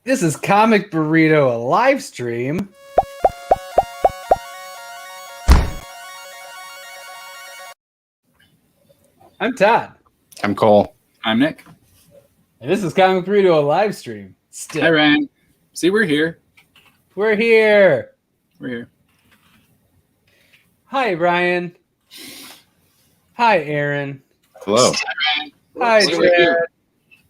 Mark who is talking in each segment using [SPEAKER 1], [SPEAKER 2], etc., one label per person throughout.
[SPEAKER 1] This is Comic Burrito, a live stream. I'm Todd.
[SPEAKER 2] I'm Cole.
[SPEAKER 3] I'm Nick.
[SPEAKER 1] And this is Comic Burrito, a live stream.
[SPEAKER 3] Still. Hi, Ryan. See, we're here.
[SPEAKER 1] We're here.
[SPEAKER 3] We're here.
[SPEAKER 1] Hi, Ryan. Hi, Aaron.
[SPEAKER 2] Hello.
[SPEAKER 1] Hi, Jared.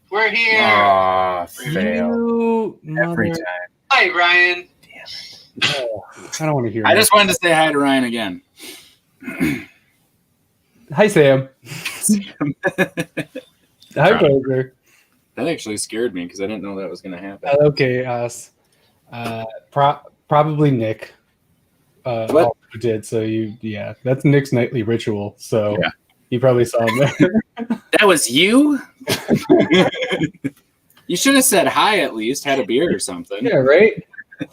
[SPEAKER 3] We're here.
[SPEAKER 2] Aw, fail.
[SPEAKER 3] Every time.
[SPEAKER 1] Hi, Ryan. Damn it. Oh, I don't want to hear
[SPEAKER 3] I just wanted to say hi to Ryan again.
[SPEAKER 1] Hi, Sam. Hi, Poser.
[SPEAKER 3] That actually scared me because I didn't know that was going to happen.
[SPEAKER 1] Okay, us. Probably Nick.
[SPEAKER 3] What?
[SPEAKER 1] Who did, so yeah, that's Nick's nightly ritual, so
[SPEAKER 2] yeah.
[SPEAKER 1] You probably saw him there.
[SPEAKER 3] That was you? You should have said hi at least, had a beer or something.
[SPEAKER 1] Yeah, right?
[SPEAKER 2] We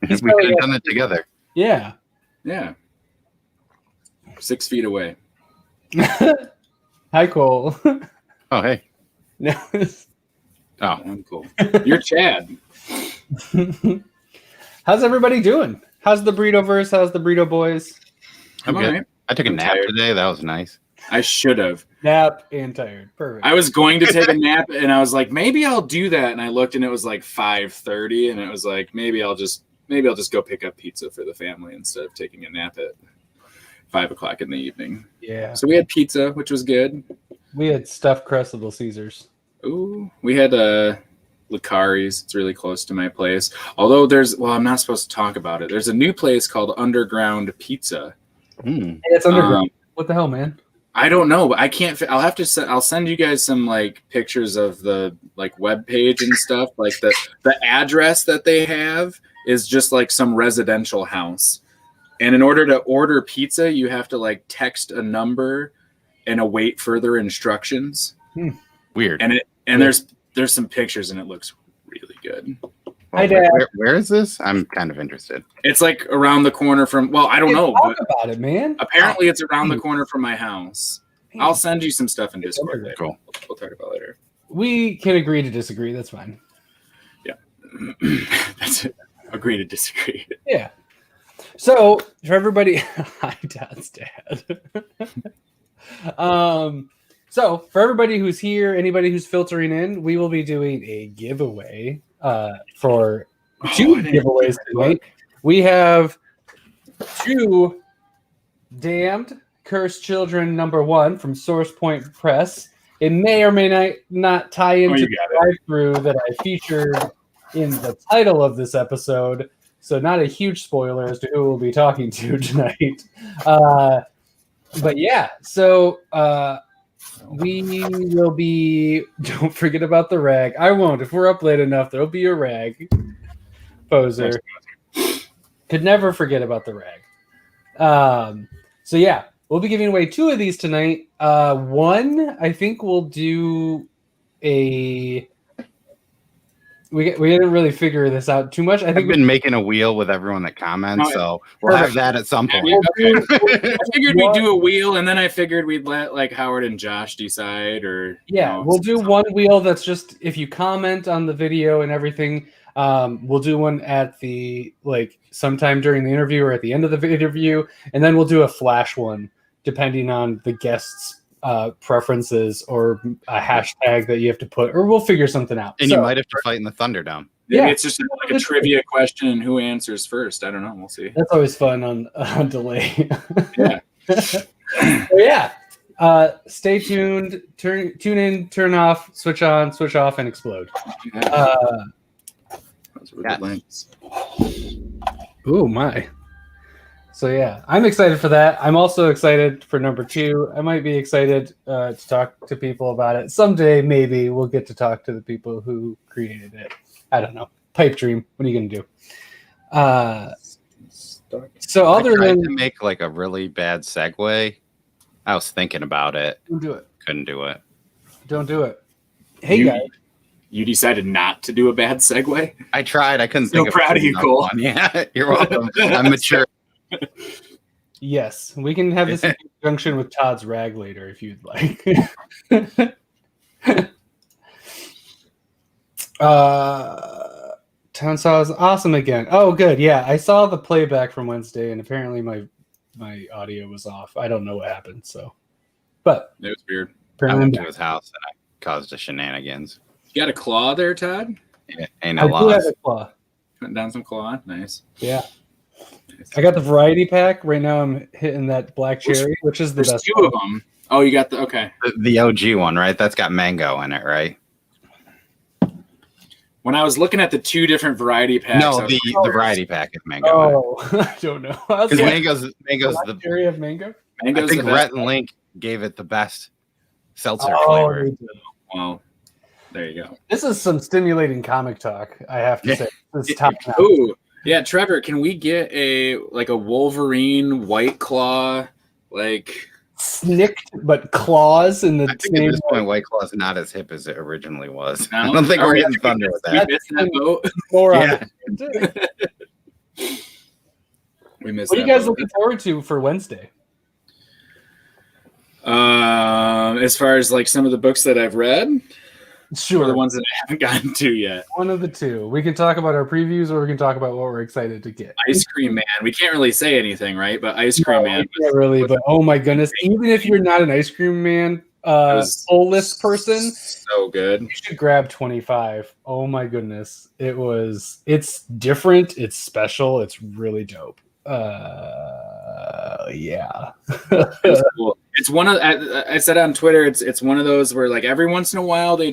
[SPEAKER 2] could have done it together.
[SPEAKER 1] Yeah.
[SPEAKER 3] Yeah. 6 feet away.
[SPEAKER 1] Hi, Cole.
[SPEAKER 2] Oh, hey.
[SPEAKER 1] No.
[SPEAKER 2] Oh,
[SPEAKER 3] I'm cool. You're Chad.
[SPEAKER 1] How's everybody doing? How's the Burrito-verse? How's the Burrito boys?
[SPEAKER 2] I'm good.
[SPEAKER 3] Right.
[SPEAKER 2] I took a nap today. That was nice.
[SPEAKER 3] I should have.
[SPEAKER 1] Nap and tired. Perfect.
[SPEAKER 3] I was going to take a nap, and I was like, maybe I'll do that. And I looked, and it was like 5:30, and it was like, maybe I'll just go pick up pizza for the family instead of taking a nap at 5 o'clock in the evening.
[SPEAKER 1] Yeah.
[SPEAKER 3] So we had pizza, which was good.
[SPEAKER 1] We had stuffed crust Little Caesars.
[SPEAKER 3] Ooh, we had Licari's. It's really close to my place. Although I'm not supposed to talk about it. There's a new place called Underground Pizza.
[SPEAKER 1] Hey, it's underground. What the hell, man?
[SPEAKER 3] I don't know, but I can't. I'll send you guys some like pictures of the like web page and stuff. Like the address that they have is just like some residential house, and in order to order pizza, you have to like text a number and await further instructions.
[SPEAKER 2] Weird.
[SPEAKER 3] And there's some pictures, and it looks really good.
[SPEAKER 1] Hi, Dad.
[SPEAKER 2] Where is this? I'm kind of interested.
[SPEAKER 3] It's like around the corner from. Well, I don't know.
[SPEAKER 1] Talk about it, man.
[SPEAKER 3] Apparently, it's around the corner from my house. I'll send you some stuff in Discord later.
[SPEAKER 2] Cool.
[SPEAKER 3] We'll talk about it later.
[SPEAKER 1] We can agree to disagree. That's fine.
[SPEAKER 3] Yeah. That's it. Agree to disagree.
[SPEAKER 1] Yeah. So for everybody, hi, Dad's dad. So for everybody who's here, anybody who's filtering in, we will be doing a giveaway for two giveaways tonight. We have two Damned Cursed Children #1 from Source Point Press. It may or may not tie into the Drive Thru that I featured in the title of this episode. So not a huge spoiler as to who we'll be talking to tonight. But yeah, so we will be. Don't forget about the rag. I won't. If we're up late enough, there'll be a rag. Poser. Could never forget about the rag. So yeah, we'll be giving away 2 of these tonight. One, I think we'll do a. We didn't really figure this out too much. I think
[SPEAKER 2] I've been making a wheel with everyone that comments, so we'll have that at some point.
[SPEAKER 3] I figured we'd do a wheel, and then I figured we'd let like Howard and Josh decide, or
[SPEAKER 1] we'll do one wheel that's just if you comment on the video and everything. We'll do one at the sometime during the interview or at the end of the interview, and then we'll do a flash one depending on the guests' preferences or a hashtag that you have to put, or we'll figure something out.
[SPEAKER 2] And you might have to fight in the Thunderdome.
[SPEAKER 3] Yeah, it's just like a trivia question, and who answers first? I don't know. We'll see.
[SPEAKER 1] That's always fun on delay.
[SPEAKER 3] Yeah.
[SPEAKER 1] Stay tuned. Tune in. Turn off. Switch on. Switch off, and explode.
[SPEAKER 3] Those were good links.
[SPEAKER 1] Ooh, my. So yeah, I'm excited for that. I'm also excited for #2. I might be excited to talk to people about it someday. Maybe we'll get to talk to the people who created it. I don't know. Pipe dream. What are you gonna do? So other than
[SPEAKER 2] to make like a really bad segue, I was thinking about it.
[SPEAKER 1] Don't do it.
[SPEAKER 2] Couldn't do it.
[SPEAKER 1] Don't do it. Hey guys.
[SPEAKER 3] You decided not to do a bad segue?
[SPEAKER 2] I tried. I couldn't
[SPEAKER 3] think
[SPEAKER 2] of
[SPEAKER 3] proud of you, Cole.
[SPEAKER 2] One. Yeah, you're welcome. I'm mature.
[SPEAKER 1] Yes, we can have this in conjunction with Todd's rag later if you'd like. Town Saw is awesome again. Oh, good. Yeah, I saw the playback from Wednesday, and apparently my audio was off. I don't know what happened. So, but
[SPEAKER 3] It was weird.
[SPEAKER 2] I went to his house and I caused a shenanigans.
[SPEAKER 3] You got a claw there, Todd?
[SPEAKER 2] Yeah, ain't
[SPEAKER 1] I
[SPEAKER 2] no
[SPEAKER 1] do have
[SPEAKER 2] loss.
[SPEAKER 1] a claw.
[SPEAKER 3] Putting down some claw. Nice.
[SPEAKER 1] Yeah. I got the variety pack. Right now I'm hitting that black cherry, which is the
[SPEAKER 3] There's
[SPEAKER 1] best.
[SPEAKER 3] two of them. Oh, you got the okay.
[SPEAKER 2] The OG one, right? That's got mango in it, right?
[SPEAKER 3] When I was looking at the two different variety packs,
[SPEAKER 2] No, the variety pack is mango.
[SPEAKER 1] Oh, I don't know.
[SPEAKER 2] Because mango's the
[SPEAKER 1] cherry of mango.
[SPEAKER 2] I think Rhett and Link gave it the best seltzer flavor.
[SPEAKER 3] Well, there you go.
[SPEAKER 1] This is some stimulating comic talk, I have to say. This is top notch.
[SPEAKER 3] Ooh, yeah, Trevor, can we get a Wolverine White Claw
[SPEAKER 1] snicked but claws in the
[SPEAKER 2] I think at this point White Claw is not as hip as it originally was.
[SPEAKER 3] No?
[SPEAKER 2] I don't think we're getting thunder with that.
[SPEAKER 3] We missed that boat.
[SPEAKER 1] More
[SPEAKER 2] Yeah.
[SPEAKER 3] We missed
[SPEAKER 1] What are you
[SPEAKER 3] that
[SPEAKER 1] guys
[SPEAKER 3] boat.
[SPEAKER 1] looking forward to for Wednesday?
[SPEAKER 3] As far as some of the books that I've read, or
[SPEAKER 1] Sure.
[SPEAKER 3] the ones that I haven't gotten to yet.
[SPEAKER 1] One of the two. We can talk about our previews or we can talk about what we're excited to get.
[SPEAKER 3] Ice Cream Man. We can't really say anything, right? But Ice Cream Man.
[SPEAKER 1] Not really, but oh my goodness. Even if you're not an Ice Cream Man full list person,
[SPEAKER 3] So good.
[SPEAKER 1] you should grab 25. Oh my goodness. It's different, it's special, it's really dope. Yeah.
[SPEAKER 3] It's cool. It's one of I said on Twitter, it's one of those where every once in a while they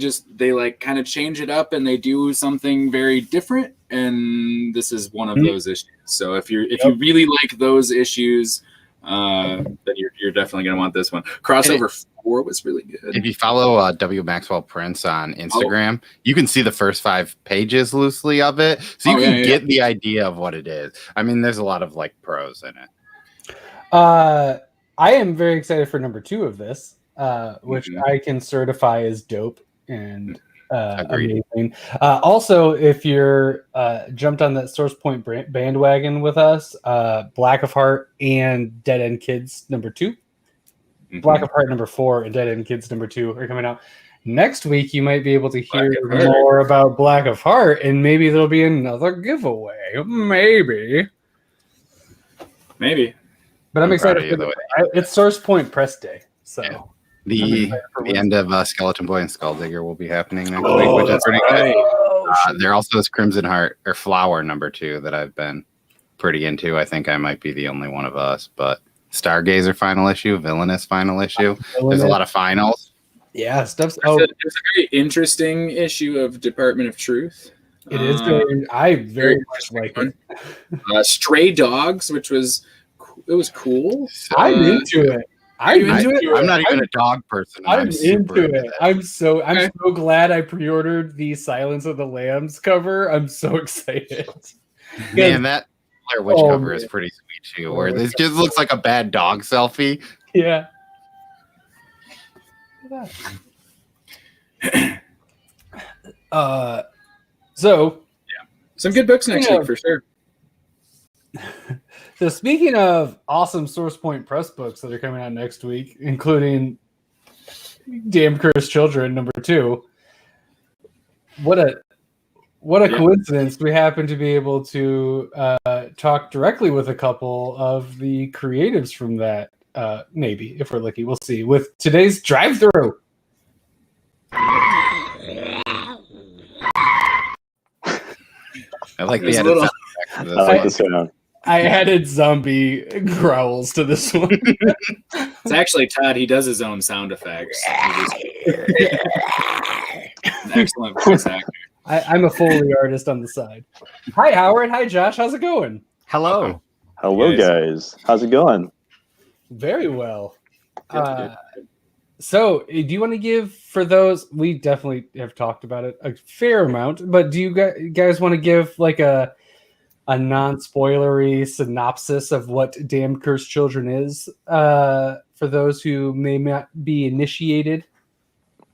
[SPEAKER 3] kind of change it up and they do something very different, and this is one of those issues. So if you really like those issues, then you're definitely gonna want this one. Crossover 4 was really good.
[SPEAKER 2] If you follow W. Maxwell Prince on Instagram, you can see the first 5 pages loosely of it, so you can get the idea of what it is. I mean, there's a lot of prose in it.
[SPEAKER 1] I am very excited for number 2 of this, which I can certify as dope and amazing. Also, if you're jumped on that Source Point bandwagon with us, Black of Heart and Dead End Kids number 2. Black of Heart number 4 and Dead End Kids number 2 are coming out. Next week, you might be able to hear more about Black of Heart, and maybe there'll be another giveaway. Maybe. But I'm excited for it's Source Point Press Day. So
[SPEAKER 2] the end of Skeleton Boy and Skulldigger will be happening next week, which is pretty good. There also is Crimson Heart or Flower number 2 that I've been pretty into. I think I might be the only one of us, but Stargazer final issue, Villainous final issue. There's a lot of finals.
[SPEAKER 1] Yeah, stuff's.
[SPEAKER 3] It was a very interesting issue of Department of Truth.
[SPEAKER 1] It is I very much like it.
[SPEAKER 3] Stray Dogs, which was cool.
[SPEAKER 1] I'm into it. I'm
[SPEAKER 2] not even a dog person.
[SPEAKER 1] I'm into it. I'm so glad I pre-ordered the Silence of the Lambs cover. I'm so excited.
[SPEAKER 2] Man, that Blair Witch cover is pretty sweet too, where this just looks like a bad dog selfie.
[SPEAKER 1] Yeah. So
[SPEAKER 3] some good books next week for sure.
[SPEAKER 1] So speaking of awesome Source Point Press books that are coming out next week, including Damn Cursed Children number 2, what a coincidence. We happen to be able to talk directly with a couple of the creatives from that. Maybe if we're lucky, we'll see. With today's Drive Thru.
[SPEAKER 2] I like the
[SPEAKER 4] sound effect. I like the sound.
[SPEAKER 1] I added zombie growls to this one.
[SPEAKER 3] It's actually Todd. He does his own sound effects. Excellent voice actor.
[SPEAKER 1] I'm a Foley artist on the side. Hi, Howard. Hi, Josh. How's it going?
[SPEAKER 2] Hello.
[SPEAKER 4] Hello, guys. How's it going?
[SPEAKER 1] Very well. So, do you want to give, for those, we definitely have talked about it a fair amount, but do you guys want to give a non-spoilery synopsis of what Damn Cursed Children is for those who may not be initiated?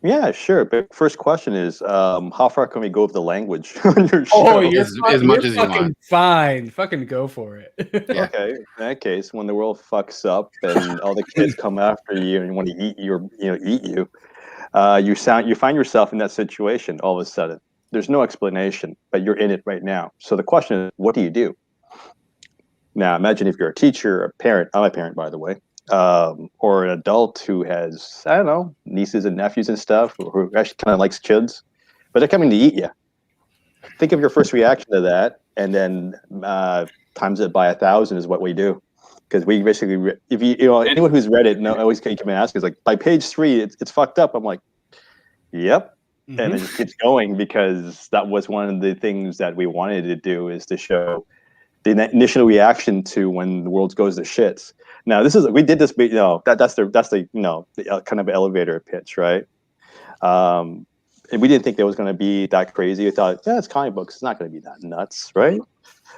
[SPEAKER 4] Yeah, sure. But first question is, how far can we go with the language on your show?
[SPEAKER 1] Oh, you're
[SPEAKER 2] as much as you want.
[SPEAKER 1] Fine. Fucking go for it.
[SPEAKER 2] Yeah.
[SPEAKER 4] Okay. In that case, when the world fucks up and all the kids come after you and want to eat you, or eat you, you find yourself in that situation all of a sudden. There's no explanation, but you're in it right now. So the question is, what do you do? Now, imagine if you're a teacher, a parent. I'm a parent, by the way, or an adult who has, I don't know, nieces and nephews and stuff, who actually kind of likes kids, but they're coming to eat you. Think of your first reaction to that, and then times it by 1,000 is what we do. Because we basically, if anyone who's read it, always can ask is like, by page 3, it's fucked up. I'm like, yep. Mm-hmm. And it just keeps going, because that was one of the things that we wanted to do, is to show the initial reaction to when the world goes to shits. Now, we did this, that's the kind of elevator pitch, right? And we didn't think that was going to be that crazy. We thought, yeah, it's comic books. It's not going to be that nuts, right?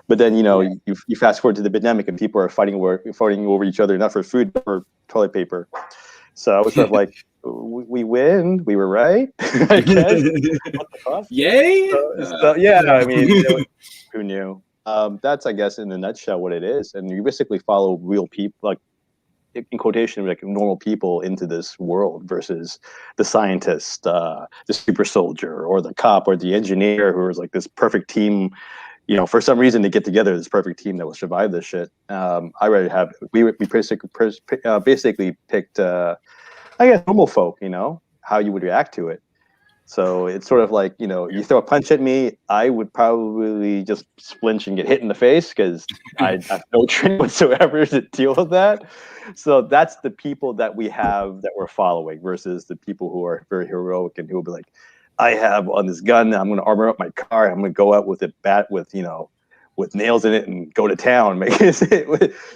[SPEAKER 4] But then, you fast forward to the pandemic, and people are fighting over each other, not for food, but for toilet paper. So I was sort of like, we win. We were right, I guess. What the fuck?
[SPEAKER 3] Yay!
[SPEAKER 4] So, yeah, I mean, who knew? That's, I guess, in a nutshell what it is. And you basically follow real people, like, in quotation, like normal people into this world versus the scientist, the super soldier, or the cop, or the engineer, who is like this perfect team. For some reason they get together, this perfect team that will survive this shit. We basically picked, I guess, normal folk, how you would react to it. So it's sort of like, you throw a punch at me, I would probably just flinch and get hit in the face, because I have no training whatsoever to deal with that. So that's the people that we have that we're following, versus the people who are very heroic and who will be like, I have on this gun, I'm going to armor up my car, I'm going to go out with a bat with nails in it and go to town.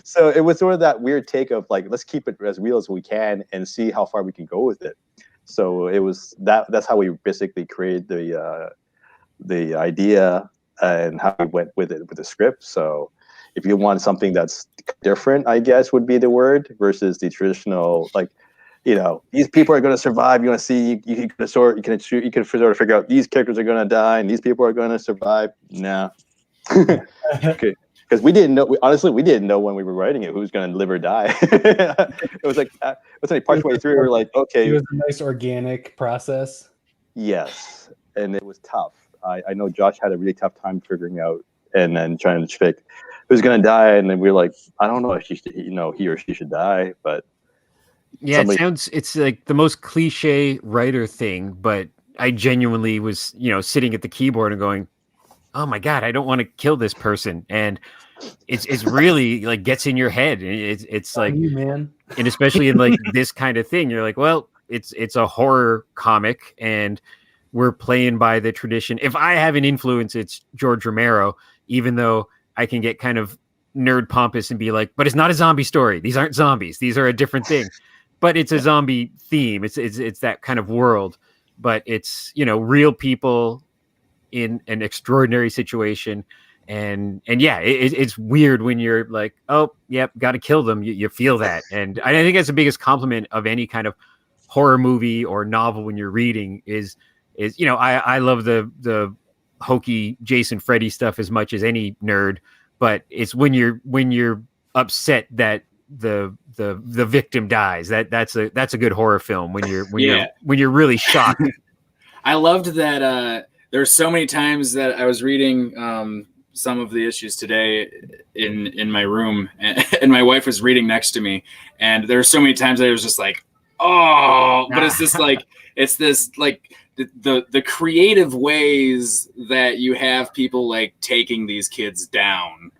[SPEAKER 4] So it was sort of that weird take of like, let's keep it as real as we can and see how far we can go with it. So it was that's how we basically created the idea and how we went with it with the script. So if you want something that's different, I guess would be the word, versus the traditional, like, these people are going to survive. You want to see, you can sort of figure out these characters are going to die and these people are going to survive. Nah. Okay. Because we didn't know. Honestly, we didn't know when we were writing it who's going to live or die. It was like partway through. We were like, okay.
[SPEAKER 1] It was a nice organic process.
[SPEAKER 4] Yes, and it was tough. I know Josh had a really tough time figuring out and then trying to pick who's going to die, and then we were like, I don't know if he or she should die, but
[SPEAKER 5] yeah, it's like the most cliche writer thing, but I genuinely was sitting at the keyboard and going, oh my God, I don't want to kill this person. And it's really like gets in your head. It's like,
[SPEAKER 1] man.
[SPEAKER 5] And especially in like this kind of thing, you're like, well, it's a horror comic and we're playing by the tradition. If I have an influence, it's George Romero, even though I can get kind of nerd pompous and be like, but it's not a zombie story. These aren't zombies. These are a different thing, but it's a zombie theme. It's that kind of world, but it's, real people in an extraordinary situation. And yeah, it's weird when you're like, oh, yep, got to kill them. You feel that. And I think that's the biggest compliment of any kind of horror movie or novel when you're reading is I love the hokey Jason Freddy stuff as much as any nerd, but it's when you're upset that the victim dies, that's a good horror film when you're really shocked.
[SPEAKER 3] I loved that there's so many times that I was reading some of the issues today in my room, and my wife was reading next to me, and there were so many times that I was just like, oh, but it's this like the creative ways that you have people like taking these kids down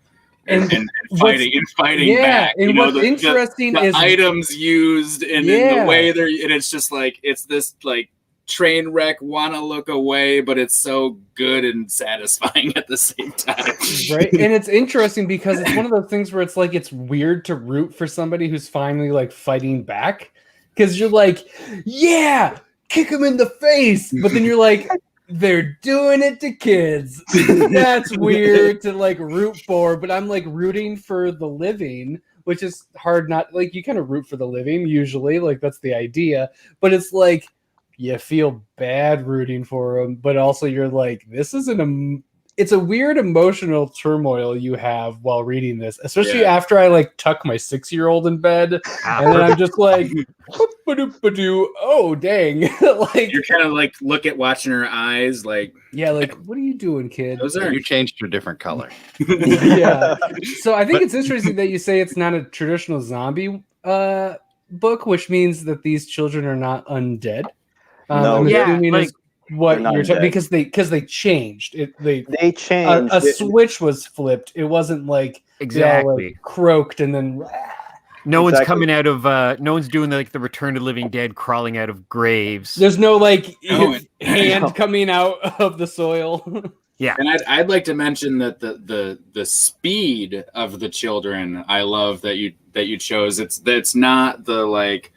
[SPEAKER 3] and fighting back.
[SPEAKER 1] And what's interesting is
[SPEAKER 3] items used and in the way they're, and it's just like, it's this like train wreck, want to look away, but it's so good and satisfying at the same time.
[SPEAKER 1] Right. And it's interesting because it's one of those things where it's like, it's weird to root for somebody who's finally like fighting back, because you're like, yeah, kick him in the face. But then you're like, they're doing it to kids. That's weird to like root for, but I'm like rooting for the living, which is hard. Not like, you kind of root for the living usually, like that's the idea, but it's like, you feel bad rooting for them, but also you're like, this isn't it's a weird emotional turmoil you have while reading this, especially after I like tuck my 6-year-old in bed, and then I'm just like, oh dang, like
[SPEAKER 3] you're kind of like watching her eyes, like
[SPEAKER 1] like what are you doing, kid?
[SPEAKER 2] You changed to a different color.
[SPEAKER 1] Yeah. So I think it's interesting that you say it's not a traditional zombie book, which means that these children are not undead.
[SPEAKER 4] No,
[SPEAKER 1] I'm
[SPEAKER 5] yeah,
[SPEAKER 1] assuming
[SPEAKER 5] like,
[SPEAKER 1] is what
[SPEAKER 4] not
[SPEAKER 1] you're talking
[SPEAKER 4] undead.
[SPEAKER 1] because they changed it. They
[SPEAKER 4] changed
[SPEAKER 1] a switch was flipped. It wasn't like they all
[SPEAKER 5] exactly.
[SPEAKER 1] like croaked and then.
[SPEAKER 5] No one's coming out of no one's doing like the Return of the Living Dead, crawling out of graves.
[SPEAKER 1] There's no like hand coming out of the soil.
[SPEAKER 5] Yeah,
[SPEAKER 3] and I'd like to mention that the speed of the children, I love that you chose. It's not the like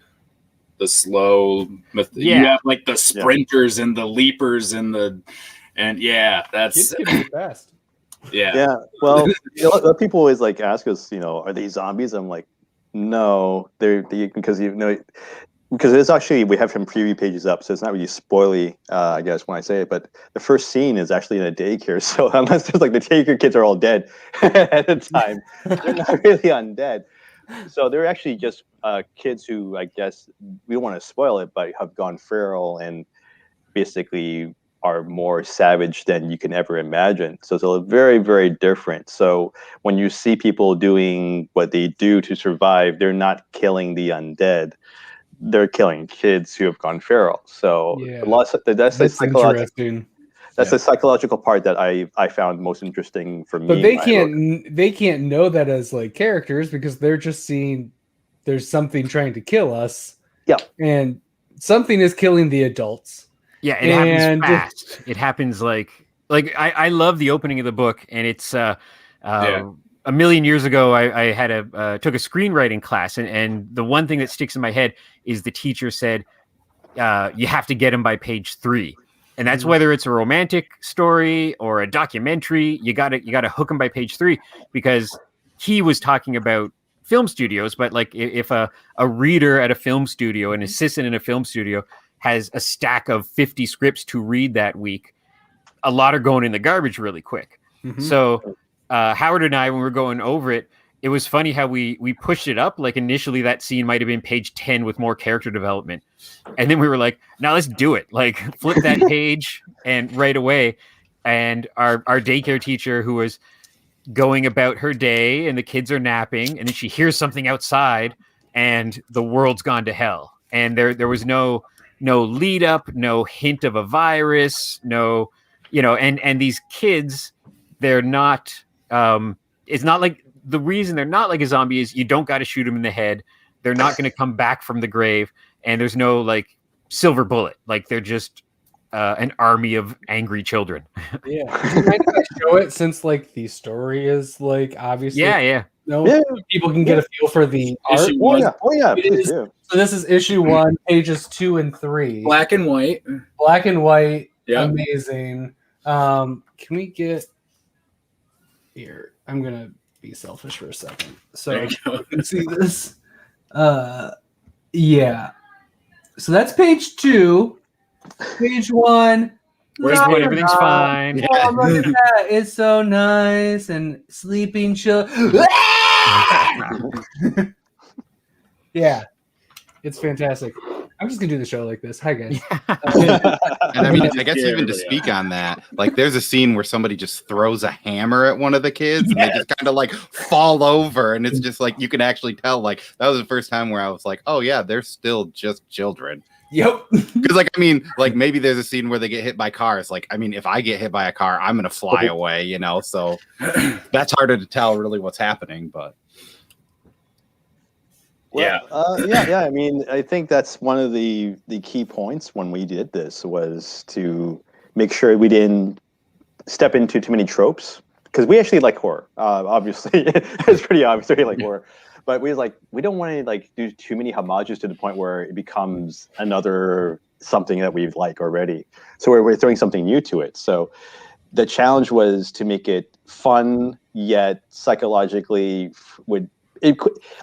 [SPEAKER 3] the slow. You have like the sprinters and the leapers and that's
[SPEAKER 1] Kids fast.
[SPEAKER 3] Yeah.
[SPEAKER 4] Well, people always like ask us, are they zombies? I'm like, no, they're because it's actually, we have some preview pages up, so it's not really spoily, I guess, when I say it. But the first scene is actually in a daycare, so unless there's like the daycare kids are all dead at the time, they're not really undead. So they're actually just kids who, I guess, we don't want to spoil it, but have gone feral and basically are more savage than you can ever imagine. So it's very, very different. So when you see people doing what they do to survive, they're not killing the undead. They're killing kids who have gone feral. So that's the psychological. That's the psychological part that I found most interesting for me.
[SPEAKER 1] But they can't know that as like characters because they're just seeing there's something trying to kill us.
[SPEAKER 4] Yeah.
[SPEAKER 1] And something is killing the adults.
[SPEAKER 5] Yeah, it happens fast. It happens like I love the opening of the book, and it's a million years ago I had took a screenwriting class, and the one thing that sticks in my head is the teacher said you have to get him by page 3. And that's whether it's a romantic story or a documentary, you gotta hook them by page 3, because he was talking about film studios. But like if a reader at a film studio, an assistant in a film studio, has a stack of 50 scripts to read that week, a lot are going in the garbage really quick. Mm-hmm. So Howard and I, when we were going over it, it was funny how we pushed it up. Like initially that scene might have been page 10 with more character development. And then we were like, now let's do it. Like flip that page and right away. And our daycare teacher, who was going about her day and the kids are napping, and then she hears something outside and the world's gone to hell. And there was no lead up, no hint of a virus, no, and these kids, they're not, it's not like, the reason they're not like a zombie is you don't got to shoot them in the head. They're not going to come back from the grave, and there's no like silver bullet. Like they're just an army of angry children.
[SPEAKER 1] Yeah. Do you mind if I show it, since like the story is like obviously people can get a feel for the art.
[SPEAKER 4] Please do.
[SPEAKER 1] So this is issue 1, pages 2 and 3.
[SPEAKER 3] Black and white.
[SPEAKER 1] Yeah. Amazing. Can we get here? I'm gonna be selfish for a second, so you can see this. Yeah. So that's page 2. Page 1.
[SPEAKER 5] Where's everything's fine.
[SPEAKER 1] Oh, look at that! It's so nice and sleeping chill. Yeah, it's fantastic. I'm just gonna do the show like this. Hi guys.
[SPEAKER 2] And I mean, I guess even to speak on that, like there's a scene where somebody just throws a hammer at one of the kids and they just kind of like fall over, and it's just like you can actually tell, like that was the first time where I was like, oh yeah, they're still just children.
[SPEAKER 1] Yep.
[SPEAKER 2] Because like I mean, like maybe there's a scene where they get hit by cars. Like I mean, if I get hit by a car, I'm gonna fly away, so that's harder to tell really what's happening, but
[SPEAKER 4] I mean, I think that's one of the key points when we did this, was to make sure we didn't step into too many tropes, because we actually like horror. Obviously, it's pretty obvious we like horror, but we don't want to like do too many homages to the point where it becomes another something that we've like already. So we're throwing something new to it. So the challenge was to make it fun yet psychologically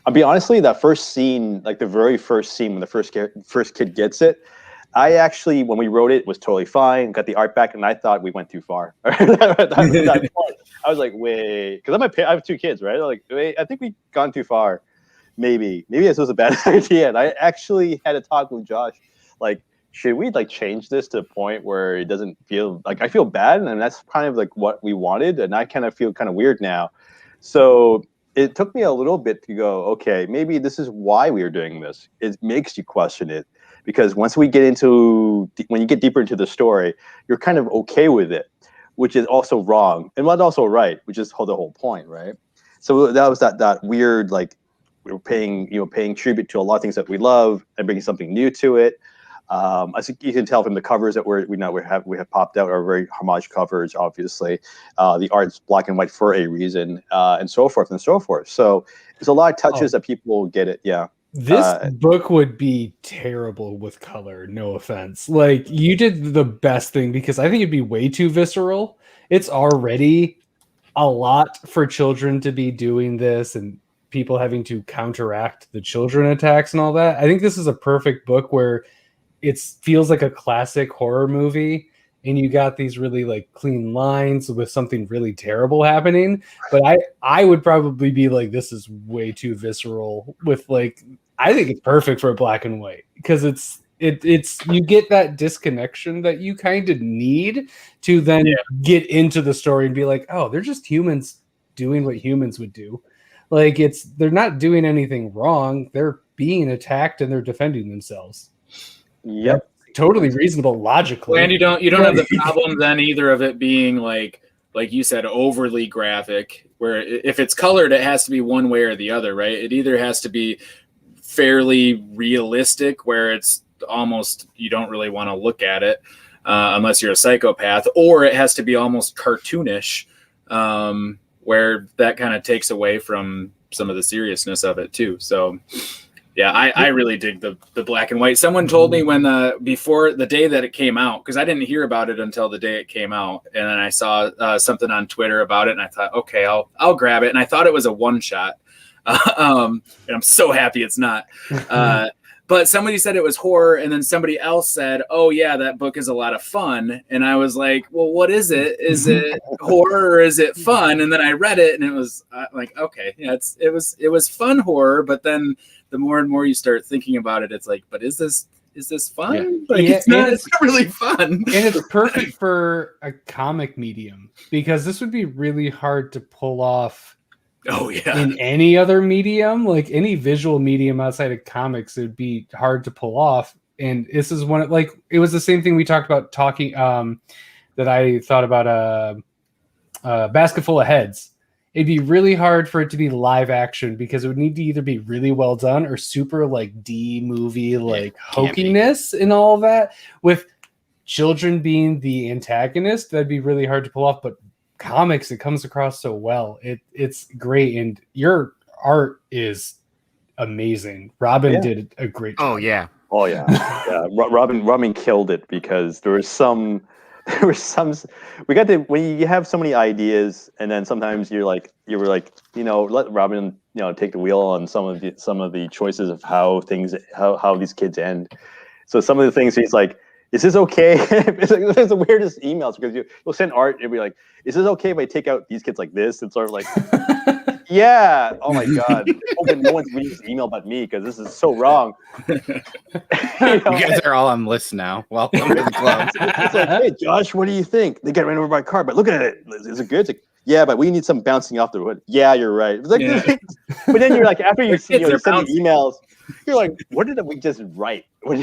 [SPEAKER 4] I'll be honestly, that first scene, like the very first scene when the first kid gets it, I actually, when we wrote it, was totally fine. Got the art back, and I thought we went too far. At that point, I was like, wait, because I have 2 kids, right? Like, wait, I think we've gone too far. Maybe this was a bad idea. And I actually had a talk with Josh, like, should we like change this to a point where it doesn't feel like I feel bad, and that's kind of like what we wanted, and I kind of feel kind of weird now. So it took me a little bit to go, okay, maybe this is why we are doing this. It makes you question it, because once we get into when you get deeper into the story, you're kind of okay with it, which is also wrong and not also right, which is the whole point, right? So that was that weird, like, we were paying tribute to a lot of things that we love and bringing something new to it. I think you can tell from the covers that we have popped out are very homage covers. Obviously, the art's black and white for a reason, and so forth and so forth. So there's a lot of touches that people get it. Yeah,
[SPEAKER 1] this book would be terrible with color. No offense. Like, you did the best thing, because I think it'd be way too visceral. It's already a lot for children to be doing this, and people having to counteract the children attacks and all that. I think this is a perfect book where it feels like a classic horror movie, and you got these really like clean lines with something really terrible happening. But I would probably be like, this is way too visceral with, like, I think it's perfect for black and white, because it's you get that disconnection that you kind of need to then get into the story and be like, oh, they're just humans doing what humans would do. Like, they're not doing anything wrong. They're being attacked and they're defending themselves.
[SPEAKER 4] Yep.
[SPEAKER 1] Totally reasonable logically.
[SPEAKER 3] And you don't have the problem then either of it being like you said, overly graphic, where if it's colored, it has to be one way or the other, right? It either has to be fairly realistic, where it's almost, you don't really want to look at it unless you're a psychopath, or it has to be almost cartoonish, where that kind of takes away from some of the seriousness of it too. So yeah, I really dig the black and white. Someone told me when before the day that it came out, because I didn't hear about it until the day it came out, and then I saw something on Twitter about it, and I thought, okay, I'll grab it, and I thought it was a one shot, and I'm so happy it's not. But somebody said it was horror, and then somebody else said, oh yeah, that book is a lot of fun, and I was like, well, what is it? Is it horror or is it fun? And then I read it, and it was like, okay, yeah, it was fun horror, but then the more and more you start thinking about it, it's like, but is this fun?
[SPEAKER 1] Yeah.
[SPEAKER 3] Like, it's not really fun.
[SPEAKER 1] And it's perfect for a comic medium, because this would be really hard to pull off.
[SPEAKER 3] Oh yeah.
[SPEAKER 1] In any other medium, like any visual medium outside of comics, it would be hard to pull off. And this is one, like, it was the same thing we talked about that I thought about Basket Full of Heads. It'd be really hard for it to be live action, because it would need to either be really well done or super like D movie, like hokiness and all of that. With children being the antagonist, that'd be really hard to pull off. But comics, it comes across so well. It's great, and your art is amazing. Robin did a great job.
[SPEAKER 5] Oh yeah.
[SPEAKER 4] Robin killed it, because there were some when you have so many ideas, and then sometimes you were like, let Robin take the wheel on some of the choices of how these kids end. So some of the things he's like, is this okay? It's the weirdest emails, because you'll send art and be like, is this okay if I take out these kids like this? And sort of like, yeah. Oh my God. Hoping no one's reading this email but me, because this is so wrong.
[SPEAKER 2] You guys are all on lists now. Welcome to the club.
[SPEAKER 4] It's like, hey Josh, what do you think? They got ran over by a car, but look at it. Is it good? It's like, yeah, but we need some bouncing off the wood. Yeah, you're right. It's like, but then you're like, after you send the emails, you're like, what did we just write? We're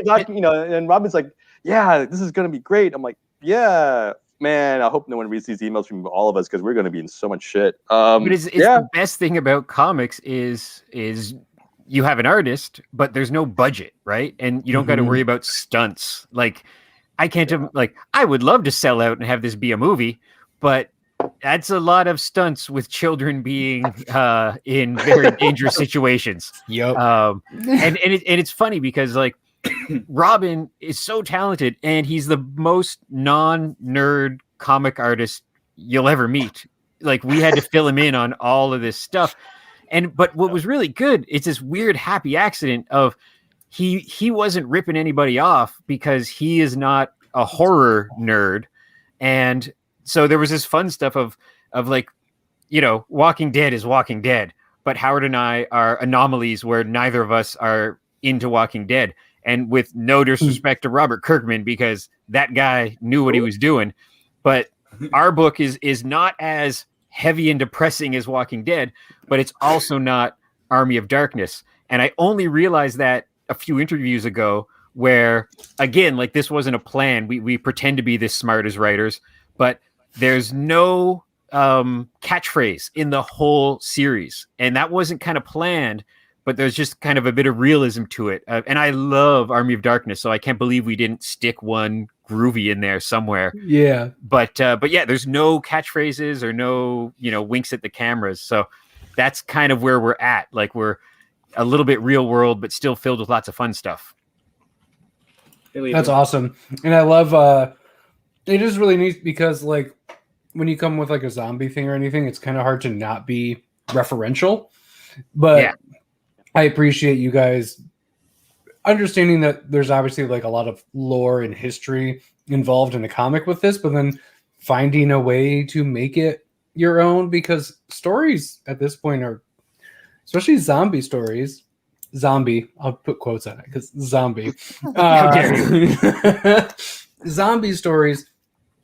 [SPEAKER 4] talking, and Robin's like, yeah, this is going to be great. I'm like, yeah, man, I hope no one reads these emails from all of us, because we're going to be in so much shit.
[SPEAKER 5] But it's the best thing about comics is you have an artist, but there's no budget, right? And you don't got to worry about stunts. Like, I can't I would love to sell out and have this be a movie, but that's a lot of stunts with children being in very dangerous situations.
[SPEAKER 1] Yep.
[SPEAKER 5] And it's funny, because like Robin is so talented, and he's the most non-nerd comic artist you'll ever meet. Like, we had to fill him in on all of this stuff. But what was really good, it's this weird happy accident of he wasn't ripping anybody off because he is not a horror nerd. And so there was this fun stuff of like, you know, Walking Dead is Walking Dead, but Howard and I are anomalies where neither of us are into Walking Dead. And with no disrespect to Robert Kirkman, because that guy knew what he was doing, but our book is not as heavy and depressing as Walking Dead, but it's also not Army of Darkness. And I only realized that a few interviews ago, where again, like, this wasn't a plan. We pretend to be this smart as writers, but there's no catchphrase in the whole series, and that wasn't kind of planned. But there's just kind of a bit of realism to it. And I love Army of Darkness, so I can't believe we didn't stick one groovy in there somewhere.
[SPEAKER 1] Yeah.
[SPEAKER 5] But yeah, there's no catchphrases or no, you know, winks at the cameras. So that's kind of where we're at. Like, we're a little bit real world, but still filled with lots of fun stuff.
[SPEAKER 1] That's awesome. And I love, it is really neat because, like, when you come with like a zombie thing or anything, it's kind of hard to not be referential. But yeah. I appreciate you guys understanding that there's obviously like a lot of lore and history involved in a comic with this, but then finding a way to make it your own, because stories at this point are, especially zombie stories, I'll put quotes on it because zombie, zombie stories,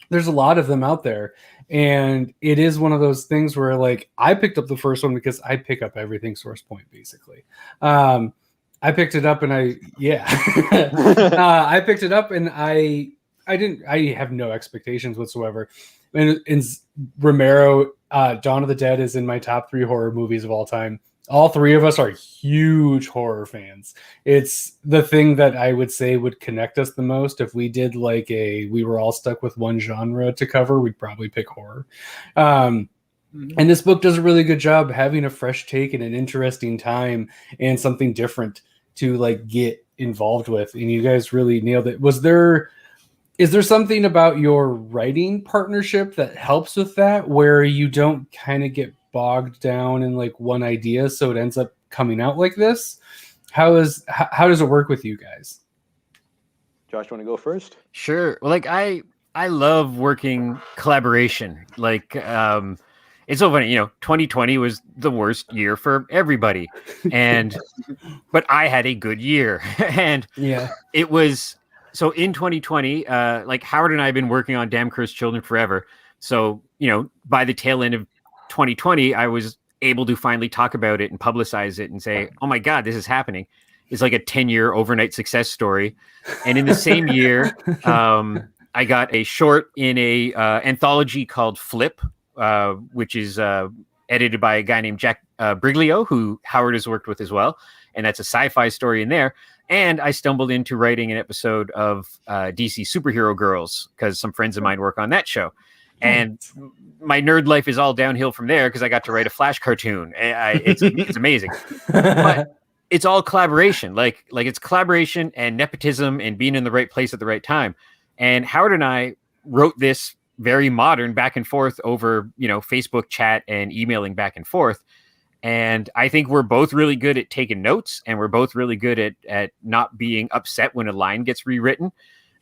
[SPEAKER 1] there's a lot of them out there. And it is one of those things where, like, I picked up the first one because I pick up everything Source Point, basically. I picked it up and I picked it up and I have no expectations whatsoever. And Romero, Dawn of the Dead is in my top 3 horror movies of all time. All 3 of us are huge horror fans. It's the thing that I would say would connect us the most. If we did like we were all stuck with one genre to cover, we'd probably pick horror. And this book does a really good job having a fresh take and an interesting time and something different to like get involved with. And you guys really nailed it. Is there something about your writing partnership that helps with that, where you don't kind of get bogged down in like one idea, so it ends up coming out like this? How does it work with you guys?
[SPEAKER 4] Josh, want to go first?
[SPEAKER 5] Sure. Well, like, I love working collaboration. Like, it's so funny, you know, 2020 was the worst year for everybody, but I had a good year. And
[SPEAKER 1] yeah,
[SPEAKER 5] it was, so in 2020, like, Howard and I have been working on Damn Cursed Children forever. So, you know, by the tail end of 2020, I was able to finally talk about it and publicize it and say, oh my God, this is happening. It's like a 10-year overnight success story. And in the same year, I got a short in a anthology called Flip, which is edited by a guy named Jack Briglio, who Howard has worked with as well. And that's a sci-fi story in there. And I stumbled into writing an episode of DC Superhero Girls because some friends of mine work on that show. And my nerd life is all downhill from there because I got to write a Flash cartoon. It's amazing. But it's all collaboration. Like it's collaboration and nepotism and being in the right place at the right time. And Howard and I wrote this very modern back and forth over, you know, Facebook chat and emailing back and forth. And I think we're both really good at taking notes, and we're both really good at not being upset when a line gets rewritten.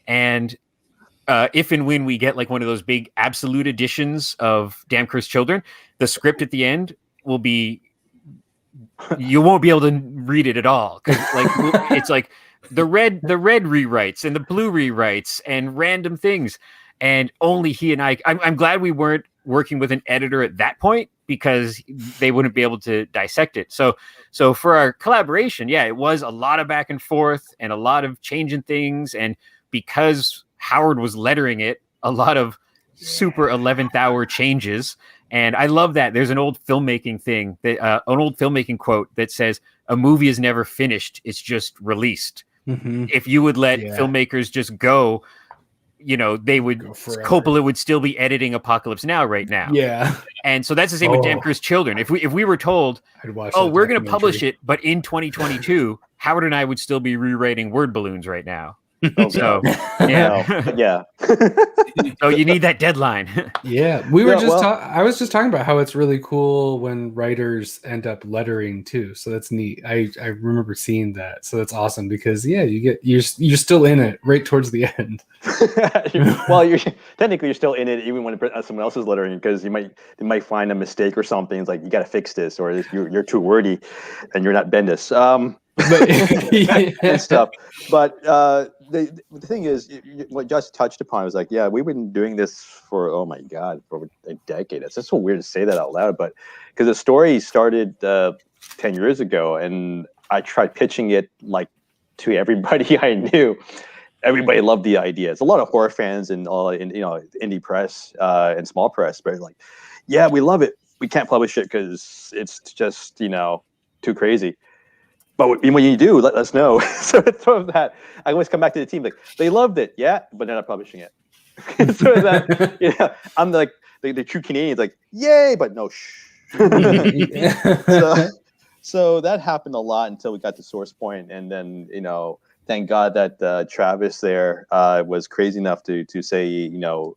[SPEAKER 5] And if and when we get like one of those big absolute editions of Damn Cursed Children, the script at the end will be, you won't be able to read it at all. Cause like, it's like the red rewrites and the blue rewrites and random things. And only he and I'm glad we weren't working with an editor at that point, because they wouldn't be able to dissect it. So for our collaboration, yeah, it was a lot of back and forth and a lot of changing things. And because Howard was lettering it, a lot of super 11th hour changes. And I love that. There's an old filmmaking thing, that an old filmmaking quote that says, a movie is never finished, it's just released. Mm-hmm. If you would let filmmakers just go, you know, they would, Coppola would still be editing Apocalypse Now right now.
[SPEAKER 1] Yeah.
[SPEAKER 5] And so that's the same with Damn Cursed Children. If we were told, we're going to publish it, but in 2022, Howard and I would still be rewriting Word Balloons right now.
[SPEAKER 4] Oh,
[SPEAKER 5] So
[SPEAKER 4] God.
[SPEAKER 5] yeah,
[SPEAKER 4] No, yeah.
[SPEAKER 5] so you need that deadline.
[SPEAKER 1] Yeah, we were
[SPEAKER 4] Yeah,
[SPEAKER 1] just
[SPEAKER 4] well-
[SPEAKER 1] I was just talking about how it's really cool when writers end up lettering too. So that's neat. I remember seeing that. So that's awesome because you're still in it right towards the end.
[SPEAKER 4] Well, you're technically still in it even when someone else is lettering, because they might find a mistake or something. It's like, you got to fix this, or you're too wordy, and you're not Bendis. And stuff. But the thing is, what Josh touched upon was like, yeah, we've been doing this for, oh my God, for a decade. It's just so weird to say that out loud, but because the story started 10 years ago, and I tried pitching it like to everybody I knew. Everybody loved the idea. It's a lot of horror fans and all in indie press and small press, but like, yeah, we love it. We can't publish it because it's just too crazy. But when you do, let us know. So it's sort of that. I always come back to the team like, they loved it, yeah, but they're not publishing it. Sort of that. I'm like the true Canadians, like, yay, but no, shh. So that happened a lot until we got to Source Point, and then thank God that Travis there was crazy enough to say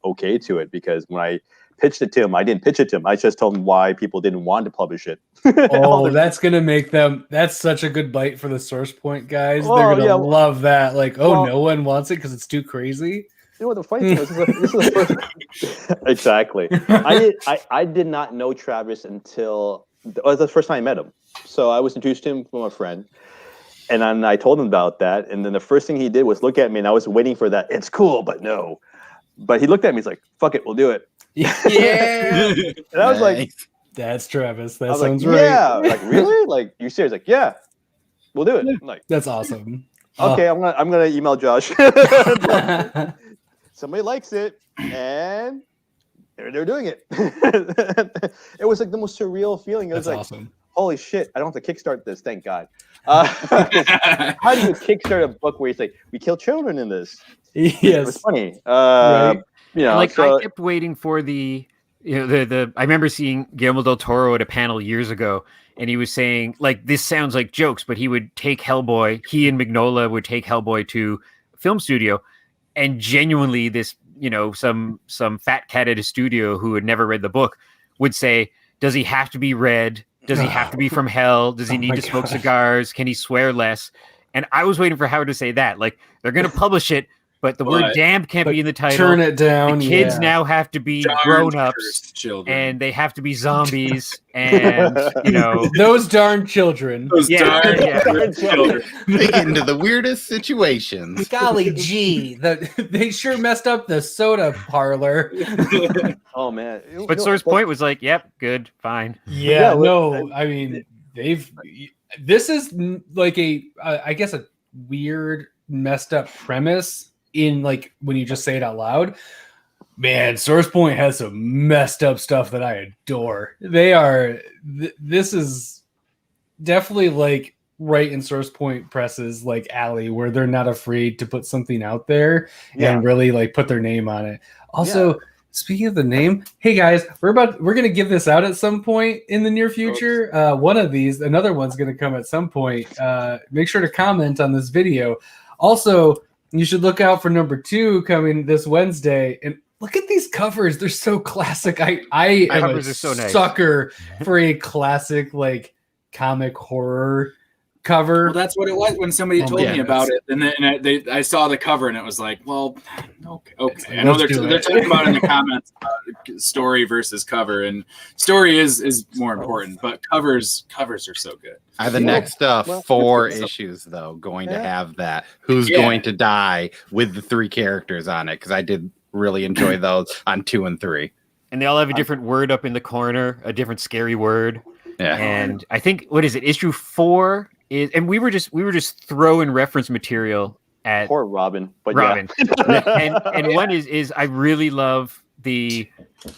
[SPEAKER 4] okay to it, because when I pitched it to him, I didn't pitch it to him. I just told him why people didn't want to publish it.
[SPEAKER 1] That's gonna make them. That's such a good bite for the Source Point guys.
[SPEAKER 4] Oh,
[SPEAKER 1] They're gonna
[SPEAKER 4] yeah.
[SPEAKER 1] love that. Like,
[SPEAKER 4] Well,
[SPEAKER 1] no one wants it because it's too crazy.
[SPEAKER 4] You know what the funny thing was? This is the first. Exactly. I did not know Travis until it was the first time I met him. So I was introduced to him from a friend, and then I told him about that. And then the first thing he did was look at me, and I was waiting for that. It's cool, but no. But he looked at me. He's like, "Fuck it, we'll do it."
[SPEAKER 1] Yeah,
[SPEAKER 4] And I was like,
[SPEAKER 1] that's Travis.
[SPEAKER 4] I
[SPEAKER 1] That
[SPEAKER 4] was
[SPEAKER 1] sounds
[SPEAKER 4] like,
[SPEAKER 1] right.
[SPEAKER 4] yeah. Like, really? Like, you serious? Like, yeah, we'll do it. I'm like,
[SPEAKER 1] That's awesome.
[SPEAKER 4] okay, I'm gonna email Josh. Somebody likes it, and they're doing it. It was like the most surreal feeling. It was
[SPEAKER 1] That's
[SPEAKER 4] like,
[SPEAKER 1] awesome.
[SPEAKER 4] holy shit, I don't have to kickstart this, thank God. How do you kickstart a book where you say, we kill children in this? It was
[SPEAKER 1] Yes.
[SPEAKER 4] funny.
[SPEAKER 1] Right.
[SPEAKER 5] I
[SPEAKER 4] So,
[SPEAKER 5] kept waiting for the I remember seeing Guillermo del Toro at a panel years ago, and he was saying, like, this sounds like jokes, but he would take Hellboy, he and Mignola would take Hellboy to a film studio, and genuinely this, some fat cat at a studio who had never read the book would say, does he have to be red? Does he have to be from hell? Does he need to smoke cigars? Can he swear less? And I was waiting for Howard to say that. Like, they're going to publish it, but the word damned can't be in the title.
[SPEAKER 1] Turn it down.
[SPEAKER 5] The kids now have to be grown-ups,
[SPEAKER 3] children,
[SPEAKER 5] and they have to be zombies, and
[SPEAKER 1] those darn children.
[SPEAKER 3] Those darn
[SPEAKER 4] children.
[SPEAKER 2] They get into the weirdest situations.
[SPEAKER 1] Golly gee, they sure messed up the soda parlor.
[SPEAKER 4] oh man.
[SPEAKER 5] But Source Point was like, "Yep, good, fine."
[SPEAKER 1] Yeah,
[SPEAKER 4] Yeah,
[SPEAKER 1] no, I mean this is like I guess a weird, messed up premise in like when you just say it out loud. Man, Source Point has some messed up stuff that I adore. They are this is definitely like right in Source Point Press's like alley, where they're not afraid to put something out there and really like put their name on it. Also, speaking of the name, hey guys, we're gonna give this out at some point in the near future. One of these, another one's gonna come at some point. Make sure to comment on this video. Also, you should look out for number 2 coming this Wednesday. And look at these covers; they're so classic. I am a sucker for a classic like comic horror cover.
[SPEAKER 3] Well, that's what it was when somebody told me about it, and then I saw the cover and it was like, well, okay. I know they're talking about in the comments story versus cover, and story is more important, but covers are so good.
[SPEAKER 2] Are the next 4 issues though going to have that? Who's going to die with the 3 characters on it? Because I did really enjoy those on 2 and 3,
[SPEAKER 5] and they all have a different word up in the corner, a different scary word.
[SPEAKER 2] Yeah,
[SPEAKER 5] and I think what is it? Issue 4 is, and we were just throwing reference material at
[SPEAKER 4] poor Robin, but
[SPEAKER 5] Robin. and one is I really love the.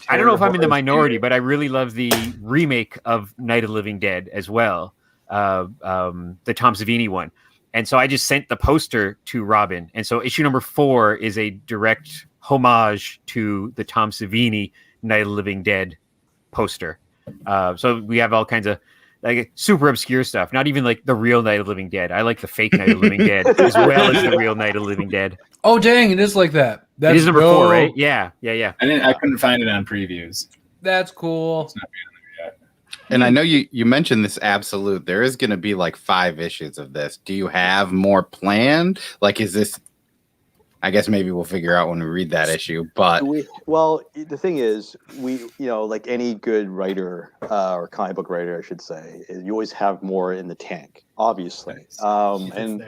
[SPEAKER 5] I don't know if I'm in the minority, but I really love the remake of Night of the Living Dead as well, the Tom Savini one. And so I just sent the poster to Robin. And so issue number 4 is a direct homage to the Tom Savini Night of the Living Dead poster. So we have all kinds of like super obscure stuff. Not even like the real Night of the Living Dead. I like the fake Night of the Living Dead as well as the real Night of the Living Dead.
[SPEAKER 1] Oh dang, it is like that.
[SPEAKER 5] It is number 4, right? Yeah.
[SPEAKER 3] I couldn't find it on previews.
[SPEAKER 1] That's cool.
[SPEAKER 3] It's not being on there yet.
[SPEAKER 2] And I know you mentioned this absolute. There is going to be like 5 issues of this. Do you have more planned? Like, is this? I guess maybe we'll figure out when we read that issue. But
[SPEAKER 4] well, the thing is, like any good writer or comic book writer, I should say, you always have more in the tank, obviously. And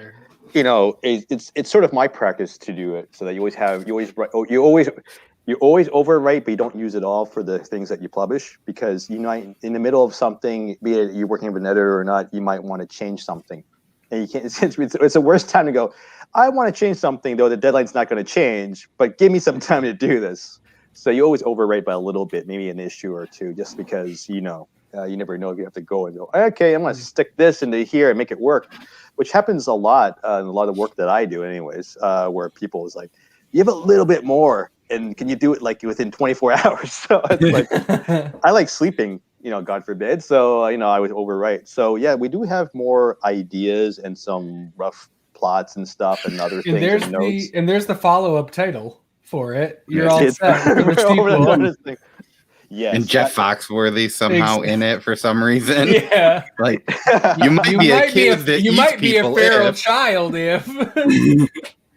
[SPEAKER 4] it's sort of my practice to do it so that you always overwrite, but you don't use it all for the things that you publish, because in the middle of something, be it you're working with an editor or not, you might want to change something, and you can't. It's the worst time to go, I want to change something, though the deadline's not going to change, but give me some time to do this. So you always overwrite by a little bit, maybe an issue or two, just because you never know if you have to go and go, okay, I'm going to stick this into here and make it work, which happens a lot in a lot of work that I do anyways, where people is like, you have a little bit more, and can you do it like within 24 hours? So it's like, I like sleeping, God forbid. So, I would overwrite. So yeah, we do have more ideas and some rough plots and stuff and other things.
[SPEAKER 1] And there's the follow-up title for it. You're all set for the sequel.
[SPEAKER 2] Yes, and Jeff Foxworthy somehow in it for some reason.
[SPEAKER 1] Yeah,
[SPEAKER 2] like you might be a kid that
[SPEAKER 1] you
[SPEAKER 2] eats
[SPEAKER 1] might be a
[SPEAKER 2] people
[SPEAKER 1] feral
[SPEAKER 2] if.
[SPEAKER 1] child if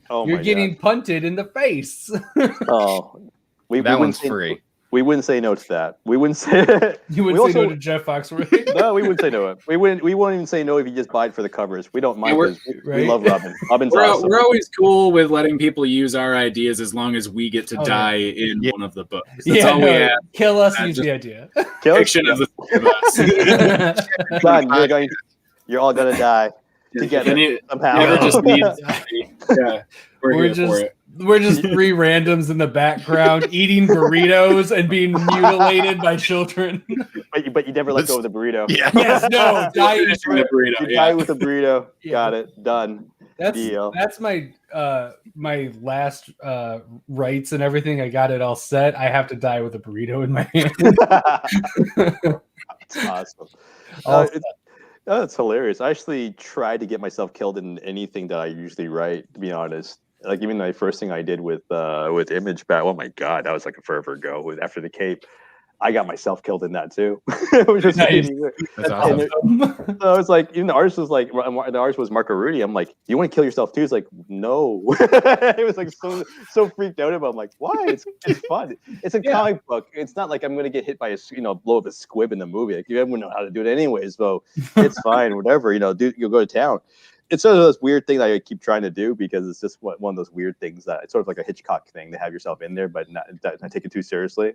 [SPEAKER 1] you're getting punted in the face.
[SPEAKER 2] That one's free.
[SPEAKER 4] We wouldn't say no to that. We wouldn't say.
[SPEAKER 1] You wouldn't say no to Jeff Foxworthy.
[SPEAKER 4] No, we wouldn't say no. We won't even say no if you just buy it for the covers. We don't mind. We love Robin. Robin's awesome.
[SPEAKER 3] We're always cool with letting people use our ideas as long as we get to die in one of the books. That's all we have.
[SPEAKER 1] Kill us, use the idea.
[SPEAKER 3] Fiction of the three of us.
[SPEAKER 4] Done. You're all gonna die together somehow.
[SPEAKER 3] Never just yeah, we're just.
[SPEAKER 1] We're just 3 randoms in the background eating burritos and being mutilated by children.
[SPEAKER 4] But you never let go of the burrito.
[SPEAKER 1] Yeah. Yes, no, die with
[SPEAKER 3] the burrito.
[SPEAKER 4] You die with the burrito. Yeah. Got it. Done.
[SPEAKER 1] That's my my last rights and everything. I got it all set. I have to die with a burrito in my hand.
[SPEAKER 4] That's awesome. That's hilarious. I actually try to get myself killed in anything that I usually write, to be honest. Like even the first thing I did with Image Bat, oh my god, that was like a forever ago. After the Cape, I got myself killed in that too. Which was
[SPEAKER 1] nice.
[SPEAKER 2] That's awesome.
[SPEAKER 4] So it's like, even the artist was like, the artist was Marco Rudy. I'm like, you want to kill yourself too? He's like, no. It was like so freaked out about it. I'm like, why? It's fun. It's a comic book. It's not like I'm gonna get hit by blow up a squib in the movie. Like, you everyone know how to do it anyways, so it's fine. Whatever, dude, you'll go to town. It's sort of this weird thing that I keep trying to do, because it's just one of those weird things that it's sort of like a Hitchcock thing to have yourself in there, but not take it too seriously.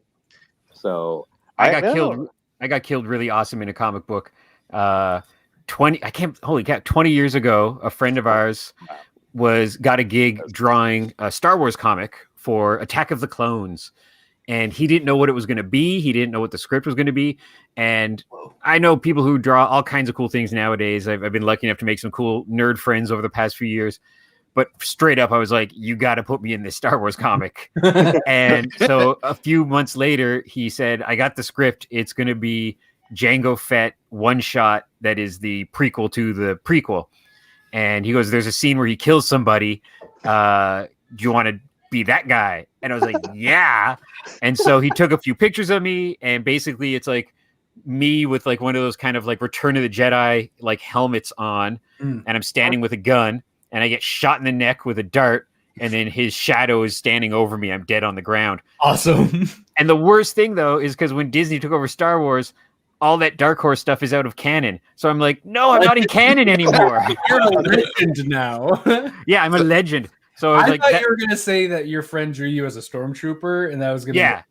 [SPEAKER 4] So
[SPEAKER 5] I got killed really awesome in a comic book. 20 years ago, a friend of ours got a gig drawing a Star Wars comic for Attack of the Clones. And he didn't know what it was going to be. He didn't know what the script was going to be. And I know people who draw all kinds of cool things nowadays. I've been lucky enough to make some cool nerd friends over the past few years. But straight up, I was like, you got to put me in this Star Wars comic. And so a few months later, he said, I got the script. It's going to be Jango Fett one shot that is the prequel to the prequel. And he goes, there's a scene where he kills somebody. Do you want to be that guy? And I was like, yeah. And so he took a few pictures of me, and basically it's like me with like one of those kind of like Return of the Jedi like helmets on, and I'm standing with a gun, and I get shot in the neck with a dart, and then his shadow is standing over me. I'm dead on the ground.
[SPEAKER 1] Awesome.
[SPEAKER 5] And the worst thing though is because when Disney took over Star Wars, all that Dark Horse stuff is out of canon. So I'm like, no, I'm not in canon anymore.
[SPEAKER 1] You're a legend now.
[SPEAKER 5] Yeah, I'm a legend. So
[SPEAKER 1] I thought you were going to say that your friend drew you as a stormtrooper, and that was going to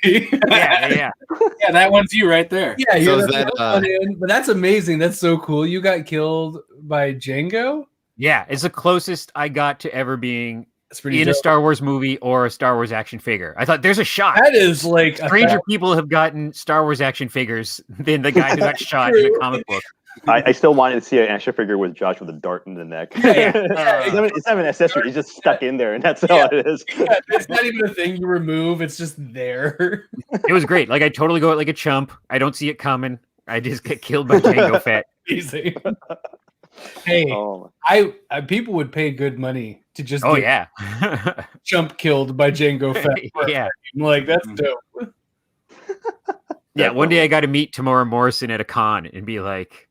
[SPEAKER 5] be yeah.
[SPEAKER 3] Yeah, that one's you right there.
[SPEAKER 1] Yeah, but that's amazing. That's so cool. You got killed by Jango?
[SPEAKER 5] Yeah, it's the closest I got to ever being in a Star Wars movie or a Star Wars action figure. I thought there's a shot.
[SPEAKER 1] That is like
[SPEAKER 5] stranger people have gotten Star Wars action figures than the guy who got shot in a comic book.
[SPEAKER 4] I still wanted to see an action figure with Josh with a dart in the neck. It's not an accessory. He's just stuck in there, and that's all it is.
[SPEAKER 1] Yeah, it's not even a thing you remove. It's just there.
[SPEAKER 5] It was great. Like, I totally go out like a chump. I don't see it coming. I just get killed by Jango Fett.
[SPEAKER 1] Easy. Hey, people would pay good money to just get jump killed by Jango Fett.
[SPEAKER 5] Yeah,
[SPEAKER 1] like that's dope.
[SPEAKER 5] Yeah, one day I got to meet Tamora Morrison at a con and be like,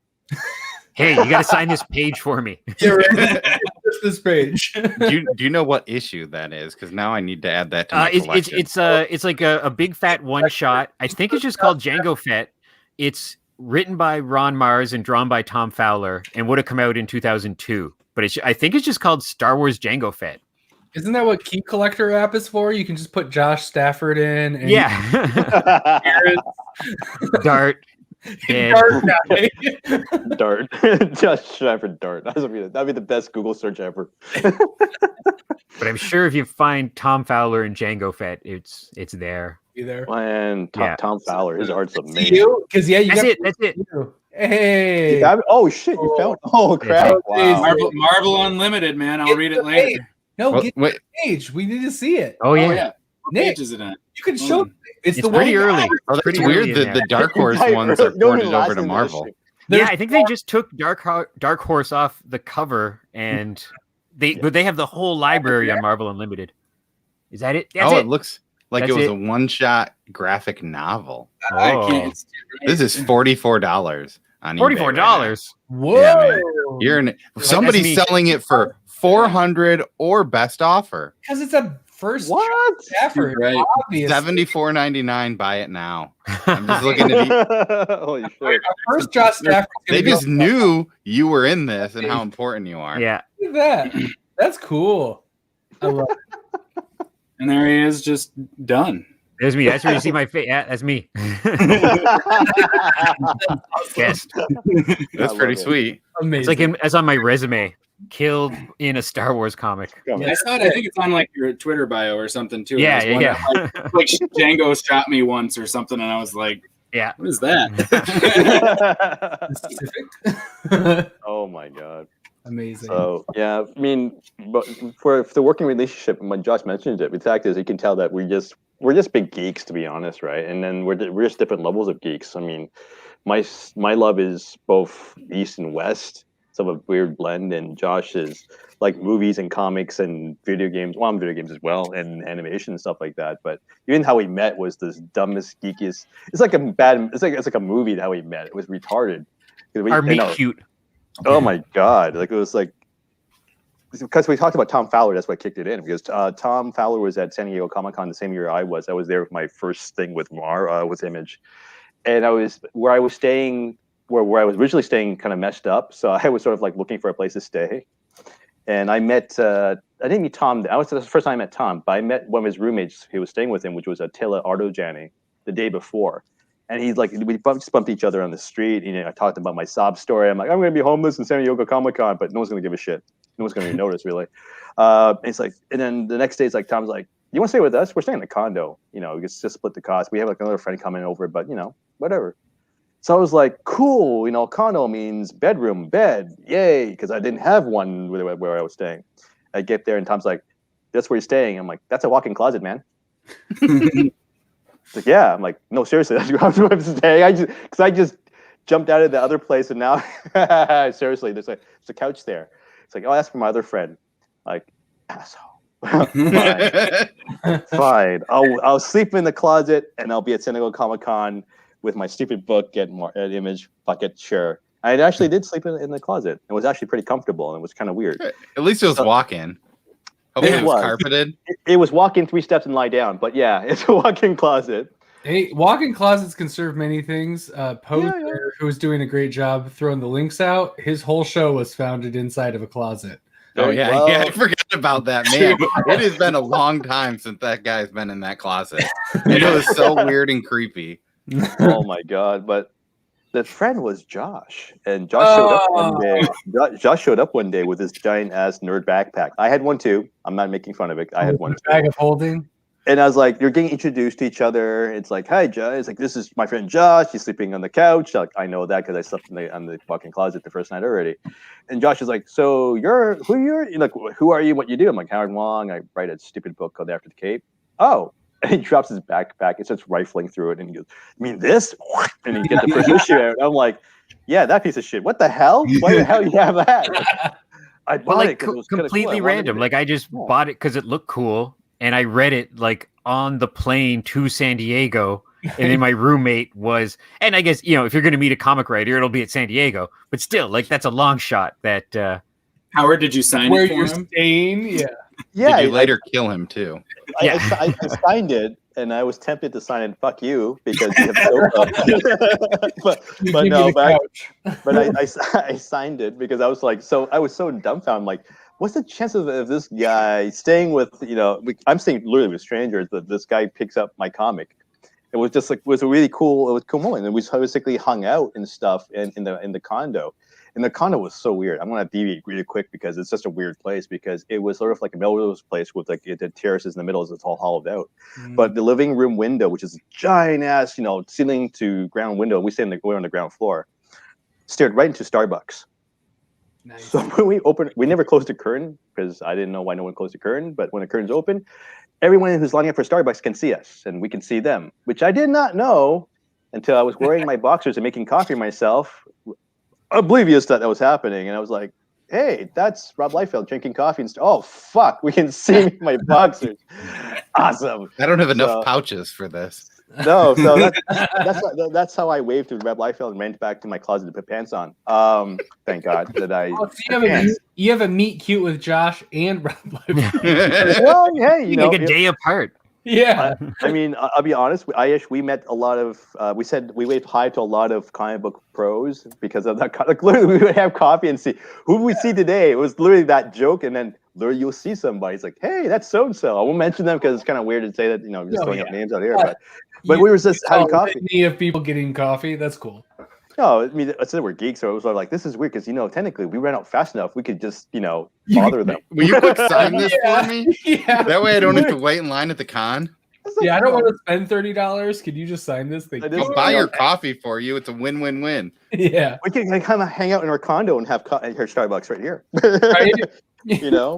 [SPEAKER 5] "Hey, you got to sign this page for me."
[SPEAKER 1] Yeah, right. This page.
[SPEAKER 2] do you know what issue that is? Because now I need to add that to my collection.
[SPEAKER 5] It's like a big fat one shot. I think it's just called Jango Fett. It's written by Ron Mars and drawn by Tom Fowler, and would have come out in 2002. But I think it's just called Star Wars Jango Fett.
[SPEAKER 1] Isn't that what Key Collector app is for? You can just put Josh Stafford in. And
[SPEAKER 5] Dart.
[SPEAKER 4] Dart. Josh Stafford Dart. That'd be the best Google search ever.
[SPEAKER 5] But I'm sure if you find Tom Fowler and Jango Fett, it's there.
[SPEAKER 1] Be there.
[SPEAKER 4] And Tom Fowler, his art's amazing.
[SPEAKER 1] Because
[SPEAKER 5] that's it.
[SPEAKER 1] Hey.
[SPEAKER 4] Oh shit! You found. Oh crap!
[SPEAKER 3] Wow. Marvel Unlimited, man. I'll read it later.
[SPEAKER 1] No, get the page. We need to see it.
[SPEAKER 5] Oh yeah.
[SPEAKER 3] What page is it on?
[SPEAKER 1] You can show. It's the
[SPEAKER 5] pretty early.
[SPEAKER 2] Oh, that's
[SPEAKER 5] pretty
[SPEAKER 2] weird. The Dark Horse ones are ported over to Marvel.
[SPEAKER 5] Yeah, I think they just took Dark Horse off the cover, and but they have the whole library on Marvel Unlimited. Is that it? That's
[SPEAKER 2] it looks like it was a one-shot graphic novel.
[SPEAKER 5] Oh.
[SPEAKER 2] This is $44 on eBay.
[SPEAKER 5] $44.
[SPEAKER 1] Whoa!
[SPEAKER 2] Yeah, man. Somebody's selling it for $400 or best offer.
[SPEAKER 1] Because it's a first Stafford,
[SPEAKER 3] right?
[SPEAKER 2] $74.99. Buy it now. I'm just looking at
[SPEAKER 4] Holy shit!
[SPEAKER 1] First Josh Stafford.
[SPEAKER 2] They just knew you were in this and how important you are.
[SPEAKER 5] Yeah.
[SPEAKER 1] Look at that. That's cool. I love it.
[SPEAKER 3] And there he is, just done.
[SPEAKER 5] There's me. That's where you see my face. Yeah, that's me. Guest.
[SPEAKER 2] That's pretty sweet.
[SPEAKER 1] Amazing.
[SPEAKER 5] It's like as on my resume. Killed in a Star Wars comic.
[SPEAKER 3] I think it's on like your Twitter bio or something too.
[SPEAKER 5] Yeah.
[SPEAKER 3] Like Django shot me once or something, and I was like,
[SPEAKER 5] "Yeah,
[SPEAKER 3] what is that?"
[SPEAKER 4] Oh my god,
[SPEAKER 1] amazing.
[SPEAKER 4] So yeah, I mean, but for the working relationship, when Josh mentioned it, the fact is, you can tell that we're just big geeks, to be honest, right? And then we're just different levels of geeks. I mean, my love is both East and West. Of a weird blend, and Josh is like movies and comics and video games. Well, I'm video games as well, and animation and stuff like that. But even how we met was this dumbest, geekiest. It's like a movie how we met. It was retarded.
[SPEAKER 5] Our meet cute.
[SPEAKER 4] Oh my god! Like it was like because we talked about Tom Fowler. That's what kicked it in because Tom Fowler was at San Diego Comic-Con the same year I was. I was there with my first thing with with Image, and I was staying. Where I was originally staying kind of messed up. So I was sort of like looking for a place to stay. And I met, I didn't meet Tom. That was the first time I met Tom, but I met one of his roommates who was staying with him, which was Attila Ardojani the day before. And he's like, we just bumped each other on the street. You know, I talked about my sob story. I'm like, I'm going to be homeless in San Diego Comic-Con, but no one's going to give a shit. No one's going to notice really. And it's like, and then the next day it's like, Tom's like, you want to stay with us? We're staying in a condo. You know, we just split the cost. We have like another friend coming over, but you know, whatever. So I was like, cool, you know, condo means bedroom, bed, yay, because I didn't have one where I was staying. I get there and Tom's like, that's where you're staying. I'm like, that's a walk-in closet, man. It's like, yeah. I'm like, no, seriously, that's where I'm staying. I just jumped out of the other place and now, seriously, there's a couch there. It's like, oh, that's for my other friend. Like, asshole. Fine. I'll sleep in the closet and I'll be at San Diego Comic-Con with my stupid book at Image bucket. Sure, I actually did sleep in the closet. It was actually pretty comfortable and it was kind of weird.
[SPEAKER 2] At least it was walk-in. Hopefully it was carpeted.
[SPEAKER 4] It was walk in 3 steps and lie down, but yeah, it's a walk-in closet.
[SPEAKER 1] Hey, walk-in closets can serve many things. Poser, who's doing a great job throwing the links out, his whole show was founded inside of a closet.
[SPEAKER 2] Oh yeah, yeah, I forgot about that, man. It has been a long time since that guy's been in that closet. And it was so weird and creepy.
[SPEAKER 4] Oh my god! But the friend was Josh, and Josh showed up one day. Josh showed up one day with this giant ass nerd backpack. I had one too. I'm not making fun of it. I had one too.
[SPEAKER 1] Bag of holding.
[SPEAKER 4] And I was like, "You're getting introduced to each other." It's like, "Hi, Josh." It's like, "This is my friend Josh. He's sleeping on the couch." Like, I know that because I slept on the walk-in closet the first night already. And Josh is like, "So you're like, who are you? What you do?" I'm like, Howard Wong. I write a stupid book called After the Cape. Oh. And he drops his backpack and starts rifling through it. And he goes, "You mean this?" And he gets the first issue out. I'm like, "Yeah, that piece of shit. What the hell? Why the hell you have that?" I bought it because it was
[SPEAKER 5] completely
[SPEAKER 4] cool.
[SPEAKER 5] random. Like I just bought it because it looked cool, and I read it like on the plane to San Diego. And then my roommate was, and I guess, if you're going to meet a comic writer, it'll be at San Diego. But still, like that's a long shot. That
[SPEAKER 3] Howard, did you sign
[SPEAKER 1] where
[SPEAKER 3] it for
[SPEAKER 1] you're
[SPEAKER 3] him?
[SPEAKER 1] staying? Yeah.
[SPEAKER 4] Yeah,
[SPEAKER 2] Did you later kill him too?
[SPEAKER 4] I signed it, and I was tempted to sign it. Fuck you, because you have sofa. but no, I signed it because I was like, I was so dumbfounded. I'm like, what's the chances of this guy staying with, I'm staying literally with strangers, that this guy picks up my comic. It was just like, it was a really cool moment. And we basically hung out and stuff in the condo. And the condo was so weird. I'm going to deviate really quick because it's just a weird place, because it was sort of like a Melrose place with like the terraces in the middle, it's all hollowed out. But the living room window, which is a giant ass, ceiling to ground window, we stay we're on the ground floor, stared right into Starbucks. Nice. So when we opened, we never closed the curtain because I didn't know why no one closed the curtain. But when the curtain's open, everyone who's lining up for Starbucks can see us, and we can see them, which I did not know until I was wearing my boxers and making coffee myself, oblivious that was happening. And I was like, hey, that's Rob Liefeld drinking coffee. And oh, fuck, we can see my boxers. Awesome.
[SPEAKER 2] I don't have enough pouches for this.
[SPEAKER 4] No, so that's how I waved to Rob Liefeld and ran back to my closet to put pants on. Thank God that I.
[SPEAKER 1] Oh, so you have a meet cute with Josh and Rob Liefeld.
[SPEAKER 4] Well, hey,
[SPEAKER 5] like a day apart.
[SPEAKER 1] Yeah,
[SPEAKER 4] I mean, I'll be honest. We met a lot of. We waved hi to a lot of comic book pros because of that. Like literally, we would have coffee and see who we see today. It was literally that joke, and then literally you'll see somebody. It's like, hey, that's so and so. I won't mention them because it's kind of weird to say that. Just throwing up names out here. But we were just having coffee.
[SPEAKER 1] Of people getting coffee. That's cool.
[SPEAKER 4] No, I mean, I said we're geeks, so it was like, this is weird because technically we ran out fast enough. We could just bother them.
[SPEAKER 2] Will you quick sign this for me?
[SPEAKER 1] Yeah.
[SPEAKER 2] That way I don't have to wait in line at the con.
[SPEAKER 1] Yeah, I don't want to spend $30. Could you just sign this thing?
[SPEAKER 2] I'll buy your coffee for you. It's a win-win-win.
[SPEAKER 1] Yeah,
[SPEAKER 4] we can kind of hang out in our condo and have here Starbucks right here.
[SPEAKER 1] Right?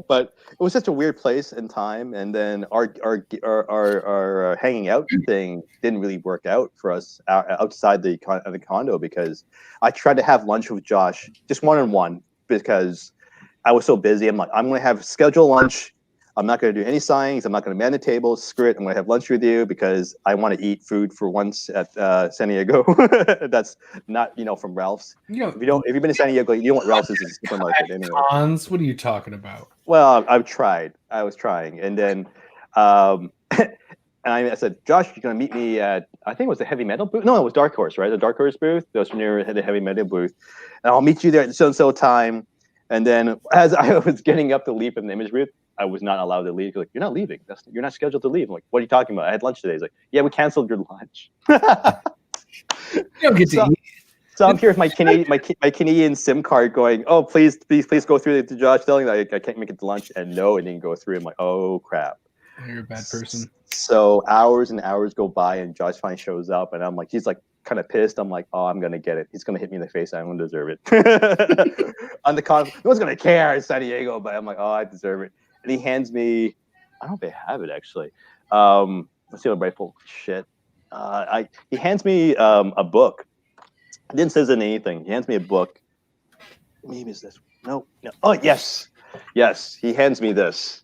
[SPEAKER 4] But it was such a weird place and time, and then our hanging out thing didn't really work out for us outside the condo, because I tried to have lunch with Josh just one-on-one because I was so busy. I'm like, I'm going to have scheduled lunch. I'm not going to do any signings. I'm not going to man the table. Screw it. I'm going to have lunch with you because I want to eat food for once at San Diego. That's not, from Ralph's. If you've been to San Diego, you know what Ralph's is a supermarket anyway.
[SPEAKER 1] Cons? What are you talking about?
[SPEAKER 4] Well, I've tried. I was trying. And then and I said, Josh, you're going to meet me at, I think it was the heavy metal booth. No, it was Dark Horse, right? The Dark Horse booth. That was near the heavy metal booth. And I'll meet you there at so-and-so time. And then as I was getting up to leave from the image booth, I was not allowed to leave. Like, you're not leaving. You're not scheduled to leave. I'm like, what are you talking about? I had lunch today. He's like, yeah, we canceled your lunch.
[SPEAKER 1] You don't get to eat.
[SPEAKER 4] So I'm here with my Canadian SIM card going, oh, please go through to Josh telling that I can't make it to lunch. And no, it didn't go through. I'm like, oh, crap.
[SPEAKER 1] You're a bad person. So
[SPEAKER 4] hours and hours go by, and Josh finally shows up. And I'm like, he's like kind of pissed. I'm like, oh, I'm going to get it. He's going to hit me in the face. I'm going to deserve it. On the con, no one's going to care in San Diego, but I'm like, oh, I deserve it. And he hands me, I don't know if they have it actually. Let's see what rifle shit. He hands me a book. It didn't say anything. He hands me a book. Maybe it's this. No. Oh, yes. He hands me this.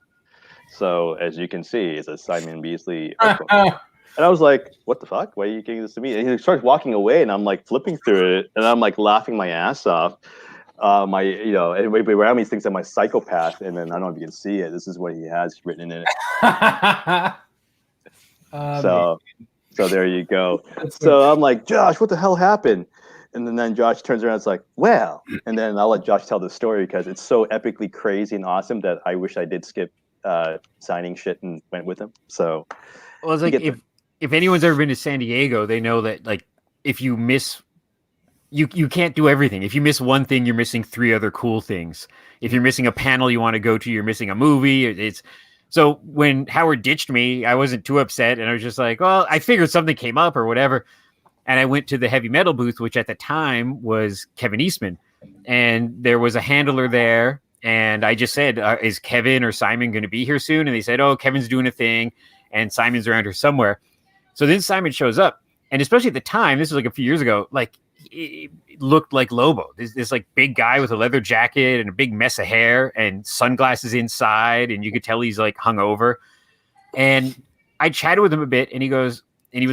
[SPEAKER 4] So as you can see, it's a Simon Beasley book. And I was like, what the fuck? Why are you giving this to me? And he starts walking away, and I'm like flipping through it, and I'm like laughing my ass off. Everybody around me thinks I'm a psychopath, and then I don't know if you can see it. This is what he has written in it. So there you go. So I'm like, Josh, what the hell happened? And then Josh turns around, it's like, well, and then I'll let Josh tell the story because it's so epically crazy and awesome that I wish I did skip signing shit and went with him. So,
[SPEAKER 5] well, it's like if anyone's ever been to San Diego, they know that like if you miss. You can't do everything. If you miss one thing, you're missing 3 other cool things. If you're missing a panel you want to go to, you're missing a movie. So when Howard ditched me, I wasn't too upset, and I was just like, well, I figured something came up or whatever. And I went to the heavy metal booth, which at the time was Kevin Eastman, and there was a handler there. And I just said, is Kevin or Simon going to be here soon? And they said, oh, Kevin's doing a thing. and Simon's around here somewhere. So then Simon shows up, and especially at the time, this was like a few years ago, like it looked like Lobo, this like big guy with a leather jacket and a big mess of hair and sunglasses inside, and you could tell he's like hungover. And I chatted with him a bit, and he was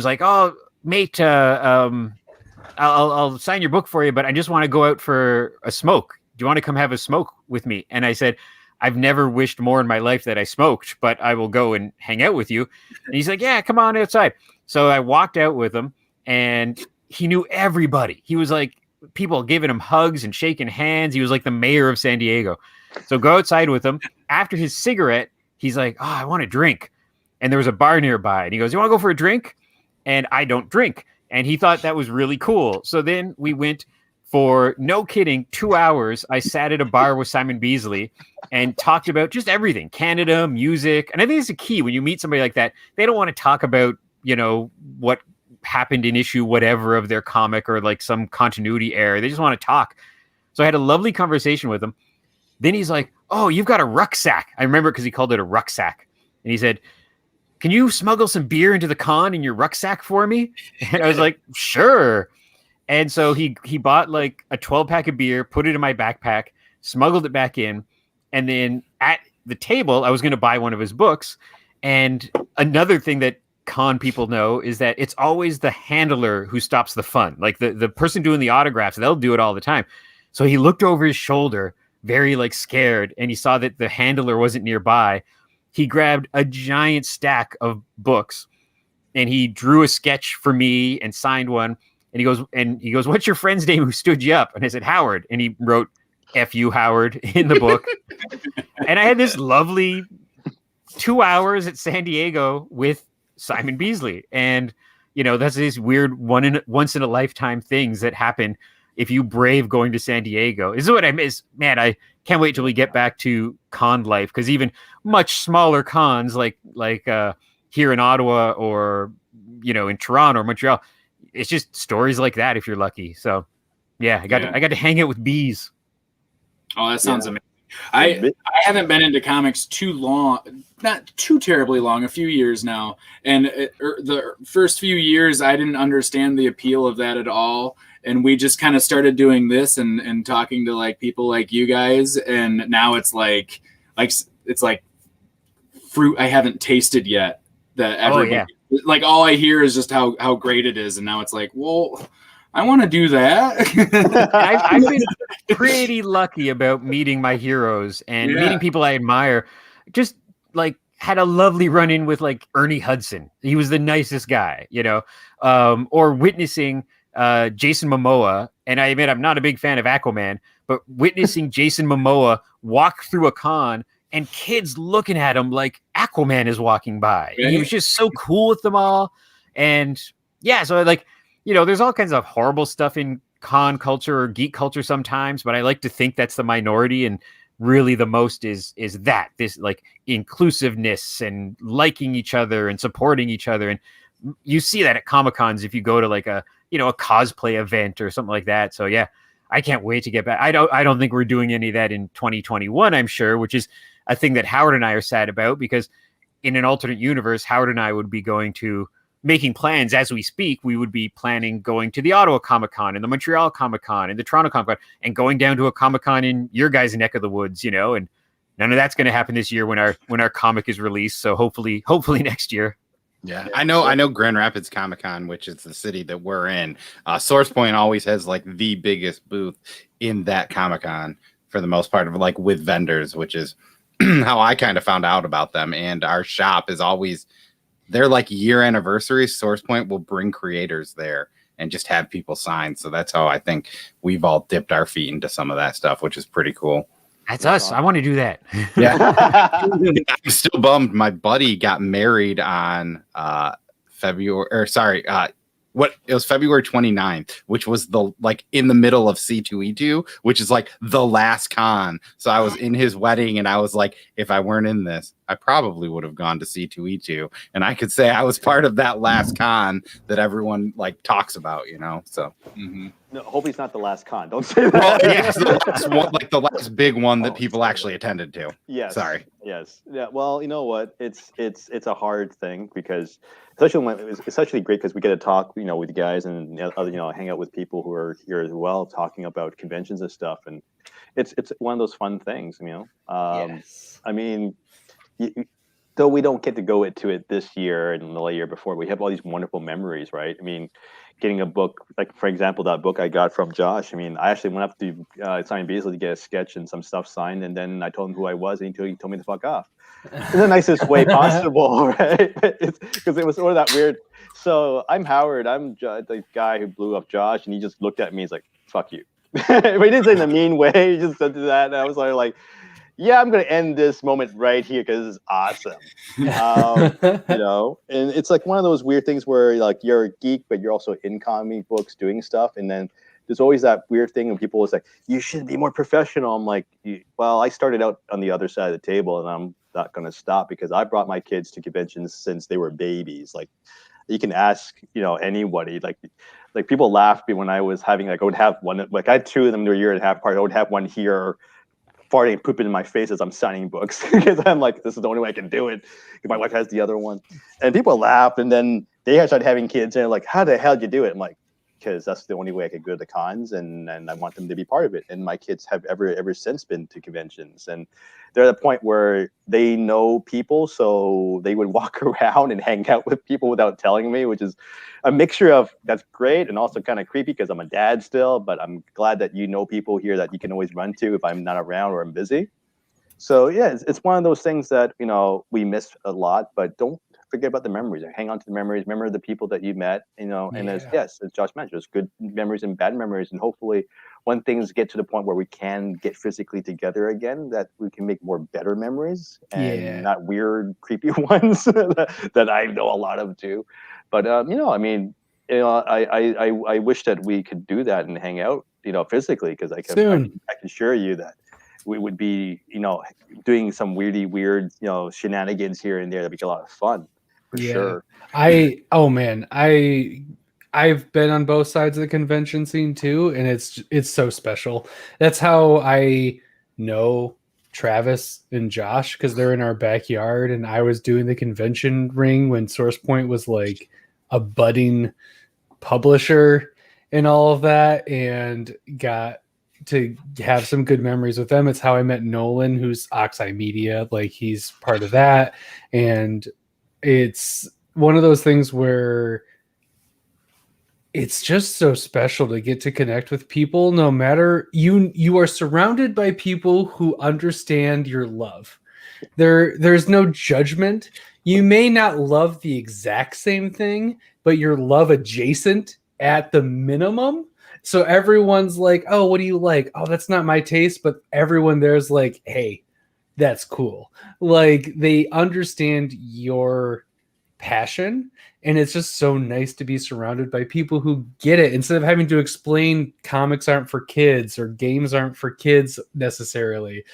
[SPEAKER 5] like, "Oh, mate, I'll sign your book for you, but I just want to go out for a smoke. Do you want to come have a smoke with me?" And I said, "I've never wished more in my life that I smoked, but I will go and hang out with you." And he's like, "Yeah, come on outside." So I walked out with him, and he knew everybody. He was like, people giving him hugs and shaking hands. He was like the mayor of San Diego. So go outside with him. After his cigarette, he's like, "Oh, I want a drink." And there was a bar nearby. And he goes, "You want to go for a drink?" And I don't drink. And he thought that was really cool. So then we went for, no kidding, 2 hours. I sat at a bar with Simon Beasley and talked about just everything, Canada, music. And I think it's a key when you meet somebody like that. They don't want to talk about, you know, what happened in issue whatever of their comic or like some continuity error. They just want to talk. So I had a lovely conversation with him. Then he's like, "Oh, you've got a rucksack." I remember because he called it a rucksack. And he said, "Can you smuggle some beer into the con in your rucksack for me?" And I was like, "Sure." And so he bought like a 12-pack of beer, put it in my backpack, smuggled it back in. And then at the table, I was going to buy one of his books. And another thing that con people know is that it's always the handler who stops the fun. Like the person doing the autographs, they'll do it all the time. So he looked over his shoulder, very like scared, and he saw that the handler wasn't nearby. He grabbed a giant stack of books and he drew a sketch for me and signed one. And he goes, "What's your friend's name who stood you up?" And I said, "Howard." And he wrote "F you, Howard" in the book. And I had this lovely 2 hours at San Diego with Simon Beasley. And, you know, that's these weird once in a lifetime things that happen if you brave going to San Diego. This is what I miss. Man, I can't wait till we get back to con life, because even much smaller cons like here in Ottawa or, you know, in Toronto or Montreal, it's just stories like that if you're lucky. So yeah, I got to hang out with bees.
[SPEAKER 3] Oh, that sounds amazing. I haven't been into comics too long, not too terribly long, a few years now. And the first few years, I didn't understand the appeal of that at all. And we just kind of started doing this and talking to like people like you guys. And now it's like fruit I haven't tasted yet. That everybody, like all I hear is just how great it is. And now it's like, well, I want to do that.
[SPEAKER 5] I've been pretty lucky about meeting my heroes and meeting people I admire. Just like had a lovely run-in with like Ernie Hudson. He was the nicest guy, you know, or witnessing Jason Momoa. And I admit I'm not a big fan of Aquaman, but witnessing Jason Momoa walk through a con and kids looking at him like Aquaman is walking by. And he was just so cool with them all. And yeah, so like, you know, there's all kinds of horrible stuff in con culture or geek culture sometimes, but I like to think that's the minority, and really the most is this like inclusiveness and liking each other and supporting each other. And you see that at Comic-Cons if you go to like a, you know, a cosplay event or something like that. So yeah, I can't wait to get back. I don't think we're doing any of that in 2021, I'm sure, which is a thing that Howard and I are sad about, because in an alternate universe, Howard and I would be making plans as we speak. We would be planning going to the Ottawa Comic-Con and the Montreal Comic-Con and the Toronto Comic-Con and going down to a Comic-Con in your guys' neck of the woods, you know, and none of that's going to happen this year when our comic is released. So hopefully next year.
[SPEAKER 2] Yeah, I know Grand Rapids Comic-Con, which is the city that we're in. SourcePoint always has like the biggest booth in that Comic-Con for the most part, of like with vendors, which is how I kind of found out about them. And our shop is always, they're like year anniversaries. SourcePoint will bring creators there and just have people sign. So that's how I think we've all dipped our feet into some of that stuff, which is pretty cool.
[SPEAKER 5] That's us. I want to do that.
[SPEAKER 2] Yeah. I'm still bummed. My buddy got married on it was February 29th, which was in the middle of C2E2, which is like the last con. So I was in his wedding and I was like, if I weren't in this, I probably would have gone to C2E2. And I could say I was part of that last con that everyone like talks about, you know? So
[SPEAKER 4] No, hopefully it's not the last con. Don't say that.
[SPEAKER 2] Well, yes, the last big one that people actually attended to.
[SPEAKER 4] Yes.
[SPEAKER 2] Sorry.
[SPEAKER 4] Yes. Yeah. Well, you know what? It's a hard thing because it's actually great because we get to talk, with you guys and hang out with people who are here as well, talking about conventions and stuff, and it's one of those fun things,
[SPEAKER 1] Yes.
[SPEAKER 4] I mean, though we don't get to go to it this year and the year before, we have all these wonderful memories, right? I mean, getting a book, like for example, that book I got from Josh. I mean, I actually went up to Simon Beasley to get a sketch and some stuff signed, and then I told him who I was, and he told me to fuck off in the nicest way possible, right? Because it was sort of that weird. So I'm Howard. I'm the guy who blew up Josh, and he just looked at me. He's like, "Fuck you." But he didn't say it in a mean way. He just said that, and I was like, yeah, I'm going to end this moment right here because this is awesome. And it's like one of those weird things where like you're a geek, but you're also in comic books doing stuff. And then there's always that weird thing when people always like, you should be more professional. I'm like, well, I started out on the other side of the table, and I'm not going to stop because I brought my kids to conventions since they were babies. Like, you can ask, anybody, like people laughed me when I was having, like, I would have one, like I had two of them to a year and a half apart. I would have one here farting and pooping in my face as I'm signing books because I'm like, this is the only way I can do it. My wife has the other one, and people laugh, and then they started having kids, and they're like, how the hell did you do it? I'm like, because that's the only way I could go to the cons, and I want them to be part of it. And my kids have ever since been to conventions, and they're at a point where they know people, so they would walk around and hang out with people without telling me, which is a mixture of that's great and also kind of creepy because I'm a dad still, but I'm glad that people here that you can always run to if I'm not around or I'm busy. So yeah, it's one of those things that we miss a lot, but don't forget about the memories. Hang on to the memories. Remember the people that you met, and as Josh mentioned, there's good memories and bad memories, and hopefully when things get to the point where we can get physically together again, that we can make more better memories and not weird, creepy ones that I know a lot of too. But I wish that we could do that and hang out, physically, because I can assure you that we would be, doing some weird, shenanigans here and there. That'd be a lot of fun for sure.
[SPEAKER 1] I've been on both sides of the convention scene too, and it's so special. That's how I know Travis and Josh, because they're in our backyard, and I was doing the convention ring when SourcePoint was like a budding publisher and all of that, and got to have some good memories with them. It's how I met Nolan, who's Oxeye Media, like he's part of that. And it's one of those things where it's just so special to get to connect with people. No matter you are surrounded by people who understand your love. There's no judgment. You may not love the exact same thing, but you're love adjacent at the minimum. So everyone's like, oh, what do you like? Oh, that's not my taste. But everyone there's like, hey, that's cool. Like, they understand your passion. And it's just so nice to be surrounded by people who get it, instead of having to explain comics aren't for kids or games aren't for kids necessarily.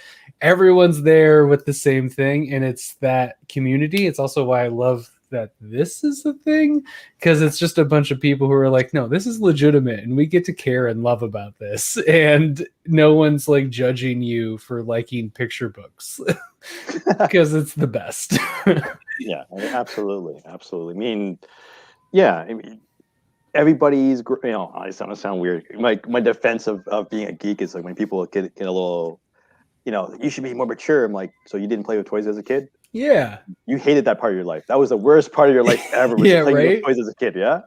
[SPEAKER 1] Everyone's there with the same thing. And it's that community. It's also why I love that this is a thing, because it's just a bunch of people who are like, no, this is legitimate and we get to care and love about this, and no one's like judging you for liking picture books because it's the best.
[SPEAKER 4] Yeah, absolutely. I mean, everybody's, I sound weird. My defense of being a geek is like when people get a little, you should be more mature. I'm like, so you didn't play with toys as a kid?
[SPEAKER 1] Yeah.
[SPEAKER 4] You hated that part of your life. That was the worst part of your life ever. Was playing with toys as a kid. Yeah.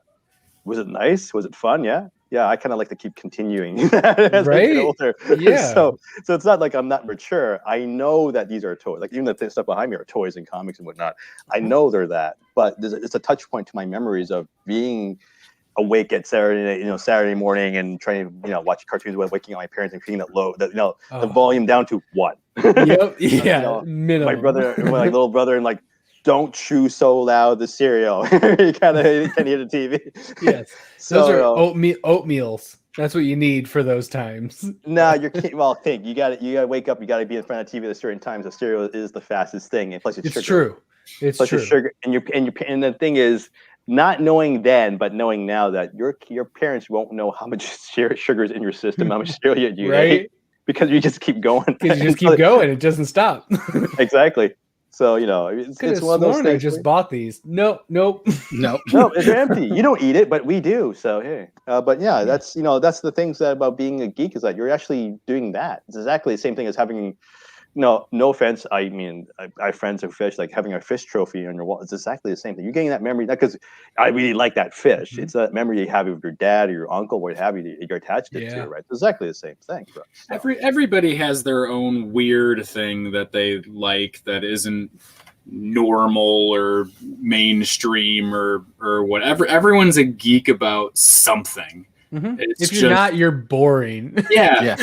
[SPEAKER 4] Was it nice? Was it fun? Yeah. Yeah. I kind of like to keep continuing as I get older. Yeah. So it's not like I'm not mature. I know that these are toys. Like even the stuff behind me are toys and comics and whatnot. I know they're that, but it's a touch point to my memories of being awake at Saturday morning and trying to, watch cartoons while waking up my parents and keeping it low, the volume down to 1.
[SPEAKER 1] Yep. Yeah. Minimum.
[SPEAKER 4] My little brother, and like, don't chew so loud the cereal. You can't hear the TV.
[SPEAKER 1] Yes. Those are oatmeals. That's what you need for those times.
[SPEAKER 4] No, think you got to wake up. You got to be in front of the TV at a certain times. The cereal is the fastest thing, and plus it's sugar.
[SPEAKER 1] True. It's true.
[SPEAKER 4] Sugar, and the thing is, not knowing then, but knowing now that your parents won't know how much sugar is in your system, how much cereal you ate, because you just keep going.
[SPEAKER 1] Because you just keep going, it doesn't stop.
[SPEAKER 4] Exactly. So it's one of those things.
[SPEAKER 1] I just bought these. Nope.
[SPEAKER 2] No,
[SPEAKER 4] they're empty. You don't eat it, but we do. So hey, but yeah, that's that's the things that about being a geek is that you're actually doing that. It's exactly the same thing as having. No offense. I mean, I have friends who fish, like having a fish trophy on your wall. It's exactly the same thing. You're getting that memory, not because I really like that fish. It's that memory you have with your dad or your uncle, what have you, that you're attached to, right? It's exactly the same thing. Bro. So.
[SPEAKER 3] Everybody has their own weird thing that they like that isn't normal or mainstream or whatever. Everyone's a geek about something.
[SPEAKER 1] If you're not, you're boring.
[SPEAKER 3] Yeah.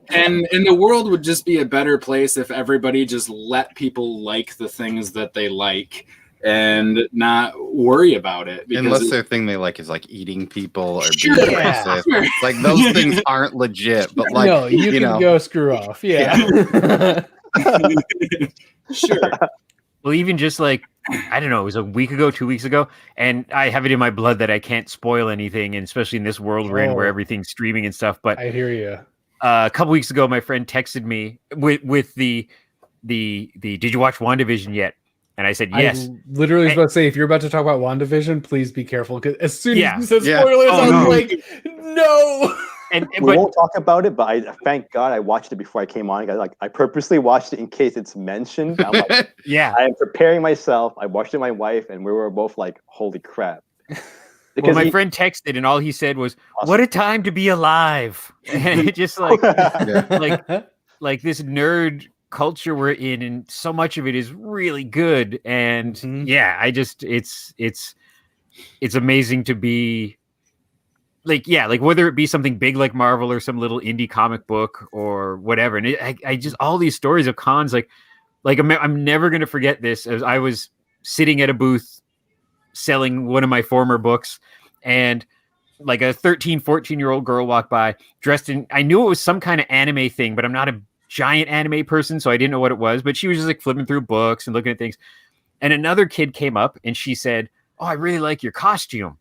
[SPEAKER 3] And the world would just be a better place if everybody just let people like the things that they like and not worry about it.
[SPEAKER 2] Unless their thing they like is like eating people or being racist. Sure. Like those things aren't legit. But like,
[SPEAKER 1] no, you can go screw off. Yeah.
[SPEAKER 3] Sure.
[SPEAKER 5] Well, even just like, I don't know, it was a week ago, 2 weeks ago, and I have it in my blood that I can't spoil anything, and especially in this world we're in where everything's streaming and stuff. But
[SPEAKER 1] I hear you.
[SPEAKER 5] A couple weeks ago, my friend texted me with the did you watch WandaVision yet? And I said yes.
[SPEAKER 1] I literally was about to say, if you're about to talk about WandaVision, please be careful, because as soon as you said spoilers, I was like, no.
[SPEAKER 4] We won't talk about it, but I thank God I watched it before I came on. I purposely watched it in case it's mentioned. I'm like, I am preparing myself. I watched it with my wife, and we were both like, "Holy crap!"
[SPEAKER 5] Well, my friend texted, and all he said was, awesome. "What a time to be alive!" And just like, like this nerd culture we're in, and so much of it is really good. And it's amazing to be. Like whether it be something big like Marvel or some little indie comic book or whatever. And I just, all these stories of cons, like I'm never going to forget this. As I was sitting at a booth selling one of my former books, and like a 13, 14-year-old girl walked by dressed in, I knew it was some kind of anime thing, but I'm not a giant anime person, so I didn't know what it was, but she was just like flipping through books and looking at things. And another kid came up and she said, "Oh, I really like your costume."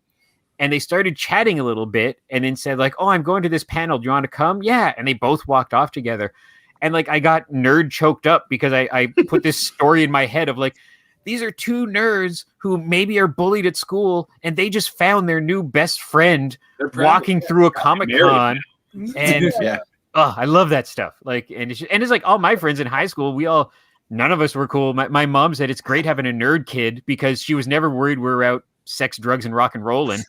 [SPEAKER 5] And they started chatting a little bit and then said like, "Oh, I'm going to this panel. Do you want to come?" Yeah. And they both walked off together. And like, I got nerd choked up because I put this story in my head of like, these are two nerds who maybe are bullied at school, and they just found their new best friend walking through a Comic-Con. And I love that stuff. Like, and it's like all my friends in high school, none of us were cool. My mom said it's great having a nerd kid because she was never worried we were out sex, drugs, and rock and rolling.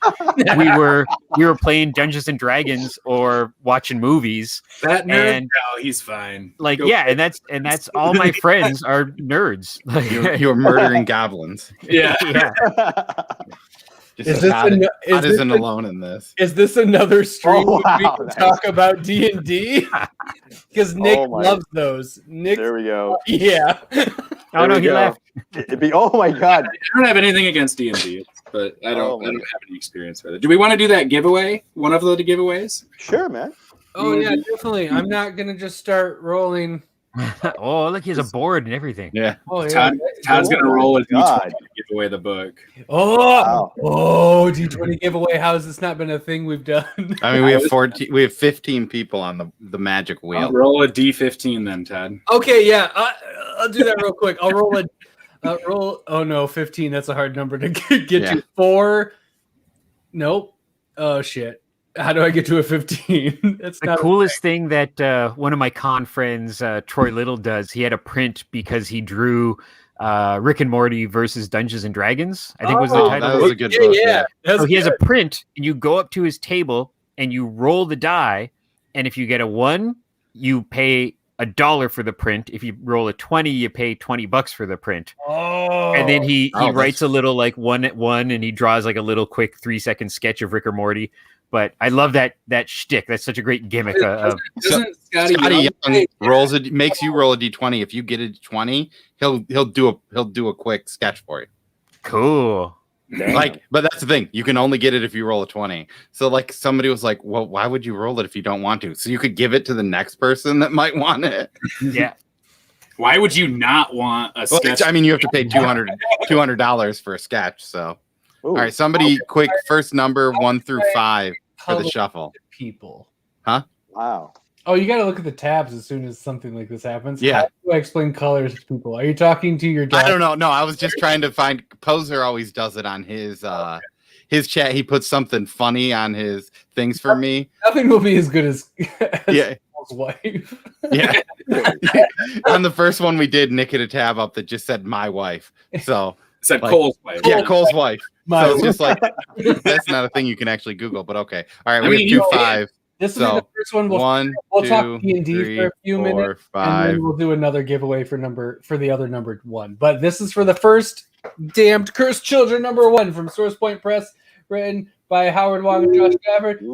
[SPEAKER 5] we were playing Dungeons and Dragons or watching movies.
[SPEAKER 3] That nerd, no, he's fine.
[SPEAKER 5] Like, and that's all my friends are nerds.
[SPEAKER 2] You're murdering goblins.
[SPEAKER 3] Yeah.
[SPEAKER 2] isn't alone in this.
[SPEAKER 1] Is this another stream we can talk about D&D? Because Nick loves those. Nick,
[SPEAKER 4] there we go.
[SPEAKER 1] Yeah.
[SPEAKER 5] Oh no, he left.
[SPEAKER 4] Oh my God.
[SPEAKER 3] I don't have anything against D&D, but I don't have any experience with it. Do we want to do that giveaway? One of the giveaways?
[SPEAKER 4] Sure, man.
[SPEAKER 1] Oh yeah, definitely. I'm not gonna just start rolling.
[SPEAKER 5] Oh, look, he has a board and everything.
[SPEAKER 2] Yeah.
[SPEAKER 1] Oh yeah.
[SPEAKER 3] Todd's gonna roll a D20 to give away the book.
[SPEAKER 1] D20 giveaway. How has this not been a thing we've done?
[SPEAKER 2] I mean, we have 15 people on the magic wheel.
[SPEAKER 3] I'll roll a D15 then, Todd.
[SPEAKER 1] Okay, yeah. I'll do that real quick. I'll roll roll. Oh no, 15. That's a hard number to get to. 4. Nope. Oh shit. How do I get to a 15? That's
[SPEAKER 5] the coolest thing that one of my con friends, Troy Little, does. He had a print because he drew Rick and Morty versus Dungeons and Dragons. I think was the title.
[SPEAKER 2] That was a good book.
[SPEAKER 1] Yeah.
[SPEAKER 5] So he has a print, and you go up to his table and you roll the die, and if you get a 1, you pay $1 for the print. If you roll a 20, you pay $20 for the print. And then he writes a little like 1 at 1, and he draws like a little quick 3-second sketch of Rick or Morty. But I love that shtick. That's such a great gimmick.
[SPEAKER 3] Doesn't Scotty
[SPEAKER 2] Young makes you roll a D20. If you get a 20, he'll do a quick sketch for you.
[SPEAKER 5] Cool.
[SPEAKER 2] Like, but that's the thing. You can only get it if you roll a 20. So like somebody was like, "Well, why would you roll it if you don't want to?" So you could give it to the next person that might want it.
[SPEAKER 5] Yeah.
[SPEAKER 3] Why would you not want a sketch?
[SPEAKER 2] I mean, you have to pay $200 for a sketch. So All right, somebody quick first number 1 through 5 for the shuffle.
[SPEAKER 1] People.
[SPEAKER 2] Huh?
[SPEAKER 4] Wow.
[SPEAKER 1] Oh, you got to look at the tabs as soon as something like this happens.
[SPEAKER 2] Yeah.
[SPEAKER 1] How do I explain colors to people? Are you talking to your dog?
[SPEAKER 2] I don't know. No, I was just trying to find. Poser always does it on his chat. He puts something funny on his things for me.
[SPEAKER 1] Nothing will be as good as
[SPEAKER 2] Yeah.
[SPEAKER 1] Paul's wife.
[SPEAKER 2] Yeah. On the first one we did, Nick had a tab up that just said "my wife." So
[SPEAKER 3] It said
[SPEAKER 2] like,
[SPEAKER 3] Cole's wife.
[SPEAKER 2] yeah, Cole's wife.
[SPEAKER 1] My
[SPEAKER 2] So it's
[SPEAKER 1] wife.
[SPEAKER 2] just like that's not a thing you can actually Google, but okay. All right,
[SPEAKER 3] I
[SPEAKER 2] we
[SPEAKER 3] mean,
[SPEAKER 2] have
[SPEAKER 3] you
[SPEAKER 2] 2
[SPEAKER 3] can.
[SPEAKER 2] 5.
[SPEAKER 1] This will be the first one. We'll
[SPEAKER 2] 1,
[SPEAKER 1] talk
[SPEAKER 2] 2,
[SPEAKER 1] D&D
[SPEAKER 2] 3,
[SPEAKER 1] for a few
[SPEAKER 2] 4,
[SPEAKER 1] minutes, and
[SPEAKER 2] 5.
[SPEAKER 1] then we'll do another giveaway for the other numbered one. But this is for the first Damned Cursed Children number 1 from Source Point Press, written by Howard Wong and Josh Stafford.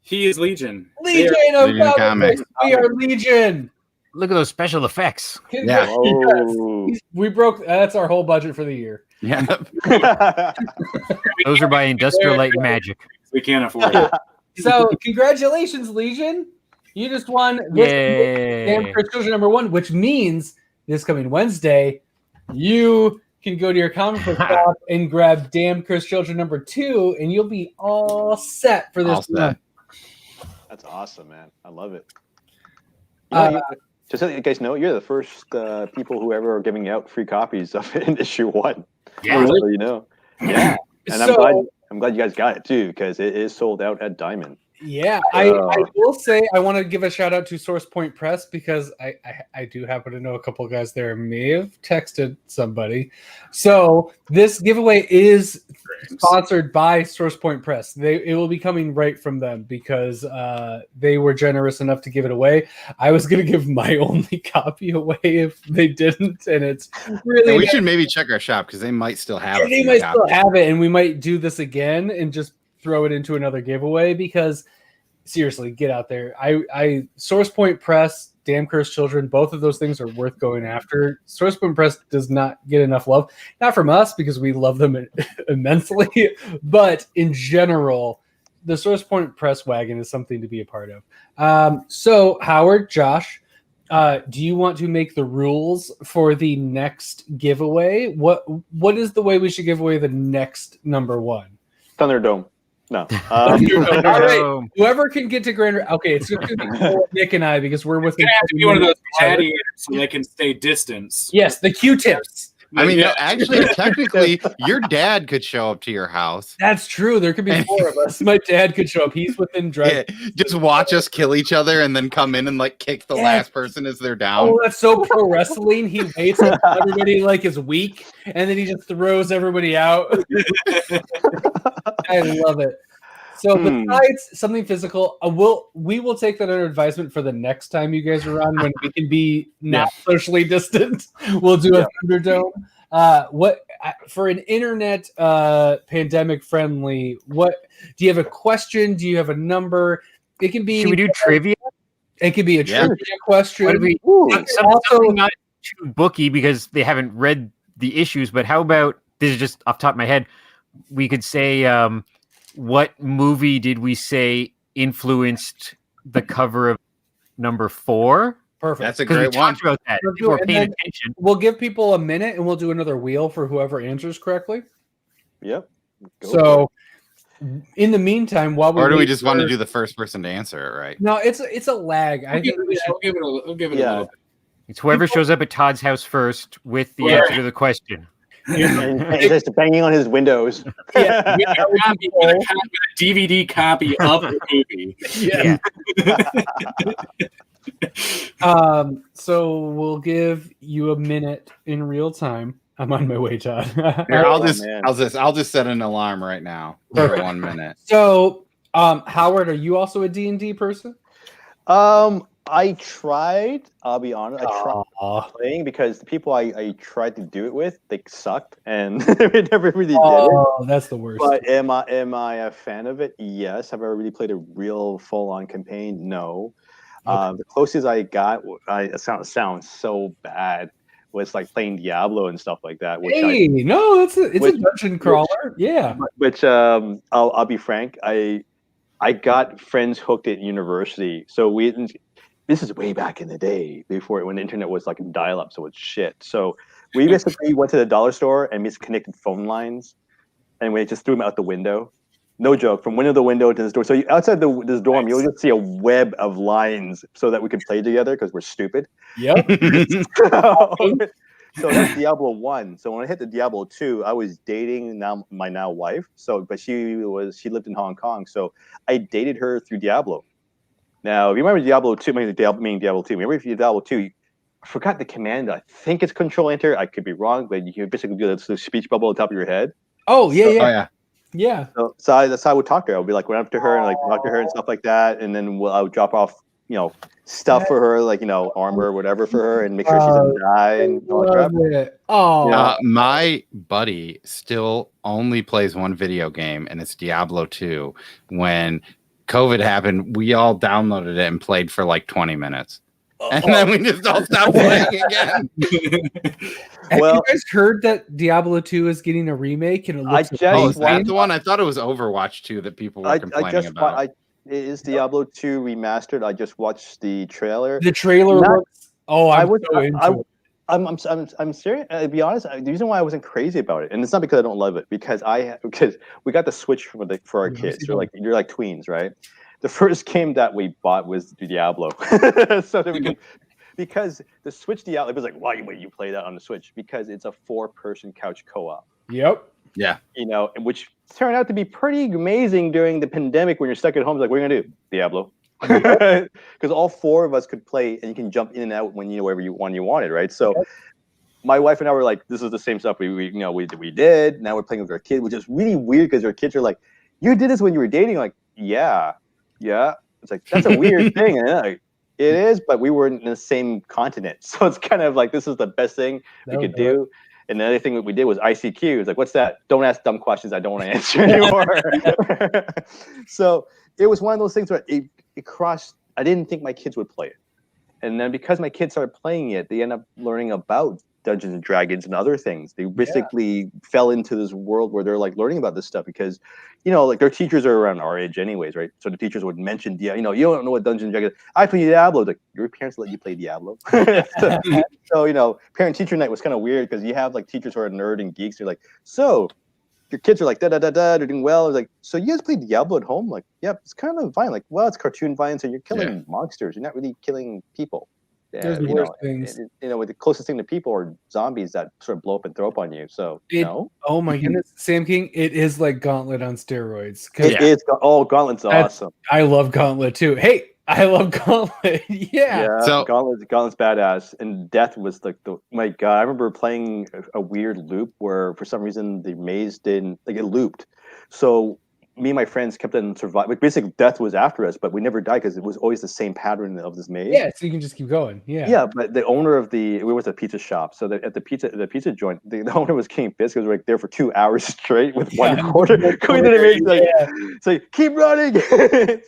[SPEAKER 3] He is Legion.
[SPEAKER 1] Legion of
[SPEAKER 2] Legion
[SPEAKER 1] Comics. We are Legion.
[SPEAKER 5] Look at those special effects.
[SPEAKER 2] Yeah.
[SPEAKER 1] Yes. We broke. That's our whole budget for the year.
[SPEAKER 2] Yeah.
[SPEAKER 5] Those are by Industrial Light and Magic.
[SPEAKER 3] We can't afford it.
[SPEAKER 1] So, congratulations, Legion. You just won this
[SPEAKER 5] Yay.
[SPEAKER 1] Damn Cursed Children number 1, which means this coming Wednesday, you can go to your comic book shop and grab Damn Cursed Children number 2, and you'll be all set for this month.
[SPEAKER 4] That's awesome, man. I love it. Just so you guys know, you're the first people who ever are giving out free copies of it in issue 1.
[SPEAKER 5] Yeah.
[SPEAKER 4] So you know. Yeah. And I'm glad you guys got it too, because it is sold out at Diamond.
[SPEAKER 1] Yeah, I will say I want to give a shout out to Source Point Press because I do happen to know a couple of guys there may have texted somebody. So this giveaway is sponsored by Source Point Press. It will be coming right from them because they were generous enough to give it away. I was going to give my only copy away if they didn't, and it's really.
[SPEAKER 2] And we should maybe check our shop because they might still have it.
[SPEAKER 1] They might still have it, and we might do this again and just throw it into another giveaway because seriously, get out there. I Source Point Press, Damn Cursed Children, both of those things are worth going after. Source Point Press does not get enough love, not from us because we love them immensely, but in general, the Source Point Press wagon is something to be a part of. So Howard, Josh, do you want to make the rules for the next giveaway? What is the way we should give away the next number 1?
[SPEAKER 4] Thunderdome. No.
[SPEAKER 1] All right. Whoever can get to Grand. Okay, it's going to be Nick and I because we're with.
[SPEAKER 3] It's gonna have to be one of those gladiators so they can stay distance.
[SPEAKER 1] Yes, the Q-tips.
[SPEAKER 2] I mean, actually, technically, your dad could show up to your house.
[SPEAKER 1] That's true. There could be 4 of us. My dad could show up. He's within drive.
[SPEAKER 2] Yeah, just watch us kill each other and then come in and like kick the last person as they're down.
[SPEAKER 1] Oh, that's so pro wrestling. He waits until everybody like is weak, and then he just throws everybody out. I love it. So besides something physical, we will take that under advisement for the next time you guys are on when we can be not socially distant. We'll do a Thunderdome. For an internet pandemic friendly? What do you have a question? Do you have a number? It can be.
[SPEAKER 5] Should we do trivia?
[SPEAKER 1] It could be a trivia question.
[SPEAKER 5] Something not too booky because they haven't read the issues. But how about this? Is just off the top of my head. We could say. What movie did we say influenced the cover of number 4?
[SPEAKER 1] Perfect.
[SPEAKER 2] That's a great one.
[SPEAKER 5] Talked about that. People are paying attention.
[SPEAKER 1] We'll give people a minute, and we'll do another wheel for whoever answers correctly.
[SPEAKER 4] Yep.
[SPEAKER 1] So, in the meantime, while
[SPEAKER 2] or do we just want to do the first person to answer it right?
[SPEAKER 1] No, it's a lag. I think
[SPEAKER 3] We'll give it a little bit.
[SPEAKER 5] It's whoever shows up at Todd's house first with the answer to the question.
[SPEAKER 4] And he's just banging on his windows.
[SPEAKER 1] Yeah,
[SPEAKER 3] with a DVD copy of the movie.
[SPEAKER 1] Yeah. So we'll give you a minute in real time. I'm on my way, Todd.
[SPEAKER 2] Here, I'll just set an alarm right now for 1 minute.
[SPEAKER 1] So, Howard, are you also a D&D person?
[SPEAKER 4] I tried. I'll be honest. I tried playing because the people I tried to do it with, they sucked, and we never really did it.
[SPEAKER 1] Oh, that's the worst.
[SPEAKER 4] But am I a fan of it? Yes. Have I ever really played a real full-on campaign? No. Okay. The closest I got, it sounds so bad, was like playing Diablo and stuff like that. Which
[SPEAKER 1] it's a dungeon crawler.
[SPEAKER 4] Which I'll be frank, I got friends hooked at university, so this is way back in the day when the internet was like dial-up, so it's shit. So We basically went to the dollar store and misconnected phone lines, and we just threw them out the window. No joke, from window to window to this door. So outside this dorm, you'll just see a web of lines so that we can play together because we're stupid.
[SPEAKER 1] Yep.
[SPEAKER 4] So that's Diablo 1. So when I hit the Diablo 2, I was dating my now wife. But she lived in Hong Kong, so I dated her through Diablo. Now, if you remember Diablo 2, meaning Diablo 2, remember if you Diablo 2, I forgot the command. I think it's Control Enter. I could be wrong, but you can basically do the speech bubble on top of your head.
[SPEAKER 1] Oh yeah,
[SPEAKER 2] Oh yeah.
[SPEAKER 1] Yeah.
[SPEAKER 4] So that's how I would talk to her. I would be like, run up to her and like talk to her and stuff like that, and then I would drop off, stuff for her, like armor or whatever for her, and make sure she doesn't die and all that crap.
[SPEAKER 1] Oh,
[SPEAKER 2] my buddy still only plays one video game, and it's Diablo 2. When COVID happened, we all downloaded it and played for like 20 minutes. And then we just all stopped playing again.
[SPEAKER 1] Have you guys heard that Diablo 2 is getting a remake? And it looks
[SPEAKER 2] is that the one? I thought it was Overwatch 2 that people were complaining about.
[SPEAKER 4] It is Diablo 2 remastered. I just watched the trailer.
[SPEAKER 1] The trailer looks. Oh,
[SPEAKER 4] I'm serious. To be honest, the reason why I wasn't crazy about it, and it's not because I don't love it, because we got the Switch for our kids. You're like tweens, right? The first game that we bought was Diablo, so that we could, because the Switch Diablo, it was like, why would you play that on the Switch? Because it's a 4-person couch co-op.
[SPEAKER 1] Yep.
[SPEAKER 2] Yeah.
[SPEAKER 4] And which turned out to be pretty amazing during the pandemic when you're stuck at home. It's like, what are you gonna do? Diablo. Because all 4 of us could play, and you can jump in and out when wherever you wanted, right? So my wife and I were like, this is the same stuff we did. Now we're playing with our kid, which is really weird because our kids are like, you did this when you were dating? Like, yeah. It's like, that's a weird thing. And like, it is, but we were in the same continent, so it's kind of like, this is the best thing we could do. And the other thing that we did was ICQ. It's like, what's that? Don't ask dumb questions I don't want to answer anymore. So it was one of those things where it crossed. I didn't think my kids would play it. And then because my kids started playing it, they end up learning about Dungeons and Dragons and other things. They basically fell into this world where they're like learning about this stuff because, like their teachers are around our age anyways, right? So the teachers would mention, you don't know what Dungeons and Dragons. I play Diablo. Like, your parents let you play Diablo. So parent-teacher night was kind of weird because you have like teachers who are nerd and geeks. They're like, so your kids are like they're doing well. It's like, so you guys play Diablo at home? Like, yep, it's kind of violent. Like, well, it's cartoon violence, and you're killing monsters. You're not really killing people.
[SPEAKER 1] There's worse things.
[SPEAKER 4] With the closest thing to people are zombies that sort of blow up and throw up on you. So no.
[SPEAKER 1] Oh my goodness, Sam King! It is like Gauntlet on steroids.
[SPEAKER 4] It is. Oh, Gauntlet's awesome.
[SPEAKER 1] I love Gauntlet too. Hey, I love Gauntlet. Yeah.
[SPEAKER 4] So Gauntlet's badass. And Death was like my God. I remember playing a weird loop where for some reason the maze didn't it looped. So me and my friends kept on surviving. Like, basically, Death was after us, but we never died because it was always the same pattern of this maze.
[SPEAKER 1] Yeah, so you can just keep going. Yeah.
[SPEAKER 4] Yeah, but the owner of we were at a pizza shop, so at the pizza joint, the owner was getting pissed because we were like there for 2 hours straight with 1 quarter going to the maze. Like, keep running, because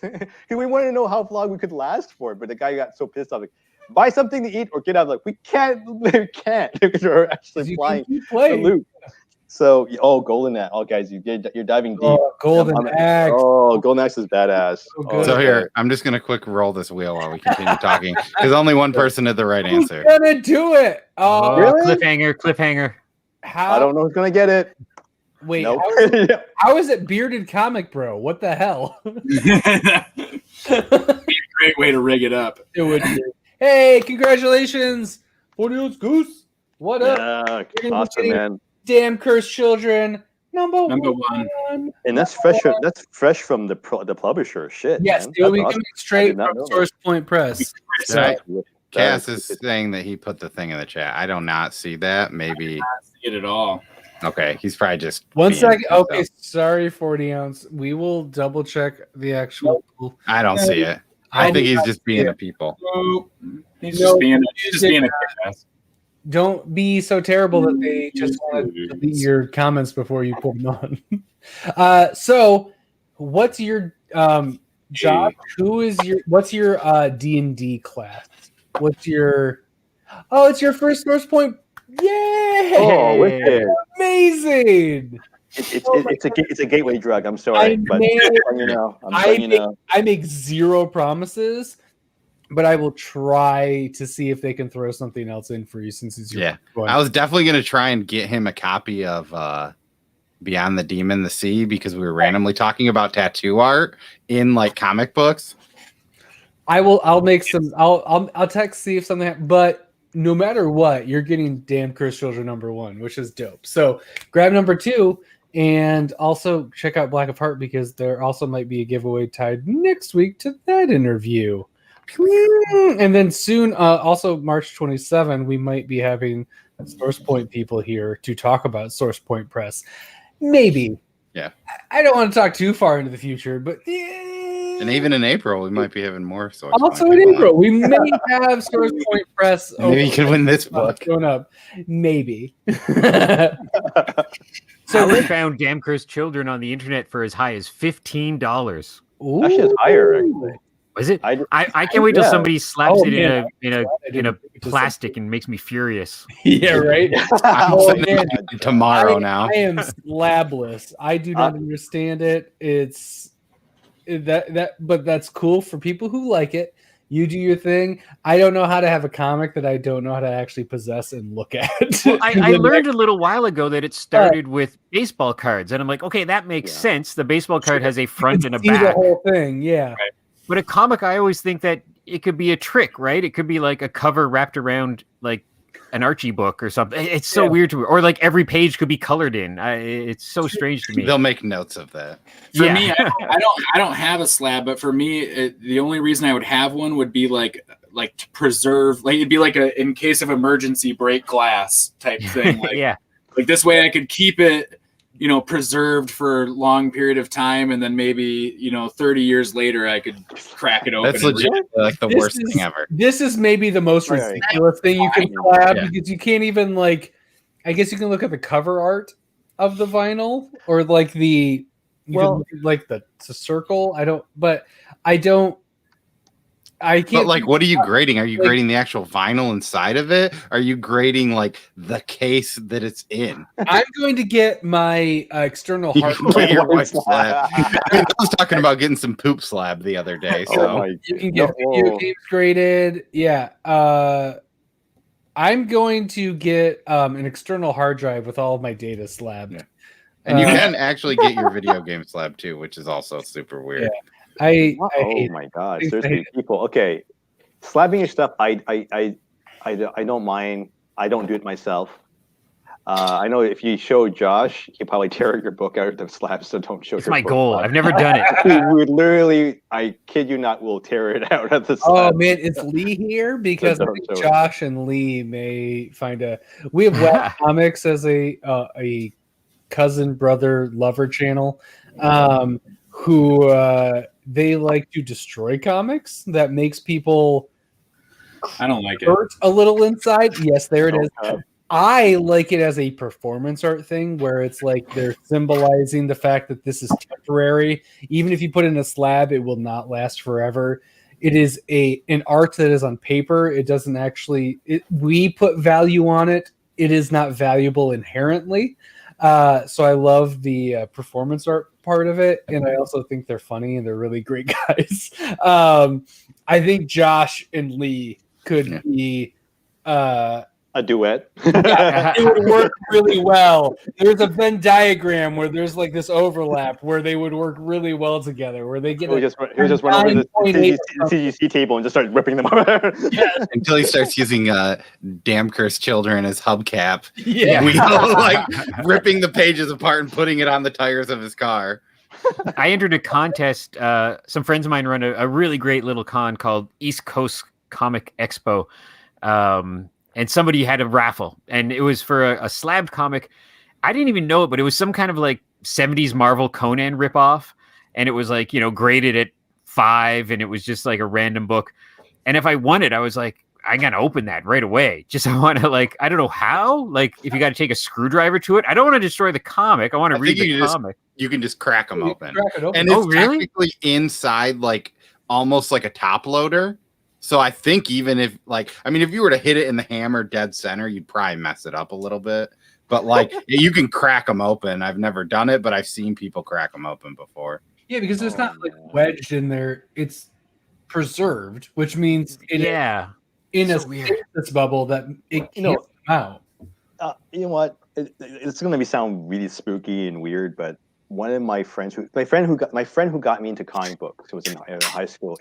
[SPEAKER 4] we wanted to know how long we could last for. But the guy got so pissed off, like, buy something to eat or get out. Like, we can't because we're actually flying the loop. So, Golden Axe. Oh, guys, you're diving deep.
[SPEAKER 1] Golden Axe.
[SPEAKER 4] Oh, Golden Axe is badass.
[SPEAKER 2] So here, I'm just gonna quick roll this wheel while we continue talking because only one person had the right answer.
[SPEAKER 1] Who's gonna do it? Oh,
[SPEAKER 4] really?
[SPEAKER 5] Cliffhanger.
[SPEAKER 1] How?
[SPEAKER 4] I don't know who's gonna get it.
[SPEAKER 1] Wait,
[SPEAKER 4] nope.
[SPEAKER 1] how is it Bearded Comic Bro? What the hell?
[SPEAKER 3] Great way to rig it up.
[SPEAKER 1] It would be. Hey, congratulations, 40 Goose. What up?
[SPEAKER 4] Yeah, awesome, man.
[SPEAKER 1] Damn Cursed Children, number one.
[SPEAKER 4] And that's fresh from the publisher. Shit.
[SPEAKER 1] Yes,
[SPEAKER 4] man.
[SPEAKER 1] it'll be coming straight from Source Point Press.
[SPEAKER 2] Right. Cass is saying that he put the thing in the chat. I do not see that. Maybe
[SPEAKER 3] I don't see it at all.
[SPEAKER 2] Okay, he's probably just
[SPEAKER 1] 1 second. Okay, sorry, 40 ounce. We will double check the actual.
[SPEAKER 2] I don't see it. I think he's just being a people.
[SPEAKER 3] He's just being a kick-ass.
[SPEAKER 1] Don't be so terrible that they just want to delete your comments before you put them on. So, what's your job? What's your D&D class? What's your? Oh, it's your first Source Point. Yay!
[SPEAKER 4] Oh, wicked!
[SPEAKER 1] Amazing.
[SPEAKER 4] It's a gateway drug. I'm sorry, but I make zero promises.
[SPEAKER 1] but I will try to see if they can throw something else in for you since it's your one.
[SPEAKER 2] I was definitely going to try and get him a copy of Beyond the Demon, the Sea, because we were randomly talking about tattoo art in like comic books.
[SPEAKER 1] I'll make some. I'll text see if something. But no matter what, you're getting Damn Cursed Children #1, which is dope. So grab #2 and also check out Black of Heart because there also might be a giveaway tied next week to that interview. And then soon, also March 27, we might be having Source Point people here to talk about Source Point Press. Maybe.
[SPEAKER 2] Yeah.
[SPEAKER 1] I don't want to talk too far into the future, but
[SPEAKER 2] and even in April, we might be having more.
[SPEAKER 1] Also in April, we may have Source Point Press.
[SPEAKER 2] Maybe you could win this book.
[SPEAKER 1] Going up. Maybe.
[SPEAKER 5] So we found Damn Cursed Children on the internet for as high as $15.
[SPEAKER 4] Actually, it's higher. Actually.
[SPEAKER 5] Was it? I can't wait till somebody slaps it in a plastic and makes me furious.
[SPEAKER 1] Yeah, right.
[SPEAKER 2] Tomorrow now.
[SPEAKER 1] I am slabless. I do not understand it. It's but that's cool for people who like it. You do your thing. I don't know how to have a comic that I don't know how to actually possess and look at.
[SPEAKER 5] Well, I learned a little while ago that it started with baseball cards, and I'm like, okay, that makes sense. The baseball card has a front and a back.
[SPEAKER 1] The whole thing, yeah.
[SPEAKER 5] Right. But a comic, I always think that it could be a trick, right? It could be like a cover wrapped around like an Archie book or something. It's so weird to me. Or like every page could be colored in. It's so strange to me.
[SPEAKER 2] They'll make notes of that.
[SPEAKER 3] For me, I don't have a slab, but for me, the only reason I would have one would be like to preserve, like it'd be like a in case of emergency break glass type thing. Like, like this way I could keep it, preserved for a long period of time, and then maybe 30 years later I could crack it open.
[SPEAKER 2] That's legit like the worst thing ever.
[SPEAKER 1] This is maybe the most ridiculous thing you can collab because you can't even I guess you can look at the cover art of the vinyl or like the circle. I can't.
[SPEAKER 2] But what are you grading? Are you grading the actual vinyl inside of it? Are you grading the case that it's in?
[SPEAKER 1] I'm going to get my external hard
[SPEAKER 2] slab. I was talking about getting some poop slab the other day. So
[SPEAKER 1] you can get video games graded. Yeah. I'm going to get an external hard drive with all of my data slabbed.
[SPEAKER 2] Yeah. And you can actually get your video game slab too, which is also super weird.
[SPEAKER 1] Yeah. I
[SPEAKER 4] my god! Seriously, people. Okay, slabbing your stuff. I don't mind. I don't do it myself. I know if you show Josh, he'll probably tear your book out of the slab. So don't show.
[SPEAKER 5] It's my goal. I've never done it.
[SPEAKER 4] He would literally, I kid you not, will tear it out of the slab.
[SPEAKER 1] Oh man, it's Lee here because I think Josh and Lee may find a. We have Web Comics as a cousin brother lover channel. Who they like to destroy comics that makes people
[SPEAKER 3] I don't like
[SPEAKER 1] hurt a little inside. Yes, there it is. I like it as a performance art thing where it's like they're symbolizing the fact that this is temporary. Even if you put in a slab, it will not last forever. It is an art that is on paper. It doesn't actually we put value on it. It is not valuable inherently. So I love the performance art part of it, and I also think they're funny and they're really great guys. I think Josh and Lee could be
[SPEAKER 4] a duet.
[SPEAKER 1] It would work really well. There's a Venn diagram where there's this overlap where they would work really well together. Where they get
[SPEAKER 4] just run over the CGC table and just start ripping them apart.
[SPEAKER 2] Until he starts using Damn Cursed Children as hubcap.
[SPEAKER 1] Yeah,
[SPEAKER 2] ripping the pages apart and putting it on the tires of his car.
[SPEAKER 5] I entered a contest. Some friends of mine run a really great little con called East Coast Comic Expo. And somebody had a raffle, and it was for a slabbed comic. I didn't even know it, but it was some kind of 70s Marvel Conan ripoff. And it was graded at 5, and it was just a random book. And if I won it, I was like, I got to open that right away. Just, I want to I don't know how, if you got to take a screwdriver to it. I don't want to destroy the comic. I want to read the comic.
[SPEAKER 2] You can just crack them open. And
[SPEAKER 5] it's
[SPEAKER 2] really? Technically inside, almost like a top loader. So I think even if if you were to hit it in the hammer dead center, you'd probably mess it up a little bit. But you can crack them open. I've never done it, but I've seen people crack them open before.
[SPEAKER 1] Yeah, because it's not wedged in there. It's preserved, which means in a stasis bubble that it can't come out.
[SPEAKER 4] You know what? It's going to sound really spooky and weird, but one of my friends my friend who got me into comic books was in high school.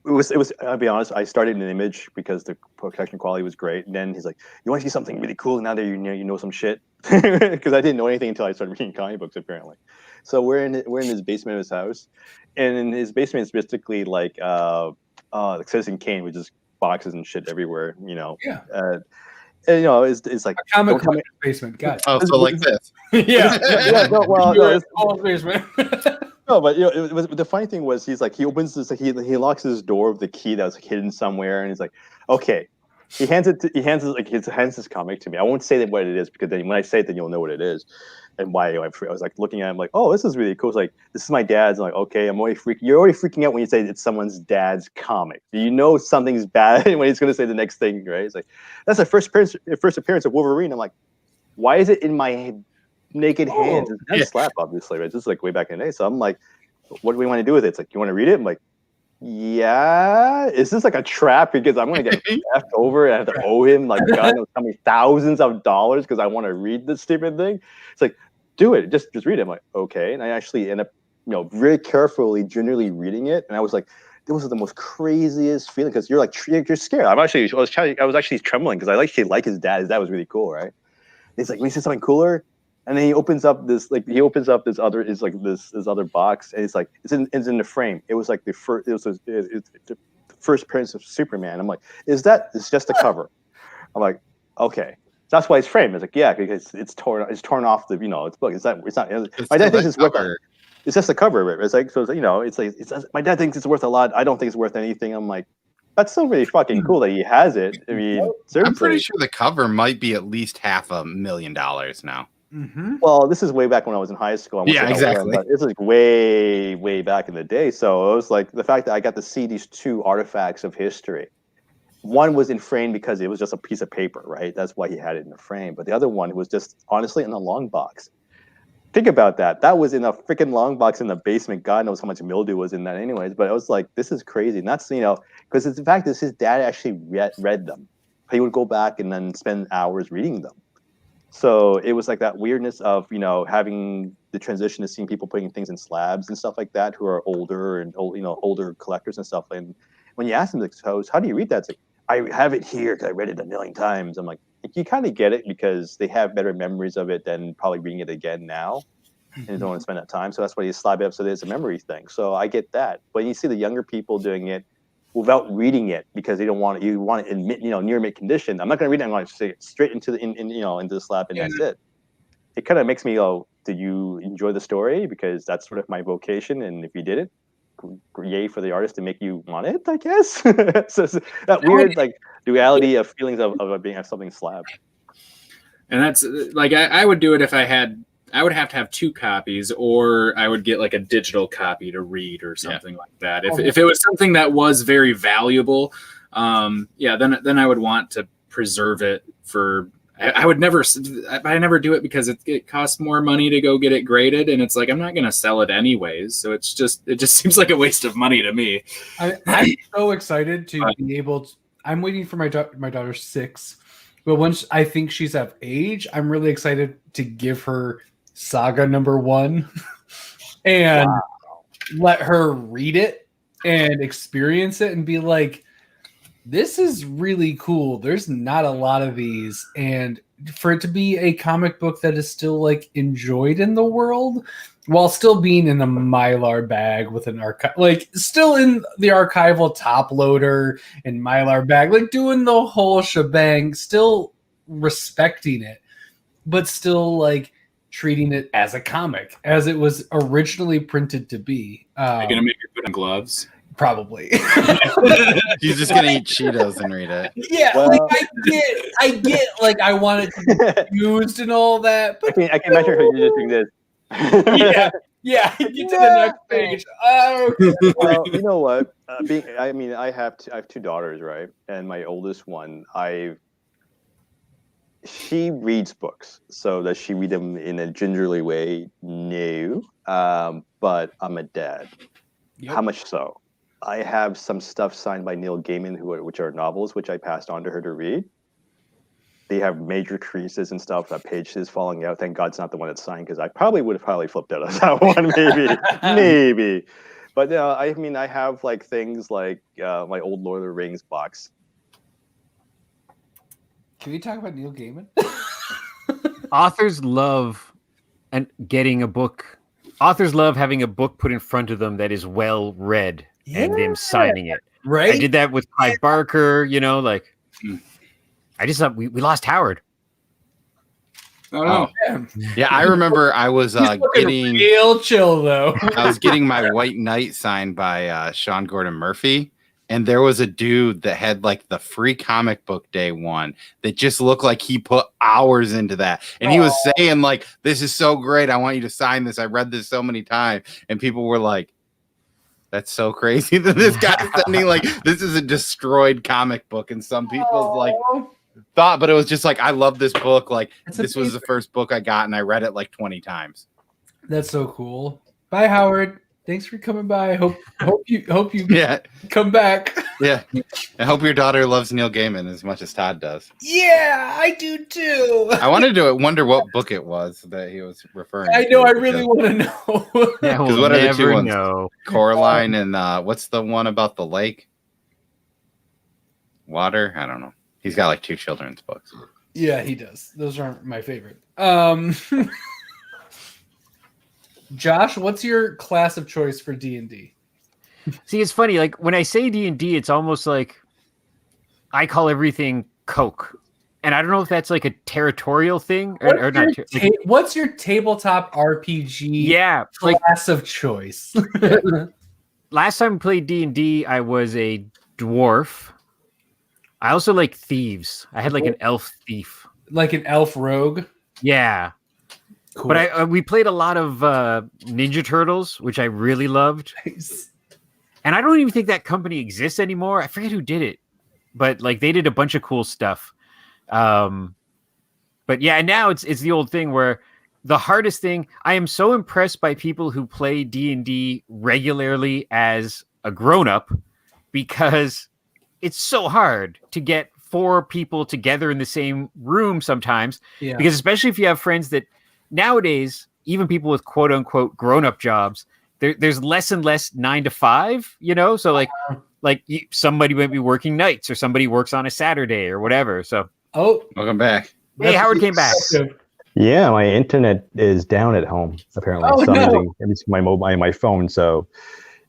[SPEAKER 4] It was. I'll be honest. I started in Image because the protection quality was great. And then he's like, "You want to see something really cool? Now that you know some shit," because I didn't know anything until I started reading comic books. Apparently, so we're in his basement of his house, and in his basement is basically like Citizen Kane, with just boxes and shit everywhere.
[SPEAKER 1] Yeah.
[SPEAKER 4] And, it's like
[SPEAKER 1] a comic basement. Got it.
[SPEAKER 2] Oh, so like this.
[SPEAKER 1] Yeah.
[SPEAKER 4] Basement. No, but the funny thing was he opens this, he locks his door with the key that was hidden somewhere, and he's like, okay. He hands this comic to me. I won't say that what it is, because then when I say it, then you'll know what it is and why. I was like looking at him like, oh, this is really cool. It's like, this is my dad's. I'm like, okay, you're already freaking out when you say it's someone's dad's comic. You know something's bad when he's gonna say the next thing, right? It's like, that's the first appearance of Wolverine. I'm like, why is it in my naked hands? It's not a slap, obviously, right? This is like way back in the day. So I'm like, what do we want to do with it? It's like, you want to read it? I'm like, yeah. Is this like a trap? Because I'm going to get left over and I have to owe him like God knows how many thousands of dollars because I want to read this stupid thing. It's like, do it. Just read it. I'm like, okay. And I actually end up, very carefully, generally reading it. And I was like, this was the most craziest feeling, because you're like, you're scared. I was actually trembling because I actually like his dad. His dad was really cool, right? It's like, we see something cooler. And then he opens up this other box, and it's like it's in the frame. It was like the first appearance of Superman. I'm like, it's just the cover. I'm like, okay, that's why it's framed. It's like, yeah, because it's torn off the it's book. It's not. My dad thinks it's worth. It's just the cover of it. It's like, so it's my dad thinks it's worth a lot. I don't think it's worth anything. I'm like, that's still really fucking cool that he has it. I mean, seriously.
[SPEAKER 2] I'm pretty sure the cover might be at least $500,000 now.
[SPEAKER 1] Mm-hmm.
[SPEAKER 4] Well, this is way back when I was in high school.
[SPEAKER 2] Yeah, exactly.
[SPEAKER 4] This is like way, way back in the day. So it was like the fact that I got to see these two artifacts of history. One was in frame because it was just a piece of paper, right? That's why he had it in the frame. But the other one was just honestly in a long box. Think about that. That was in a freaking long box in the basement. God knows how much mildew was in that anyways. But I was like, this is crazy. And that's, because the fact is his dad actually read them. He would go back and then spend hours reading them. So it was like that weirdness of, having the transition to seeing people putting things in slabs and stuff like that, who are older and older collectors and stuff. And when you ask them, like, how do you read that? It's like, I have it here because I read it a million times. I'm like, you kind of get it because they have better memories of it than probably reading it again now. And they don't want to spend that time. So that's why you slab it up. So there's a memory thing. So I get that. But you see the younger people doing it without reading it because they don't want it. You want it in near mint condition. I'm not going to read it. I'm going to say it straight into the slab, and that's it. It kind of makes me go, did you enjoy the story? Because that's sort of my vocation. And if you did it, yay for the artist to make you want it, I guess. So that weird like duality of feelings of being something slab.
[SPEAKER 3] And that's like, I would do it if I would have to have two copies, or I would get like a digital copy to read or something like that. If it was something that was very valuable, then I would want to preserve it for. I never do it because it costs more money to go get it graded, and it's like I'm not going to sell it anyways. So it just seems like a waste of money to me.
[SPEAKER 1] I'm so excited to be able to. I'm waiting for my daughter's 6, but once I think she's of age, I'm really excited to give her Saga #1 and let her read it and experience it and be like, this is really cool. There's not a lot of these, and for it to be a comic book that is still like enjoyed in the world while still being in a Mylar bag with an archive, like still in the archival top loader and Mylar bag, like doing the whole shebang, still respecting it, but still like treating it as a comic, as it was originally printed to be.
[SPEAKER 3] Are you gonna make her put on gloves?
[SPEAKER 1] Probably.
[SPEAKER 2] He's just gonna eat Cheetos and read it.
[SPEAKER 1] Yeah, well, like I get, like I want it to be used and all that. But
[SPEAKER 4] I can imagine her just doing this.
[SPEAKER 1] Yeah. Get to the next page.
[SPEAKER 4] Well, you know what? I have 2 daughters, right? And my oldest one, she reads books. So does she read them in a gingerly way? No. But I'm a dad. Yep. How much so? I have some stuff signed by Neil Gaiman, which are novels, which I passed on to her to read. They have major creases and stuff. That page is falling out. Thank God it's not the one that's signed, because I probably would have flipped out of that one, maybe. But I mean, I have like things like my old Lord of the Rings box.
[SPEAKER 1] Can we talk about Neil Gaiman?
[SPEAKER 5] Authors love getting a book. Authors love having a book put in front of them that is well read and them signing it.
[SPEAKER 1] Right.
[SPEAKER 5] I did that with Clive Barker. I just thought we lost Howard.
[SPEAKER 3] Oh,
[SPEAKER 2] yeah, I remember I was getting
[SPEAKER 1] real chill though.
[SPEAKER 2] I was getting my White Knight signed by Sean Gordon Murphy, and there was a dude that had like the free comic book day one that just looked like he put hours into that, and he was saying like, "This is so great, I want you to sign this. I read this so many times," and people were like, "That's so crazy that this guy's sending like this is a destroyed comic book," and some people like thought, but it was just like, I love this book. Like this was the first book I got, and I read it like 20 times.
[SPEAKER 1] That's so cool. Bye, Howard. Thanks for coming by. Hope you
[SPEAKER 2] Yeah,
[SPEAKER 1] come back.
[SPEAKER 2] yeah. I hope your daughter loves Neil Gaiman as much as Todd does.
[SPEAKER 1] Yeah, I do too.
[SPEAKER 2] I wanted to wonder what book it was that he was referring to.
[SPEAKER 1] I know. I really want to know.
[SPEAKER 5] Yeah,
[SPEAKER 2] Because what are the two ones? Coraline and what's the one about the lake? Water? I don't know. He's got like 2 children's books.
[SPEAKER 1] Yeah, he does. Those aren't my favorite. Josh, what's your class of choice for D&D?
[SPEAKER 5] See, it's funny. Like when I say D&D, it's almost like I call everything Coke, and I don't know if that's like a territorial thing or not.
[SPEAKER 1] What's your tabletop RPG? Class of choice.
[SPEAKER 5] Last time I played D&D, I was a dwarf. I also like thieves. I had like an elf thief,
[SPEAKER 1] like an elf rogue.
[SPEAKER 5] Yeah. Cool. But we played a lot of Ninja Turtles, which I really loved.
[SPEAKER 1] Nice.
[SPEAKER 5] And I don't even think that company exists anymore. I forget who did it, but like they did a bunch of cool stuff. But yeah, and now it's the old thing where the hardest thing. I am so impressed by people who play D&D regularly as a grown-up, because it's so hard to get 4 people together in the same room sometimes. Yeah. Because especially if you have friends that nowadays, even people with quote unquote grown-up jobs, there's less and less 9 to 5, so somebody might be working nights or somebody works on a Saturday or whatever. So,
[SPEAKER 2] welcome back.
[SPEAKER 5] Hey, Howard came back.
[SPEAKER 4] Yeah, my internet is down at home apparently. So I'm using my phone, so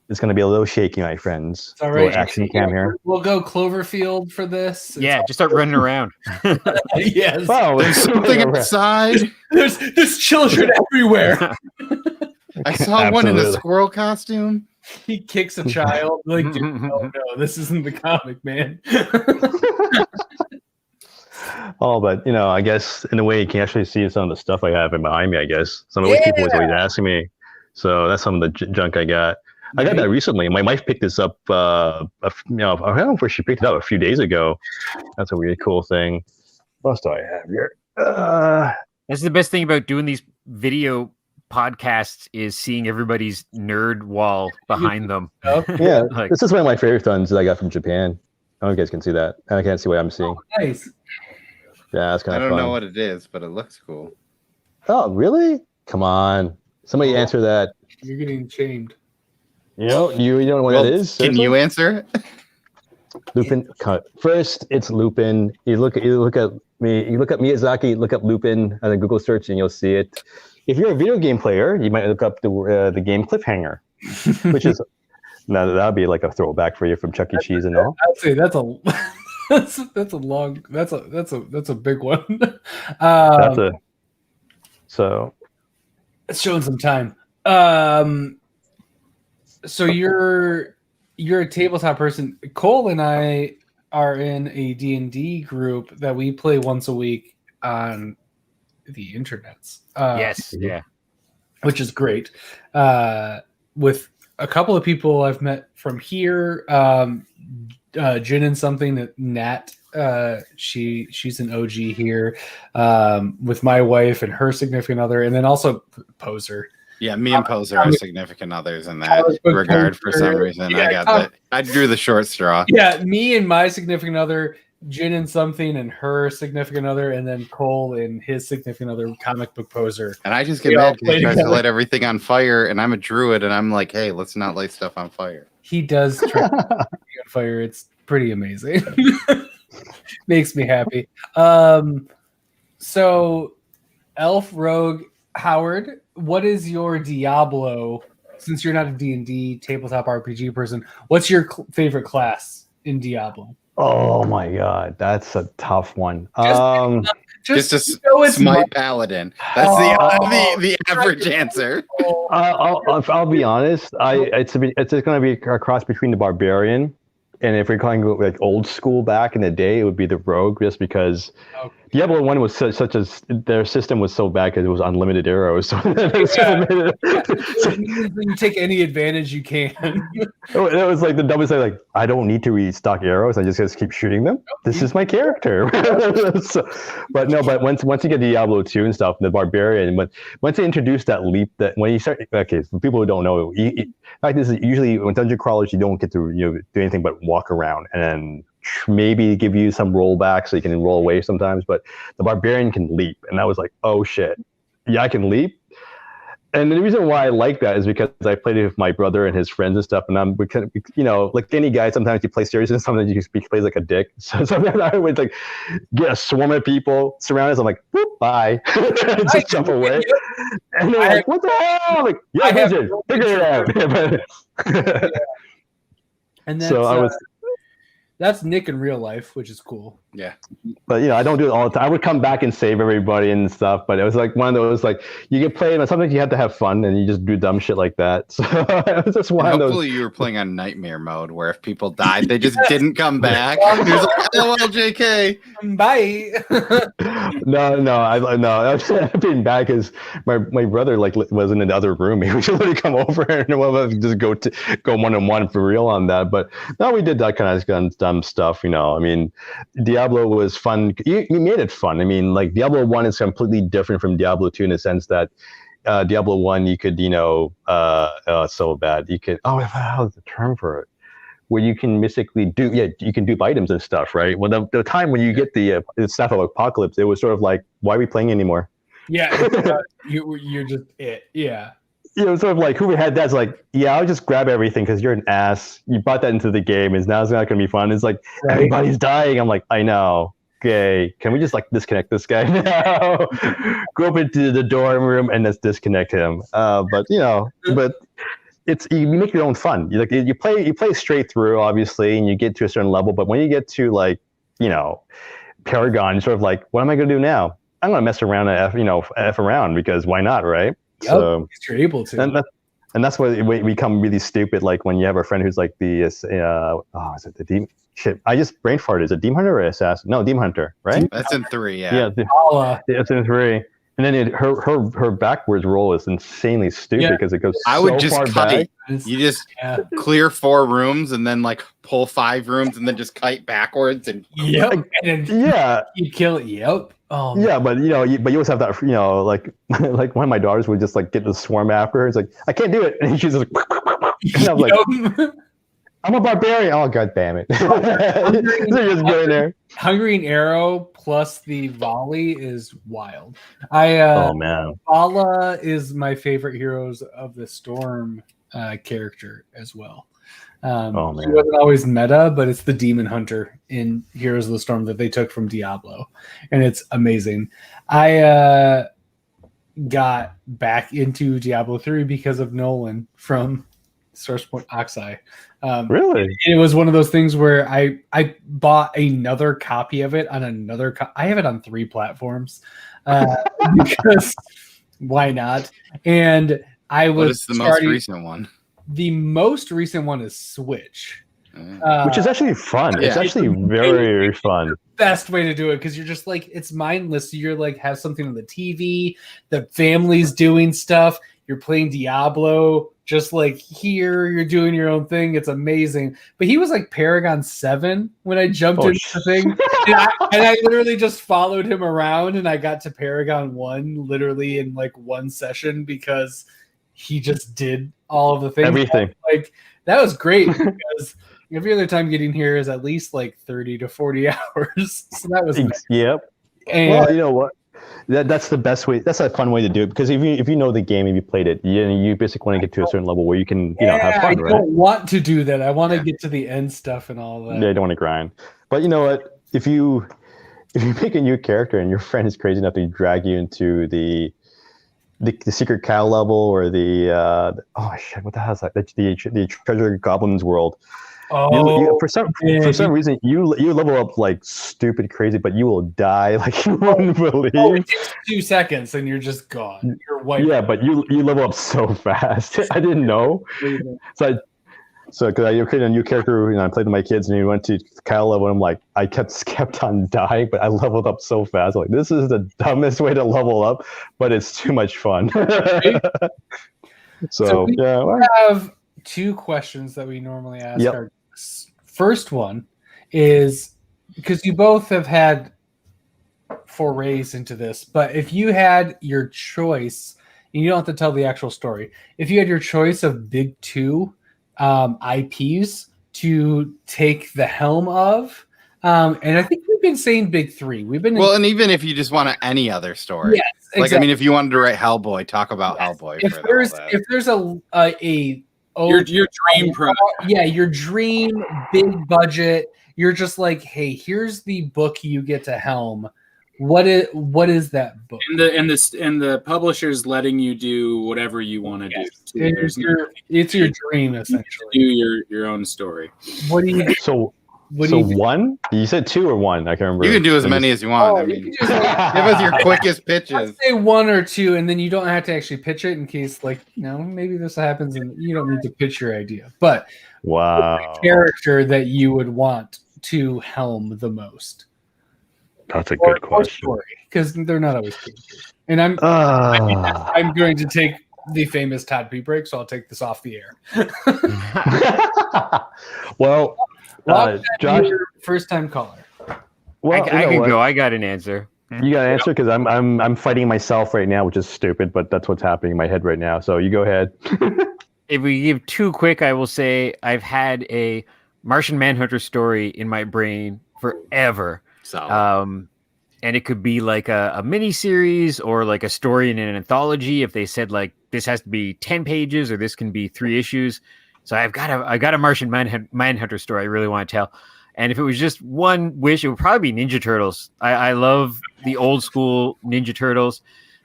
[SPEAKER 4] it's going to be a little shaky, my friends.
[SPEAKER 1] It's all right.
[SPEAKER 4] Action cam here.
[SPEAKER 1] We'll go Cloverfield for this.
[SPEAKER 5] Yeah, just start running around.
[SPEAKER 1] Yes.
[SPEAKER 2] Wow, there's something outside.
[SPEAKER 1] There's children everywhere.
[SPEAKER 2] I saw one in a squirrel costume.
[SPEAKER 1] He kicks a child. Like, dude, no, this isn't the comic, man.
[SPEAKER 4] But I guess in a way you can actually see some of the stuff I have behind me. I guess some of those people was always asking me, so that's some of the junk I got. I got that recently. My wife picked this up. I don't know where she picked it up a few days ago. That's a really cool thing. What else do I have here?
[SPEAKER 5] That's the best thing about doing these video podcasts is seeing everybody's nerd wall behind them.
[SPEAKER 4] Yeah, this is one of my favorite ones that I got from Japan. I don't know if you guys can see that. I can't see what I'm seeing.
[SPEAKER 1] Nice.
[SPEAKER 4] Yeah, that's kind of fun.
[SPEAKER 2] I don't know what it is, but it looks cool.
[SPEAKER 4] Oh, really? Come on. Somebody answer that.
[SPEAKER 1] You're getting shamed.
[SPEAKER 4] You don't know what it is?
[SPEAKER 2] Can you answer it?
[SPEAKER 4] Lupin. First, it's Lupin. You look at me. You look up Miyazaki. Look up Lupin on a Google search, and you'll see it. If you're a video game player, you might look up the game Cliffhanger, which is that'd be like a throwback for you from Chuck E. Cheese and all.
[SPEAKER 1] I'd say that's a big one.
[SPEAKER 4] So
[SPEAKER 1] it's showing some time. So you're a tabletop person. Cole and I are in a D&D group that we play once a week on the internets.
[SPEAKER 5] Yes, yeah,
[SPEAKER 1] which is great. With a couple of people I've met from here, Jin and something, Nat. She's an OG here, with my wife and her significant other, and then also Poser.
[SPEAKER 2] Yeah, me and Poser are significant others in that regard for some reason. I got that. I drew the short straw.
[SPEAKER 1] Yeah, me and my significant other, Jin and something, and her significant other, and then Cole and his significant other, comic book Poser.
[SPEAKER 2] And I just get mad because he tries to light everything on fire, and I'm a druid, and I'm like, hey, let's not light stuff on fire.
[SPEAKER 1] He does try to light everything on fire. It's pretty amazing. Makes me happy. So, Elf Rogue Howard, what is your Diablo? Since you're not a D&D tabletop RPG person, what's your favorite class in Diablo?
[SPEAKER 6] Oh my god, that's a tough one.
[SPEAKER 2] Just a smite paladin. That's the average answer.
[SPEAKER 6] I'll be honest. It's going to be a cross between the barbarian, and if we're calling it like old school back in the day, it would be the rogue, just because Diablo 1 was such as their system was so bad because it was unlimited arrows. So
[SPEAKER 1] you take any advantage you can.
[SPEAKER 6] It was like the dumbest thing. Like, I don't need to restock arrows. I just keep shooting them. This is my character. But once you get Diablo 2 and stuff, the barbarian, but once they introduce that leap, that when you start, okay, for people who don't know, this is usually when dungeon crawlers, you don't get to do anything but walk around and then maybe give you some rollback so you can roll away sometimes, but the barbarian can leap, and I was like, oh shit, yeah, I can leap. And the reason why I like that is because I played it with my brother and his friends and stuff, and like any guy, sometimes you play serious and sometimes you play like a dick. So sometimes I would like get a swarm of people surround us. I'm like, whoop, bye, just jump away. And they're like, what the hell? I'm like, yeah, Vision, figure it out.
[SPEAKER 1] And that's,
[SPEAKER 6] so
[SPEAKER 1] that's Nick in real life, which is cool.
[SPEAKER 2] Yeah.
[SPEAKER 6] But I don't do it all the time. I would come back and save everybody and stuff, but it was like one of those, like, you get played, but sometimes you have to have fun and you just do dumb shit like that. So it was just one of those.
[SPEAKER 2] Hopefully you were playing on nightmare mode where if people died, they just didn't come back. He was like, oh, well, JK.
[SPEAKER 1] Bye.
[SPEAKER 6] No. I was being bad because my brother was in the other room. He would literally come over and one of us just go one-on-one for real on that. But no, we did that kind of dumb stuff. I mean, Diablo was fun. You made it fun. I mean, like Diablo 1 is completely different from Diablo 2 in the sense that Diablo 1 you could, so bad. You could, how's the term for it? Where you can basically you can do items and stuff, right? Well, the time when you get the Staff of Apocalypse, it was sort of like, why are we playing anymore?
[SPEAKER 1] Yeah, you're just it. Yeah.
[SPEAKER 6] Sort of like who had that's like, yeah, I'll just grab everything because you're an ass. You brought that into the game, and now it's not going to be fun. It's like, everybody's dying. I'm like, I know. Okay, can we just like disconnect this guy now? Go up into the dorm room and let's disconnect him. But it's you make your own fun. You play straight through, obviously, and you get to a certain level. But when you get to Paragon, you're sort of like, what am I going to do now? I'm going to mess around and f around because why not, right?
[SPEAKER 1] Yep,
[SPEAKER 6] so
[SPEAKER 1] you're able to,
[SPEAKER 6] and that's why we become really stupid. Like when you have a friend who's like is it the demon? Shit, I just brain farted. Is it Demon Hunter or Assassin? No, Demon Hunter, right?
[SPEAKER 2] That's in 3, yeah.
[SPEAKER 6] It's in 3. And then her backwards roll is insanely stupid because it goes
[SPEAKER 2] I would just
[SPEAKER 6] far
[SPEAKER 2] kite.
[SPEAKER 6] back.
[SPEAKER 2] You just clear 4 rooms and then like pull 5 rooms and then just kite backwards and
[SPEAKER 1] and then you kill it. Yep. Oh, man.
[SPEAKER 6] Yeah, but but you always have that. Like one of my daughters would just like get the swarm after her. It's like, I can't do it, and she's like, and I'm like, I'm a barbarian. Oh, god damn it! So you're just going there.
[SPEAKER 1] Hungering Arrow plus the volley is wild. Oh
[SPEAKER 6] man,
[SPEAKER 1] Vala is my favorite Heroes of the Storm character as well. He wasn't always meta, but it's the Demon Hunter in Heroes of the Storm that they took from Diablo, and it's amazing. I got back into Diablo 3 because of Nolan from Source Point Oxeye.
[SPEAKER 6] Really?
[SPEAKER 1] It was one of those things where I bought another copy of it on another. I have it on 3 platforms because why not? And I was.
[SPEAKER 2] What is the most recent one?
[SPEAKER 1] The most recent one is Switch.
[SPEAKER 6] Which is actually fun. It's actually very, very fun.
[SPEAKER 1] Best way to do it because you're just like, it's mindless. You're like, have something on the TV, the family's doing stuff. You're playing Diablo, just like here, you're doing your own thing. It's amazing. But he was like Paragon 7 when I jumped into the thing. And I literally just followed him around and I got to Paragon 1 literally in like one session because he just did all of the things.
[SPEAKER 6] Everything.
[SPEAKER 1] Like that was great because every other time getting here is at least like 30 to 40 hours. So that was nice.
[SPEAKER 6] Yep.
[SPEAKER 1] And
[SPEAKER 6] Well, you know what? That's the best way. That's a fun way to do it because if you know the game and you played it, you basically want to get to a certain level where you can have fun,
[SPEAKER 1] I
[SPEAKER 6] right?
[SPEAKER 1] don't want to do that. I want to get to the end stuff and all that.
[SPEAKER 6] Yeah, I don't want to grind. But you know what? If you make a new character and your friend is crazy enough to drag you into the secret cow level or the oh shit, what the hell is that? The treasure goblins world.
[SPEAKER 1] Oh,
[SPEAKER 6] for some reason you level up like stupid crazy, but you will die like you wouldn't believe.
[SPEAKER 1] It takes 2 seconds and you're just gone. You're wiped.
[SPEAKER 6] Yeah, but you level up so fast. I didn't know. So because I created a new character, I played with my kids, and we went to Kyle level. And I'm like, I kept on dying, but I leveled up so fast. I'm like, this is the dumbest way to level up, but it's too much fun. So
[SPEAKER 1] we
[SPEAKER 6] yeah, well,
[SPEAKER 1] have 2 questions that we normally ask.
[SPEAKER 6] Yep.
[SPEAKER 1] Our first one is because you both have had forays into this, but if you had your choice, and you don't have to tell the actual story, if you had your choice of big 2 IPs to take the helm of, and I think we've been saying big 3. We've been
[SPEAKER 2] and even if you just want any other story,
[SPEAKER 1] yes,
[SPEAKER 2] like
[SPEAKER 1] exactly.
[SPEAKER 2] I mean, if you wanted to write Hellboy, talk about Hellboy.
[SPEAKER 1] If there's
[SPEAKER 3] your dream project,
[SPEAKER 1] your dream big budget, you're just like, hey, here's the book you get to helm. What is that book?
[SPEAKER 3] And the publisher's letting you do whatever you want to do.
[SPEAKER 1] It's your dream essentially.
[SPEAKER 3] Do your own story.
[SPEAKER 1] What do you?
[SPEAKER 6] So one? You said 2 or 1? I can't remember.
[SPEAKER 2] You can do as many as you want. I mean, give us your quickest pitches.
[SPEAKER 1] I'd say 1 or 2, and then you don't have to actually pitch it in case, like, maybe this happens, and you don't need to pitch your idea. But
[SPEAKER 6] wow,
[SPEAKER 1] character that you would want to helm the most.
[SPEAKER 6] That's a good question.
[SPEAKER 1] Because they're not always good. And I'm going to take the famous Todd P break, so I'll take this off the air.
[SPEAKER 6] Well, Josh,
[SPEAKER 1] first time caller.
[SPEAKER 5] Well, I can go. I got an answer.
[SPEAKER 6] You got an answer because I'm fighting myself right now, which is stupid, but that's what's happening in my head right now. So you go ahead.
[SPEAKER 5] If we give 2 quick, I will say I've had a Martian Manhunter story in my brain forever. And it could be like a mini series or like a story in an anthology. If they said like this has to be 10 pages or this can be 3 issues. So I've got a Martian Manhunter story I really want to tell. And if it was just one wish, it would probably be Ninja Turtles. I love the old school Ninja Turtles.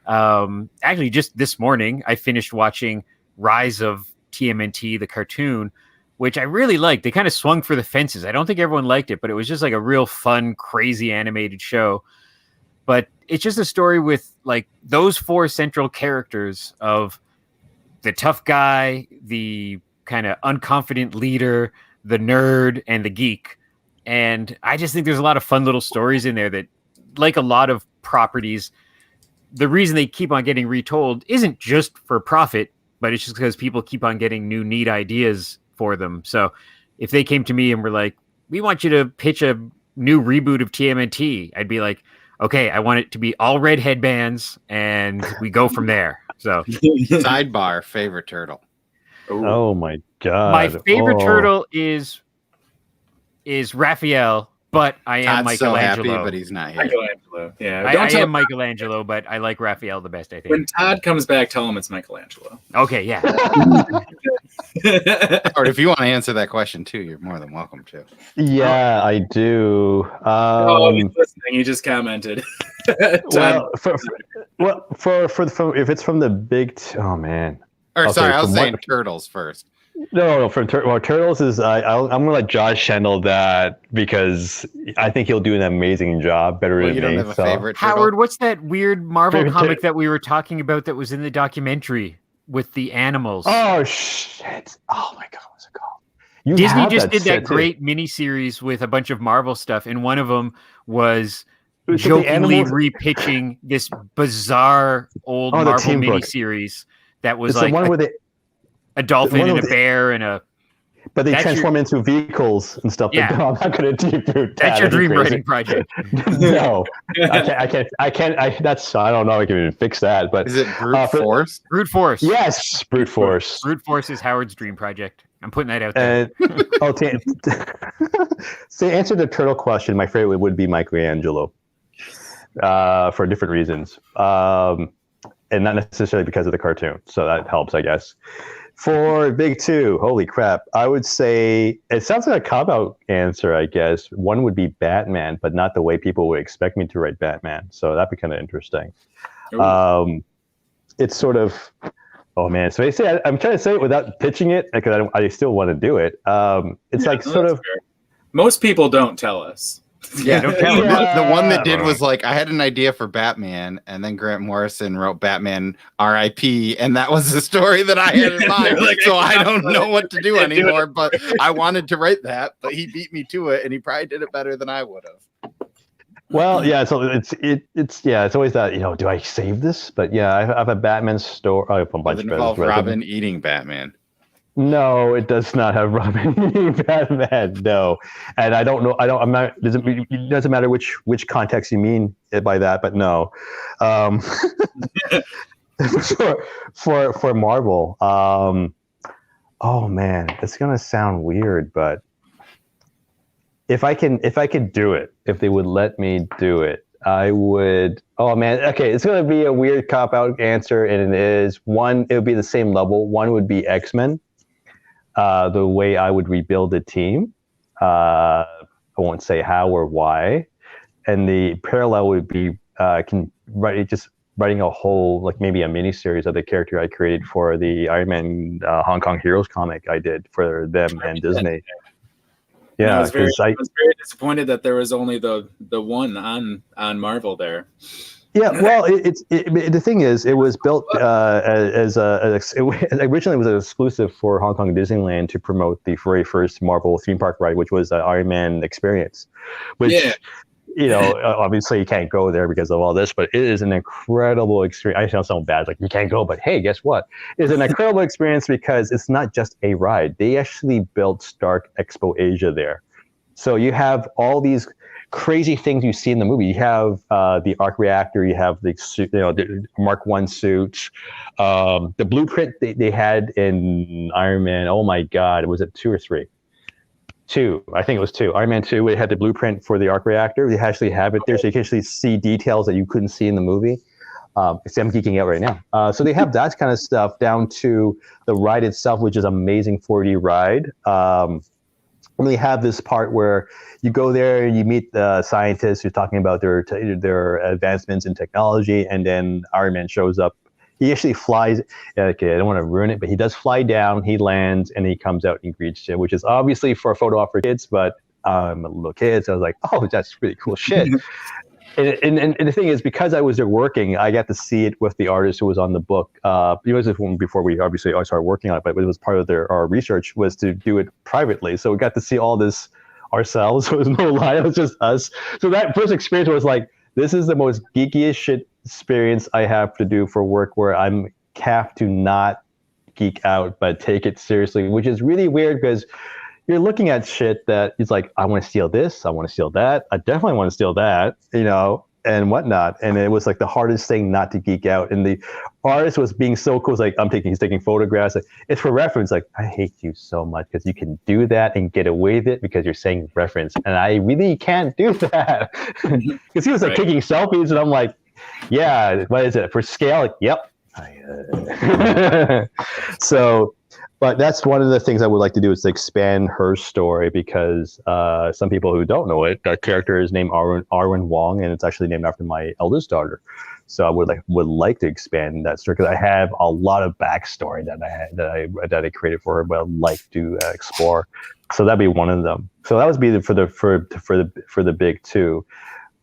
[SPEAKER 5] Actually, just this morning, I finished watching Rise of TMNT, the cartoon, which I really liked. They kind of swung for the fences. I don't think everyone liked it, but it was just like a real fun, crazy animated show. But it's just a story with like those 4 central characters of the tough guy, the kind of unconfident leader, the nerd, and the geek. And I just think there's a lot of fun little stories in there that, like a lot of properties, the reason they keep on getting retold isn't just for profit, but it's just because people keep on getting new neat ideas for them. So if they came to me and were like, we want you to pitch a new reboot of TMNT, I'd be like, okay, I want it to be all red headbands, and we go from there. So
[SPEAKER 2] sidebar, favorite turtle.
[SPEAKER 6] Ooh. Oh my god!
[SPEAKER 5] My favorite turtle is Raphael, but I am
[SPEAKER 2] Todd's
[SPEAKER 5] Michelangelo.
[SPEAKER 2] So happy, but he's not here.
[SPEAKER 3] Michelangelo, yeah.
[SPEAKER 5] I am Michelangelo, but I like Raphael the best. I think.
[SPEAKER 3] When Todd comes back, tell him it's Michelangelo.
[SPEAKER 5] Okay, yeah.
[SPEAKER 2] Or if you want to answer that question too, you're more than welcome to.
[SPEAKER 6] Yeah, I do.
[SPEAKER 3] He's listening. He just commented.
[SPEAKER 6] Well, if it's from the big, oh man.
[SPEAKER 2] Or
[SPEAKER 6] Okay,
[SPEAKER 2] sorry, I was saying
[SPEAKER 6] what-
[SPEAKER 2] turtles first.
[SPEAKER 6] No. Turtles is I'm gonna let Josh handle that because I think he'll do an amazing job, better
[SPEAKER 2] Well,
[SPEAKER 6] than
[SPEAKER 2] you don't
[SPEAKER 6] me.
[SPEAKER 2] have a
[SPEAKER 6] so.
[SPEAKER 2] favorite turtle?
[SPEAKER 5] Howard, what's that weird Marvel
[SPEAKER 6] Favorite
[SPEAKER 5] comic that we were talking about that was in the documentary with the animals?
[SPEAKER 6] Oh shit! Oh my god, what's it called? You
[SPEAKER 5] Disney
[SPEAKER 6] have
[SPEAKER 5] just did
[SPEAKER 6] set
[SPEAKER 5] that
[SPEAKER 6] too.
[SPEAKER 5] great miniseries with a bunch of Marvel stuff, and one of them was
[SPEAKER 6] Was it the
[SPEAKER 5] jokingly
[SPEAKER 6] animals?
[SPEAKER 5] repitching this bizarre old
[SPEAKER 6] the
[SPEAKER 5] Marvel
[SPEAKER 6] team book.
[SPEAKER 5] miniseries that was
[SPEAKER 6] It's
[SPEAKER 5] like
[SPEAKER 6] the one with it.
[SPEAKER 5] a dolphin
[SPEAKER 6] one
[SPEAKER 5] and a
[SPEAKER 6] with-
[SPEAKER 5] bear and a
[SPEAKER 6] But they transform into vehicles and stuff.
[SPEAKER 5] Yeah.
[SPEAKER 6] Like, no, I'm not going to deep-root.
[SPEAKER 5] That's your dream writing project.
[SPEAKER 6] No, I can't. I don't know. I can even fix that. But
[SPEAKER 2] Is it brute force?
[SPEAKER 5] Brute force.
[SPEAKER 6] Yes, brute force.
[SPEAKER 5] Brute force is Howard's dream project. I'm putting that out there.
[SPEAKER 6] To answer the turtle question, my favorite would be Michelangelo, for different reasons, and not necessarily because of the cartoon. So that helps, I guess. For big two, holy crap, I would say it sounds like a cop-out answer, I guess. One would be Batman, but not the way people would expect me to write Batman. So that'd be kind of interesting. It's sort of, oh man. So I'm trying to say it without pitching it because I still want to do it. It's like sort of.
[SPEAKER 3] Fair. Most people don't tell us.
[SPEAKER 5] Yeah, don't tell them.
[SPEAKER 2] The one that did was like, I had an idea for Batman, and then Grant Morrison wrote Batman R.I.P., and that was the story that I had in mind. So I don't know what to do anymore, but I wanted to write that, but he beat me to it, and he probably did it better than I would have.
[SPEAKER 6] Well, yeah, so it's always that, do I save this? But yeah, I have a Batman story. I have a bunch
[SPEAKER 2] Does it
[SPEAKER 6] of
[SPEAKER 2] involve Robin eating Batman?
[SPEAKER 6] No, it does not have Robin eating Batman. No, and I don't know. I'm not. It doesn't matter which context you mean by that, but no. For Marvel, oh man, it's gonna sound weird, but if I could do it, if they would let me do it, I would. Oh man, okay, it's gonna be a weird cop-out answer, and it is one. It would be the same level. One would be X-Men. The way I would rebuild a team. I won't say how or why. And the parallel would be writing a whole, like maybe a mini series of the character I created for the Iron Man Hong Kong Heroes comic I did for them and Disney. Yeah,
[SPEAKER 3] I was very disappointed that there was only the one on Marvel there.
[SPEAKER 6] Yeah, well, the thing is, it was built originally it was an exclusive for Hong Kong Disneyland to promote the very first Marvel theme park ride, which was the Iron Man experience, which, obviously you can't go there because of all this, but it is an incredible experience. I know so bad, like you can't go, but hey, guess what? It's an incredible experience because it's not just a ride. They actually built Stark Expo Asia there. So you have all these crazy things you see in the movie. You have the arc reactor, you have the suit, the Mark I suits, the blueprint they had in Iron Man. Oh my God, was it 2 or 3? 2, I think it was 2. Iron Man 2, it had the blueprint for the arc reactor. They actually have it there, so you can actually see details that you couldn't see in the movie. I'm geeking out right now. So they have that kind of stuff down to the ride itself, which is an amazing 4D ride. And they have this part where you go there and you meet the scientists who's talking about their advancements in technology, and then Iron Man shows up. He actually flies. Okay, I don't want to ruin it, but he does fly down. He lands and he comes out and greets you, which is obviously for a photo op for kids. But I'm a little kid, so I was like, "Oh, that's really cool shit." And the thing is, because I was there working, I got to see it with the artist who was on the book. It was before we obviously started working on it, but it was part of our research was to do it privately. So we got to see all this ourselves. So it was no lie, it was just us. So that first experience was like, this is the most geekiest shit experience I have to do for work, where I'm have to not geek out but take it seriously, which is really weird because you're looking at shit that it's like, I want to steal this, I want to steal that, I definitely want to steal that, and whatnot. And it was like the hardest thing not to geek out. And the artist was being so cool. It's like, he's taking photographs. Like, it's for reference. Like, I hate you so much because you can do that and get away with it because you're saying reference. And I really can't do that. Because he was like taking selfies, and I'm like, yeah, what is it? For scale? Like, yep. So, but that's one of the things I would like to do is to expand her story, because some people who don't know it, that character is named Arwen Wong, and it's actually named after my eldest daughter. So I would like to expand that story, because I have a lot of backstory that I created for her, but I'd like to explore. So that'd be one of them. So that would be for the big two.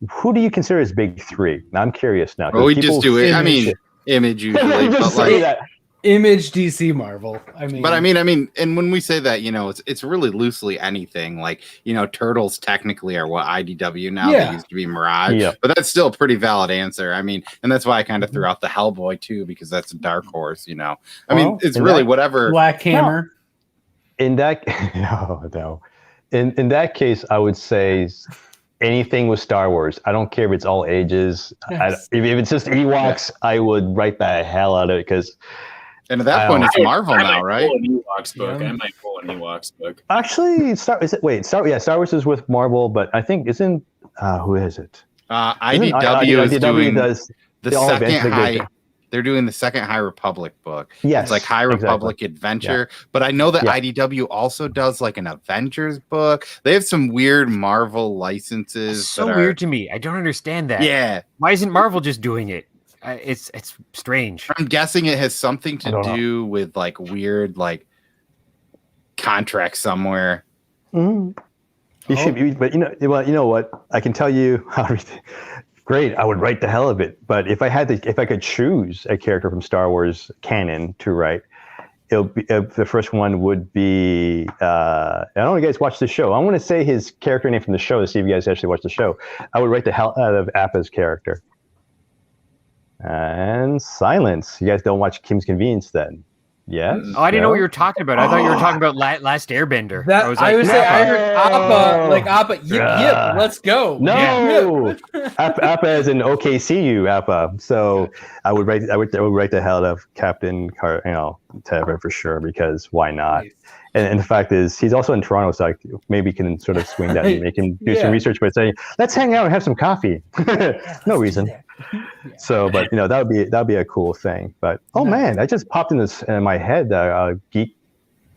[SPEAKER 6] Who do you consider as big three? Now I'm curious now.
[SPEAKER 2] Well, we just do it. I mean, Image usually, but like.
[SPEAKER 1] Image, DC, Marvel. And
[SPEAKER 2] when we say that, it's really loosely anything. Like, Turtles technically are what IDW now. They used to be Mirage, but that's still a pretty valid answer. I mean, and that's why I kind of threw out the Hellboy too, because that's a dark horse. It's really whatever.
[SPEAKER 1] Black Hammer.
[SPEAKER 6] In that no. In that case, I would say anything with Star Wars. I don't care if it's all ages.
[SPEAKER 1] Nice.
[SPEAKER 6] If it's just Ewoks, I would write the hell out of it because.
[SPEAKER 2] And at that point, it's Marvel now, right?
[SPEAKER 3] Pull an Ewoks book.
[SPEAKER 1] Yeah.
[SPEAKER 3] I might pull an Ewoks book.
[SPEAKER 6] Actually, Star Wars is with Marvel, but I think isn't who is it?
[SPEAKER 2] IDW is doing
[SPEAKER 6] does
[SPEAKER 2] the
[SPEAKER 6] all
[SPEAKER 2] second
[SPEAKER 6] events
[SPEAKER 2] High. They're doing the second High Republic book.
[SPEAKER 6] Yes,
[SPEAKER 2] it's like High Republic Adventure. But I know that IDW also does like an Avengers book. They have some weird Marvel licenses.
[SPEAKER 5] So weird to me. I don't understand that.
[SPEAKER 2] Yeah.
[SPEAKER 5] Why isn't Marvel just doing it? It's strange.
[SPEAKER 2] I'm guessing it has something to do with like weird like contracts somewhere.
[SPEAKER 6] You should be, but you know what? I can tell you how. Great, I would write the hell of it. But if I could choose a character from Star Wars canon to write, the first one would be. I don't know if you guys watch the show. I want to say his character name from the show to see if you guys actually watch the show. I would write the hell out of Appa's character. And silence. You guys don't watch Kim's Convenience then? Yes.
[SPEAKER 5] Oh, I didn't know what you were talking about. I thought you were talking about Last Airbender.
[SPEAKER 1] I heard Appa. Yip. Let's go.
[SPEAKER 6] No, Appa is an OKCU Appa. So I would write the hell out of Captain Tevra for sure because why not? Nice. And the fact is, he's also in Toronto, so I maybe can sort of swing that and make him do some research by saying, "Let's hang out and have some coffee." No reason. So, but that'd be a cool thing. But man, that just popped in my head. Geek.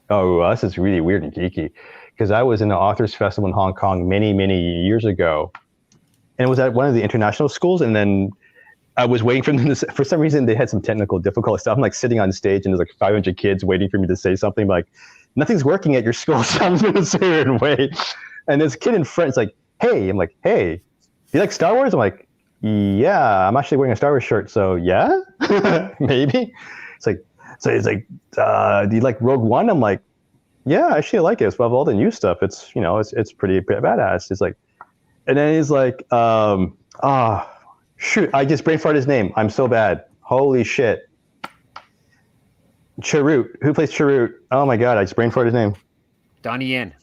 [SPEAKER 6] Oh, this is really weird and geeky because I was in the Authors Festival in Hong Kong many years ago, and it was at one of the international schools, and then. I was waiting for them for some reason they had some technical difficulty stuff. I'm like sitting on stage and there's like 500 kids waiting for me to say something like, nothing's working at your school, so I'm going to sit here and wait. And this kid in front is like, hey, I'm like, hey, do you like Star Wars? I'm like, yeah, I'm actually wearing a Star Wars shirt. So yeah, maybe. It's like, so he's like, do you like Rogue One? I'm like, yeah, actually I like it. It's above all the new stuff. It's, it's pretty badass. It's like, and then he's like, shoot, I just brain farted his name. I'm so bad. Holy shit. Chirrut. Who plays Chirrut? Oh my God, I just brain farted his name.
[SPEAKER 5] Donnie Yen.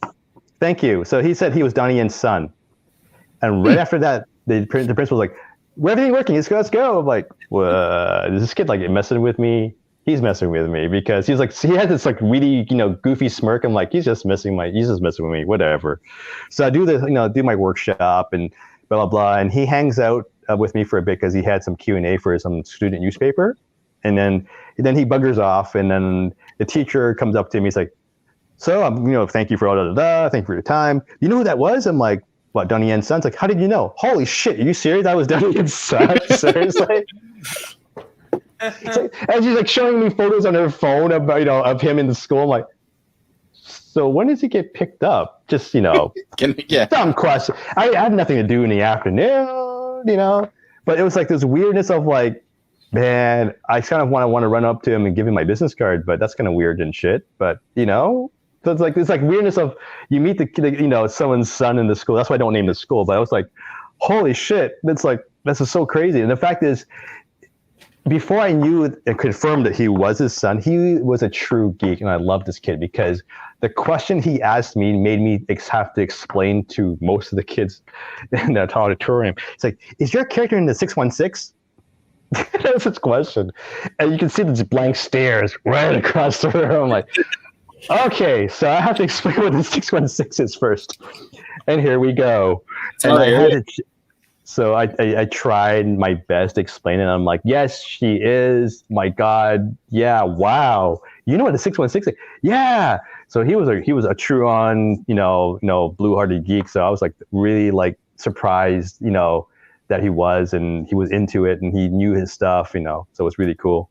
[SPEAKER 6] Thank you. So he said he was Donnie Yen's son. And right after that, the principal was like, everything working, let's go. I'm like, what? Is this kid like messing with me? He's messing with me because he's like, he has this like really, goofy smirk. I'm like, he's just messing with me, whatever. So I do do my workshop and blah, blah, blah. And he hangs out with me for a bit because he had some Q&A for some student newspaper. And then he buggers off. And then the teacher comes up to me. He's like, so, thank you for all thank you for your time. You know who that was? I'm like, what, Donnie Yen's son? It's like, how did you know? Holy shit, are you serious? That was Donnie Yen's son? Seriously? And she's like showing me photos on her phone of, of him in the school. I'm like, so when does he get picked up? Just, dumb question. I had nothing to do in the afternoon. But it was like this weirdness of like, man, I kind of want to run up to him and give him my business card, but that's kind of weird and shit. But so it's like weirdness of you meet the kid, someone's son in the school. That's why I don't name the school. But I was like, holy shit, that's just so crazy. And the fact is, before I knew and confirmed that he was his son, he was a true geek, and I love this kid because the question he asked me made me have to explain to most of the kids in that auditorium. It's like, is your character in the 616? That's his question. And you can see the blank stares right across the room. I'm like, okay, so I have to explain what the 616 is first. And here we go. And so I tried my best to explain it. I'm like, yes, she is. My God. Yeah. Wow. You know what the 616 is? Yeah. So he was a true on, blue-hearted geek. So I was like really like surprised, that he was, and he was into it and he knew his stuff, so it was really cool.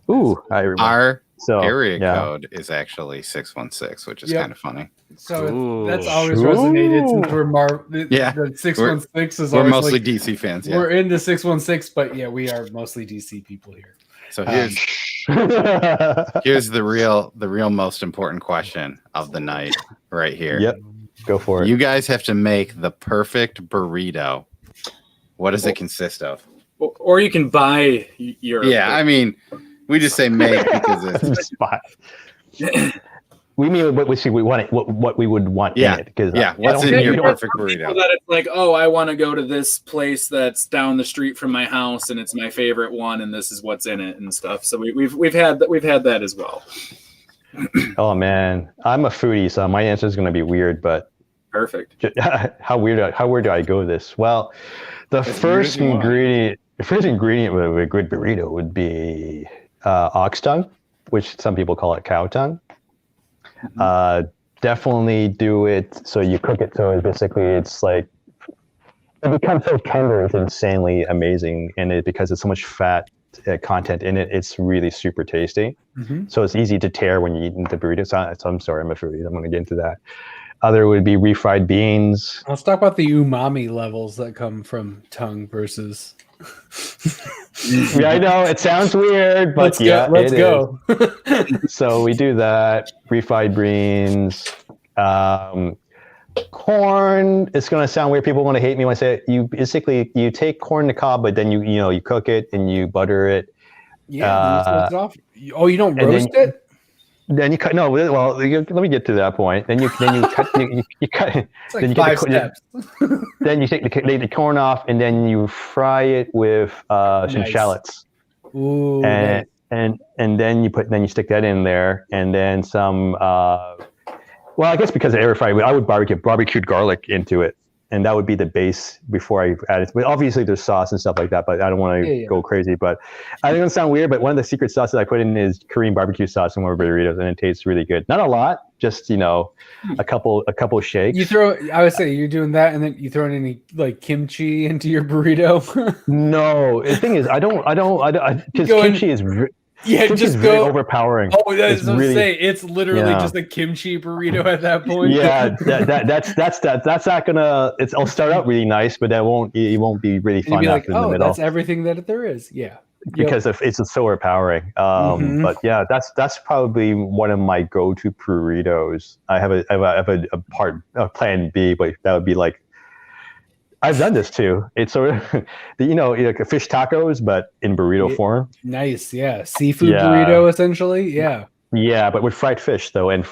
[SPEAKER 6] Ooh, I remember.
[SPEAKER 2] Our area code is actually 616, which is kind of funny.
[SPEAKER 1] So that's always resonated since we're the 616 is
[SPEAKER 2] we're
[SPEAKER 1] always
[SPEAKER 2] mostly
[SPEAKER 1] like,
[SPEAKER 2] DC fans. Yeah.
[SPEAKER 1] We're into 616, but yeah, we are mostly DC people here.
[SPEAKER 2] So here's the real most important question of the night right here.
[SPEAKER 6] Yep, go for it.
[SPEAKER 2] You guys have to make the perfect burrito. What does it consist of?
[SPEAKER 3] Or you can buy your.
[SPEAKER 2] Yeah, I mean, we just say make because it's.
[SPEAKER 6] We mean what we want it, what we would want
[SPEAKER 2] Yeah.
[SPEAKER 6] in it. Because
[SPEAKER 2] What's in your perfect burrito?
[SPEAKER 3] That it's like, oh, I want to go to this place that's down the street from my house, and it's my favorite one, and this is what's in it and stuff. So we've had that as well.
[SPEAKER 6] Oh man, I'm a foodie, so my answer is going to be weird, but
[SPEAKER 3] perfect.
[SPEAKER 6] How weird do I go this? Well, the first ingredient of a good burrito would be ox tongue, which some people call it cow tongue. Definitely do it so you cook it so basically it's like it becomes so tender. It's insanely amazing, and because it's so much fat content in it, it's really super tasty. So it's easy to tear when you eat the burrito. So I'm sorry, I'm a foodie. I'm going to get into that. Other would be refried beans.
[SPEAKER 1] Let's talk about the umami levels that come from tongue versus.
[SPEAKER 6] Yeah, I know it sounds weird, but
[SPEAKER 1] let's go.
[SPEAKER 6] So we do that. Refried beans, corn. It's gonna sound weird. People want to hate me when I say it. You take corn to cob, but then you cook it and you butter it.
[SPEAKER 1] Yeah. Oh, you don't roast it?
[SPEAKER 6] Then you cut. No, well, let me get to that point. Then you cut. You cut.
[SPEAKER 1] It's like then you 5 steps.
[SPEAKER 6] Then you take the corn off, and then you fry it with some shallots.
[SPEAKER 1] Ooh.
[SPEAKER 6] And then you stick that in there, and then some. Well, I guess because of air fry, I would barbecued garlic into it, and that would be the base before I add it. But obviously, there's sauce and stuff like that, but I don't want to go crazy. But I think it sound weird, but one of the secret sauces I put in is Korean barbecue sauce in one of our burritos, and it tastes really good. Not a lot, just a couple shakes.
[SPEAKER 1] I would say you're doing that, and then you throw in any like kimchi into your burrito.
[SPEAKER 6] No, the thing is, I don't, because kimchi is. Just go overpowering.
[SPEAKER 1] Oh, that's what I'm saying. It's literally just a kimchi burrito at that point.
[SPEAKER 6] Yeah, that's not gonna. I'll start out really nice, but it won't be really fun after the middle.
[SPEAKER 1] That's everything that there is. Yeah,
[SPEAKER 6] because it's so overpowering. But yeah, that's probably one of my go-to burritos. I have a plan B, but that would be like. I've done this too. It's sort of, like fish tacos, but in burrito form.
[SPEAKER 1] Nice, yeah. Seafood burrito, essentially, yeah.
[SPEAKER 6] Yeah, but with fried fish though, and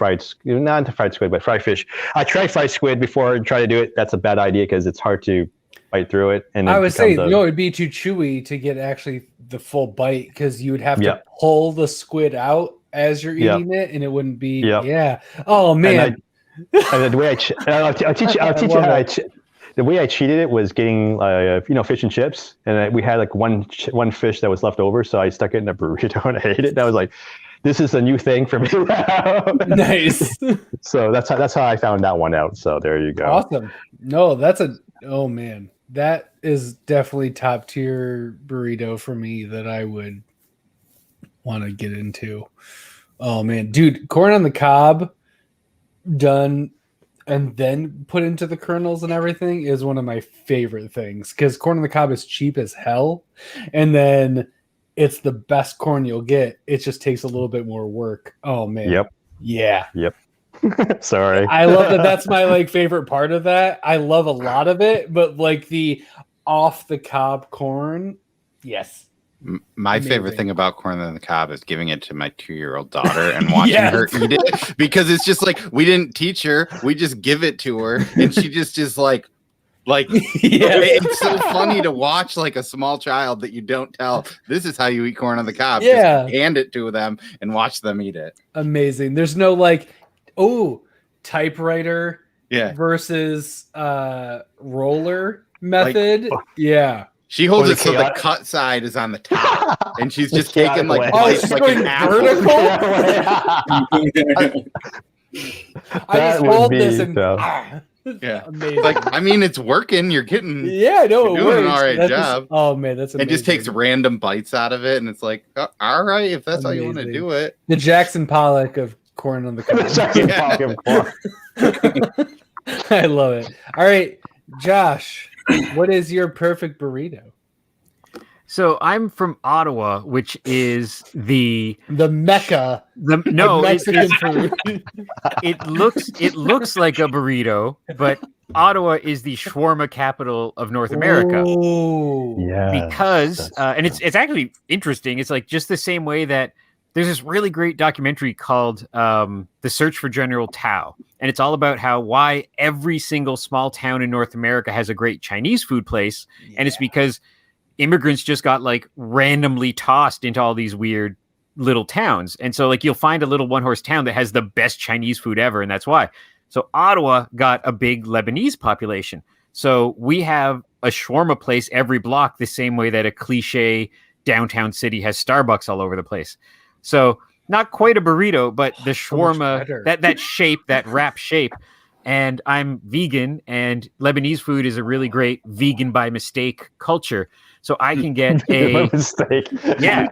[SPEAKER 6] not fried squid, but fried fish. I tried fried squid before and try to do it. That's a bad idea because it's hard to bite through it. And
[SPEAKER 1] I would say it'd be too chewy to get actually the full bite because you would have to pull the squid out as you're eating it, and it wouldn't be. Yeah. Oh man.
[SPEAKER 6] And the way I'll teach you how the way I cheated it was getting, fish and chips, and we had like one fish that was left over, so I stuck it in a burrito and I ate it. And I was like, "This is a new thing for me now."
[SPEAKER 1] Nice.
[SPEAKER 6] So that's how I found that one out. So there you go.
[SPEAKER 1] Awesome. No, oh man, that is definitely top tier burrito for me that I would want to get into. Oh man, dude, corn on the cob done. And then put into the kernels and everything is one of my favorite things because corn on the cob is cheap as hell. And then it's the best corn you'll get. It just takes a little bit more work. Oh, man.
[SPEAKER 6] Yep.
[SPEAKER 1] Yeah.
[SPEAKER 6] Yep. Sorry.
[SPEAKER 1] I love that. That's my favorite part of that. I love a lot of it, but the off the cob corn. Yes.
[SPEAKER 2] My favorite thing about corn on the cob is giving it to my 2-year-old daughter and watching her eat it because it's just like we didn't teach her, we just give it to her, and she just is like it's so funny to watch a small child that you don't tell this is how you eat corn on the cob. Just hand it to them and watch them eat it. Amazing.
[SPEAKER 1] There's no typewriter versus roller method.
[SPEAKER 2] She holds it so the cut side is on the top, and she's just taking
[SPEAKER 1] she's going vertical. I just hold this and
[SPEAKER 2] amazing. It's working. You're getting
[SPEAKER 1] you're doing
[SPEAKER 2] an all right job.
[SPEAKER 1] Oh man, that's amazing.
[SPEAKER 2] It just takes random bites out of it, and it's like, all right, if that's how you want to do it.
[SPEAKER 1] The Jackson Pollock of corn on the cob. I love it. All right, Josh. What is your perfect burrito?
[SPEAKER 5] So I'm from Ottawa, which is the
[SPEAKER 1] Mecca.
[SPEAKER 5] Mexican food. It looks like a burrito, but Ottawa is the shawarma capital of North America.
[SPEAKER 1] Oh,
[SPEAKER 5] yeah. Because and it's actually interesting. It's like just the same way that there's this really great documentary called The Search for General Tao. And it's all about why every single small town in North America has a great Chinese food place. Yeah. And it's because immigrants just got like randomly tossed into all these weird little towns. And so like you'll find a little one-horse town that has the best Chinese food ever. And that's why. So Ottawa got a big Lebanese population. So we have a shawarma place every block the same way that a cliche downtown city has Starbucks all over the place. So not quite a burrito, but the shawarma, that shape, that wrap shape. And I'm vegan, and Lebanese food is a really great vegan by mistake culture. So I can get a
[SPEAKER 6] mistake.
[SPEAKER 5] Yeah.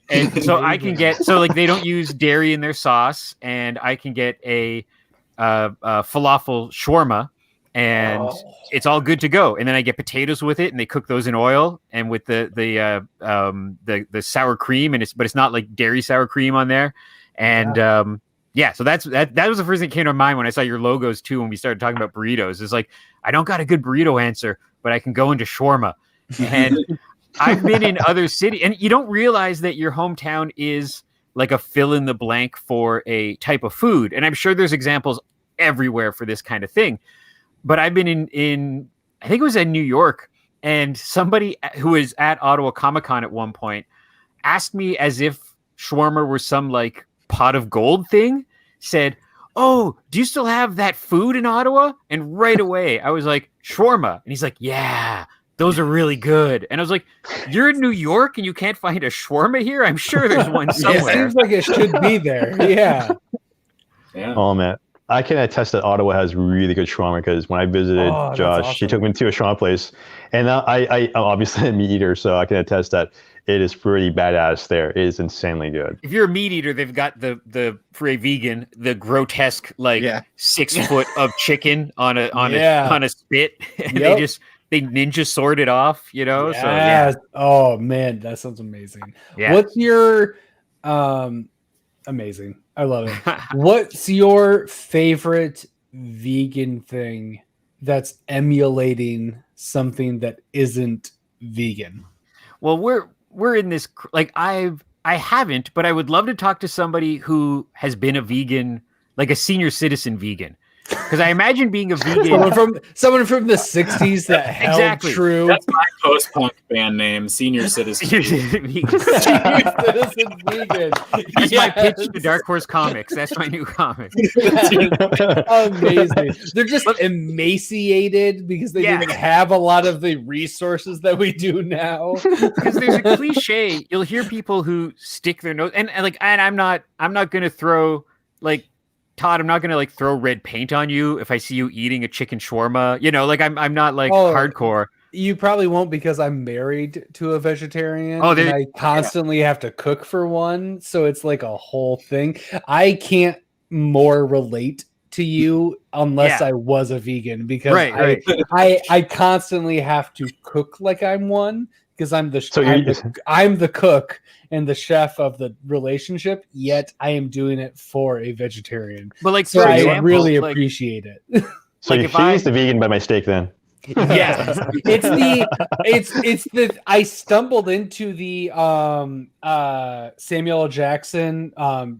[SPEAKER 5] And so I can get, so like they don't use dairy in their sauce, and I can get a falafel shawarma, and it's all good to go. And then I get potatoes with it, and they cook those in oil and with the sour cream, and it's not like dairy sour cream on there. And so that was the first thing that came to mind when I saw your logos too. When we started talking about burritos, it's like, I don't got a good burrito answer, but I can go into shawarma. And I've been in other cities, and you don't realize that your hometown is like a fill in the blank for a type of food. And I'm sure there's examples everywhere for this kind of thing. But I've been in I think it was in New York, and somebody who was at Ottawa Comic-Con at one point asked me, as if shawarma were some like pot of gold thing, said, "Oh, do you still have that food in Ottawa?" And right away I was like, "Shawarma." And he's like, "Yeah, those are really good." And I was like, "You're in New York and you can't find a shawarma here? I'm sure there's one somewhere."
[SPEAKER 1] It seems like it should be there. Yeah.
[SPEAKER 6] Oh man, I can attest that Ottawa has really good shawarma, because when I visited Josh, awesome. She took me to a shawarma place, and I'm obviously a meat eater, so I can attest that it is pretty badass there. It is insanely good.
[SPEAKER 5] If you're a meat eater, they've got the for a vegan, the grotesque 6 foot of chicken on a spit. And they ninja sword it off, you know?
[SPEAKER 1] Yes.
[SPEAKER 5] So yeah.
[SPEAKER 1] Oh man, that sounds amazing.
[SPEAKER 5] Yeah.
[SPEAKER 1] What's your amazing. I love it. What's your favorite vegan thing that's emulating something that isn't vegan?
[SPEAKER 5] Well, we're in this, like, I haven't, but I would love to talk to somebody who has been a vegan, like a senior citizen vegan. Because I imagine being a vegan,
[SPEAKER 1] someone from the 60s that held true.
[SPEAKER 3] That's my post-punk band name, Senior Citizen Vegan.
[SPEAKER 1] Senior Citizen Vegan.
[SPEAKER 5] That's my pitch to Dark Horse Comics. That's my new comic.
[SPEAKER 1] Amazing. They're just emaciated because they didn't have a lot of the resources that we do now.
[SPEAKER 5] Because there's a cliche. You'll hear people who stick their nose, and I'm not going to throw, like, Todd, I'm not going to like throw red paint on you if I see you eating a chicken shawarma. You know, like I'm not like hardcore.
[SPEAKER 1] You probably won't, because I'm married to a vegetarian.
[SPEAKER 5] Oh,
[SPEAKER 1] and I constantly have to cook for one. So it's like a whole thing. I can't more relate to you unless I was a vegan, because I constantly have to cook like I'm one, because I'm the cook and the chef of the relationship, yet I am doing it for a vegetarian.
[SPEAKER 5] But like,
[SPEAKER 1] so I really appreciate it.
[SPEAKER 6] So like, she's the vegan by mistake then.
[SPEAKER 5] Yeah.
[SPEAKER 1] I stumbled into the Samuel L. Jackson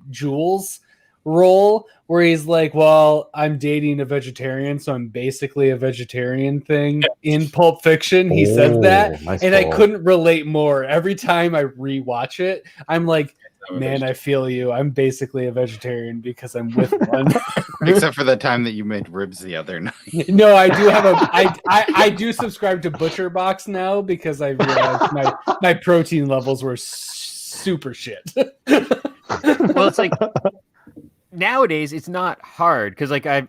[SPEAKER 1] Jules role, where he's like, well, I'm dating a vegetarian, so I'm basically a vegetarian thing. In Pulp Fiction, he says that, and I couldn't relate more. Every time I rewatch it, I'm like, man, I feel you. I'm basically a vegetarian because I'm with one.
[SPEAKER 2] Except for the time that you made ribs the other night.
[SPEAKER 1] No, I do have I do subscribe to Butcher Box now, because I realized my protein levels were super shit.
[SPEAKER 5] Well, it's like, nowadays it's not hard, because like I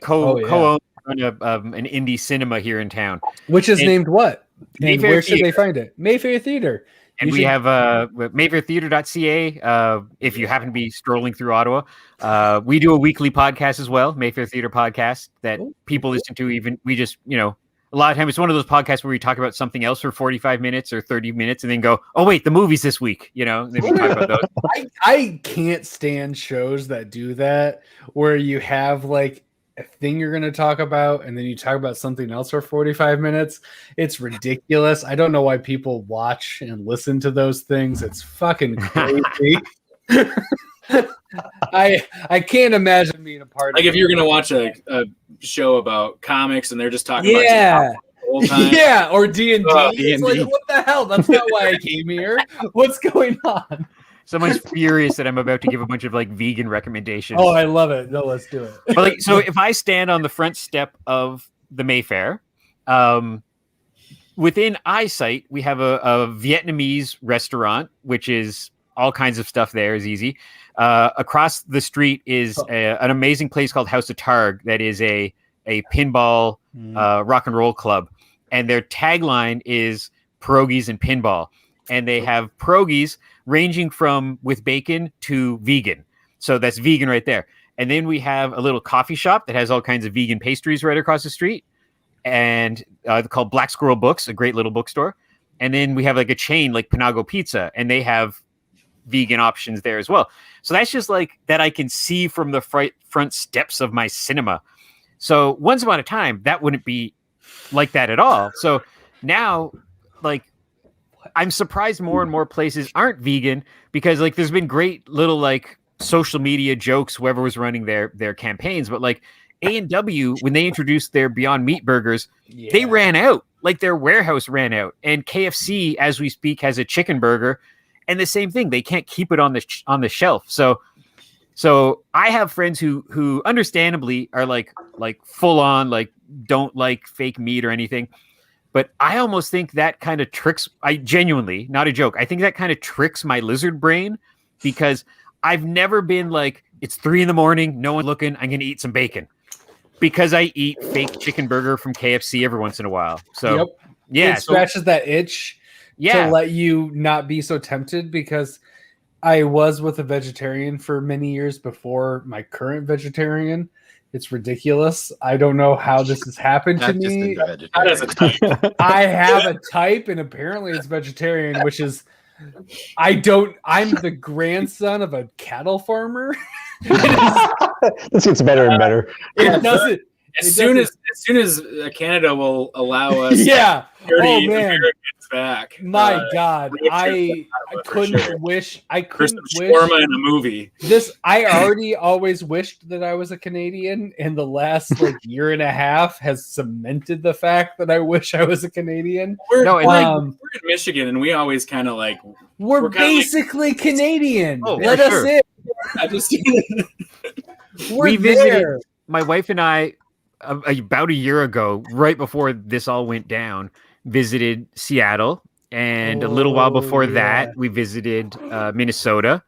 [SPEAKER 5] co-own an indie cinema here in town,
[SPEAKER 1] which is named what? And where should they find it? Mayfair Theater.
[SPEAKER 5] And we have mayfairtheater.ca. If you happen to be strolling through Ottawa, we do a weekly podcast as well, Mayfair Theater Podcast, that people listen to. Even we just, a lot of times it's one of those podcasts where we talk about something else for 45 minutes or 30 minutes and then go, oh wait, the movie's this week, and then we talk about those.
[SPEAKER 1] I can't stand shows that do that, where you have like a thing you're going to talk about, and then you talk about something else for 45 minutes. It's ridiculous. I don't know why people watch and listen to those things. It's fucking crazy. I can't imagine being a part
[SPEAKER 3] Like
[SPEAKER 1] of
[SPEAKER 3] if you're gonna watch a show about comics and they're just talking about
[SPEAKER 1] yeah.
[SPEAKER 3] the whole time.
[SPEAKER 1] Yeah, or D&D. It's
[SPEAKER 2] D&D.
[SPEAKER 1] like, what the hell? That's not why I came here. What's going on?
[SPEAKER 5] Someone's furious that I'm about to give a bunch of like vegan recommendations.
[SPEAKER 1] Oh, I love it. No, let's do it.
[SPEAKER 5] But like, so if I stand on the front step of the Mayfair, within eyesight, we have a Vietnamese restaurant, which is all kinds of stuff there is easy. Across the street is an amazing place called House of Targ that is a pinball rock and roll club. And their tagline is pierogies and pinball. And they have pierogies ranging from with bacon to vegan. So that's vegan right there. And then we have a little coffee shop that has all kinds of vegan pastries right across the street. And called Black Squirrel Books, a great little bookstore. And then we have like a chain like Panago Pizza, and they have vegan options there as well. So that's just like that I can see from the front steps of my cinema. So once upon a time, that wouldn't be like that at all. So now, like, I'm surprised more and more places aren't vegan because like there's been great little like social media jokes, whoever was running their campaigns, but like A&W, when they introduced their Beyond Meat burgers, they ran out, like their warehouse ran out. And KFC, as we speak, has a chicken burger, and the same thing. They can't keep it on the shelf. So I have friends who understandably are like full on, like don't like fake meat or anything. But I almost think that kind of tricks, I genuinely, not a joke, I think that kind of tricks my lizard brain because I've never been like, it's 3 a.m, no one looking, I'm going to eat some bacon. Because I eat fake chicken burger from KFC every once in a while. So, yeah.
[SPEAKER 1] It scratches that itch to let you not be so tempted because I was with a vegetarian for many years before my current vegetarian. It's ridiculous. I don't know how this has happened to me.
[SPEAKER 3] How does it type?
[SPEAKER 1] I have a type, and apparently it's vegetarian, which is I'm the grandson of a cattle farmer.
[SPEAKER 6] This gets better and better.
[SPEAKER 1] It doesn't.
[SPEAKER 3] As soon as Canada will allow us,
[SPEAKER 1] yeah.
[SPEAKER 3] 30
[SPEAKER 1] Oh man.
[SPEAKER 3] Americans back.
[SPEAKER 1] My God, I couldn't
[SPEAKER 3] sure.
[SPEAKER 1] wish. I
[SPEAKER 3] For
[SPEAKER 1] couldn't
[SPEAKER 3] some
[SPEAKER 1] wish
[SPEAKER 3] shawarma in a movie.
[SPEAKER 1] this. I already always wished that I was a Canadian, and the last like year and a half has cemented the fact that I wish I was a Canadian.
[SPEAKER 3] We're
[SPEAKER 1] um,
[SPEAKER 3] in Michigan, and we always kind of like
[SPEAKER 1] We're
[SPEAKER 3] kinda like-
[SPEAKER 1] basically Canadian.
[SPEAKER 5] Oh,
[SPEAKER 1] Let
[SPEAKER 5] for
[SPEAKER 1] us
[SPEAKER 5] sure.
[SPEAKER 1] in.
[SPEAKER 3] I just
[SPEAKER 1] We're
[SPEAKER 5] visited
[SPEAKER 1] there.
[SPEAKER 5] my wife and I about a year ago, right before this all went down, visited Seattle, and a little while before that, we visited Minnesota.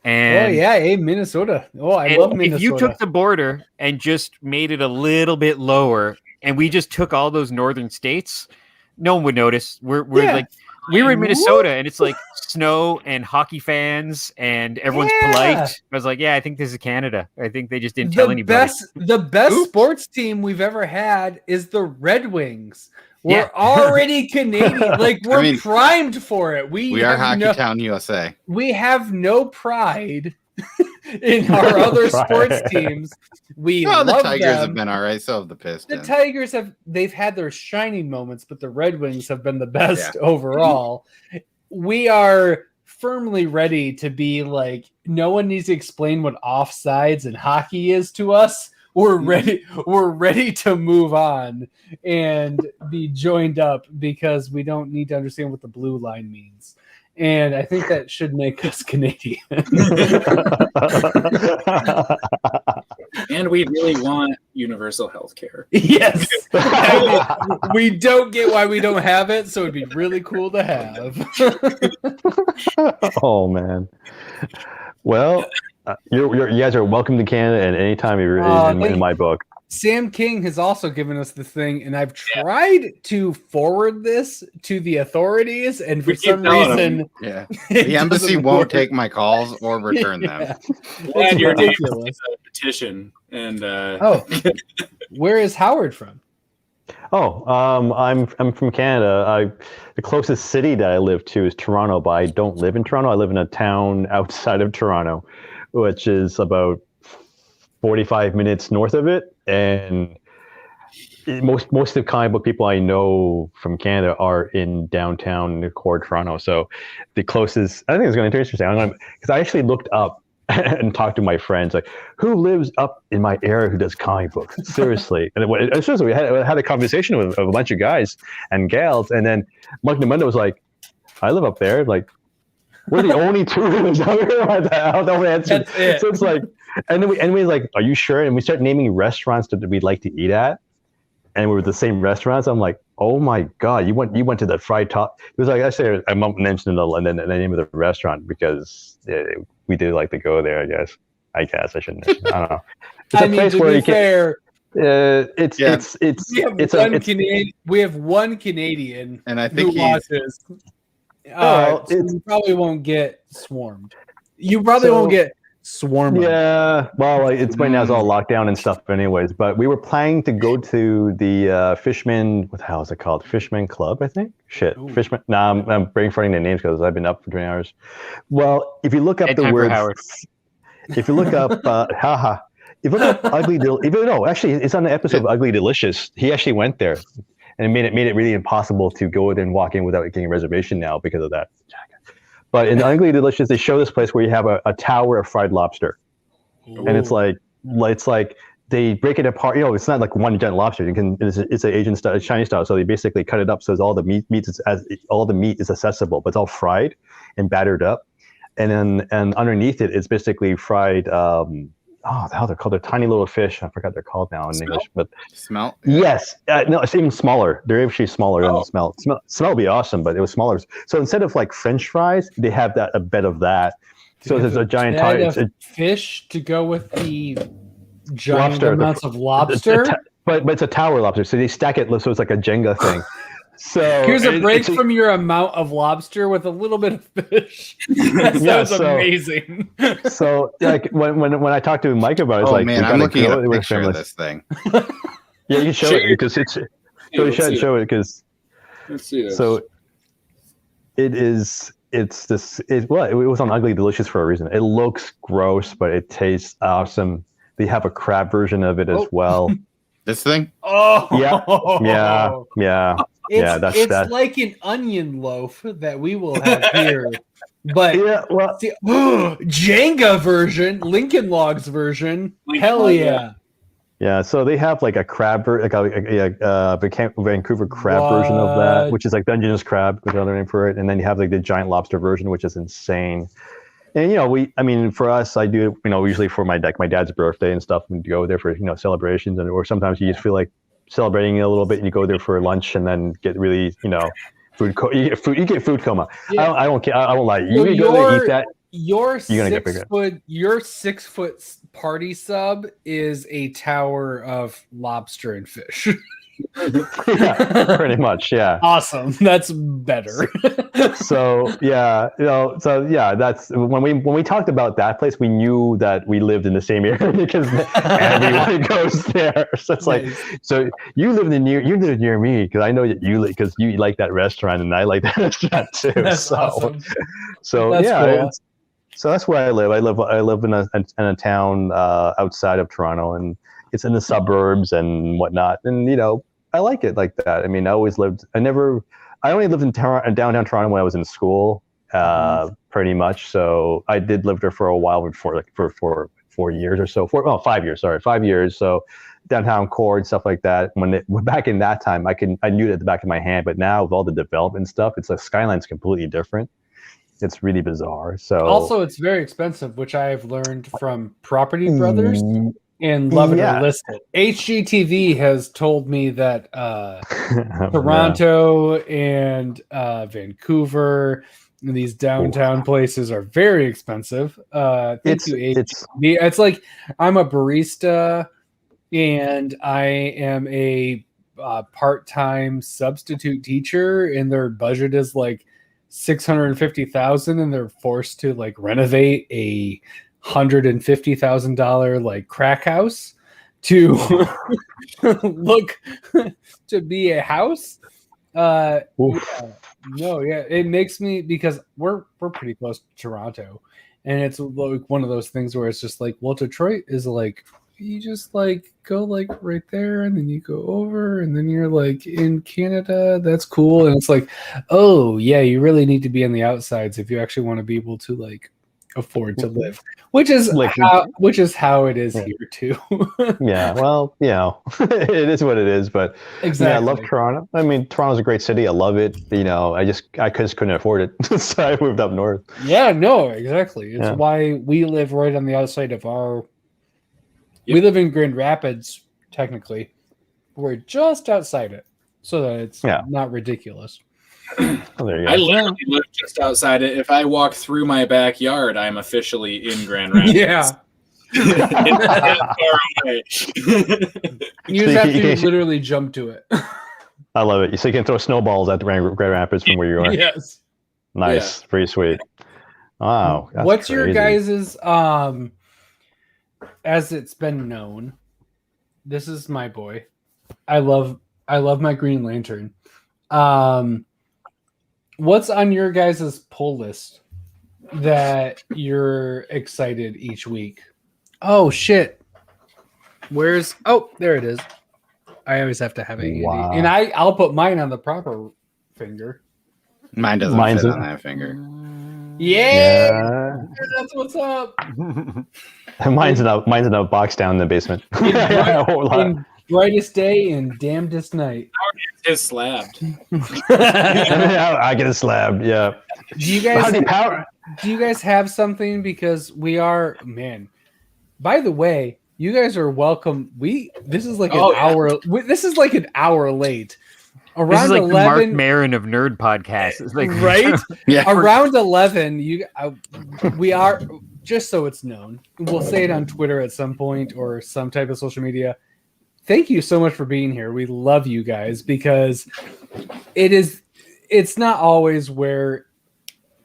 [SPEAKER 5] And
[SPEAKER 1] Minnesota. Oh, I love Minnesota.
[SPEAKER 5] If you took the border and just made it a little bit lower, and we just took all those northern states, no one would notice. We're like. We were in Minnesota, and it's like snow and hockey fans, and everyone's polite. I was like, "Yeah, I think this is Canada. I think they just didn't tell anybody."
[SPEAKER 1] The best sports team we've ever had is the Red Wings. We're already Canadian. Like we're primed for it. We
[SPEAKER 2] are Hockey Town, USA.
[SPEAKER 1] We have no pride in our other sports teams. We love
[SPEAKER 2] the Tigers
[SPEAKER 1] them.
[SPEAKER 2] have been all right. So have the Pistons.
[SPEAKER 1] The Tigers they've had their shining moments, but the Red Wings have been the best overall. We are firmly ready to be like, no one needs to explain what offsides and hockey is to us. We're ready. We're ready to move on and be joined up because we don't need to understand what the blue line means. And I think that should make us Canadian.
[SPEAKER 3] And we really want universal health care.
[SPEAKER 1] Yes. We don't get why we don't have it, so it'd be really cool to have.
[SPEAKER 6] Oh, man. Well, you guys are welcome to Canada at any time in my book.
[SPEAKER 1] Sam King has also given us the thing, and I've tried to forward this to the authorities, and for some reason,
[SPEAKER 2] the embassy won't take my calls or return them.
[SPEAKER 3] And your name is a petition. And
[SPEAKER 1] where is Howard from?
[SPEAKER 6] Oh, I'm from Canada. The closest city that I live to is Toronto, but I don't live in Toronto. I live in a town outside of Toronto, which is about 45 minutes north of it, and most of the comic book people I know from Canada are in downtown core Toronto. So the closest, I think it's going to be interesting. Because I actually looked up and talked to my friends, like, who lives up in my area who does comic books? Seriously. And it's just, we had a conversation with a bunch of guys and gals, and then Mike Namunda was like, I live up there. Like, we're the only two who lives out here. I don't answer. So it's like, and we like, are you sure? And we start naming restaurants that we'd like to eat at. And we were the same restaurants. I'm like, oh my God, you went to the fried top. It was like, I mentioned the name of the restaurant because we do like to go there, I guess. I shouldn't. I don't know. It's
[SPEAKER 1] a place where you fair, we have one Canadian,
[SPEAKER 2] and I think
[SPEAKER 1] who watches. So you probably won't get swarmed. You probably won't get swarmed.
[SPEAKER 6] Yeah, well, it's right now it's all locked down and stuff anyways, but we were planning to go to the Fishman, what the hell is it called? Fishman Club, I think? Ooh. Fishman. No, I'm brain farting the names because I've been up for 20 hours. Well, if you look up the word, if you look up, if you look up Ugly actually, it's on the episode of Ugly Delicious. He actually went there, and it made it really impossible to go there and walk in without getting a reservation now because of that. But in Ugly Delicious, they show this place where you have a tower of fried lobster. Ooh. And it's like they break it apart. You know, it's not like one giant lobster. It's an Asian style, Chinese style. So they basically cut it up so all the meat is accessible, but it's all fried and battered up. And underneath it, it's basically fried. They're called. They're tiny little fish. I forgot they're called now in English. But
[SPEAKER 2] smelt.
[SPEAKER 6] Yes, no, it's even smaller. They're actually smaller than the smell. Smell would be awesome, but it was smaller. So instead of like French fries, they have a bed of that. So there's a giant
[SPEAKER 1] fish to go with the giant amounts of lobster.
[SPEAKER 6] But it's a tower lobster, so they stack it so it's like a Jenga thing. So
[SPEAKER 1] here's a break from your amount of lobster with a little bit of fish. That sounds amazing.
[SPEAKER 6] So like when I talked to Mike about it, it's like,
[SPEAKER 2] man, I'm looking at a picture of this thing.
[SPEAKER 6] Yeah, you can show it because it's. So you should show it because.
[SPEAKER 3] Let's see this.
[SPEAKER 6] So it is. It's this. It was on Ugly Delicious for a reason. It looks gross, but it tastes awesome. They have a crab version of it as well.
[SPEAKER 2] This thing?
[SPEAKER 1] Oh,
[SPEAKER 6] yeah.
[SPEAKER 1] It's like an onion loaf that we will have here, but Jenga version, Lincoln Logs version. Hell yeah!
[SPEAKER 6] Yeah, so they have like a crab, like a Vancouver crab version of that, which is like Dungeness crab, with another name for it, and then you have like the giant lobster version, which is insane. And for us, I do it, usually for my dad's birthday and stuff. We go there for celebrations, or sometimes you just feel like celebrating a little bit, and you go there for lunch, and then get really you get food coma. Yeah. I don't care. I won't lie. You can go there and eat that.
[SPEAKER 1] Your 6 foot party sub is a tower of lobster and fish.
[SPEAKER 6] Yeah, pretty much. Yeah.
[SPEAKER 1] Awesome. That's better.
[SPEAKER 6] So that's when we talked about that place, we knew that we lived in the same area because everyone goes there. So it's like, so you live near me because I know that you like that restaurant and I like that restaurant too.
[SPEAKER 1] That's awesome.
[SPEAKER 6] So that's cool. So that's where I live. I live in a town outside of Toronto, and it's in the suburbs and whatnot. And I like it like that. I mean, I always lived. I only lived in downtown Toronto when I was in school, pretty much. So I did live there for a while for 4 years or so. 5 years. Sorry, 5 years. So downtown core and stuff like that. Back in that time, I knew it at the back of my hand. But now with all the development stuff, it's like Skyline's completely different. It's really bizarre. So
[SPEAKER 1] also, it's very expensive, which I have learned from Property Brothers and Love It or List It. HGTV has told me that Toronto and Vancouver and these downtown places are very expensive. It's like I'm a barista and I am a part-time substitute teacher, and their budget is like $650,000, and they're forced to like renovate a $150,000 like crack house to look to be a house. It makes me, because we're pretty close to Toronto, and it's like one of those things where it's just like, well, Detroit is like you just like go like right there, and then you go over, and then you're like in Canada. That's cool. And it's like, oh yeah, you really need to be on the outsides if you actually want to be able to like afford to live, which is how it is here too.
[SPEAKER 6] Yeah, well, it is what it is, but
[SPEAKER 1] exactly.
[SPEAKER 6] I love Toronto. I mean, Toronto's a great city. I love it. I just couldn't afford it, so I moved up north.
[SPEAKER 1] Yeah, no, exactly. It's why we live right on the outside of our. Yep. We live in Grand Rapids, technically. We're just outside it, so that it's not ridiculous.
[SPEAKER 6] Oh, there you go.
[SPEAKER 3] I literally live just outside it. If I walk through my backyard, I'm officially in Grand Rapids.
[SPEAKER 1] Yeah.
[SPEAKER 3] It's that far away.
[SPEAKER 1] You just have to literally jump to it.
[SPEAKER 6] I love it. So you can throw snowballs at the Grand Rapids from where you are.
[SPEAKER 1] Yes.
[SPEAKER 6] Nice. Yeah. Pretty sweet. Wow.
[SPEAKER 1] What's crazy. Your guys's as it's been known, this is my boy. I love my Green Lantern. What's on your guys' pull list that you're excited each week? Oh shit. There it is. I always have to have it handy. Wow. And I'll put mine on the proper finger.
[SPEAKER 2] Mine doesn't fit on that finger.
[SPEAKER 1] Yeah. That's what's up.
[SPEAKER 6] Mine's in a box down in the basement.
[SPEAKER 1] In brightest day and damnedest night.
[SPEAKER 3] It's slabbed.
[SPEAKER 6] I get it slabbed. Yeah.
[SPEAKER 1] Do you guys have something? Because we are, man. By the way, you guys are welcome. This is like an hour. This is like an hour late. Around
[SPEAKER 5] this is like
[SPEAKER 1] 11,
[SPEAKER 5] the Mark Maron of Nerd Podcast. It's like,
[SPEAKER 1] right?
[SPEAKER 5] Yeah.
[SPEAKER 1] Around 11, we are, just so it's known, we'll say it on Twitter at some point or some type of social media. Thank you so much for being here. We love you guys because it's not always where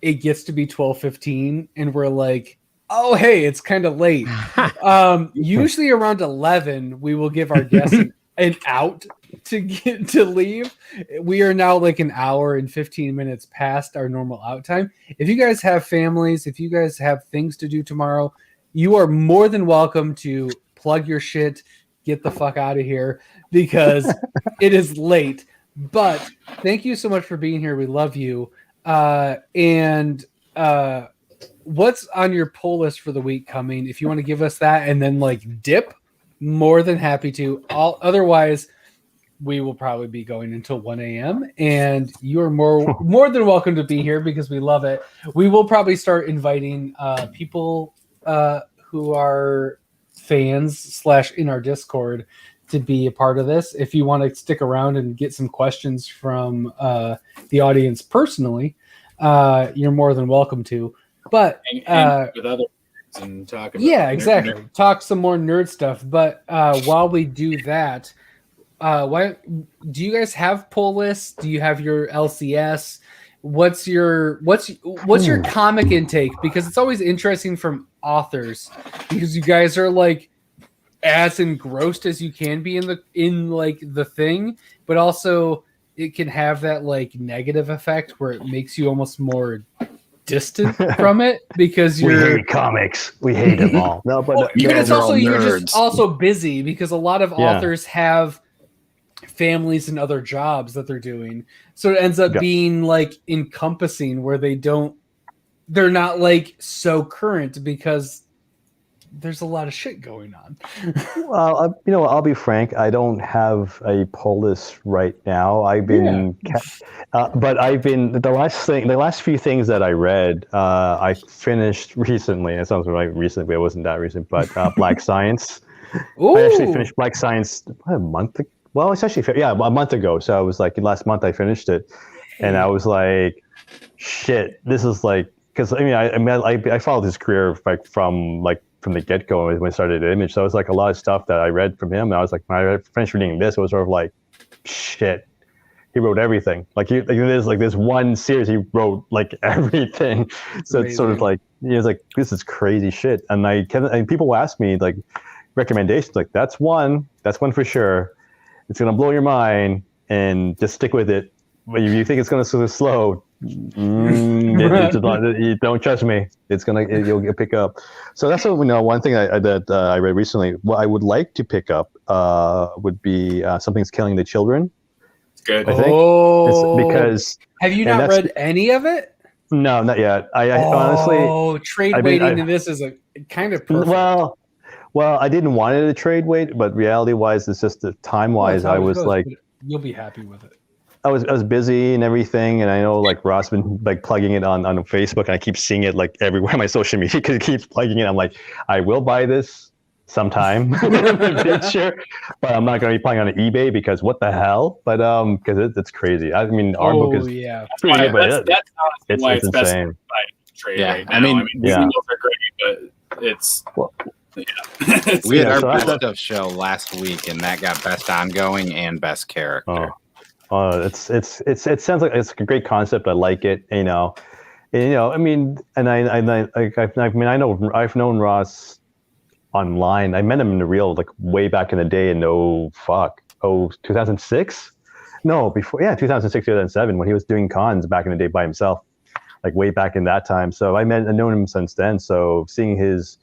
[SPEAKER 1] it gets to be 12:15 and we're like, oh, hey, it's kind of late. Usually around 11, we will give our guests an out to leave. We are now like an hour and 15 minutes past our normal out time. If you guys have families, if you guys have things to do tomorrow, you are more than welcome to plug your shit, get the fuck out of here because it is late. But thank you so much for being here. We love you. What's on your pull list for the week coming? If you want to give us that and then like dip, more than happy to. Otherwise, we will probably be going until 1 a.m. And you are more than welcome to be here because we love it. We will probably start inviting people who are fans / in our Discord to be a part of this. If you want to stick around and get some questions from the audience personally, you're more than welcome to. But
[SPEAKER 3] and with other and talk about
[SPEAKER 1] exactly. Nerd. Talk some more nerd stuff. But while we do that, why do you guys have pull lists? Do you have your LCS? What's your comic intake? Because it's always interesting from authors because you guys are like as engrossed as you can be in the thing, but also it can have that like negative effect where it makes you almost more distant from it because
[SPEAKER 6] we hate comics. We hate them all. No, but
[SPEAKER 1] it's also you're just also busy because a lot of authors have families and other jobs that they're doing, so it ends up being like encompassing where they're not like so current because there's a lot of shit going on.
[SPEAKER 6] Well, I'll be frank. I don't have a pull list right now. I've been, but I've been the last few things that I read. I finished recently. It sounds like recently, but it wasn't that recent. But Black Science.
[SPEAKER 1] Ooh.
[SPEAKER 6] I actually finished Black Science a month ago. Well, it's actually a month ago. So I was like last month I finished it, and I was like, shit, this is like because I followed his career from the get-go when I started at Image. So it was like a lot of stuff that I read from him. And I was like, when I finished reading this, it was sort of like, shit, he wrote everything. There's like this one series, he wrote like everything. So it's sort of like, it's like, this is crazy shit. And people will ask me like recommendations, like that's one for sure. It's going to blow your mind and just stick with it. But if you think it's going to go slow, don't trust me. You'll pick up. So that's what we know. One thing I read recently. What I would like to pick up would be Something's Killing the Children.
[SPEAKER 3] Good.
[SPEAKER 6] I think.
[SPEAKER 1] Oh,
[SPEAKER 6] It's because
[SPEAKER 1] have you not read any of it?
[SPEAKER 6] No, not yet. I honestly,
[SPEAKER 1] trade waiting, and this is a kind of perfect.
[SPEAKER 6] Well, I didn't want it to trade wait, but reality-wise, it's just time-wise. I was like,
[SPEAKER 1] you'll be happy with it.
[SPEAKER 6] I was busy and everything, and I know like Ross been like plugging it on Facebook, and I keep seeing it like everywhere on my social media because it keeps plugging it. I'm like, I will buy this sometime in the future, but I'm not going to be buying on eBay because what the hell? But because it's crazy. I mean, our book is pretty good, but
[SPEAKER 3] that's why it's best
[SPEAKER 6] insane.
[SPEAKER 3] to buy trade
[SPEAKER 2] Yeah,
[SPEAKER 3] right now.
[SPEAKER 2] I mean,
[SPEAKER 3] singles are great, but it's.
[SPEAKER 2] We had our
[SPEAKER 6] so
[SPEAKER 2] best of show last week, and that got best ongoing and best character.
[SPEAKER 6] It sounds like it's a great concept. I like it. I mean, and I've known Ross online. I met him in the real like way back in the day in 2006. No, before 2006, 2007 when he was doing cons back in the day by himself, like way back in that time. So I've known him since then. So seeing his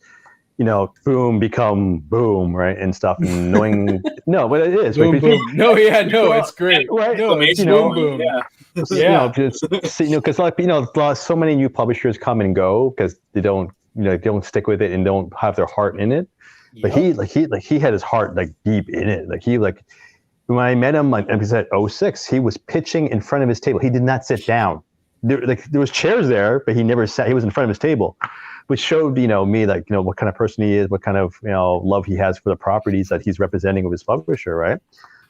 [SPEAKER 6] boom become boom, right, and stuff, and knowing but it is
[SPEAKER 1] boom,
[SPEAKER 6] right?
[SPEAKER 1] boom. It's great,
[SPEAKER 6] right?
[SPEAKER 1] No, it's boom, boom. Because
[SPEAKER 6] so many new publishers come and go because they don't stick with it and don't have their heart in it. But he had his heart like deep in it. When I met him, like he said 06, he was pitching in front of his table. He did not sit down. There was chairs there, but he never sat. He was in front of his table, which showed me what kind of person he is, what kind of love he has for the properties that he's representing with his publisher, right?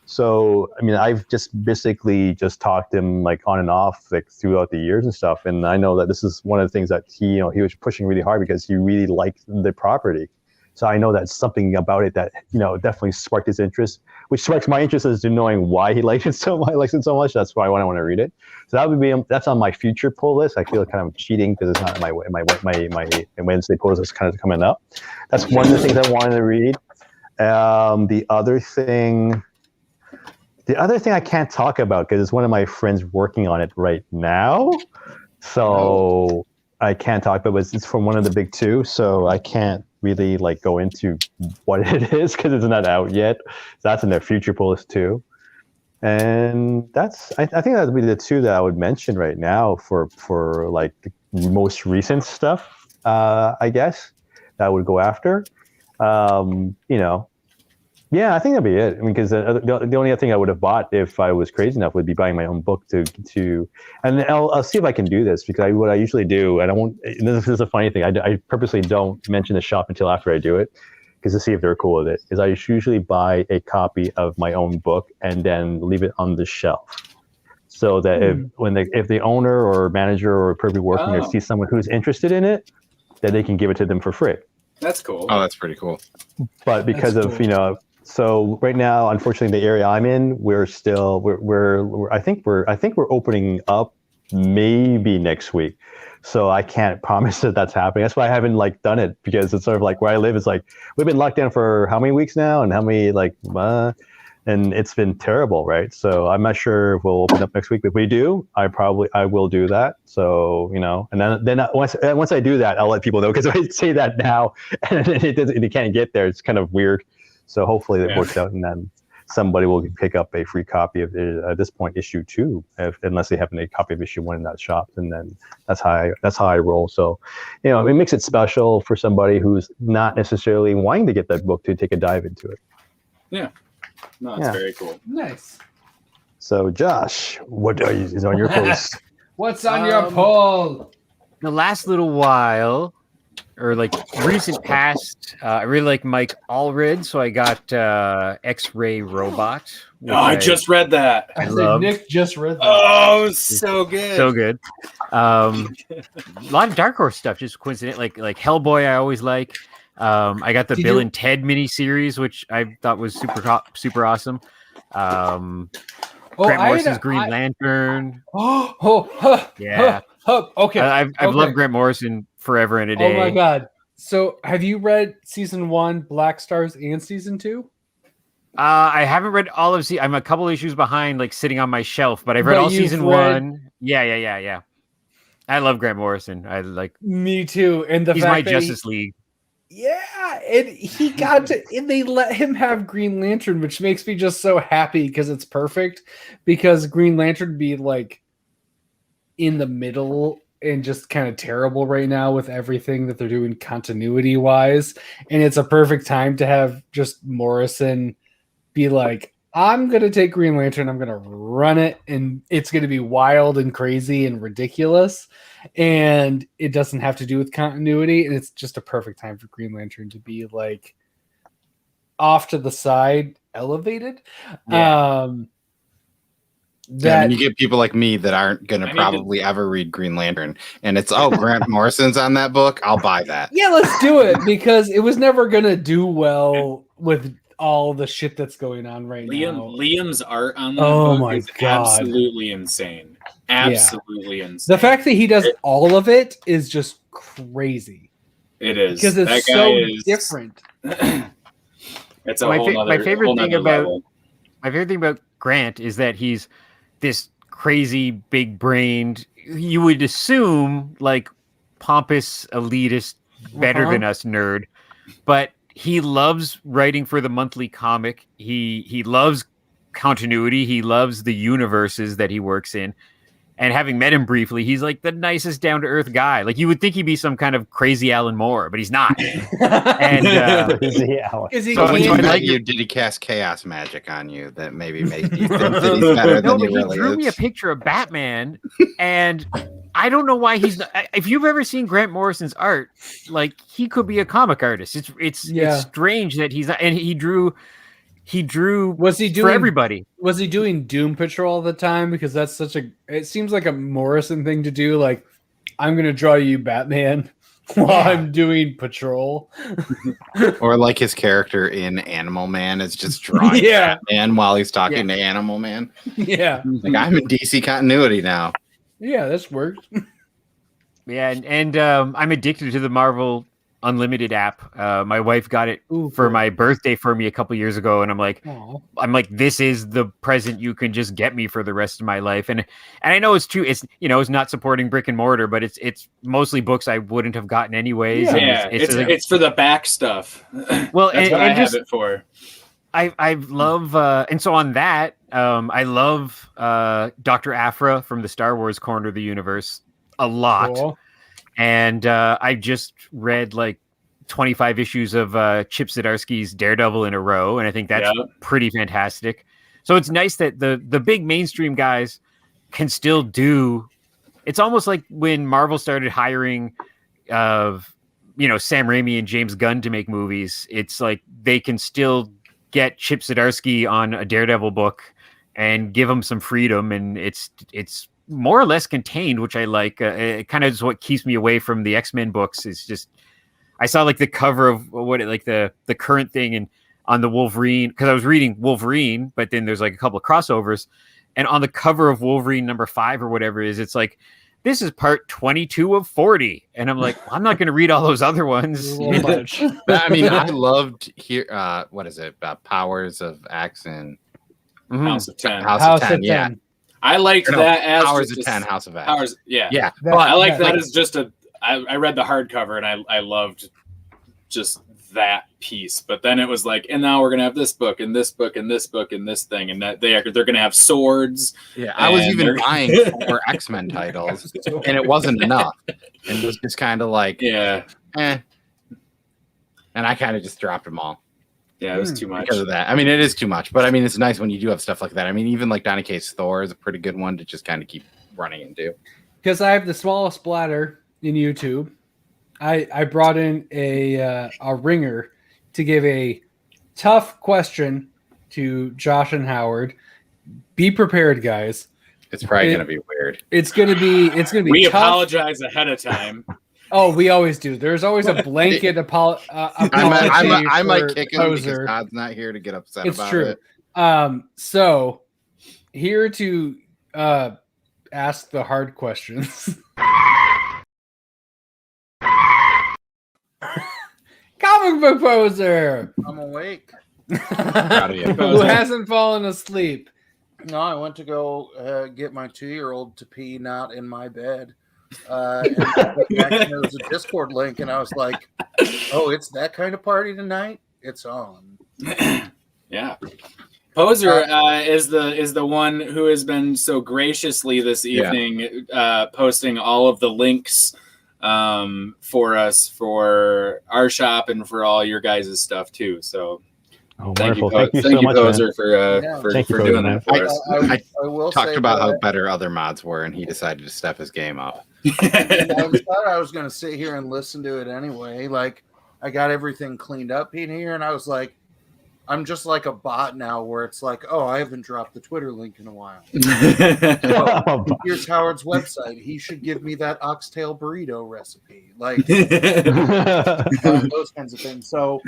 [SPEAKER 6] So I mean, I've just basically just talked to him like on and off like throughout the years and stuff, and I know that this is one of the things that he was pushing really hard because he really liked the property. So I know that's something about it that definitely sparked his interest, which sparks my interest as to knowing why he likes it so much. That's why I want to read it. So that's on my future pull list. I feel kind of cheating because it's not my Wednesday pull list is kind of coming up. That's one of the things I wanted to read. The other thing I can't talk about because it's one of my friends working on it right now. So I can't talk about it. It's from one of the big two, so I can't really like go into what it is because it's not out yet. So that's in their future pull list too. And I think that would be the two that I would mention right now for like the most recent stuff. I guess that I would go after. Yeah, I think that'd be it. I mean, because the only other thing I would have bought if I was crazy enough would be buying my own book to and I'll see if I can do this because what I usually do, and I won't. And this is a funny thing. I purposely don't mention the shop until after I do it, because to see if they're cool with it. Is I usually buy a copy of my own book and then leave it on the shelf, so that if the owner or manager or person working there sees someone who's interested in it, that they can give it to them for free.
[SPEAKER 3] That's cool.
[SPEAKER 2] Oh, that's pretty cool.
[SPEAKER 6] But because so right now, unfortunately, the area I'm in, I think we're opening up maybe next week. So I can't promise that that's happening. That's why I haven't done it, because it's sort of like where I live is we've been locked down for how many weeks now, and how many and it's been terrible, right? So I'm not sure if we'll open up next week. If we do, I will do that. So and then once I do that, I'll let people know, because if I say that now and they can't get there, it's kind of weird. So hopefully that works out, and then somebody will pick up a free copy of at this point issue 2, unless they have a copy of issue 1 in that shop, and then that's how I roll. So it makes it special for somebody who's not necessarily wanting to get that book to take a dive into it.
[SPEAKER 3] Yeah, no, it's very cool.
[SPEAKER 1] Nice.
[SPEAKER 6] So Josh, what is on your post?
[SPEAKER 1] What's on your poll?
[SPEAKER 5] The last little while, or recent past, I really like Mike Allred, so I got X-Ray Robot.
[SPEAKER 3] I just read that.
[SPEAKER 1] I think Nick just read that.
[SPEAKER 3] Oh, so good.
[SPEAKER 5] So good. A lot of Dark Horse stuff, just coincident. Like Hellboy, I always like. I got the Bill and Ted miniseries, which I thought was super awesome. Grant Morrison's Green Lantern. Yeah.
[SPEAKER 1] Okay.
[SPEAKER 5] I've loved Grant Morrison forever and a day.
[SPEAKER 1] Oh my god! So have you read season 1, Black Stars, and season 2?
[SPEAKER 5] I haven't read all of I'm a couple issues behind, like sitting on my shelf, but I've read
[SPEAKER 1] But
[SPEAKER 5] all
[SPEAKER 1] you've
[SPEAKER 5] season
[SPEAKER 1] read-
[SPEAKER 5] 1. Yeah. I love Grant Morrison. I like.
[SPEAKER 1] Me too. And the
[SPEAKER 5] He's
[SPEAKER 1] fact
[SPEAKER 5] my
[SPEAKER 1] that
[SPEAKER 5] Justice League.
[SPEAKER 1] yeah, and he got to, and they let him have Green Lantern, which makes me just so happy because it's perfect. Because Green Lantern would be like in the middle and just kind of terrible right now with everything that they're doing continuity wise, and it's a perfect time to have just Morrison be like, I'm gonna take Green Lantern, I'm gonna run it, and it's gonna be wild and crazy and ridiculous, and it doesn't have to do with continuity, and it's just a perfect time for Green Lantern to be like off to the side, elevated.
[SPEAKER 5] Yeah.
[SPEAKER 2] Yeah, I mean, you get people like me that aren't going to probably ever read Green Lantern, and it's Grant Morrison's on that book. I'll buy that.
[SPEAKER 1] Yeah, let's do it because it was never gonna do well with all the shit that's going on right now.
[SPEAKER 3] Liam's art on that
[SPEAKER 1] Oh
[SPEAKER 3] book
[SPEAKER 1] my
[SPEAKER 3] is
[SPEAKER 1] God.
[SPEAKER 3] absolutely insane. Absolutely insane.
[SPEAKER 1] The fact that he does all of it is just crazy.
[SPEAKER 3] It is
[SPEAKER 1] Because it's
[SPEAKER 3] that guy
[SPEAKER 1] so
[SPEAKER 3] is
[SPEAKER 1] different.
[SPEAKER 3] It's a my
[SPEAKER 5] favorite thing about Grant is that he's this crazy big brained, you would assume like pompous elitist, better than us nerd, but he loves writing for the monthly comic. He loves continuity. He loves the universes that he works in. And having met him briefly, he's like the nicest down to earth guy. Like you would think he'd be some kind of crazy Alan Moore, but he's not. And
[SPEAKER 6] Crazy Alan.
[SPEAKER 1] Is he
[SPEAKER 2] So when he
[SPEAKER 1] can't-
[SPEAKER 2] met you, did he cast chaos magic on you that maybe made you think that he's better
[SPEAKER 5] no,
[SPEAKER 2] than
[SPEAKER 5] but
[SPEAKER 2] he really
[SPEAKER 5] drew me a
[SPEAKER 2] is?
[SPEAKER 5] picture of Batman, and I don't know why he's not. If you've ever seen Grant Morrison's art, like he could be a comic artist. It's strange that he's not. And he drew.
[SPEAKER 1] Was he doing
[SPEAKER 5] for everybody?
[SPEAKER 1] Was he doing Doom Patrol all the time? Because that's such a. It seems like a Morrison thing to do. Like, I'm gonna draw you Batman while I'm doing Patrol.
[SPEAKER 2] Or like his character in Animal Man is just drawing Batman while he's talking to Animal Man.
[SPEAKER 1] Yeah,
[SPEAKER 2] like I'm in DC continuity now.
[SPEAKER 1] Yeah, this works.
[SPEAKER 5] Yeah, and I'm addicted to the Marvel Unlimited app. My wife got it for my birthday for me a couple years ago, and I'm like, this is the present you can just get me for the rest of my life. And I know it's true. It's it's not supporting brick and mortar, but it's mostly books I wouldn't have gotten anyways.
[SPEAKER 3] Yeah, it's for the back stuff.
[SPEAKER 5] Well,
[SPEAKER 3] that's what I have it for.
[SPEAKER 5] I love and so on that I love Dr. Aphra from the Star Wars corner of the universe a lot.
[SPEAKER 1] Cool.
[SPEAKER 5] And I just read like 25 issues of Chip Zdarsky's Daredevil in a row, and I think that's pretty fantastic. So it's nice that the big mainstream guys can still do. It's almost like when Marvel started hiring Sam Raimi and James Gunn to make movies. It's like they can still get Chip Zdarsky on a Daredevil book and give him some freedom, and it's more or less contained, which I like. It kind of is what keeps me away from the X-Men books. It's just I saw like the cover of the current thing and on the Wolverine, because I was reading Wolverine, but then there's like a couple of crossovers, and on the cover of Wolverine #5 or whatever it is, it's like, this is part 22 of 40, and I'm like, I'm not going to read all those other ones.
[SPEAKER 1] Much.
[SPEAKER 2] I mean, I loved here. What is it? Powers of X and
[SPEAKER 3] House of 10.
[SPEAKER 2] House of 10. Yeah.
[SPEAKER 3] I liked that as
[SPEAKER 2] Powers of 10, House of X.
[SPEAKER 3] Powers, yeah.
[SPEAKER 2] But
[SPEAKER 3] I like that as just I read the hardcover and I loved just that piece. But then it was like, and now we're gonna have this book and this book and this book and this thing, and that they're gonna have swords.
[SPEAKER 2] Yeah, I was even buying 4 X-Men titles, and it wasn't enough. And it was just kind of like, And I kind of just dropped them all.
[SPEAKER 3] Yeah, it was too much
[SPEAKER 2] because of that. I mean, it is too much, but I mean, it's nice when you do have stuff like that. I mean, even like Donny Cates Thor is a pretty good one to just kind of keep running into.
[SPEAKER 1] Because I have the smallest bladder in YouTube, I brought in a ringer to give a tough question to Josh and Howard. Be prepared, guys.
[SPEAKER 2] It's probably going to be weird.
[SPEAKER 1] It's going to be.
[SPEAKER 3] We
[SPEAKER 1] tough.
[SPEAKER 3] apologize ahead of time.
[SPEAKER 1] Oh, we always do. There's always a blanket apology.
[SPEAKER 2] I might kick him because Todd's not here to get upset about it.
[SPEAKER 1] So here to ask the hard questions. Comic book poser.
[SPEAKER 2] I'm awake. Proud of you.
[SPEAKER 1] Who hasn't fallen asleep?
[SPEAKER 7] No, I went to go get my 2-year-old to pee, not in my bed. And there was a Discord link, and I was like, "Oh, it's that kind of party tonight. It's on."
[SPEAKER 3] Yeah. Poser is the one who has been so graciously this evening posting all of the links for us for our shop and for all your guys' stuff too. So thank you so much, Poser, for doing that for us.
[SPEAKER 2] I will talked about how better other mods were, and he decided to step his game up.
[SPEAKER 7] I thought I was going to sit here and listen to it anyway. Like, I got everything cleaned up in here, and I was like, I'm just like a bot now where it's like, oh, I haven't dropped the Twitter link in a while. Oh, here's Howard's website. He should give me that oxtail burrito recipe. Like those kinds of things. So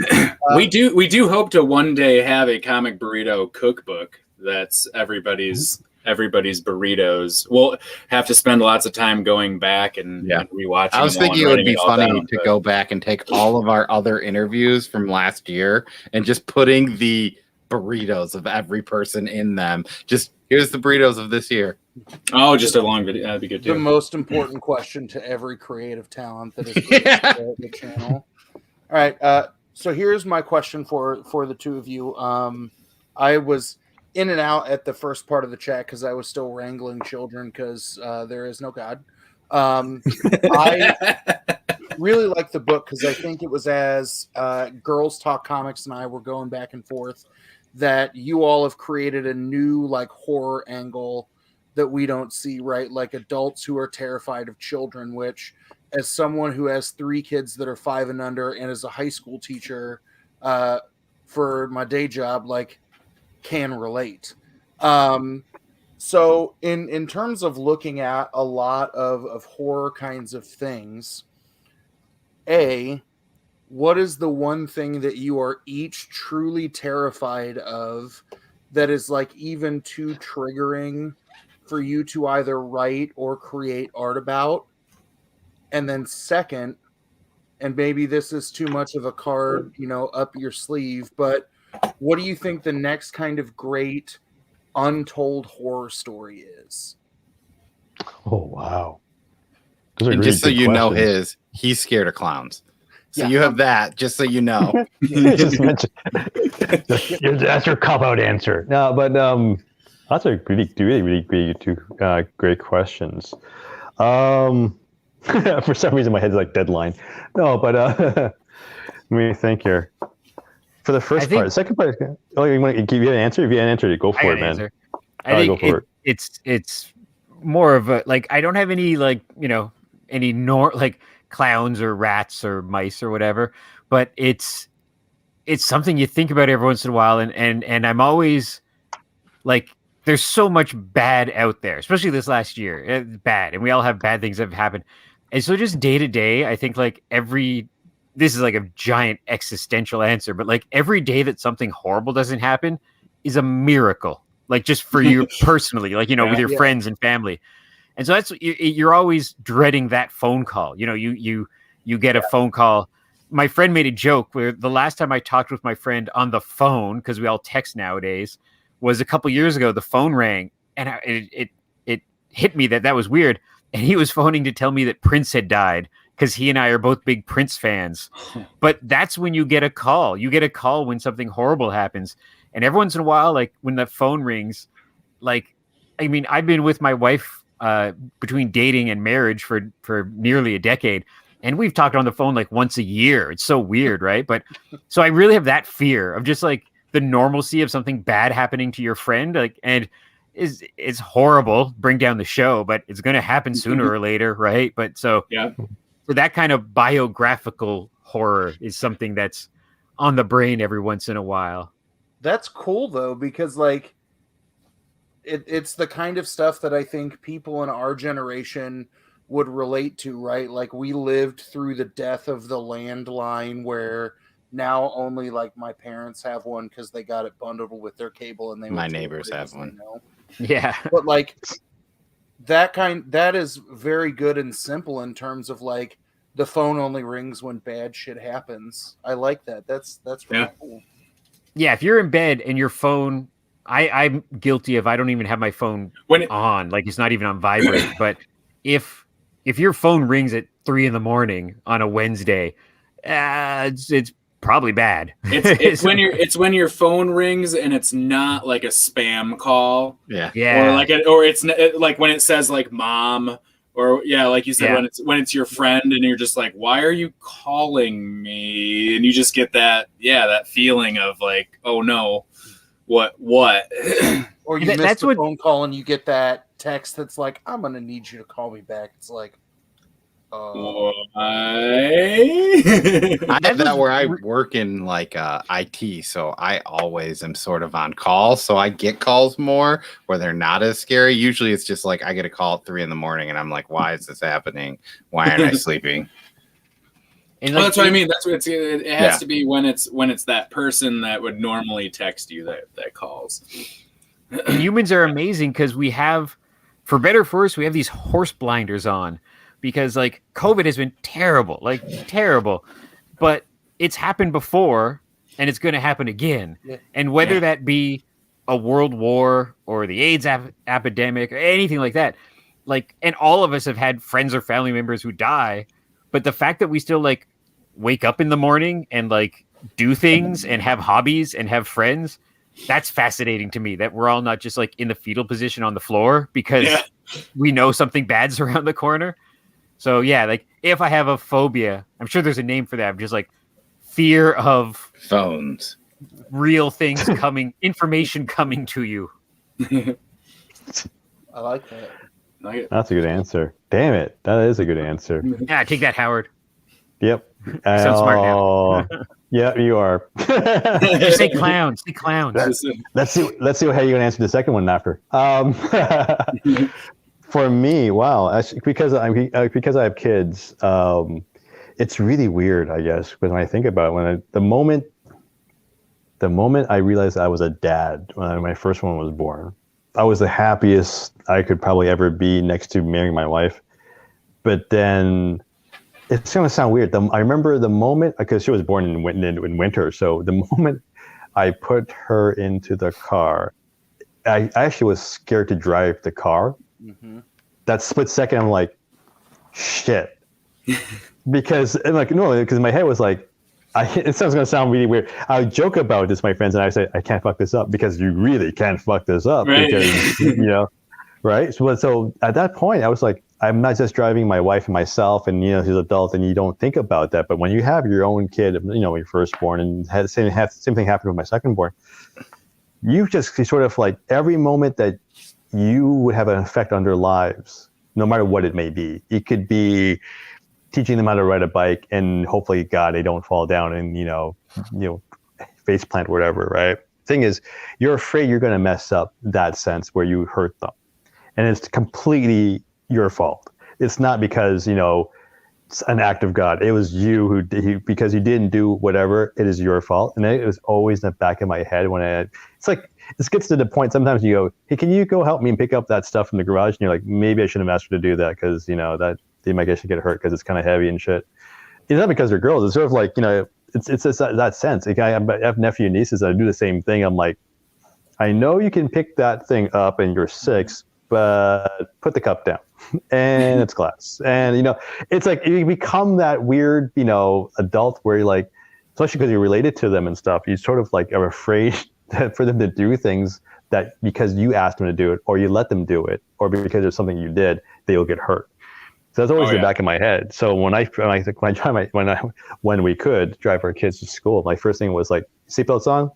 [SPEAKER 3] we do hope to one day have a comic burrito cookbook that's everybody's burritos. We'll have to spend lots of time going back and rewatching.
[SPEAKER 2] I was thinking it would be funny to go back and take all of our other interviews from last year and just putting the burritos of every person in them. Just here's the burritos of this year.
[SPEAKER 3] Oh, just a long video. That'd be good too.
[SPEAKER 7] The most important question to every creative talent that is the channel. All right. So here's my question for the two of you. I was in and out at the first part of the chat because I was still wrangling children because there is no God. I really like the book because I think it was as Girls Talk Comics and I were going back and forth that you all have created a new like horror angle that we don't see, right? Like adults who are terrified of children, which as someone who has 3 kids that are 5 and under and as a high school teacher for my day job, like can relate. So in terms of looking at a lot of horror kinds of things, what is the one thing that you are each truly terrified of that is like even too triggering for you to either write or create art about? And then second, and maybe this is too much of a card, up your sleeve, but what do you think the next kind of great untold horror story is?
[SPEAKER 6] Oh, wow.
[SPEAKER 2] And just so you know he's scared of clowns. So you have that, just so you know.
[SPEAKER 6] That's your cop-out answer. No, but that's a really great 2 great questions. For some reason, my head's like deadline. No, but let me think here. For the first part, the second part, you want to give you an answer? If you have an answer, go for it, man.
[SPEAKER 5] I think it's more of a like I don't have any like any like clowns or rats or mice or whatever, but it's something you think about every once in a while, and I'm always like there's so much bad out there, especially this last year. It's bad, and we all have bad things that have happened, and so just day to day, I think like this is like a giant existential answer, but like every day that something horrible doesn't happen is a miracle. Like just for you personally, like, with your friends and family. And so that's, you're always dreading that phone call. You get a phone call. My friend made a joke where the last time I talked with my friend on the phone, because we all text nowadays, was a couple years ago. The phone rang and it hit me that was weird. And he was phoning to tell me that Prince had died, because he and I are both big Prince fans. But that's when you get a call. You get a call when something horrible happens. And every once in a while, like when the phone rings, like, I mean, I've been with my wife between dating and marriage for nearly a decade. And we've talked on the phone like once a year. It's so weird, right? But so I really have that fear of just like the normalcy of something bad happening to your friend. Like, and it's horrible, bring down the show, but it's going to happen sooner or later, right? But so for that kind of biographical horror is something that's on the brain every once in a while.
[SPEAKER 7] That's cool though, because like it's the kind of stuff that I think people in our generation would relate to, right? Like we lived through the death of the landline, where now only like my parents have one because they got it bundled with their cable, and
[SPEAKER 2] my neighbors have one.
[SPEAKER 5] Yeah,
[SPEAKER 7] but like that is very good and simple in terms of like the phone only rings when bad shit happens. I like that. That's really cool.
[SPEAKER 5] Yeah, if you're in bed and your phone, I'm guilty of I don't even have my phone on, like it's not even on vibrate. But if your phone rings at 3 a.m. on a Wednesday, it's probably bad.
[SPEAKER 3] It's when your phone rings and it's not like a spam call.
[SPEAKER 2] Yeah.
[SPEAKER 3] Or it's like when it says like mom, or like you said, when it's your friend and you're just like, why are you calling me? And you just get that feeling of like, oh no, what?
[SPEAKER 7] Or you miss the phone call and you get that text that's like, I'm gonna need you to call me back. It's like,
[SPEAKER 2] I have that where I work in like IT, so I always am sort of on call, so I get calls more where they're not as scary. Usually it's just like I get a call at 3 a.m. and I'm like, why is this happening? Why aren't I sleeping?
[SPEAKER 5] And
[SPEAKER 3] that's what I mean. That's what it has to be when it's that person that would normally text you that calls.
[SPEAKER 5] And humans are amazing because we have, for better or for worse, we have these horse blinders on. Because like COVID has been terrible, but it's happened before and it's going to happen again. Yeah. And whether that be a world war or the AIDS epidemic or anything like that, like, and all of us have had friends or family members who die, but the fact that we still like wake up in the morning and like do things and have hobbies and have friends, that's fascinating to me, that we're all not just like in the fetal position on the floor because we know something bad's around the corner. So yeah, like if I have a phobia, I'm sure there's a name for that. I'm just like fear of
[SPEAKER 2] phones,
[SPEAKER 5] real things coming, information coming to you.
[SPEAKER 7] I like that.
[SPEAKER 6] That's a good answer. Damn it, that is a good answer.
[SPEAKER 5] Yeah, take that, Howard.
[SPEAKER 6] Yep.
[SPEAKER 5] Sounds smart now.
[SPEAKER 6] Yeah, you are.
[SPEAKER 5] Say clowns. Say clowns.
[SPEAKER 6] Let's see how you're gonna answer the second one after. For me, wow, actually, because I have kids, it's really weird, I guess, when I think about it. The moment I realized I was a dad, when my first one was born, I was the happiest I could probably ever be next to marrying my wife. But then it's going to sound weird. I remember the moment, because she was born in winter, so the moment I put her into the car, I actually was scared to drive the car. Mm-hmm. That split second, I'm like, shit. Because in my head was like, it sounds going to sound really weird. I would joke about this, my friends, and I say, I can't fuck this up, because you really can't fuck this up. Right. Because, right? So at that point, I was like, I'm not just driving my wife and myself, and, she's an adult, and you don't think about that. But when you have your own kid, your firstborn, and the same thing happened with my secondborn, you sort of like every moment that you would have an effect on their lives, no matter what it may be. It could be teaching them how to ride a bike, and hopefully, God, they don't fall down and face plant, whatever. Right? Thing is, you're afraid you're going to mess up that sense where you hurt them, and it's completely your fault. It's not because it's an act of God. It was you because you didn't do whatever. It is your fault, and it was always in the back of my head it's like. This gets to the point, sometimes you go, hey, can you go help me pick up that stuff from the garage? And you're like, maybe I shouldn't have asked her to do that, because, that they might get hurt because it's kind of heavy and shit. It's not because they're girls. It's sort of like, it's just that sense. Like, I have nephew and nieces that do the same thing. I'm like, I know you can pick that thing up and you're 6, but put the cup down. And it's glass. And, it's like you become that weird, adult where you're like, especially because you're related to them and stuff, you sort of like are afraid for them to do things that because you asked them to do it, or you let them do it, or because there's something you did, they'll get hurt. So that's always in the back of my head. So when we could drive our kids to school, my first thing was like, seatbelts on?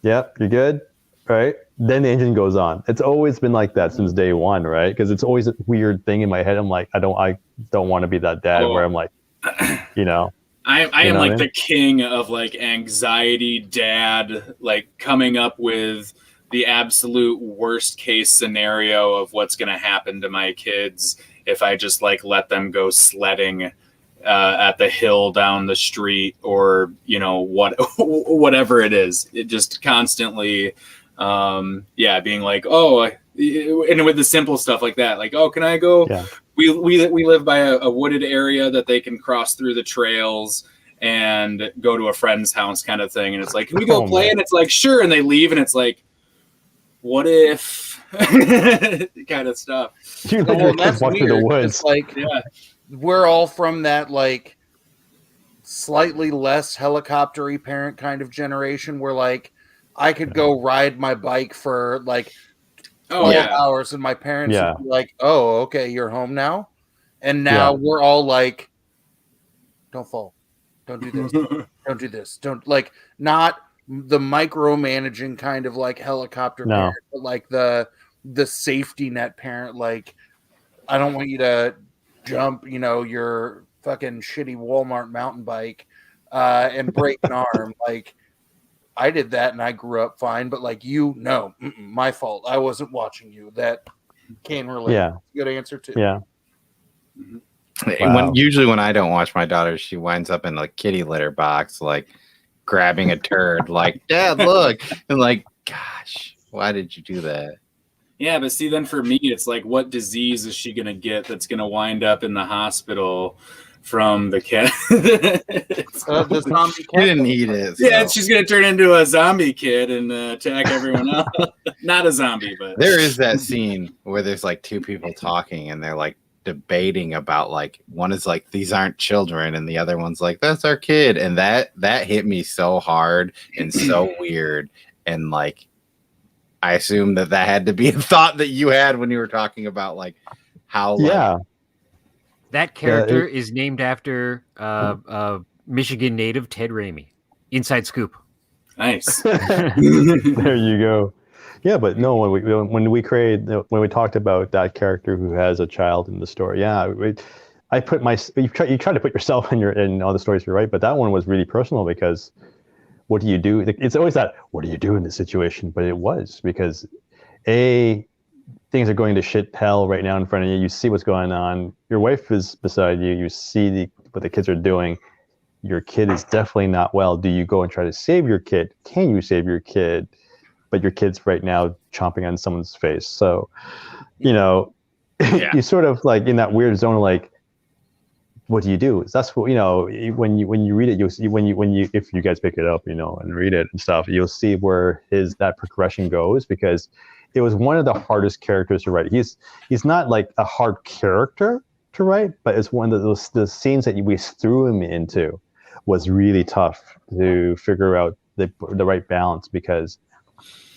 [SPEAKER 6] Yep, you're good? Right? Then the engine goes on. It's always been like that since day one, right? Because it's always a weird thing in my head. I'm like, I don't want to be that dad where I'm like,
[SPEAKER 3] I am like the king of like anxiety dad, like coming up with the absolute worst case scenario of what's going to happen to my kids if I just like let them go sledding at the hill down the street, or whatever it is. It just constantly being like, and with the simple stuff like that, like, can I go? Yeah. We live by a wooded area that they can cross through the trails, and go to a friend's house kind of thing. And it's like, can we go play? Man. And it's like, sure. And they leave, and it's like, what if kind of stuff.
[SPEAKER 6] You know, that's walk through the woods.
[SPEAKER 7] It's like, we're all from that like slightly less helicopter-y parent kind of generation where like I could go ride my bike for like 12 hours and my parents would be like, oh, okay, you're home now. And now we're all like, don't fall. Don't do this. Don't do this. Don't like not the micromanaging kind of like helicopter parent, but like the safety net parent. Like, I don't want you to jump, you know, your fucking shitty Walmart mountain bike and break an arm. Like, I did that and I grew up fine, but like my fault. I wasn't watching you. That can relate. Yeah. Good answer too.
[SPEAKER 6] Yeah.
[SPEAKER 2] Wow. Usually when I don't watch my daughter, she winds up in a kitty litter box, like grabbing a turd, like, Dad, look. And like, gosh, why did you do that?
[SPEAKER 3] Yeah, but see, then for me, it's like, what disease is she going to get that's going to wind up in the hospital from the cat?
[SPEAKER 7] The zombie cat.
[SPEAKER 2] She didn't eat it.
[SPEAKER 3] So. Yeah, she's going to turn into a zombie kid and attack everyone else. Not a zombie, but.
[SPEAKER 2] There is that scene where there's like two people talking and they're like debating about like, one is like, these aren't children, and the other one's like, that's our kid. And that hit me so hard and so weird. And like, I assume that had to be a thought that you had when you were talking about like how.
[SPEAKER 5] That character is named after Michigan native Ted Raimi. Inside scoop.
[SPEAKER 3] Nice.
[SPEAKER 6] There you go. Yeah, but no, when we talked about that character who has a child in the story, I put you try to put yourself in all the stories, you're right, but that one was really personal because. What do you do? It's always that, what do you do in this situation? But it was because things are going to shit hell right now in front of you. You see what's going on. Your wife is beside you. You see what the kids are doing. Your kid is definitely not well. Do you go and try to save your kid? Can you save your kid? But your kid's right now chomping on someone's face. So, you know, you sort of like in that weird zone of like, what do you do? That's what, you know, when you read it, you'll see if you guys pick it up, you know, and read it and stuff, you'll see where that progression goes, because it was one of the hardest characters to write. He's not like a hard character to write, but it's one of the scenes that we threw him into was really tough to figure out the right balance, because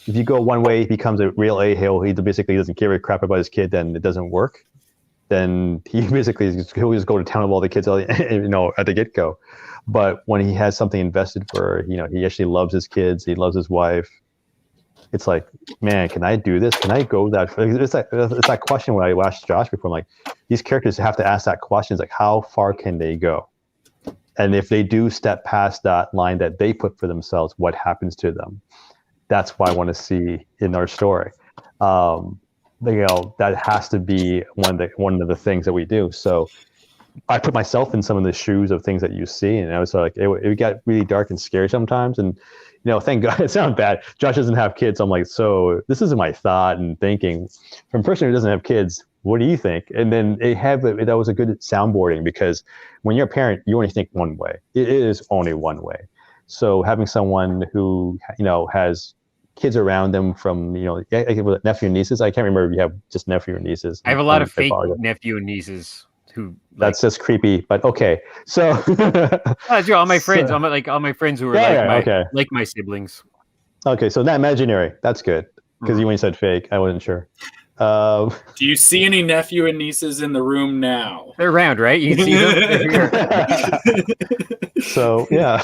[SPEAKER 6] if you go one way, he becomes a real a-hole. He basically doesn't give a crap about his kid, then it doesn't work. Then he'll just go to town with all the kids, you know, at the get-go. But when he has something invested for, you know, he actually loves his kids, he loves his wife. It's like, man, can I do this? Can I go that? It's that question when I asked Josh before. I'm like, these characters have to ask that question. It's like, how far can they go? And if they do step past that line that they put for themselves, what happens to them? That's what I want to see in our story. You know, that has to be one of the things that we do. So I put myself in some of the shoes of things that you see, and I was like, it got really dark and scary sometimes. And you know, thank God, it sounds bad. Josh doesn't have kids. I'm like, so this is my thought and thinking from a person who doesn't have kids. What do you think? And then that was a good soundboarding, because when you're a parent, you only think one way. It is only one way. So having someone who, you know, has kids around them from, you know, nephew and nieces. I can't remember if you have just nephew and nieces.
[SPEAKER 5] I have a lot of fake nephew and nieces who.
[SPEAKER 6] That's just creepy, but okay. So
[SPEAKER 5] that's all my friends. All my friends who are like my siblings.
[SPEAKER 6] Okay, so not imaginary. That's good, because when you said fake, I wasn't sure.
[SPEAKER 3] Do you see any nephew and nieces in the room now?
[SPEAKER 5] They're around, right? You can see them.
[SPEAKER 6] So yeah.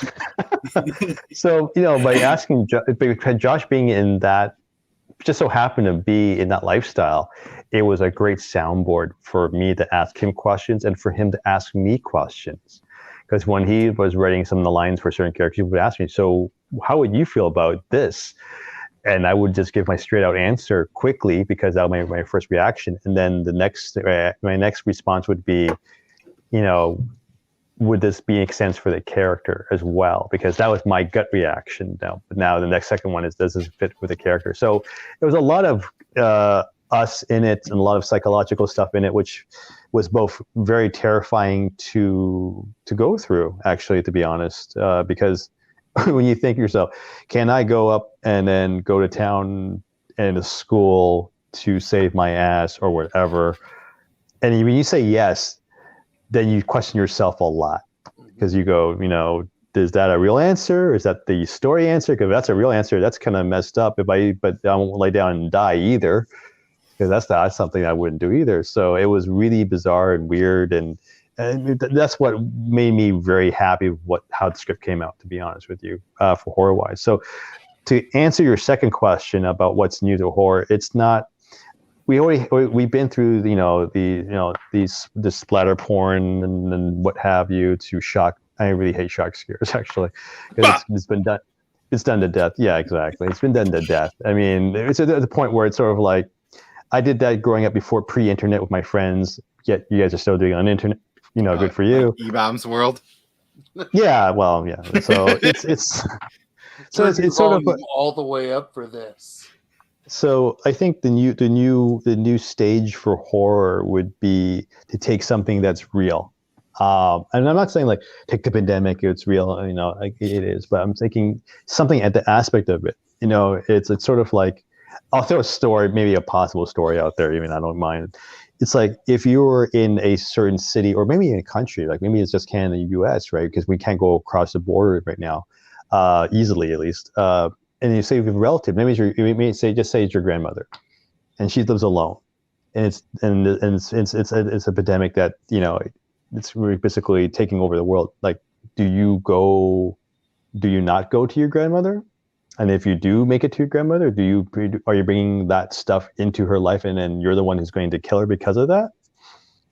[SPEAKER 6] So, you know, by asking Josh being in that, just so happened to be in that lifestyle, it was a great soundboard for me to ask him questions and for him to ask me questions. Because when he was writing some of the lines for certain characters, he would ask me, so how would you feel about this? And I would just give my straight out answer quickly, because that was my first reaction. And then my next response would be, you know, would this make sense for the character as well? Because that was my gut reaction. Now the second one is, does this fit with the character? So it was a lot of us in it and a lot of psychological stuff in it, which was both very terrifying to go through, actually, to be honest, because when you think to yourself, can I go up and then go to town and a school to save my ass or whatever? And when you say yes, then you question yourself a lot, because you go, is that a real answer? Is that the story answer? Because if that's a real answer, that's kind of messed up. But I won't lay down and die either, because that's something I wouldn't do either. So it was really bizarre and weird, and that's what made me very happy with how the script came out, to be honest with you, for horror wise. So to answer your second question about what's new to horror, it's not. We've been through the splatter porn and what have you to shock. I really hate shock scares, actually, because it's been done. It's done to death. Yeah, exactly. It's been done to death. I mean, it's at the point where it's sort of like, I did that growing up before pre-internet with my friends. Yet you guys are still doing it on the internet. Good for you.
[SPEAKER 2] E-bombs world.
[SPEAKER 6] Yeah. Well, yeah. So it's sort of
[SPEAKER 7] all the way up for this.
[SPEAKER 6] So I think the new stage for horror would be to take something that's real. And I'm not saying like take the pandemic, it's real, like it is, but I'm thinking something at the aspect of it. It's sort of like, I'll throw a story, maybe a possible story out there, even I don't mind. It's like if you were in a certain city or maybe in a country, like maybe it's just Canada and the US, right? Because we can't go across the border right now, easily at least. And you say you have a relative, maybe just say it's your grandmother, and she lives alone, and it's a pandemic that it's really basically taking over the world. Like, do you not go to your grandmother? And if you do make it to your grandmother, are you bringing that stuff into her life, and then you're the one who's going to kill her because of that?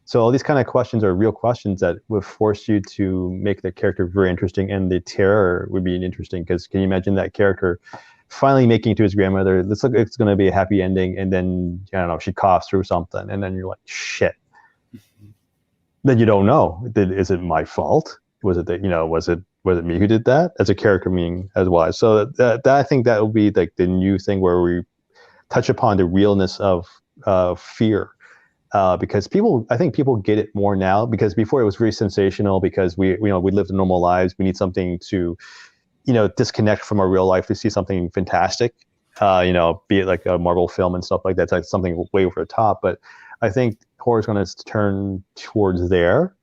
[SPEAKER 6] So all these kind of questions are real questions that would force you to make the character very interesting, and the terror would be interesting, because can you imagine that character finally making it to his grandmother? It's going to be a happy ending, and then I don't know, she coughs through something, and then you're like, shit. Then you don't know. Is it my fault? Was it that was it me who did that? As a character, meaning as well. So that I think that will be like the new thing where we touch upon the realness of fear. Because I think people get it more now, because before it was very sensational, because we lived normal lives. We need something to, disconnect from our real life to see something fantastic, be it like a Marvel film and stuff like that. It's like something way over the top. But I think horror is going to turn towards there,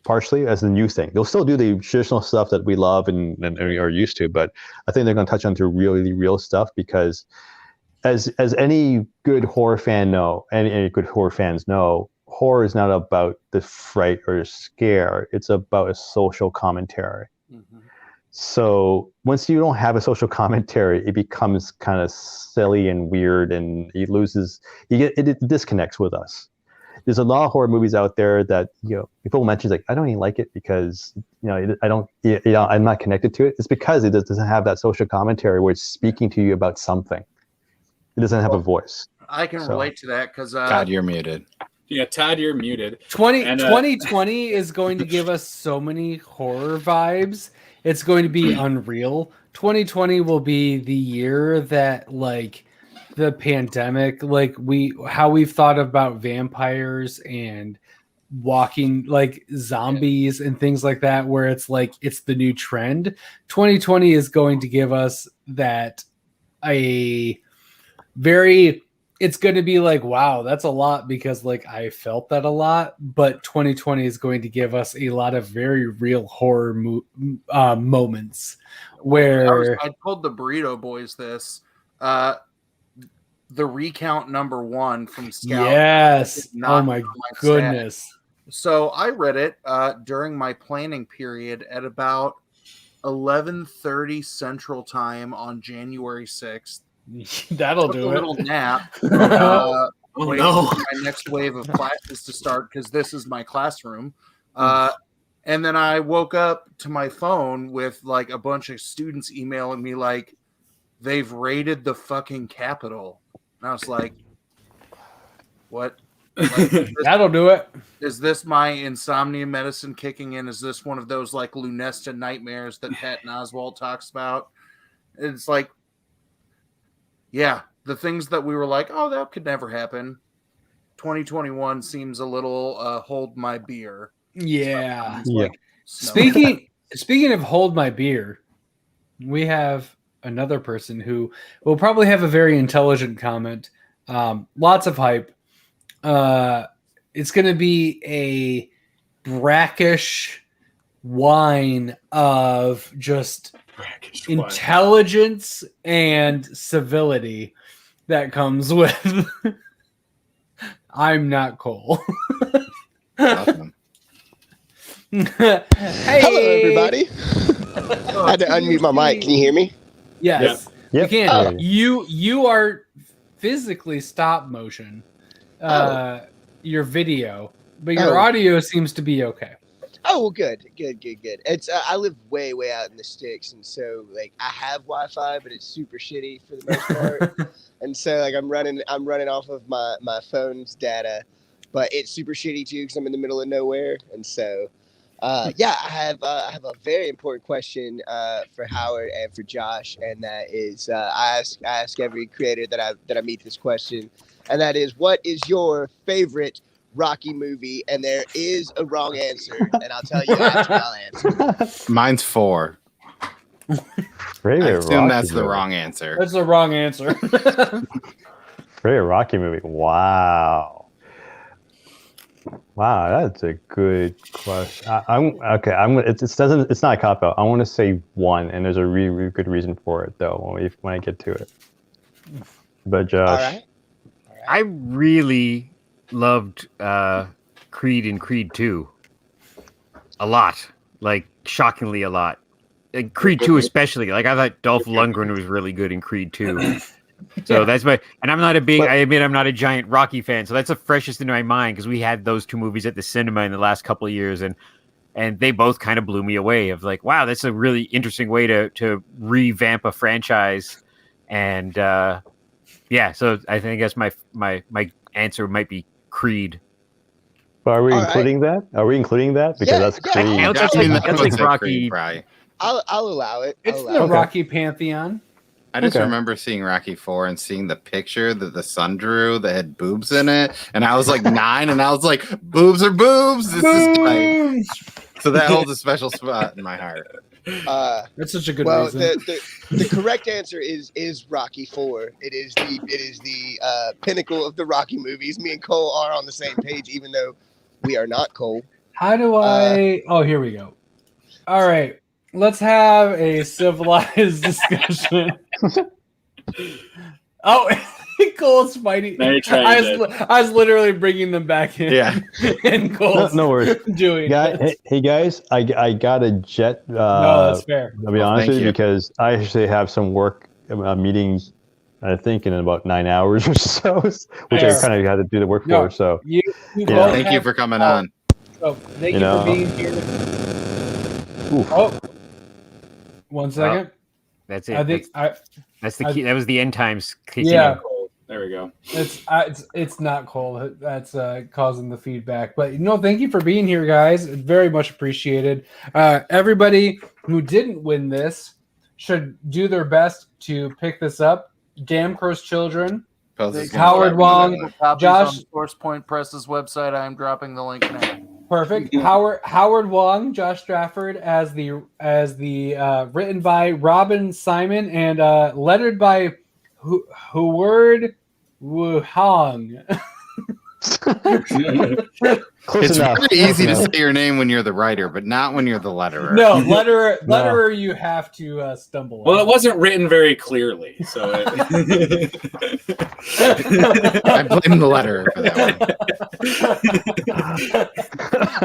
[SPEAKER 6] partially as the new thing. They'll still do the traditional stuff that we love and are used to, but I think they're going to touch onto really real stuff, because as any good horror fan know, and any good horror fans know, horror is not about the fright or the scare. It's about a social commentary. Mm-hmm. So once you don't have a social commentary, it becomes kind of silly and weird, and it disconnects with us. There's a lot of horror movies out there that people mention like, I don't even like it because I'm not connected to it. It's because it doesn't have that social commentary where it's speaking to you about something. It doesn't have a voice.
[SPEAKER 7] I can relate to that because
[SPEAKER 2] Todd, you're muted.
[SPEAKER 3] Yeah, Todd, you're muted.
[SPEAKER 1] 2020 is going to give us so many horror vibes. It's going to be unreal. 2020 will be the year that, like, the pandemic, like how we've thought about vampires and walking like zombies and things like that, where it's like it's the new trend. 2020 is going to give us that it's going to be like, wow, that's a lot, because like I felt that a lot, but 2020 is going to give us a lot of very real horror moments where
[SPEAKER 7] I told the Burrito Boys this, the recount number 1 from Scout.
[SPEAKER 1] Yes. Oh my goodness.
[SPEAKER 7] Stat. So I read it during my planning period at about 11:30 Central Time on January 6th.
[SPEAKER 1] That'll do
[SPEAKER 7] a
[SPEAKER 1] it.
[SPEAKER 7] Little nap.
[SPEAKER 3] Oh no!
[SPEAKER 7] For my next wave of classes to start, because this is my classroom. And then I woke up to my phone with like a bunch of students emailing me like they've raided the fucking Capitol. And I was like, what? Like,
[SPEAKER 1] that'll do it.
[SPEAKER 7] Is this my insomnia medicine kicking in? Is this one of those like Lunesta nightmares that Patton Oswalt talks about? It's like, yeah, the things that we were like, oh, that could never happen. 2021 seems a little hold my beer.
[SPEAKER 1] Yeah.
[SPEAKER 7] It's like snow.
[SPEAKER 1] Speaking of hold my beer, we have another person who will probably have a very intelligent comment. Lots of hype. It's going to be a brackish wine of just intelligence and civility that comes with I'm not Cole.
[SPEAKER 2] Awesome.
[SPEAKER 1] Hey.
[SPEAKER 8] Hello, everybody. I had to unmute my mic. Can you hear me?
[SPEAKER 1] Yes.
[SPEAKER 6] Yep.
[SPEAKER 1] You can.
[SPEAKER 6] Oh.
[SPEAKER 1] You are physically stop motion. Your video, but your audio seems to be okay.
[SPEAKER 8] Oh, well, good. It's I live way out in the sticks, and so like I have Wi-Fi, but it's super shitty for the most part. And so like I'm running off of my phone's data, but it's super shitty too because I'm in the middle of nowhere. And so I have a very important question for Howard and for Josh, and that is I ask every creator that I meet this question, and that is, what is your favorite Rocky movie? And there is a wrong answer, and I'll tell you after I'll answer.
[SPEAKER 2] Mine's 4. I assume that's the wrong answer.
[SPEAKER 1] That's the wrong answer.
[SPEAKER 6] Favorite Rocky movie. Wow, that's a good question. It's not a cop out. I want to say 1, and there's a really good reason for it though when I get to it. But Josh,
[SPEAKER 8] All right.
[SPEAKER 5] I really loved Creed and Creed 2 a lot, like shockingly a lot. And Creed 2 especially. Like I thought Dolph Lundgren was really good in Creed 2. So that's my, and I admit I'm not a giant Rocky fan, so that's the freshest into my mind because we had those 2 movies at the cinema in the last couple of years, and they both kind of blew me away. Of like, wow, that's a really interesting way to revamp a franchise, and so I think my answer might be Creed.
[SPEAKER 6] but are we including that? Are we including that? Because that's Creed.
[SPEAKER 5] That's like Rocky.
[SPEAKER 2] Right.
[SPEAKER 8] I'll allow it.
[SPEAKER 1] It's the Rocky Pantheon.
[SPEAKER 2] I just remember seeing Rocky 4 and seeing the picture that the son drew that had boobs in it, and I was like 9, and I was like, boobs are boobs. This is tight. So that holds a special spot in my heart.
[SPEAKER 1] That's such a good reason.
[SPEAKER 8] The correct answer is Rocky 4. It is the pinnacle of the Rocky movies. Me and Cole are on the same page, even though we are not Cole.
[SPEAKER 1] How do I? Here we go. All right. Let's have a civilized discussion. Cole's fighting. I was literally bringing them back in.
[SPEAKER 2] Yeah.
[SPEAKER 1] And Cole's
[SPEAKER 6] no worries.
[SPEAKER 1] doing
[SPEAKER 6] Hey guys, I got a jet.
[SPEAKER 1] No, that's fair.
[SPEAKER 6] I'll be honest with you because I actually have some work meetings, I think, in about 9 hours or so, which I kind of had to do the work for. So
[SPEAKER 2] thank you for coming on.
[SPEAKER 1] So thank you for being here. Oof. 1 second.
[SPEAKER 5] That's it.
[SPEAKER 1] I think
[SPEAKER 5] that's the key. That was the end times.
[SPEAKER 1] Yeah.
[SPEAKER 3] There we go.
[SPEAKER 1] It's not cold. That's causing the feedback. But thank you for being here, guys. Very much appreciated. Everybody who didn't win this should do their best to pick this up. Damcrow's Children, Howard Wong, Josh.
[SPEAKER 7] On Source Point Press's website. I am dropping the link now.
[SPEAKER 1] Perfect. Howard Wong, Josh Stafford as the written by Robin Simon and lettered by Howard Hong.
[SPEAKER 2] It's pretty easy to say your name when you're the writer, but not when you're the letterer.
[SPEAKER 1] No, letterer you have to stumble.
[SPEAKER 3] Well, it wasn't written very clearly, so
[SPEAKER 2] I blame the letterer for that one.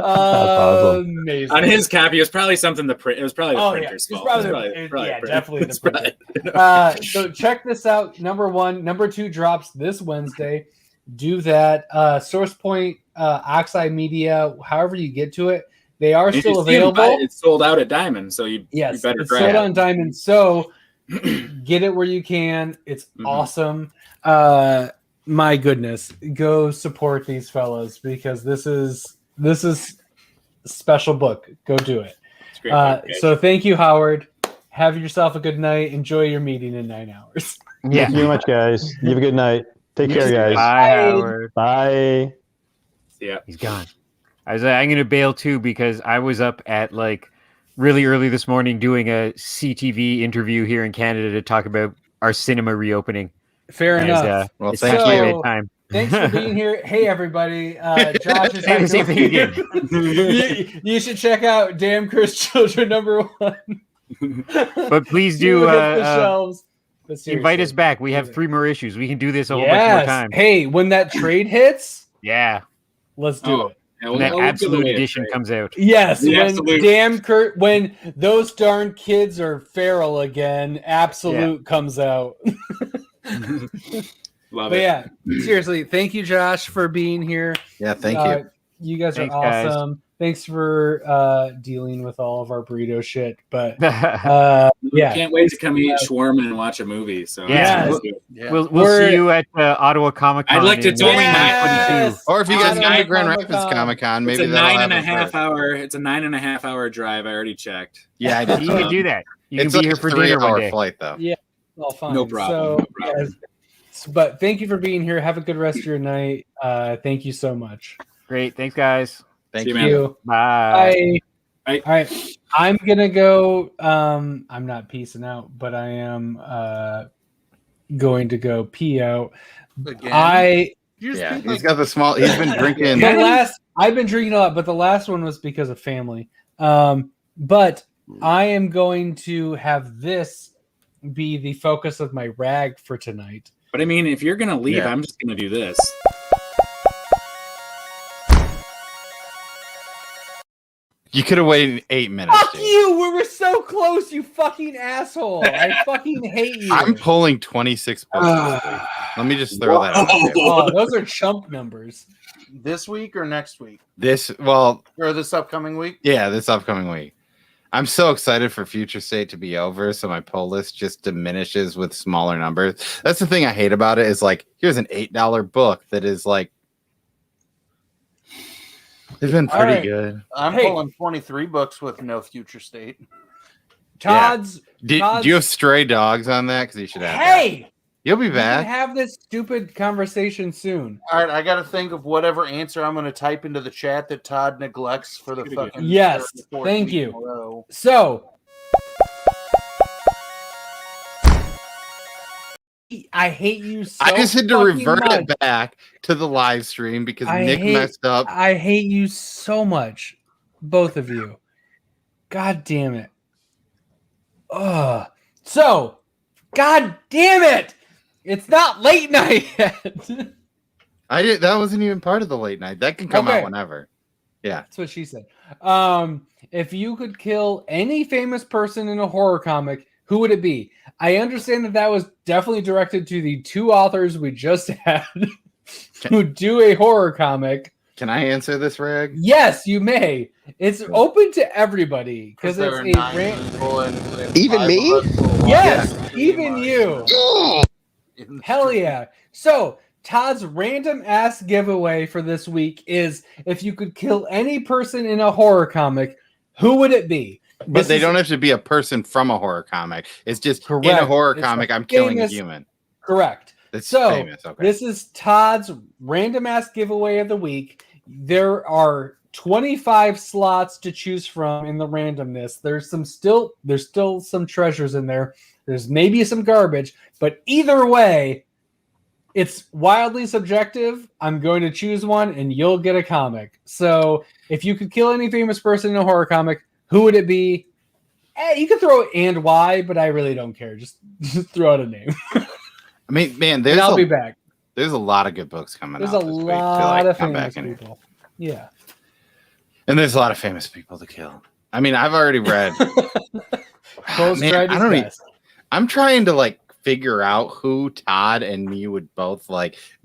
[SPEAKER 6] Awesome.
[SPEAKER 1] Amazing.
[SPEAKER 3] On his copy, it was probably something the print. It was probably the printer's fault.
[SPEAKER 1] Definitely the printer. So check this out. Number 1, number 2 drops this Wednesday. Do that. Source Point, Oxide Media, however you get to it, they are still available.
[SPEAKER 3] It's sold out at Diamond, so you better
[SPEAKER 1] it's
[SPEAKER 3] grab
[SPEAKER 1] sold
[SPEAKER 3] it.
[SPEAKER 1] on Diamond. So get it where you can. It's awesome. My goodness, go support these fellas because this is a special book. Go do it.
[SPEAKER 3] It's great.
[SPEAKER 1] So thank you, Howard. Have yourself a good night. Enjoy your meeting in 9 hours.
[SPEAKER 6] Thank you very much, guys. You have a good night. Take care, guys.
[SPEAKER 5] Bye, Howard.
[SPEAKER 6] Bye.
[SPEAKER 3] Yeah.
[SPEAKER 5] He's gone. I'm going to bail too because I was up at like really early this morning doing a CTV interview here in Canada to talk about our cinema reopening.
[SPEAKER 1] Fair enough.
[SPEAKER 2] Well,
[SPEAKER 5] It's
[SPEAKER 2] thank
[SPEAKER 5] past my
[SPEAKER 2] you.
[SPEAKER 5] bedtime.
[SPEAKER 1] Thanks for being here. Hey, everybody. Josh is
[SPEAKER 5] Say the same thing again.
[SPEAKER 1] you should check out Damn Cursed Children #1.
[SPEAKER 5] But please
[SPEAKER 1] You
[SPEAKER 5] do
[SPEAKER 1] look at the shelves. But
[SPEAKER 5] invite us
[SPEAKER 1] seriously.
[SPEAKER 5] back. We have 3 more issues. We can do this a whole bunch more
[SPEAKER 1] Yes.
[SPEAKER 5] time.
[SPEAKER 1] Hey, when that trade hits,
[SPEAKER 5] Yeah.
[SPEAKER 1] let's do it.
[SPEAKER 3] Yeah,
[SPEAKER 5] When that
[SPEAKER 3] we'll give
[SPEAKER 5] absolute
[SPEAKER 3] away a
[SPEAKER 5] edition
[SPEAKER 3] trade.
[SPEAKER 5] comes out.
[SPEAKER 1] Yes,
[SPEAKER 3] The
[SPEAKER 1] when
[SPEAKER 3] absolute-
[SPEAKER 1] when those darn kids are feral again, absolute comes out.
[SPEAKER 3] Love
[SPEAKER 1] But
[SPEAKER 3] it.
[SPEAKER 1] yeah, seriously, thank you, Josh, for being here.
[SPEAKER 2] Yeah, thank you.
[SPEAKER 1] You guys
[SPEAKER 5] Thanks,
[SPEAKER 1] are
[SPEAKER 5] guys.
[SPEAKER 1] awesome. Thanks for dealing with all of our burrito shit. But
[SPEAKER 5] we'll
[SPEAKER 1] yeah,
[SPEAKER 3] Can't wait to come eat shawarma and watch a movie. So
[SPEAKER 5] Yeah.
[SPEAKER 3] let's do it.
[SPEAKER 7] Yeah.
[SPEAKER 5] we'll see you at Ottawa Comic Con.
[SPEAKER 3] I'd like to
[SPEAKER 5] in
[SPEAKER 3] tell you-
[SPEAKER 5] 2022.
[SPEAKER 2] Or if you guys
[SPEAKER 1] Ottawa
[SPEAKER 2] come to Grand
[SPEAKER 1] Comic-Con.
[SPEAKER 2] Rapids Comic Con, maybe
[SPEAKER 3] It's a
[SPEAKER 2] that'll
[SPEAKER 3] 9.5
[SPEAKER 2] happen first.
[SPEAKER 3] hour. It's a 9.5 hour drive. I already checked.
[SPEAKER 2] Yeah, I did.
[SPEAKER 5] You can do that. You can
[SPEAKER 2] It's
[SPEAKER 5] be
[SPEAKER 2] like
[SPEAKER 5] here
[SPEAKER 2] a
[SPEAKER 5] for dinner
[SPEAKER 2] 3-hour
[SPEAKER 5] one day.
[SPEAKER 2] flight, though.
[SPEAKER 1] Yeah. All fine.
[SPEAKER 3] No problem,
[SPEAKER 1] So,
[SPEAKER 3] no problem.
[SPEAKER 1] guys, but thank you for being here. Have a good rest of your night. Thank you so much.
[SPEAKER 5] Great. Thanks, guys.
[SPEAKER 2] Thank
[SPEAKER 3] See you,
[SPEAKER 2] you.
[SPEAKER 3] man.
[SPEAKER 1] You.
[SPEAKER 5] Bye.
[SPEAKER 3] Bye.
[SPEAKER 1] All right. I'm gonna go. I'm not peacing out, but I am going to go pee out.
[SPEAKER 7] Again. You just
[SPEAKER 2] Yeah,
[SPEAKER 7] think,
[SPEAKER 2] he's
[SPEAKER 7] like,
[SPEAKER 2] got the small. He's been drinking.
[SPEAKER 1] I've been drinking a lot, but the last one was because of family. But I am going to have this be the focus of my rag for tonight.
[SPEAKER 3] But I mean, if you're gonna leave,
[SPEAKER 2] Yeah.
[SPEAKER 3] I'm just gonna do this.
[SPEAKER 2] You could have waited 8 minutes.
[SPEAKER 1] Fuck
[SPEAKER 2] dude.
[SPEAKER 1] you! We were so close, you fucking asshole! I fucking hate you.
[SPEAKER 2] I'm pulling 26 books this week. Let me just throw that out there.
[SPEAKER 1] Oh, those are chump numbers.
[SPEAKER 7] this week or next week
[SPEAKER 2] Well,
[SPEAKER 7] or this upcoming week.
[SPEAKER 2] yeah, this upcoming week. I'm so excited for Future State to be over, so my pull list just diminishes with smaller numbers. That's the thing I hate about it is like, here's an $8 book that is like, it's been
[SPEAKER 1] All
[SPEAKER 2] pretty
[SPEAKER 1] right.
[SPEAKER 2] good.
[SPEAKER 7] I'm
[SPEAKER 1] Hey.
[SPEAKER 7] pulling 23 books with no future state.
[SPEAKER 1] Todd's.
[SPEAKER 2] Do you have stray dogs on that? Because you should have. that.
[SPEAKER 1] Hey,
[SPEAKER 2] You'll be
[SPEAKER 1] we can
[SPEAKER 2] back.
[SPEAKER 1] have this stupid conversation soon.
[SPEAKER 7] All right, I got to think of whatever answer I'm going to type into the chat that Todd neglects for the fucking
[SPEAKER 1] Yes,
[SPEAKER 7] third or fourth
[SPEAKER 1] thank
[SPEAKER 7] week
[SPEAKER 1] you.
[SPEAKER 7] in a row.
[SPEAKER 1] So, I hate you so
[SPEAKER 2] I just had to
[SPEAKER 1] fucking
[SPEAKER 2] revert
[SPEAKER 1] much.
[SPEAKER 2] it back to the live stream because
[SPEAKER 1] I
[SPEAKER 2] Nick
[SPEAKER 1] hate-
[SPEAKER 2] messed up.
[SPEAKER 1] I hate you so much, both of you. God damn it. Ugh. So, God damn it! It's not late night yet.
[SPEAKER 2] That wasn't even part of the late night. That can come
[SPEAKER 1] Okay.
[SPEAKER 2] out whenever. Yeah.
[SPEAKER 1] That's what she said. If you could kill any famous person in a horror comic, who would it be? I understand that was definitely directed to the 2 authors we just had who do a horror comic.
[SPEAKER 2] Can I answer this, Rag?
[SPEAKER 1] Yes, you may. It's open to everybody because
[SPEAKER 7] there
[SPEAKER 1] it's
[SPEAKER 7] are
[SPEAKER 1] a
[SPEAKER 7] 9 people and
[SPEAKER 8] Even
[SPEAKER 7] 5
[SPEAKER 8] me?
[SPEAKER 7] of us will
[SPEAKER 1] yes,
[SPEAKER 7] watch the
[SPEAKER 1] even
[SPEAKER 7] stream
[SPEAKER 1] you.
[SPEAKER 7] in the
[SPEAKER 1] Hell
[SPEAKER 7] stream.
[SPEAKER 1] yeah. So Todd's random ass giveaway for this week is if you could kill any person in a horror comic, who would it be?
[SPEAKER 2] But
[SPEAKER 1] This
[SPEAKER 2] they
[SPEAKER 1] is
[SPEAKER 2] don't have to be a person from a horror comic. It's just in a
[SPEAKER 1] Correct.
[SPEAKER 2] horror
[SPEAKER 1] It's
[SPEAKER 2] comic,
[SPEAKER 1] a
[SPEAKER 2] I'm killing a
[SPEAKER 1] famous-
[SPEAKER 2] human.
[SPEAKER 1] correct.
[SPEAKER 2] That's
[SPEAKER 1] So,
[SPEAKER 2] famous. Okay.
[SPEAKER 1] This is Todd's random ass giveaway of the week. There are 25 slots to choose from in the randomness. There's still some treasures in there. There's maybe some garbage, but either way, it's wildly subjective. I'm going to choose one and you'll get a comic. So, if you could kill any famous person in a horror comic, who would it be? You could throw and why, but I really don't care. Just throw out a name.
[SPEAKER 2] I mean, man,
[SPEAKER 1] And I'll be back.
[SPEAKER 2] there's a lot of good books coming
[SPEAKER 1] There's
[SPEAKER 2] out
[SPEAKER 1] a
[SPEAKER 2] this week to,
[SPEAKER 1] lot of
[SPEAKER 2] come
[SPEAKER 1] famous
[SPEAKER 2] back and,
[SPEAKER 1] people. Yeah.
[SPEAKER 2] and there's a lot of famous people to kill. I mean, I've already read.
[SPEAKER 1] Cole's
[SPEAKER 2] Man,
[SPEAKER 1] tried his
[SPEAKER 2] I don't
[SPEAKER 1] best.
[SPEAKER 2] I'm trying to figure out who Todd and me would both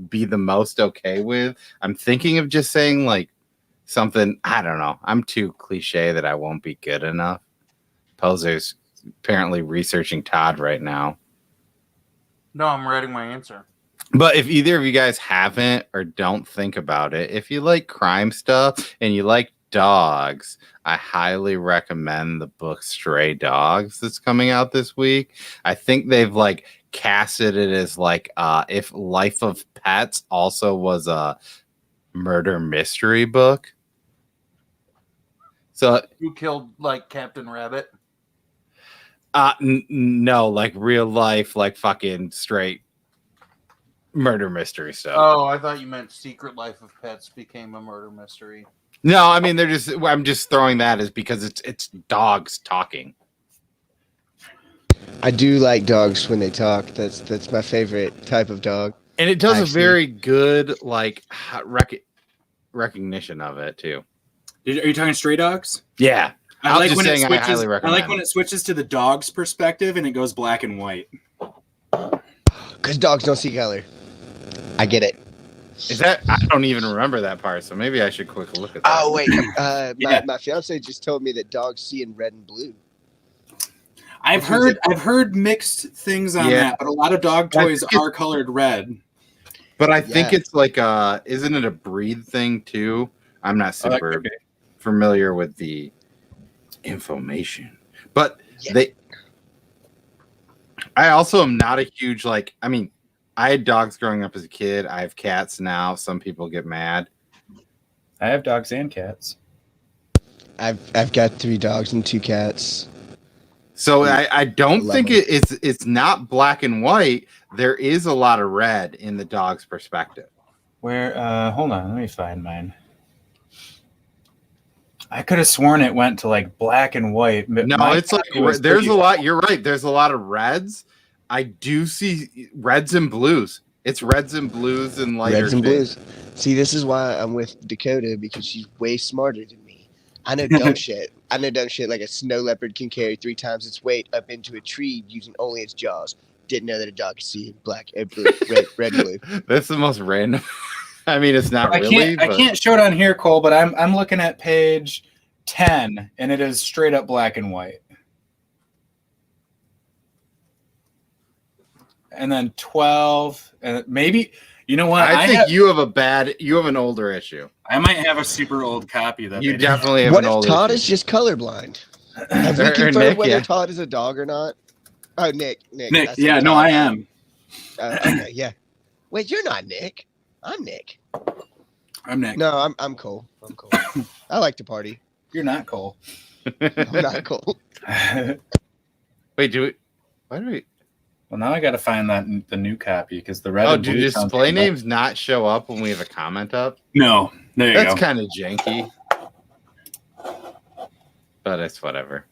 [SPEAKER 2] be the most okay with. I'm thinking of just saying something. I don't know. I'm too cliche that I won't be good enough. Poser's apparently researching Todd right now.
[SPEAKER 7] No, I'm writing my answer.
[SPEAKER 2] But if either of you guys haven't or don't think about it, if you like crime stuff and you like dogs, I highly recommend the book Stray Dogs that's coming out this week. I think they've like casted it as like if Life of Pets also was a murder mystery book. So
[SPEAKER 7] Who killed like Captain Rabbit?
[SPEAKER 2] no, like real life, like fucking straight murder mystery stuff.
[SPEAKER 7] Oh, I thought you meant Secret Life of Pets became a murder mystery.
[SPEAKER 2] No, I mean I'm just throwing that as because it's dogs talking.
[SPEAKER 8] I do like dogs when they talk. That's my favorite type of dog.
[SPEAKER 2] And it does
[SPEAKER 8] Actually.
[SPEAKER 2] a very good like recognition of it too.
[SPEAKER 3] Are you talking Stray Dogs?
[SPEAKER 2] Yeah.
[SPEAKER 3] I like when
[SPEAKER 2] saying
[SPEAKER 3] it
[SPEAKER 2] I
[SPEAKER 3] switches.
[SPEAKER 2] highly
[SPEAKER 3] I
[SPEAKER 2] recommend
[SPEAKER 3] like when it switches to the dog's perspective and it goes black and white.
[SPEAKER 8] Because dogs don't see color. I get it.
[SPEAKER 2] Is that I don't even remember that part, so maybe I should quick look at that.
[SPEAKER 8] Oh wait,
[SPEAKER 3] Yeah.
[SPEAKER 8] my fiance just told me that dogs see in red and blue.
[SPEAKER 3] I've heard mixed things on that, but a lot of dog toys are colored red.
[SPEAKER 2] But I think it's like isn't it a breed thing too? I'm not super familiar with the information. But I also am not a huge like I mean, I had dogs growing up as a kid. I have cats now. Some people get mad.
[SPEAKER 3] I have dogs and cats.
[SPEAKER 8] I've got 3 dogs and 2 cats.
[SPEAKER 2] So I don't think it's not black and white. There is a lot of red in the dog's perspective.
[SPEAKER 3] Where hold on, let me find mine. I could have sworn it went to like black and white. But
[SPEAKER 2] no, it's like there's a lot. You're right. There's a lot of reds. I do see reds and blues. It's reds and blues and lighter
[SPEAKER 8] Reds and
[SPEAKER 2] shades.
[SPEAKER 8] blues. See, this is why I'm with Dakota, because she's way smarter than me. I know dumb shit. I know dumb shit like a snow leopard can carry 3 times its weight up into a tree using only its jaws. Didn't know that a dog could see black and blue, red and blue.
[SPEAKER 2] That's the most random. I mean, it's not really.
[SPEAKER 3] I can't show it on here, Cole, but I'm looking at page 10, and it is straight up black and white. And then 12, and maybe you know what?
[SPEAKER 2] I think you have an older issue.
[SPEAKER 3] I might have a super old copy that
[SPEAKER 2] you definitely have
[SPEAKER 8] what
[SPEAKER 2] an older issue.
[SPEAKER 8] What if Todd is just colorblind? Have we confirmed
[SPEAKER 2] Nick,
[SPEAKER 8] whether Todd is a dog or not? Oh, Nick.
[SPEAKER 3] Yeah, no, I am.
[SPEAKER 8] Okay, yeah. Wait, you're not Nick. I'm Nick.
[SPEAKER 3] I'm Nick.
[SPEAKER 8] No, I'm Cole. I'm Cole. I like to party.
[SPEAKER 3] You're not Cole.
[SPEAKER 8] I'm not Cole.
[SPEAKER 2] Wait, why do we?
[SPEAKER 3] Well, now I got to find the new copy because the red.
[SPEAKER 2] Oh, do display names not show up when we have a comment up?
[SPEAKER 3] No, there you go.
[SPEAKER 2] That's kind of janky, but it's whatever.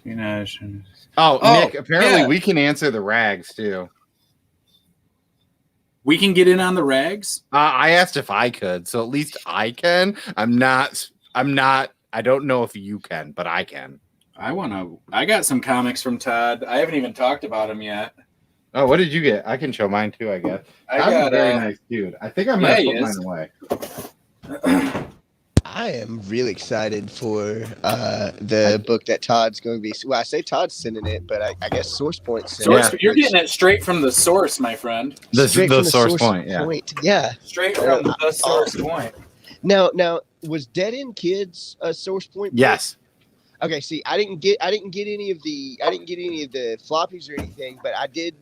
[SPEAKER 3] You know.
[SPEAKER 2] Nick, apparently we can answer the rags too.
[SPEAKER 3] We can get in on the rags?
[SPEAKER 2] I asked if I could, so at least I can. I'm not. I don't know if you can, but I can.
[SPEAKER 3] I got some comics from Todd. I haven't even talked about them yet.
[SPEAKER 2] Oh, what did you get? I can show mine too, I guess.
[SPEAKER 3] I got
[SPEAKER 2] a very nice dude. I think I'm gonna put mine away.
[SPEAKER 8] I am really excited for the book that Todd's going to be. Well, I say Todd's sending it, but I guess Source Point's sending it.
[SPEAKER 3] You're getting it straight from the source, my friend.
[SPEAKER 2] The source point,
[SPEAKER 8] yeah.
[SPEAKER 3] Straight from the source point.
[SPEAKER 8] Now, was Dead End Kids a Source Point book?
[SPEAKER 2] Yes.
[SPEAKER 8] Okay, see, I didn't get any of the floppies or anything, but I did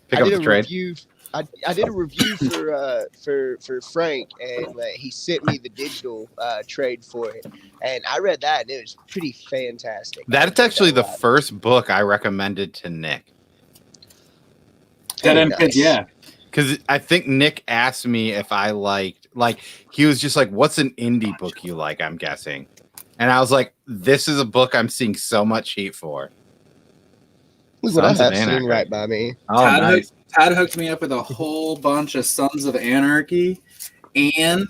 [SPEAKER 2] Pick up the trade.
[SPEAKER 8] review. I did a review for Frank, and he sent me the digital trade for it, and I read that, and it was pretty fantastic.
[SPEAKER 2] That's actually the first book I recommended to Nick.
[SPEAKER 3] Dead End Kids, yeah.
[SPEAKER 2] Because I think Nick asked me if I liked, he was just like, "What's an indie book you like?" I'm guessing. And I was like, this is a book I'm seeing so much heat for.
[SPEAKER 8] Look what I have sitting right by me.
[SPEAKER 2] Oh, nice.
[SPEAKER 3] Todd hooked me up with a whole bunch of Sons of Anarchy, and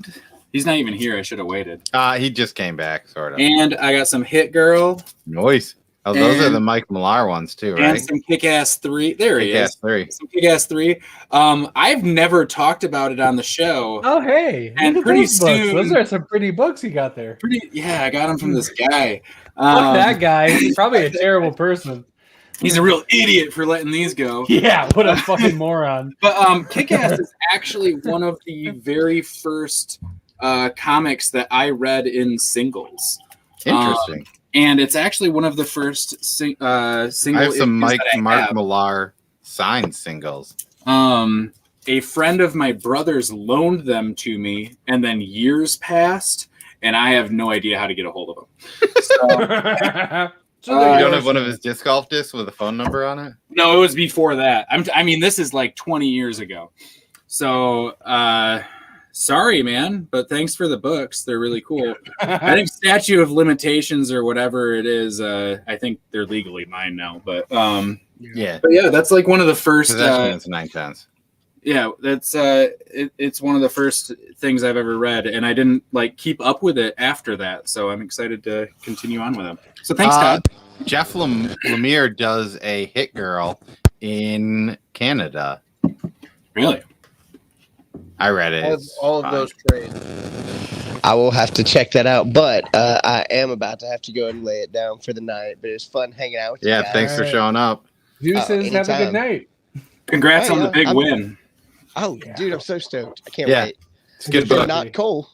[SPEAKER 3] he's not even here. I should have waited.
[SPEAKER 2] He just came back, sort of.
[SPEAKER 3] And I got some Hit Girl.
[SPEAKER 2] Nice. Oh, those are the Mike Millar ones too, right?
[SPEAKER 3] And some Kick-Ass 3. There he is. Some Kick-Ass 3. I've never talked about it on the show.
[SPEAKER 1] Oh, hey.
[SPEAKER 3] And pretty soon...
[SPEAKER 1] Those are some pretty books you got there.
[SPEAKER 3] Yeah, I got them from this guy.
[SPEAKER 1] Fuck that guy. He's probably a terrible person.
[SPEAKER 3] He's a real idiot for letting these go.
[SPEAKER 1] Yeah, what a fucking moron.
[SPEAKER 3] But Kick-Ass is actually one of the very first comics that I read in singles.
[SPEAKER 2] Interesting.
[SPEAKER 3] And it's actually one of the first single.
[SPEAKER 2] I have some Mark Millar signed singles.
[SPEAKER 3] A friend of my brother's loaned them to me, and then years passed, and I have no idea how to get a hold of them.
[SPEAKER 2] So you don't have one of his disc golf discs with a phone number on it?
[SPEAKER 3] No, it was before that. I mean, this is like 20 years ago. So, sorry, man, but thanks for the books. They're really cool. I think statute of limitations or whatever it is, I think they're legally mine now. But
[SPEAKER 2] yeah,
[SPEAKER 3] that's like one of the first.
[SPEAKER 2] That's 9/10.
[SPEAKER 3] Yeah, that's it's one of the first things I've ever read, and I didn't like keep up with it after that. So I'm excited to continue on with them. So thanks, Todd.
[SPEAKER 2] Jeff Lemire does a Hit Girl in Canada.
[SPEAKER 3] Really?
[SPEAKER 2] I read it.
[SPEAKER 7] All of those trades.
[SPEAKER 8] I will have to check that out, but I am about to have to go and lay it down for the night. But it was fun hanging out with you guys.
[SPEAKER 2] Thanks for showing up.
[SPEAKER 1] Deuces, have a good night.
[SPEAKER 3] Congrats on the big win.
[SPEAKER 8] Oh, dude, I'm so stoked. I can't wait.
[SPEAKER 2] It's a good book.
[SPEAKER 8] Not Cole.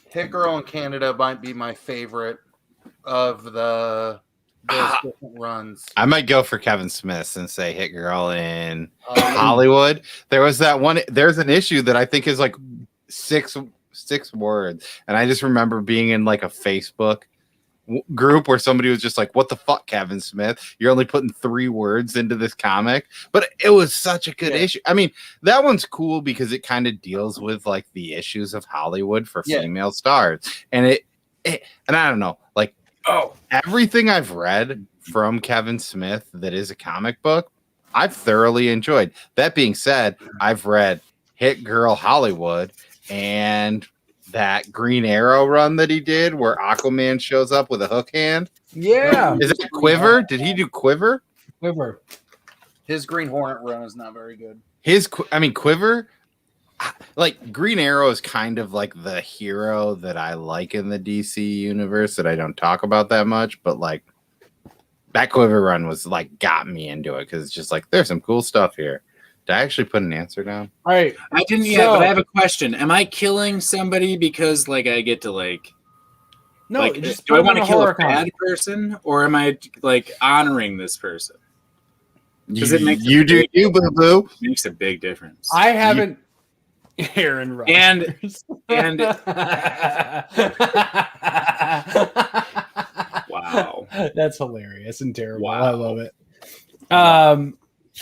[SPEAKER 7] Hit Girl in Canada might be my favorite of the different runs.
[SPEAKER 2] I might go for Kevin Smith and say Hit Girl in Hollywood. There was that one. There's an issue that I think is like six words, and I just remember being in like a Facebook group where somebody was just like, "What the fuck, Kevin Smith? You're only putting 3 words into this comic." But it was such a good issue. I mean, that one's cool because it kind of deals with like the issues of Hollywood for female stars, and it and I don't know, like everything I've read from Kevin Smith that is a comic book, I've thoroughly enjoyed. That being said, I've read Hit Girl Hollywood and that Green Arrow run that he did where Aquaman shows up with a hook hand.
[SPEAKER 1] Yeah.
[SPEAKER 2] Is it Quiver? Did he do Quiver?
[SPEAKER 1] Quiver.
[SPEAKER 7] His Green Hornet run is not very good.
[SPEAKER 2] Quiver, like Green Arrow is kind of like the hero that I like in the DC universe that I don't talk about that much, but like that Quiver run was like got me into it because it's just like there's some cool stuff here. Did I actually put an answer down?
[SPEAKER 1] All right.
[SPEAKER 3] I didn't yet, but I have a question. Am I killing somebody because like I get to like
[SPEAKER 1] no,
[SPEAKER 3] like, do I want to kill a bad person or am I like honoring this person? Because it makes
[SPEAKER 2] you boo boo.
[SPEAKER 3] Makes a big difference.
[SPEAKER 1] I haven't Aaron Rodgers.
[SPEAKER 3] And wow.
[SPEAKER 1] That's hilarious and terrible.
[SPEAKER 3] Wow.
[SPEAKER 1] I love it.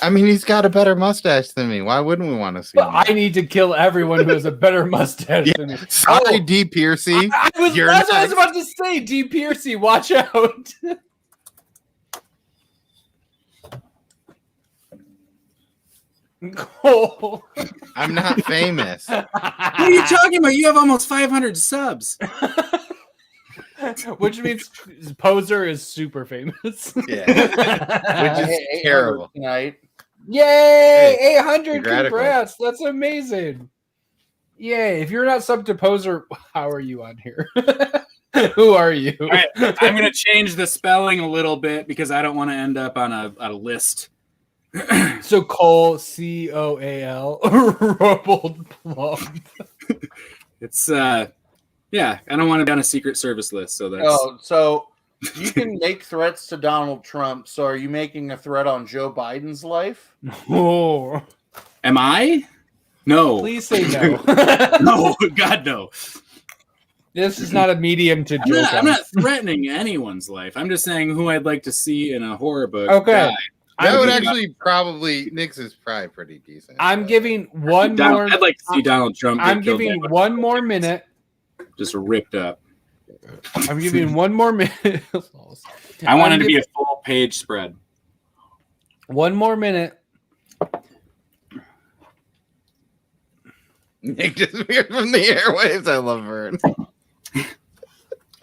[SPEAKER 2] I mean, he's got a better mustache than me. Why wouldn't we want to see him?
[SPEAKER 1] I need to kill everyone who has a better mustache than me.
[SPEAKER 2] Sorry, D. Piercy.
[SPEAKER 1] That's what I was about to say. D. Piercy, watch out. Oh.
[SPEAKER 2] I'm not famous.
[SPEAKER 3] What are you talking about? You have almost 500 subs.
[SPEAKER 1] Which means Poser is super famous.
[SPEAKER 2] Yeah. Which is terrible.
[SPEAKER 7] Tonight.
[SPEAKER 1] Yay! 800
[SPEAKER 2] Congrats.
[SPEAKER 1] Congrats. That's amazing. Yay. If you're not sub to Poser, how are you on here? Who are you?
[SPEAKER 3] All right, I'm going to change the spelling a little bit because I don't want to end up on a list.
[SPEAKER 1] So Cole, Coal, Robold Plum.
[SPEAKER 3] It's yeah, I don't want to be on a Secret Service list, so that's
[SPEAKER 7] so you can make threats to Donald Trump. So are you making a threat on Joe Biden's life?
[SPEAKER 1] Oh.
[SPEAKER 3] Am I? No.
[SPEAKER 1] Please say no.
[SPEAKER 3] No, God no.
[SPEAKER 1] This is not a medium to joke.
[SPEAKER 3] I'm not threatening anyone's life. I'm just saying who I'd like to see in a horror book.
[SPEAKER 1] Okay.
[SPEAKER 3] die.
[SPEAKER 2] That would actually probably Nick's is probably pretty decent.
[SPEAKER 1] I'm giving one more.
[SPEAKER 3] I'd like to see Donald Trump.
[SPEAKER 1] I'm giving one more minute.
[SPEAKER 3] Just ripped up.
[SPEAKER 1] I'm giving one more minute.
[SPEAKER 3] I want it to be a full page spread.
[SPEAKER 1] One more minute.
[SPEAKER 2] Nick disappeared from the airwaves. I love Vern.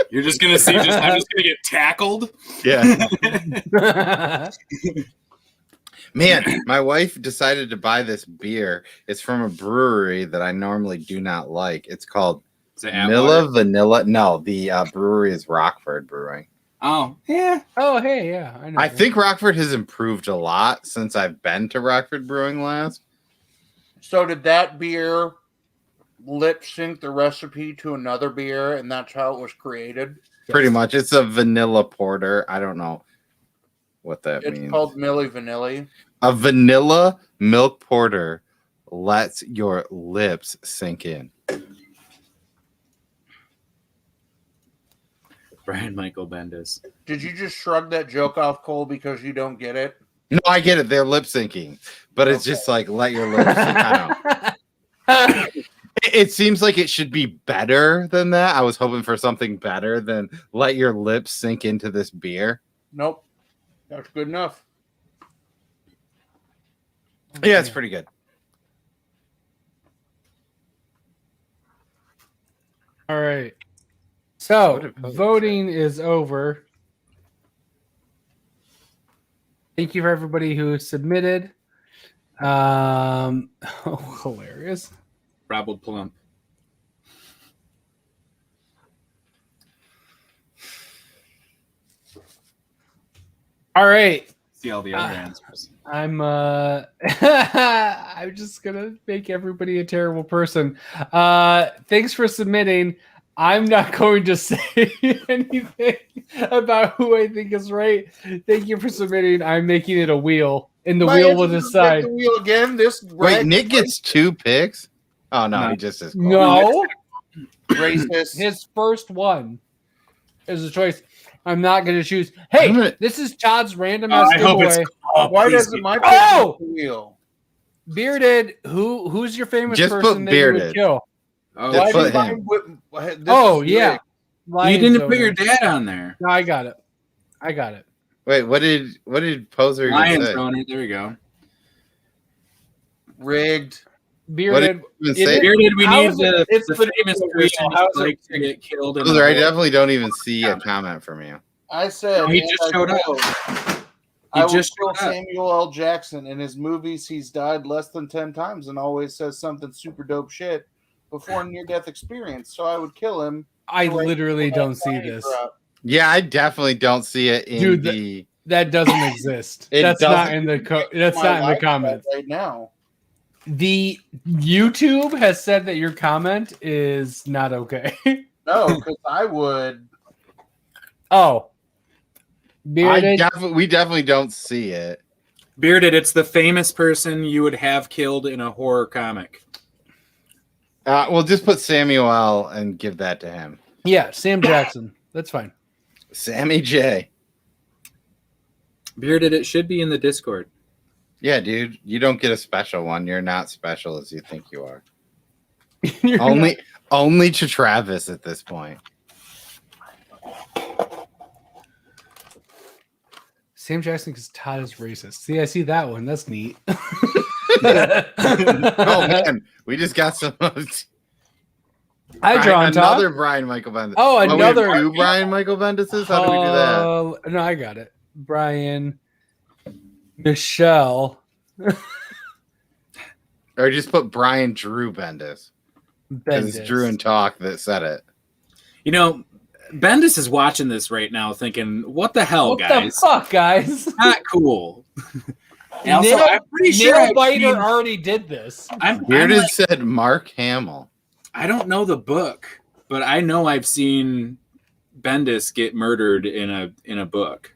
[SPEAKER 3] You're just gonna see. I'm just gonna get tackled.
[SPEAKER 2] Yeah. Man, my wife decided to buy this beer. It's from a brewery that I normally do not like. It's called Milla Vanilla. No, the brewery is Rockford Brewing.
[SPEAKER 3] Oh, yeah.
[SPEAKER 1] Oh, hey, yeah. I know.
[SPEAKER 2] I think Rockford has improved a lot since I've been to Rockford Brewing last.
[SPEAKER 7] So did that beer lip sync the recipe to another beer, and that's how it was created.
[SPEAKER 2] Pretty much. It's a vanilla porter. I don't know what that
[SPEAKER 7] It's
[SPEAKER 2] means.
[SPEAKER 7] called Milli Vanilli.
[SPEAKER 2] A vanilla milk porter lets your lips sink in.
[SPEAKER 3] Brian Michael Bendis.
[SPEAKER 7] Did you just shrug that joke off, Cole, because you don't get it?
[SPEAKER 2] No, I get it. They're lip syncing, but it's just like let your lips. I don't know. It seems like it should be better than that. I was hoping for something better than let your lips sink into this beer.
[SPEAKER 7] Nope. That's good enough.
[SPEAKER 2] Yeah, it's pretty good.
[SPEAKER 1] All right. So voting is over. Thank you for everybody who submitted. Hilarious.
[SPEAKER 3] Robble Plump.
[SPEAKER 1] All right.
[SPEAKER 3] See all the other answers.
[SPEAKER 1] I'm just gonna make everybody a terrible person. Thanks for submitting. I'm not going to say anything about who I think is right. Thank you for submitting. I'm making it a wheel, and the wheel will decide.
[SPEAKER 7] The wheel again.
[SPEAKER 2] Wait, Nick gets 2 picks. Oh no, he just is.
[SPEAKER 1] No,
[SPEAKER 7] racist.
[SPEAKER 1] His first one is a choice. I'm not going to choose. Hey, this is Todd's random ass giveaway.
[SPEAKER 7] Why doesn't my pick
[SPEAKER 1] oh
[SPEAKER 7] the wheel?
[SPEAKER 1] Bearded? Who's your famous
[SPEAKER 2] Just
[SPEAKER 1] person
[SPEAKER 2] put
[SPEAKER 1] that you would
[SPEAKER 2] Bearded.
[SPEAKER 1] kill?
[SPEAKER 2] Oh,
[SPEAKER 7] Why
[SPEAKER 2] put
[SPEAKER 7] did
[SPEAKER 2] him.
[SPEAKER 1] Oh yeah,
[SPEAKER 3] You didn't put your dad on there.
[SPEAKER 1] No, I got it.
[SPEAKER 2] Wait, what did Poser
[SPEAKER 3] Lions
[SPEAKER 2] say?
[SPEAKER 3] owner. There we go.
[SPEAKER 7] Rigged.
[SPEAKER 1] Bearded.
[SPEAKER 2] What did you even say?
[SPEAKER 3] Bearded, we
[SPEAKER 1] How
[SPEAKER 3] need
[SPEAKER 1] is it-
[SPEAKER 3] the famous person
[SPEAKER 1] How's it-
[SPEAKER 3] like to get killed. In
[SPEAKER 2] Poser, I
[SPEAKER 3] a-
[SPEAKER 2] definitely don't even see a comment from you.
[SPEAKER 7] I said
[SPEAKER 3] He
[SPEAKER 7] and
[SPEAKER 3] just
[SPEAKER 7] I
[SPEAKER 3] showed up.
[SPEAKER 7] will.
[SPEAKER 3] He
[SPEAKER 7] I will
[SPEAKER 3] just
[SPEAKER 7] kill
[SPEAKER 3] showed up.
[SPEAKER 7] Samuel L. Jackson. In his movies, he's died less than 10 times and always says something super dope shit before near-death experience. So I would kill him.
[SPEAKER 1] I literally don't see this.
[SPEAKER 2] Yeah, I definitely don't see it in
[SPEAKER 1] Dude,
[SPEAKER 2] the.
[SPEAKER 1] That doesn't exist.
[SPEAKER 2] It
[SPEAKER 1] That's not
[SPEAKER 2] doesn't-
[SPEAKER 1] in the that's not in the comments.
[SPEAKER 7] right now.
[SPEAKER 1] The YouTube has said that your comment is not okay.
[SPEAKER 7] No, because I would.
[SPEAKER 1] Oh, Bearded.
[SPEAKER 2] We definitely don't see it.
[SPEAKER 3] Bearded, it's the famous person you would have killed in a horror comic.
[SPEAKER 2] We'll just put Samuel L. and give that to him.
[SPEAKER 1] Yeah, Sam Jackson. That's fine.
[SPEAKER 2] Sammy J.
[SPEAKER 3] Bearded, it should be in the Discord.
[SPEAKER 2] Yeah, dude, you don't get a special one. You're not special as you think you are.
[SPEAKER 1] You're
[SPEAKER 2] Only to Travis at this point.
[SPEAKER 1] Sam Jackson because Todd is racist. See, I see that one. That's neat.
[SPEAKER 2] Oh man, we just got some.
[SPEAKER 1] I draw on
[SPEAKER 2] another
[SPEAKER 1] top.
[SPEAKER 2] Brian Michael Bendis.
[SPEAKER 1] Oh,
[SPEAKER 2] we have
[SPEAKER 1] another
[SPEAKER 2] 2 Brian Michael Bendises. How do we do that?
[SPEAKER 1] No, I got it. Brian, Michelle,
[SPEAKER 2] Or just put Brian Drew Bendis. Because
[SPEAKER 1] Bendis.
[SPEAKER 2] it's Drew and Talk that said it.
[SPEAKER 3] You know, Bendis is watching this right now thinking, what the hell,
[SPEAKER 1] What
[SPEAKER 3] guys?
[SPEAKER 1] the fuck, guys?
[SPEAKER 3] Not cool. And also, I'm pretty sure
[SPEAKER 1] Nail
[SPEAKER 3] I've
[SPEAKER 1] Biter
[SPEAKER 3] seen-
[SPEAKER 1] already did this.
[SPEAKER 3] I'm
[SPEAKER 2] Bearded
[SPEAKER 3] like,
[SPEAKER 2] said Mark Hamill.
[SPEAKER 3] I don't know the book, but I know I've seen Bendis get murdered in a book.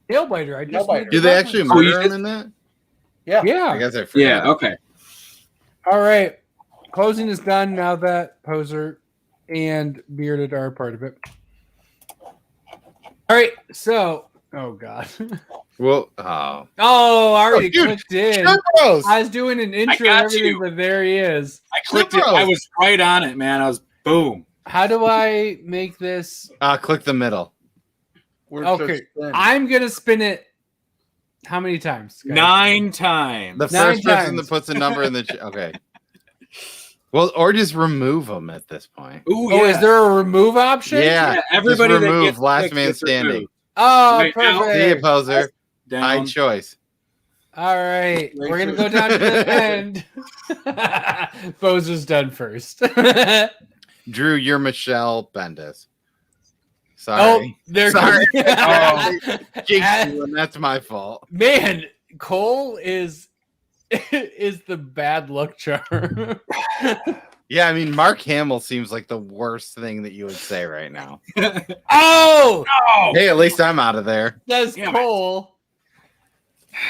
[SPEAKER 1] Nail Biter. I just
[SPEAKER 7] Nail Biter.
[SPEAKER 1] made
[SPEAKER 2] Do
[SPEAKER 1] the
[SPEAKER 2] they
[SPEAKER 1] reference.
[SPEAKER 2] actually
[SPEAKER 3] Oh, you
[SPEAKER 2] murder him
[SPEAKER 3] just-
[SPEAKER 2] in that?
[SPEAKER 7] Yeah.
[SPEAKER 2] I
[SPEAKER 1] Yeah.
[SPEAKER 2] guess I forgot.
[SPEAKER 3] Yeah, okay.
[SPEAKER 1] All right. Closing is done now that Poser and Bearded are a part of it. All right. So, oh god.
[SPEAKER 2] Well, oh.
[SPEAKER 1] Oh, I already
[SPEAKER 2] dude,
[SPEAKER 1] clicked in.
[SPEAKER 2] Churros!
[SPEAKER 1] I was doing an intro and
[SPEAKER 3] got
[SPEAKER 1] everything,
[SPEAKER 3] you.
[SPEAKER 1] but there he is.
[SPEAKER 3] I clicked it. I was right on it, man. I was boom.
[SPEAKER 1] How do I make this?
[SPEAKER 2] Click the middle.
[SPEAKER 7] We're
[SPEAKER 1] Okay.
[SPEAKER 7] just thin.
[SPEAKER 1] I'm gonna spin it. How many times? guys?
[SPEAKER 3] 9 times.
[SPEAKER 2] The
[SPEAKER 1] 9
[SPEAKER 2] first person
[SPEAKER 1] times.
[SPEAKER 2] that puts a number in the okay. Well, or just remove them at this point.
[SPEAKER 3] Ooh,
[SPEAKER 1] Oh,
[SPEAKER 3] yeah.
[SPEAKER 1] is there a remove option?
[SPEAKER 2] Yeah,
[SPEAKER 3] Yeah, everybody
[SPEAKER 2] just
[SPEAKER 3] that
[SPEAKER 2] remove
[SPEAKER 3] gets
[SPEAKER 2] last
[SPEAKER 3] picked
[SPEAKER 2] man
[SPEAKER 3] gets
[SPEAKER 2] standing.
[SPEAKER 3] removed.
[SPEAKER 1] Oh,
[SPEAKER 3] Right now,
[SPEAKER 2] See you,
[SPEAKER 1] perfect.
[SPEAKER 2] poser.
[SPEAKER 3] Down.
[SPEAKER 2] High choice.
[SPEAKER 1] All right, we're gonna go down to the end. Poser's done first.
[SPEAKER 2] Drew, you're Michelle Bendis.
[SPEAKER 1] Oh,
[SPEAKER 2] Sorry.
[SPEAKER 1] there.
[SPEAKER 2] Sorry.
[SPEAKER 1] Oh.
[SPEAKER 2] Jinxed you, and that's my fault.
[SPEAKER 1] Man, Cole is the bad luck charm.
[SPEAKER 2] Yeah, I mean, Mark Hamill seems like the worst thing that you would say right now.
[SPEAKER 1] Oh!
[SPEAKER 2] Hey, at least I'm out of there.
[SPEAKER 1] Says Cole.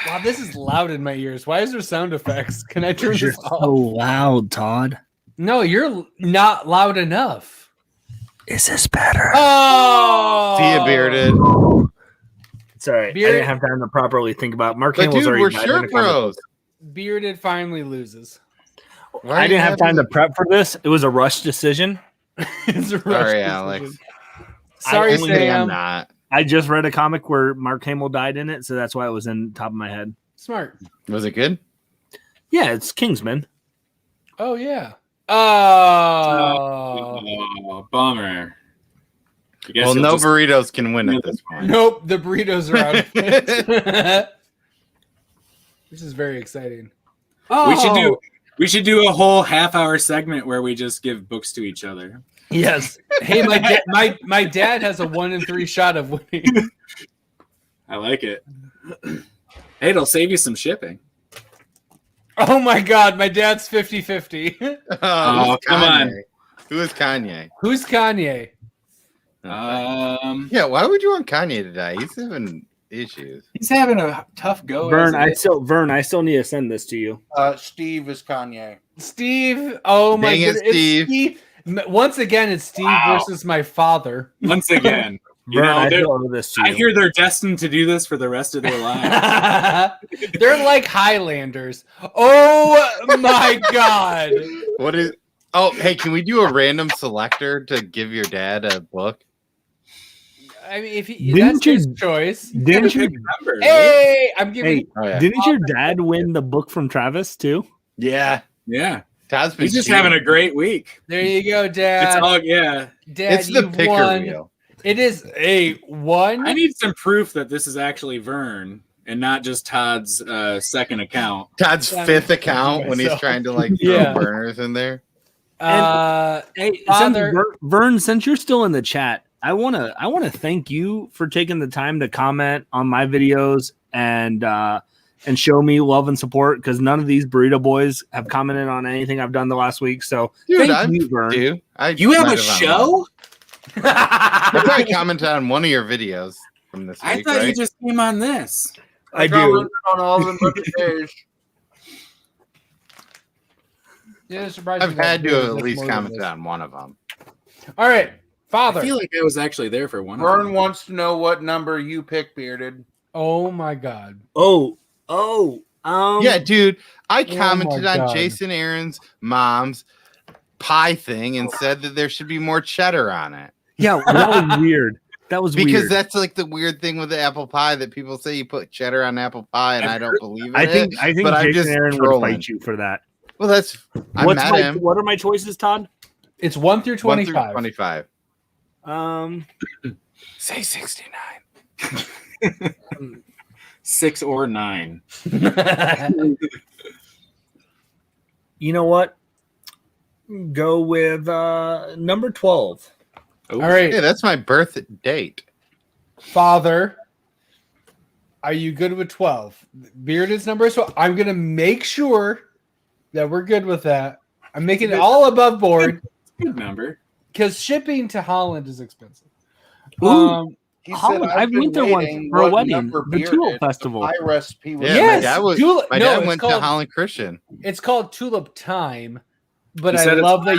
[SPEAKER 1] Wow, this is loud in my ears. Why is there sound effects? Can I turn
[SPEAKER 9] You're
[SPEAKER 1] this
[SPEAKER 9] so
[SPEAKER 1] off?
[SPEAKER 9] loud, Todd.
[SPEAKER 1] No, you're not loud enough.
[SPEAKER 9] Is this better?
[SPEAKER 1] Oh!
[SPEAKER 2] See you, Bearded.
[SPEAKER 9] Sorry, I didn't have time to properly think about it. Mark
[SPEAKER 2] But
[SPEAKER 9] Hamill's
[SPEAKER 2] dude,
[SPEAKER 9] already
[SPEAKER 2] we're
[SPEAKER 9] died in
[SPEAKER 2] sure
[SPEAKER 9] the comic
[SPEAKER 2] pros.
[SPEAKER 9] book.
[SPEAKER 1] Bearded finally loses.
[SPEAKER 9] I didn't have time to prep for this. It was a rush decision.
[SPEAKER 1] It's a rush
[SPEAKER 2] Sorry,
[SPEAKER 1] decision.
[SPEAKER 2] Alex.
[SPEAKER 1] Sorry,
[SPEAKER 9] only-
[SPEAKER 1] Sam.
[SPEAKER 2] I'm not.
[SPEAKER 9] I just read a comic where Mark Hamill died in it, so that's why it was in the top of my head.
[SPEAKER 1] Smart.
[SPEAKER 2] Was it good?
[SPEAKER 9] Yeah, it's Kingsman.
[SPEAKER 1] Oh, yeah. Oh.
[SPEAKER 3] Oh, bummer. I guess
[SPEAKER 2] Well,
[SPEAKER 3] you'll
[SPEAKER 2] no
[SPEAKER 3] just-
[SPEAKER 2] burritos can win at this point.
[SPEAKER 1] Nope, the burritos are out of it. This is very exciting. Oh,
[SPEAKER 3] We should do a whole half-hour segment where we just give books to each other.
[SPEAKER 1] yes. Hey, my dad has a 1 in 3 shot of winning.
[SPEAKER 3] I like it. Hey, it'll save you some shipping.
[SPEAKER 1] Oh my God, my dad's 50-50.
[SPEAKER 3] Oh,
[SPEAKER 2] who's
[SPEAKER 3] come
[SPEAKER 2] Kanye?
[SPEAKER 3] on.
[SPEAKER 2] Who is Kanye?
[SPEAKER 1] Who's Kanye?
[SPEAKER 2] Yeah, why would you want Kanye to die? He's having issues.
[SPEAKER 3] He's having a tough go.
[SPEAKER 9] Vern, I still need to send this to you.
[SPEAKER 7] Steve is Kanye.
[SPEAKER 1] Steve. Oh my
[SPEAKER 2] Dang it,
[SPEAKER 1] goodness.
[SPEAKER 2] Steve.
[SPEAKER 1] It's Steve. Once again, it's Steve versus my father.
[SPEAKER 3] Once again. You
[SPEAKER 9] Vern,
[SPEAKER 3] know,
[SPEAKER 9] I
[SPEAKER 3] they're-
[SPEAKER 9] still owe this to you.
[SPEAKER 3] I hear they're destined to do this for the rest of their lives.
[SPEAKER 1] They're like Highlanders. Oh my God.
[SPEAKER 2] What is? Oh, hey, can we do a random selector to give your dad a book?
[SPEAKER 1] I mean, if he,
[SPEAKER 9] Didn't
[SPEAKER 1] that's
[SPEAKER 9] you-
[SPEAKER 1] his choice.
[SPEAKER 9] Didn't you?
[SPEAKER 3] Number, right?
[SPEAKER 1] Hey, I'm giving.
[SPEAKER 9] Hey,
[SPEAKER 2] Oh, yeah.
[SPEAKER 9] didn't your dad win the book from Travis too?
[SPEAKER 2] Yeah,
[SPEAKER 3] Yeah.
[SPEAKER 2] Todd's been
[SPEAKER 3] He's just
[SPEAKER 2] cheating.
[SPEAKER 3] having a great week.
[SPEAKER 1] There you go,
[SPEAKER 3] It's
[SPEAKER 1] Dad.
[SPEAKER 3] all, yeah.
[SPEAKER 1] Dad,
[SPEAKER 2] It's the
[SPEAKER 1] you've
[SPEAKER 2] picker
[SPEAKER 1] won.
[SPEAKER 2] wheel.
[SPEAKER 1] It is a 1.
[SPEAKER 3] I need some proof that this is actually Vern and not just Todd's second account.
[SPEAKER 2] Todd's
[SPEAKER 1] Yeah,
[SPEAKER 2] fifth
[SPEAKER 1] I'm
[SPEAKER 2] account when he's
[SPEAKER 1] myself.
[SPEAKER 2] trying to like throw
[SPEAKER 1] Yeah.
[SPEAKER 2] burners in there.
[SPEAKER 9] Hey,
[SPEAKER 1] Father-
[SPEAKER 9] since Vern, since you're still in the chat, I wanna thank you for taking the time to comment on my videos and show me love and support, because none of these burrito boys have commented on anything I've done the last week. So
[SPEAKER 2] Dude,
[SPEAKER 9] thank you, Vern.
[SPEAKER 2] Dude,
[SPEAKER 3] You have
[SPEAKER 2] might
[SPEAKER 3] a
[SPEAKER 2] on
[SPEAKER 3] show?
[SPEAKER 2] one. I probably commented on one of your videos from this
[SPEAKER 3] I
[SPEAKER 2] week,
[SPEAKER 3] thought you
[SPEAKER 2] right?
[SPEAKER 3] just came on this.
[SPEAKER 9] I do.
[SPEAKER 7] commented on all of them but days.
[SPEAKER 1] Yeah, surprised
[SPEAKER 2] I've
[SPEAKER 1] you guys
[SPEAKER 2] had to
[SPEAKER 1] did
[SPEAKER 2] have
[SPEAKER 1] this
[SPEAKER 2] at least
[SPEAKER 1] more than
[SPEAKER 2] commented
[SPEAKER 1] this.
[SPEAKER 2] on one of them.
[SPEAKER 1] All right, Father.
[SPEAKER 3] I feel like I was actually there for one. of
[SPEAKER 7] Vern
[SPEAKER 3] them.
[SPEAKER 7] wants to know what number you pick, Bearded.
[SPEAKER 1] Oh my God.
[SPEAKER 2] Yeah, dude, I
[SPEAKER 1] Oh
[SPEAKER 2] commented
[SPEAKER 1] my
[SPEAKER 2] on
[SPEAKER 1] God.
[SPEAKER 2] Jason Aaron's mom's pie thing and said that there should be more cheddar on it.
[SPEAKER 9] Yeah, that was weird. That was
[SPEAKER 2] Because
[SPEAKER 9] weird.
[SPEAKER 2] that's like the weird thing with the apple pie that people say you put cheddar on apple pie, and I don't believe it.
[SPEAKER 9] I think
[SPEAKER 2] but I'm
[SPEAKER 9] Jason
[SPEAKER 2] just
[SPEAKER 9] Aaron
[SPEAKER 2] trolling.
[SPEAKER 9] would fight you for that.
[SPEAKER 2] Well, that's I met him.
[SPEAKER 9] What are my choices, Todd?
[SPEAKER 1] It's 1 through
[SPEAKER 2] 1 through
[SPEAKER 1] 25.
[SPEAKER 2] 25.
[SPEAKER 3] Say 69. 6 or 9.
[SPEAKER 9] You know what? Go with number 12.
[SPEAKER 1] All right,
[SPEAKER 2] Hey, that's my birth date.
[SPEAKER 1] Father. Are you good with 12? Bearded's number, so I'm gonna make sure that we're good with that. I'm making it all above board
[SPEAKER 3] Good number.
[SPEAKER 1] because shipping to Holland is expensive.
[SPEAKER 9] Ooh.
[SPEAKER 7] He
[SPEAKER 9] Holland,
[SPEAKER 7] said,
[SPEAKER 9] I've
[SPEAKER 7] been
[SPEAKER 9] went there once
[SPEAKER 7] waiting
[SPEAKER 9] for a
[SPEAKER 7] what
[SPEAKER 9] wedding,
[SPEAKER 7] number
[SPEAKER 9] the
[SPEAKER 7] Bearded,
[SPEAKER 9] Tulip Festival.
[SPEAKER 7] My recipe was
[SPEAKER 2] Yeah,
[SPEAKER 1] Yes,
[SPEAKER 2] my dad, was,
[SPEAKER 1] Tulip-
[SPEAKER 2] my
[SPEAKER 1] no,
[SPEAKER 2] dad
[SPEAKER 1] it's
[SPEAKER 2] went to
[SPEAKER 1] called-
[SPEAKER 2] Holland Christian.
[SPEAKER 1] It's called Tulip Time, but
[SPEAKER 3] You
[SPEAKER 1] I
[SPEAKER 3] said it's
[SPEAKER 1] love that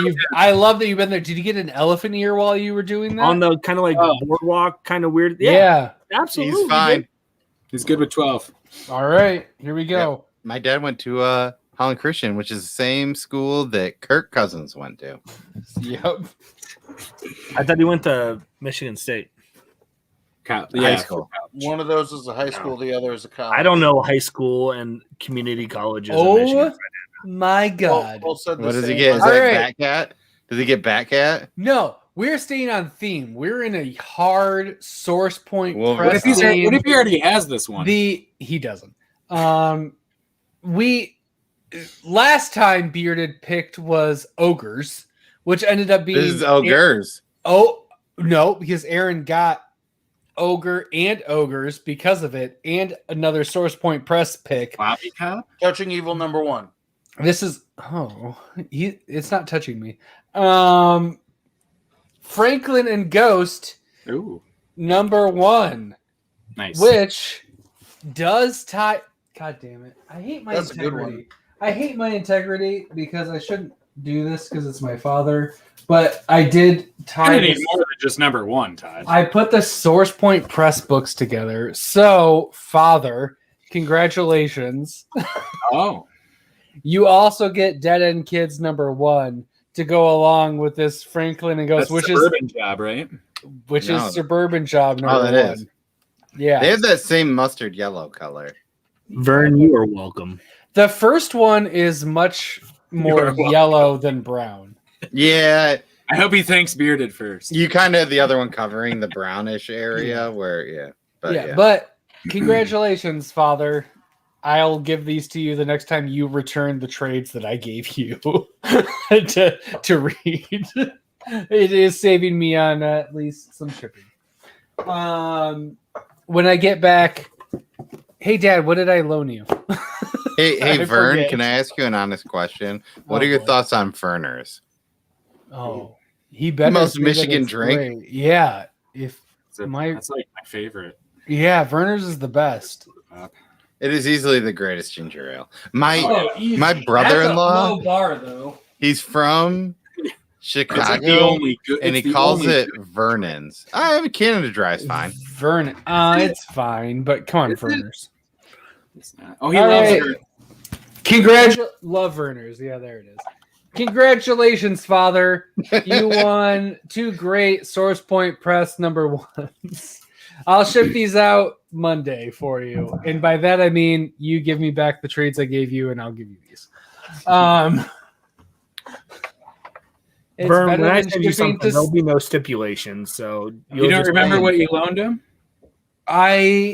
[SPEAKER 1] you've been there. Did you get an elephant ear while you were doing that?
[SPEAKER 9] On the kind of like
[SPEAKER 3] Oh.
[SPEAKER 9] boardwalk, kind of weird.
[SPEAKER 1] yeah.
[SPEAKER 9] Absolutely.
[SPEAKER 2] He's fine.
[SPEAKER 3] He's good with 12.
[SPEAKER 1] All right, here we go.
[SPEAKER 2] My dad went to Holland Christian, which is the same school that Kirk Cousins went to.
[SPEAKER 1] Yep.
[SPEAKER 9] I thought he went to Michigan State.
[SPEAKER 2] High school.
[SPEAKER 7] one of those is a high school, the other is a college.
[SPEAKER 9] I don't know high school and community colleges. in Michigan.
[SPEAKER 1] Oh my God.
[SPEAKER 7] Both said the
[SPEAKER 2] What does he
[SPEAKER 7] same.
[SPEAKER 2] get? Is
[SPEAKER 1] All
[SPEAKER 2] that
[SPEAKER 1] right.
[SPEAKER 2] Batcat? Does he get Batcat?
[SPEAKER 1] No, we're staying on theme. We're in a hard source point.
[SPEAKER 2] Well,
[SPEAKER 3] What if,
[SPEAKER 1] press theme.
[SPEAKER 3] what if he already has this one?
[SPEAKER 1] He doesn't. We last time Bearded picked was ogres, which ended up being
[SPEAKER 2] This is ogres.
[SPEAKER 1] Oh no, because Aaron got ogre and ogres because of it, and another source point press pick.
[SPEAKER 3] Floppy Cop?
[SPEAKER 7] Touching Evil number 1.
[SPEAKER 1] This is it's not touching me. Franklin and Ghost.
[SPEAKER 3] Ooh,
[SPEAKER 1] number 1.
[SPEAKER 3] nice.
[SPEAKER 1] Which does tie. God damn it! I hate my
[SPEAKER 7] That's a good
[SPEAKER 1] integrity. I hate my integrity because I shouldn't do this because it's my father. But I did tie.
[SPEAKER 3] I need more than just number 1, Todd.
[SPEAKER 1] I put the Source Point Press books together. So, father, congratulations!
[SPEAKER 3] Oh,
[SPEAKER 1] You also get Dead End Kids number 1 to go along with this Franklin and Ghost,
[SPEAKER 3] that's
[SPEAKER 1] which
[SPEAKER 3] Suburban Job, right?
[SPEAKER 1] is Suburban Job number 1.
[SPEAKER 2] that is.
[SPEAKER 1] Yeah.
[SPEAKER 2] They have that same mustard yellow color.
[SPEAKER 9] Vern, you are welcome.
[SPEAKER 1] The first one is much more yellow than brown.
[SPEAKER 2] Yeah,
[SPEAKER 3] I hope he thanks Bearded first.
[SPEAKER 2] you kind of have the other one covering the brownish area where,
[SPEAKER 1] But congratulations, father. I'll give these to you the next time you return the trades that I gave you to read. It is saving me on at least some shipping. When I get back, hey, Dad, what did I loan you?
[SPEAKER 2] Hey,
[SPEAKER 1] I
[SPEAKER 2] Vern,
[SPEAKER 1] forget.
[SPEAKER 2] can I ask you an honest question? What
[SPEAKER 1] Oh,
[SPEAKER 2] are your
[SPEAKER 1] boy.
[SPEAKER 2] thoughts on Ferners?
[SPEAKER 1] Oh, he better
[SPEAKER 2] Most
[SPEAKER 1] say that
[SPEAKER 2] Michigan
[SPEAKER 1] it's
[SPEAKER 2] drink?
[SPEAKER 1] great. Yeah, if
[SPEAKER 3] That's
[SPEAKER 1] my
[SPEAKER 3] like my favorite.
[SPEAKER 1] Verner's is the best.
[SPEAKER 2] It is easily the greatest ginger ale.
[SPEAKER 1] Easy.
[SPEAKER 2] My brother-in-law,
[SPEAKER 1] That's a low bar though.
[SPEAKER 2] he's from Chicago,
[SPEAKER 3] It's like the only good,
[SPEAKER 2] and
[SPEAKER 3] it's
[SPEAKER 2] he
[SPEAKER 3] the
[SPEAKER 2] calls
[SPEAKER 3] only
[SPEAKER 2] it
[SPEAKER 3] good-
[SPEAKER 2] Vernon's. I have a Canada Dry's fine.
[SPEAKER 1] Vernon, it's fine, but come on,
[SPEAKER 3] Is it?
[SPEAKER 1] Verner's.
[SPEAKER 3] It's not. Oh, he
[SPEAKER 1] All
[SPEAKER 3] loves
[SPEAKER 1] right.
[SPEAKER 3] her.
[SPEAKER 1] Love Verner's. Yeah, there it is. Congratulations, father. You won 2 great Source Point Press number 1s. I'll ship these out Monday for you. And by that, I mean you give me back the trades I gave you, and I'll give you these. It's
[SPEAKER 9] Vern,
[SPEAKER 1] better
[SPEAKER 9] when I
[SPEAKER 1] than
[SPEAKER 9] send you
[SPEAKER 1] shipping
[SPEAKER 9] something,
[SPEAKER 1] to-
[SPEAKER 9] there'll be no stipulations. So
[SPEAKER 3] You don't remember what you loaned him?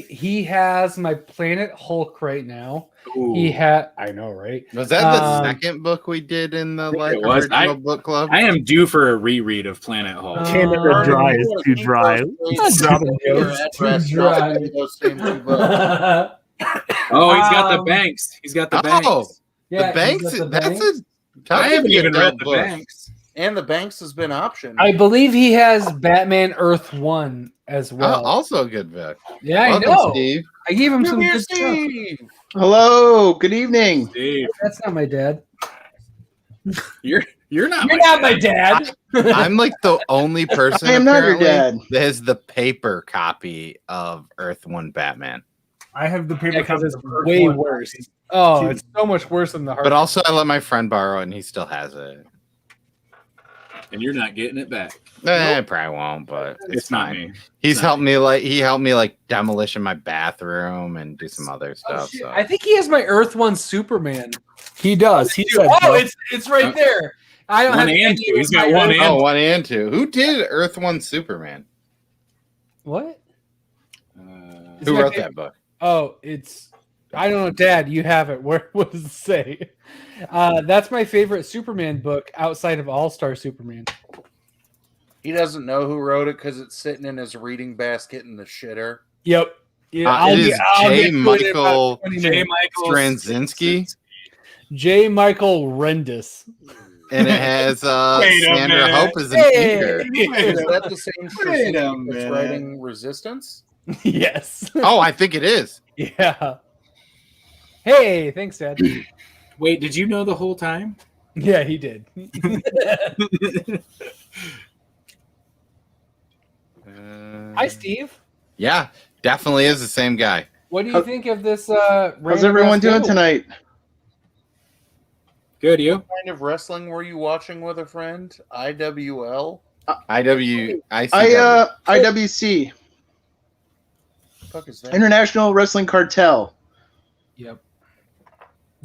[SPEAKER 1] He has my Planet Hulk right now. He had, I know, right?
[SPEAKER 2] Was that the
[SPEAKER 1] Um,
[SPEAKER 2] second book we did in the
[SPEAKER 3] it was.
[SPEAKER 2] original book club?
[SPEAKER 3] I am due for a reread of Planet Hulk.
[SPEAKER 9] Canada Dry is too dry.
[SPEAKER 1] It's
[SPEAKER 9] Dropping
[SPEAKER 1] too
[SPEAKER 9] jokes.
[SPEAKER 1] dry.
[SPEAKER 4] Those same 2 books.
[SPEAKER 3] Oh, he's got the
[SPEAKER 1] Um,
[SPEAKER 3] Banks. He's got the
[SPEAKER 2] Oh,
[SPEAKER 3] Banks.
[SPEAKER 1] Yeah,
[SPEAKER 2] the Banks.
[SPEAKER 1] he's got the
[SPEAKER 2] That's
[SPEAKER 1] Banks.
[SPEAKER 2] a.
[SPEAKER 3] I haven't even read the
[SPEAKER 2] book.
[SPEAKER 3] Banks.
[SPEAKER 7] And the Banks has been optioned.
[SPEAKER 1] I believe he has Batman Earth 1 as well.
[SPEAKER 2] Also a good book.
[SPEAKER 1] Yeah, I
[SPEAKER 2] Welcome,
[SPEAKER 1] know.
[SPEAKER 2] Steve.
[SPEAKER 1] I gave him
[SPEAKER 7] Come
[SPEAKER 1] some
[SPEAKER 7] here,
[SPEAKER 1] good stuff.
[SPEAKER 7] Steve. Hello. Good evening.
[SPEAKER 3] Dave,
[SPEAKER 1] That's not my dad.
[SPEAKER 3] you're not.
[SPEAKER 1] You're not my dad.
[SPEAKER 2] I'm like the only person
[SPEAKER 7] I am not your
[SPEAKER 2] apparently
[SPEAKER 7] dad.
[SPEAKER 2] that has the paper copy of Earth 1 Batman.
[SPEAKER 9] I have the paper
[SPEAKER 1] Yeah, 'cause
[SPEAKER 9] copy.
[SPEAKER 1] it's
[SPEAKER 9] of Earth
[SPEAKER 1] way
[SPEAKER 9] One.
[SPEAKER 1] worse. Oh, it's so much worse than the hard.
[SPEAKER 2] But also, I let my friend borrow it, and he still has it.
[SPEAKER 3] And you're not getting it back.
[SPEAKER 2] I probably won't, but
[SPEAKER 3] It's not
[SPEAKER 2] fine.
[SPEAKER 3] me.
[SPEAKER 2] He's
[SPEAKER 3] It's
[SPEAKER 2] helped me like demolition my bathroom and do some other
[SPEAKER 1] Oh,
[SPEAKER 2] stuff.
[SPEAKER 1] shit.
[SPEAKER 2] So
[SPEAKER 1] I think he has my Earth 1 Superman.
[SPEAKER 9] He does. He said,
[SPEAKER 1] Oh, it's right there. I don't
[SPEAKER 3] One
[SPEAKER 1] have
[SPEAKER 3] and
[SPEAKER 1] any
[SPEAKER 3] two. He's
[SPEAKER 1] of my
[SPEAKER 3] got one
[SPEAKER 1] Earth-
[SPEAKER 3] and-
[SPEAKER 2] 1 and 2. Who did Earth 1 Superman?
[SPEAKER 1] What?
[SPEAKER 2] Who
[SPEAKER 1] my
[SPEAKER 2] wrote
[SPEAKER 1] favorite-
[SPEAKER 2] that book?
[SPEAKER 1] Oh, it's I don't know, Dad. You have it. What does it say? That's my favorite Superman book outside of All Star Superman.
[SPEAKER 7] He doesn't know who wrote it because it's sitting in his reading basket in the shitter.
[SPEAKER 1] Yep. Yeah,
[SPEAKER 2] It is
[SPEAKER 1] I'll
[SPEAKER 2] J.
[SPEAKER 1] get to it in
[SPEAKER 2] Michael
[SPEAKER 1] about 20
[SPEAKER 3] J.
[SPEAKER 1] minutes.
[SPEAKER 3] Michael
[SPEAKER 2] Straczynski,
[SPEAKER 1] J. Michael Rendis.
[SPEAKER 2] and it has
[SPEAKER 3] Wait a
[SPEAKER 2] Sandra
[SPEAKER 3] minute.
[SPEAKER 2] Hope as an
[SPEAKER 1] Hey.
[SPEAKER 2] eater.
[SPEAKER 7] Is that the same
[SPEAKER 3] Wait a
[SPEAKER 7] Straczynski that's
[SPEAKER 3] minute.
[SPEAKER 7] writing Resistance?
[SPEAKER 1] Yes.
[SPEAKER 2] Oh, I think it is.
[SPEAKER 1] Yeah. Hey, thanks, Dad.
[SPEAKER 3] Wait, did you know the whole time?
[SPEAKER 1] Yeah, he did. Hi, Steve.
[SPEAKER 2] Yeah, definitely is the same guy.
[SPEAKER 1] What do you think of this?
[SPEAKER 7] How's everyone doing tonight?
[SPEAKER 3] Good, you?
[SPEAKER 7] What kind of wrestling were you watching with a friend? IWL?
[SPEAKER 2] IWC.
[SPEAKER 10] IWC,
[SPEAKER 7] Fuck is that?
[SPEAKER 10] International Wrestling Cartel.
[SPEAKER 1] Yep.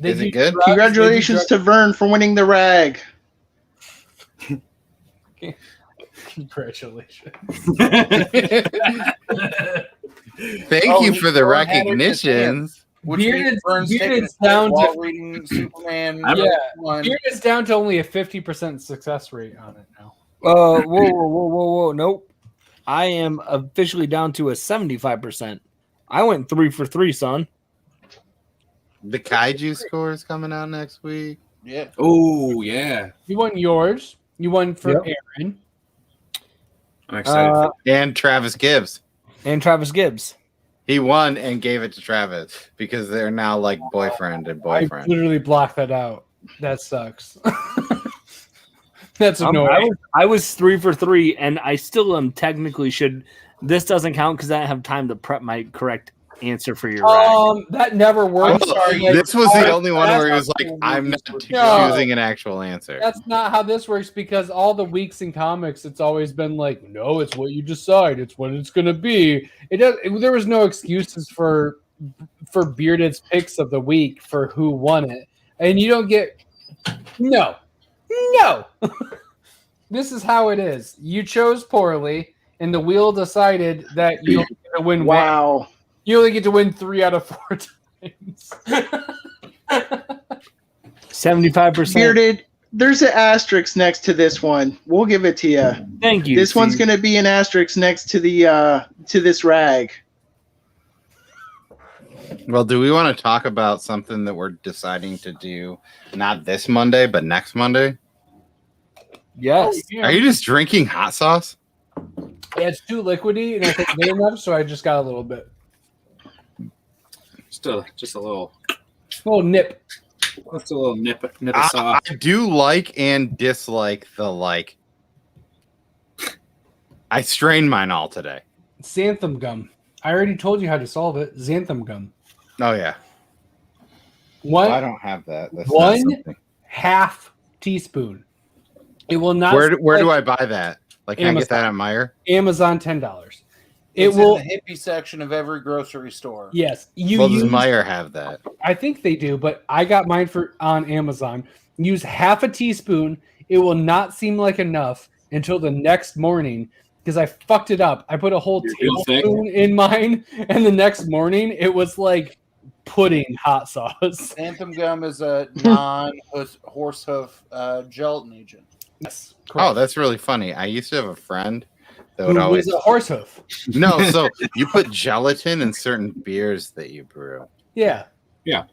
[SPEAKER 2] Is it good?
[SPEAKER 10] Congratulations to Vern for winning the rag.
[SPEAKER 1] Congratulations.
[SPEAKER 2] Thank
[SPEAKER 7] Oh,
[SPEAKER 2] you
[SPEAKER 7] he
[SPEAKER 2] for the
[SPEAKER 7] Vern had it in his
[SPEAKER 2] recognitions.
[SPEAKER 7] Which
[SPEAKER 1] Bearded-
[SPEAKER 7] means Vern's taking
[SPEAKER 1] Bearded's
[SPEAKER 7] a
[SPEAKER 1] down
[SPEAKER 7] while
[SPEAKER 1] to-
[SPEAKER 7] reading Superman.
[SPEAKER 1] Yeah.
[SPEAKER 7] one.
[SPEAKER 1] Here it's down to only a 50% success rate on it now.
[SPEAKER 9] Whoa. Nope. I am officially down to a 75%. I went 3 for 3, son.
[SPEAKER 2] The kaiju score is coming out next week.
[SPEAKER 10] Yeah.
[SPEAKER 3] Oh yeah,
[SPEAKER 1] You won yours. You won for Aaron.
[SPEAKER 3] I'm excited.
[SPEAKER 2] And Travis Gibbs.
[SPEAKER 9] And Travis Gibbs.
[SPEAKER 2] He won and gave it to Travis because they're now like boyfriend and
[SPEAKER 1] I
[SPEAKER 2] boyfriend.
[SPEAKER 1] literally blocked that out. That sucks. That's annoying.
[SPEAKER 9] I was 3 for 3, and I still am technically should. This doesn't count because I didn't have time to prep my correct answer for your rag.
[SPEAKER 1] That never worked.
[SPEAKER 2] This was the only one where he was like, I'm not choosing an actual answer.
[SPEAKER 1] That's not how this works because all the weeks in comics, it's always been like, no, it's what you decide. It's what it's going to be. There was no excuses for Bearded's picks of the week for who won it. And you don't get, no. This is how it is. You chose poorly, and the wheel decided that you don't get to win.
[SPEAKER 10] Wow.
[SPEAKER 1] You only get to win 3 out of 4 times.
[SPEAKER 9] 75%.
[SPEAKER 10] Bearded, there's an asterisk next to this one. We'll give it to you.
[SPEAKER 9] Thank you.
[SPEAKER 10] This one's going to be an asterisk next to the to this rag.
[SPEAKER 2] Well, do we want to talk about something that we're deciding to do not this Monday, but next Monday?
[SPEAKER 9] Yes.
[SPEAKER 1] Oh, yeah.
[SPEAKER 2] Are you just drinking hot sauce?
[SPEAKER 1] Yeah, it's too liquidy, and I think good enough, so I just got a little bit.
[SPEAKER 3] Just a little
[SPEAKER 1] nip.
[SPEAKER 3] Just a little nip of
[SPEAKER 2] I
[SPEAKER 3] sauce.
[SPEAKER 2] do like and dislike the like. I strained mine all today.
[SPEAKER 1] Xanthan gum. I already told you how to solve it. Xanthan gum.
[SPEAKER 2] Oh yeah.
[SPEAKER 1] One.
[SPEAKER 2] I don't have that. That's
[SPEAKER 1] one
[SPEAKER 2] not something.
[SPEAKER 1] half teaspoon. It will not.
[SPEAKER 2] Where do I buy that? Like, can I get that at Meijer?
[SPEAKER 1] Amazon, $10.
[SPEAKER 7] It's in the hippie section of every grocery store.
[SPEAKER 1] Yes,
[SPEAKER 2] does Meijer have that?
[SPEAKER 1] I think they do, but I got mine on Amazon. Use half a teaspoon. It will not seem like enough until the next morning because I fucked it up. I put a whole tablespoon in mine, and the next morning it was like pudding hot sauce.
[SPEAKER 7] Xanthan gum is a non-horse hoof gelatin agent.
[SPEAKER 1] Yes.
[SPEAKER 2] Oh, that's really funny. I used to have a friend that would
[SPEAKER 1] Who
[SPEAKER 2] always
[SPEAKER 1] was a horse hoof.
[SPEAKER 2] No, so you put gelatin in certain beers that you brew.
[SPEAKER 1] Yeah.
[SPEAKER 3] Yeah.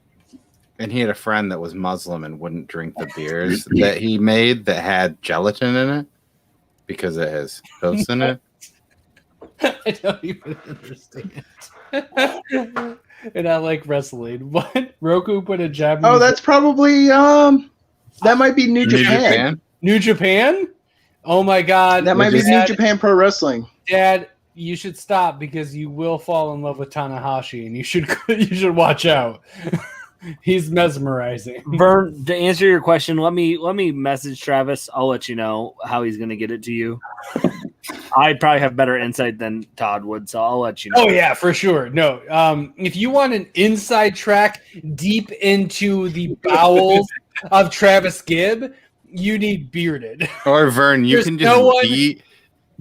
[SPEAKER 2] And he had a friend that was Muslim and wouldn't drink the beers that he made that had gelatin in it because it has hoofs in it.
[SPEAKER 1] I don't even understand. And I like wrestling. What? Roku put a Japanese.
[SPEAKER 10] Oh, that's probably that might be New Japan.
[SPEAKER 1] New Japan? Oh my God.
[SPEAKER 10] That might be New Japan Pro Wrestling.
[SPEAKER 1] Dad, you should stop because you will fall in love with Tanahashi and you should watch out. He's mesmerizing.
[SPEAKER 9] Vern, to answer your question, let me message Travis. I'll let you know how he's gonna get it to you. I'd probably have better insight than Todd would, so I'll let you know.
[SPEAKER 1] Oh yeah, for sure. No, if you want an inside track deep into the bowels of Travis Gibb, you need Bearded.
[SPEAKER 2] Or Vern, you can just
[SPEAKER 1] no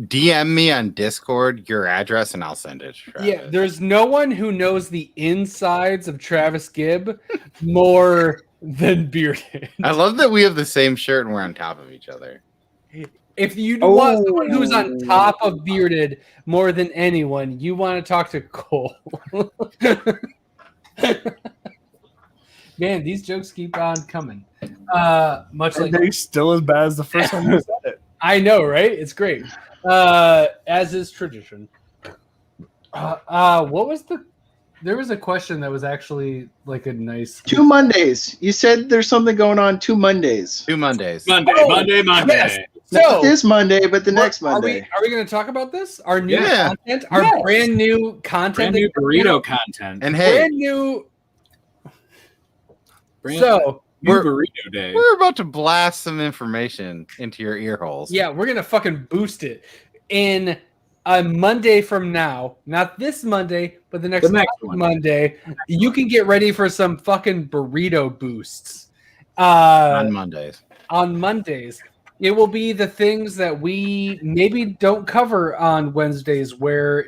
[SPEAKER 2] DM me on Discord your address and I'll send it to Travis.
[SPEAKER 1] Yeah, there's no one who knows the insides of Travis Gibb more than Bearded.
[SPEAKER 2] I love that we have the same shirt and we're on top of each other.
[SPEAKER 1] If you want someone who's on top of Bearded more than anyone, you want to talk to Cole. Man, these jokes keep on coming. Much like
[SPEAKER 9] they're still as bad as the first time you said it.
[SPEAKER 1] I know, right? It's great. As is tradition. What was there was a question that was actually like a nice
[SPEAKER 10] 2 Mondays. You said there's something going on 2 Mondays.
[SPEAKER 2] 2 Mondays.
[SPEAKER 3] Monday.
[SPEAKER 1] Yes.
[SPEAKER 10] Not this Monday, but the next Monday.
[SPEAKER 1] Are we going to talk about this? Our new content? Our brand new content?
[SPEAKER 3] Brand new burrito content.
[SPEAKER 2] And hey,
[SPEAKER 1] brand new
[SPEAKER 3] burrito day.
[SPEAKER 2] We're about to blast some information into your ear holes.
[SPEAKER 1] Yeah, we're gonna fucking boost it in a Monday from now. Not this Monday, but the next
[SPEAKER 3] one.
[SPEAKER 1] Monday. You can get ready for some fucking burrito boosts.
[SPEAKER 2] On Mondays.
[SPEAKER 1] On Mondays. It will be the things that we maybe don't cover on Wednesdays where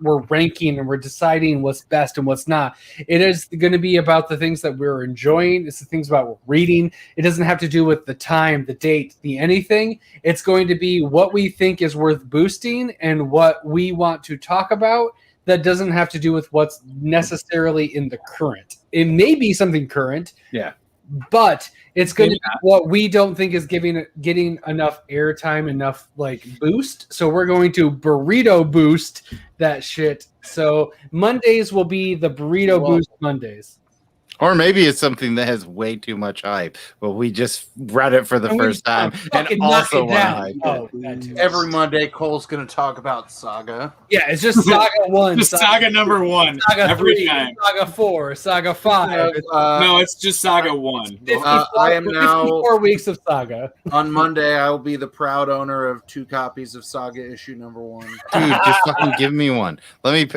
[SPEAKER 1] we're ranking and we're deciding what's best and what's not. It is going to be about the things that we're enjoying. It's the things about what we're reading. It doesn't have to do with the time, the date, the anything. It's going to be what we think is worth boosting and what we want to talk about that doesn't have to do with what's necessarily in the current. it may be something current.
[SPEAKER 3] Yeah.
[SPEAKER 1] But it's going to
[SPEAKER 3] Maybe
[SPEAKER 1] be what we don't think is getting enough airtime, enough like boost. So we're going to burrito boost that shit. So Mondays will be the burrito boost Mondays.
[SPEAKER 2] Or maybe it's something that has way too much hype, but we just read it for the first time and also want to hype it.
[SPEAKER 1] Oh, that too.
[SPEAKER 7] Every Monday, Cole's going to talk about Saga.
[SPEAKER 1] Yeah, it's just Saga 1.
[SPEAKER 3] Just Saga number 1
[SPEAKER 1] Saga
[SPEAKER 3] every
[SPEAKER 1] 3,
[SPEAKER 3] time.
[SPEAKER 1] Saga 4, Saga 5.
[SPEAKER 3] No, it's just Saga 1.
[SPEAKER 7] I am now
[SPEAKER 1] 54 weeks of Saga.
[SPEAKER 7] On Monday, I will be the proud owner of 2 copies of Saga issue number 1.
[SPEAKER 2] Dude, just fucking give me one.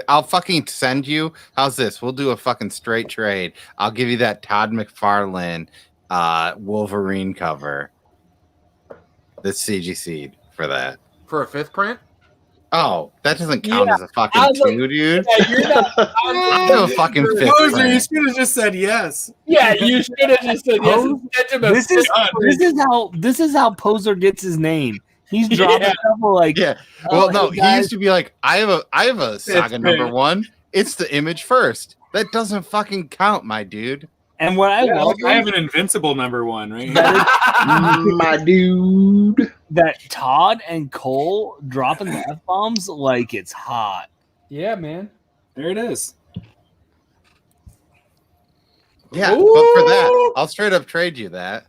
[SPEAKER 2] I'll fucking send you. How's this? We'll do a fucking straight trade. I'll give you that Todd McFarlane Wolverine cover. The CGC for that.
[SPEAKER 7] For a 5th print?
[SPEAKER 2] Oh, that doesn't count as a fucking two, dude.
[SPEAKER 1] Yeah, you're not.
[SPEAKER 2] I have a fucking 5th
[SPEAKER 3] Poser, you
[SPEAKER 2] print.
[SPEAKER 3] should have just said yes.
[SPEAKER 1] Yeah, you should have just said yes.
[SPEAKER 9] This is how Poser gets his name. He's dropping stuff like
[SPEAKER 2] Well, no,
[SPEAKER 9] hey,
[SPEAKER 2] he
[SPEAKER 9] guys.
[SPEAKER 2] used to be like, I have a Saga number 1. It's the image first. That doesn't fucking count, my dude.
[SPEAKER 9] And what I love,
[SPEAKER 3] I have an Invincible number 1 right here.
[SPEAKER 10] My dude.
[SPEAKER 9] that Todd and Cole dropping the F-bombs like it's hot.
[SPEAKER 1] Yeah, man.
[SPEAKER 3] There it is.
[SPEAKER 2] Yeah, but for that, I'll straight up trade you that.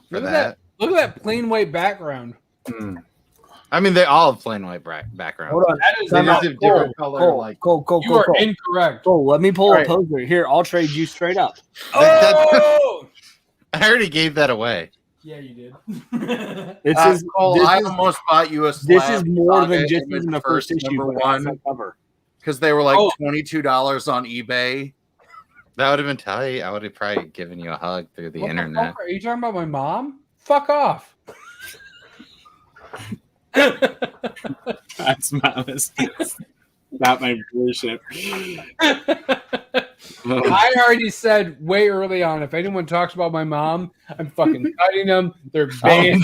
[SPEAKER 2] For
[SPEAKER 1] Look at
[SPEAKER 2] that.
[SPEAKER 1] Look at that plain white background.
[SPEAKER 2] I mean, they all have plain white backgrounds.
[SPEAKER 9] Hold on.
[SPEAKER 1] That is
[SPEAKER 2] They
[SPEAKER 1] not
[SPEAKER 2] just have different color.
[SPEAKER 9] Cole,
[SPEAKER 1] You are incorrect.
[SPEAKER 9] Cole, let me pull
[SPEAKER 7] All
[SPEAKER 9] a
[SPEAKER 7] right.
[SPEAKER 9] Poser. Here, I'll trade you straight up.
[SPEAKER 1] Oh!
[SPEAKER 2] I already gave that away.
[SPEAKER 1] Yeah, you did.
[SPEAKER 7] Cole, I almost bought you a
[SPEAKER 9] this
[SPEAKER 7] slab
[SPEAKER 9] is more
[SPEAKER 7] Saga
[SPEAKER 9] than just
[SPEAKER 7] image
[SPEAKER 9] even the first issue.
[SPEAKER 7] number
[SPEAKER 9] but also
[SPEAKER 7] 1
[SPEAKER 9] cover.
[SPEAKER 7] because they were like
[SPEAKER 1] Oh.
[SPEAKER 7] $22 on eBay.
[SPEAKER 2] That would have been tight. I would have probably given you a hug through the
[SPEAKER 1] What
[SPEAKER 2] internet.
[SPEAKER 1] fuck? Are you talking about my mom? Fuck off.
[SPEAKER 3] That's my mistake. Not my bullshit.
[SPEAKER 1] I already said way early on, if anyone talks about my mom, I'm fucking cutting them. They're banned.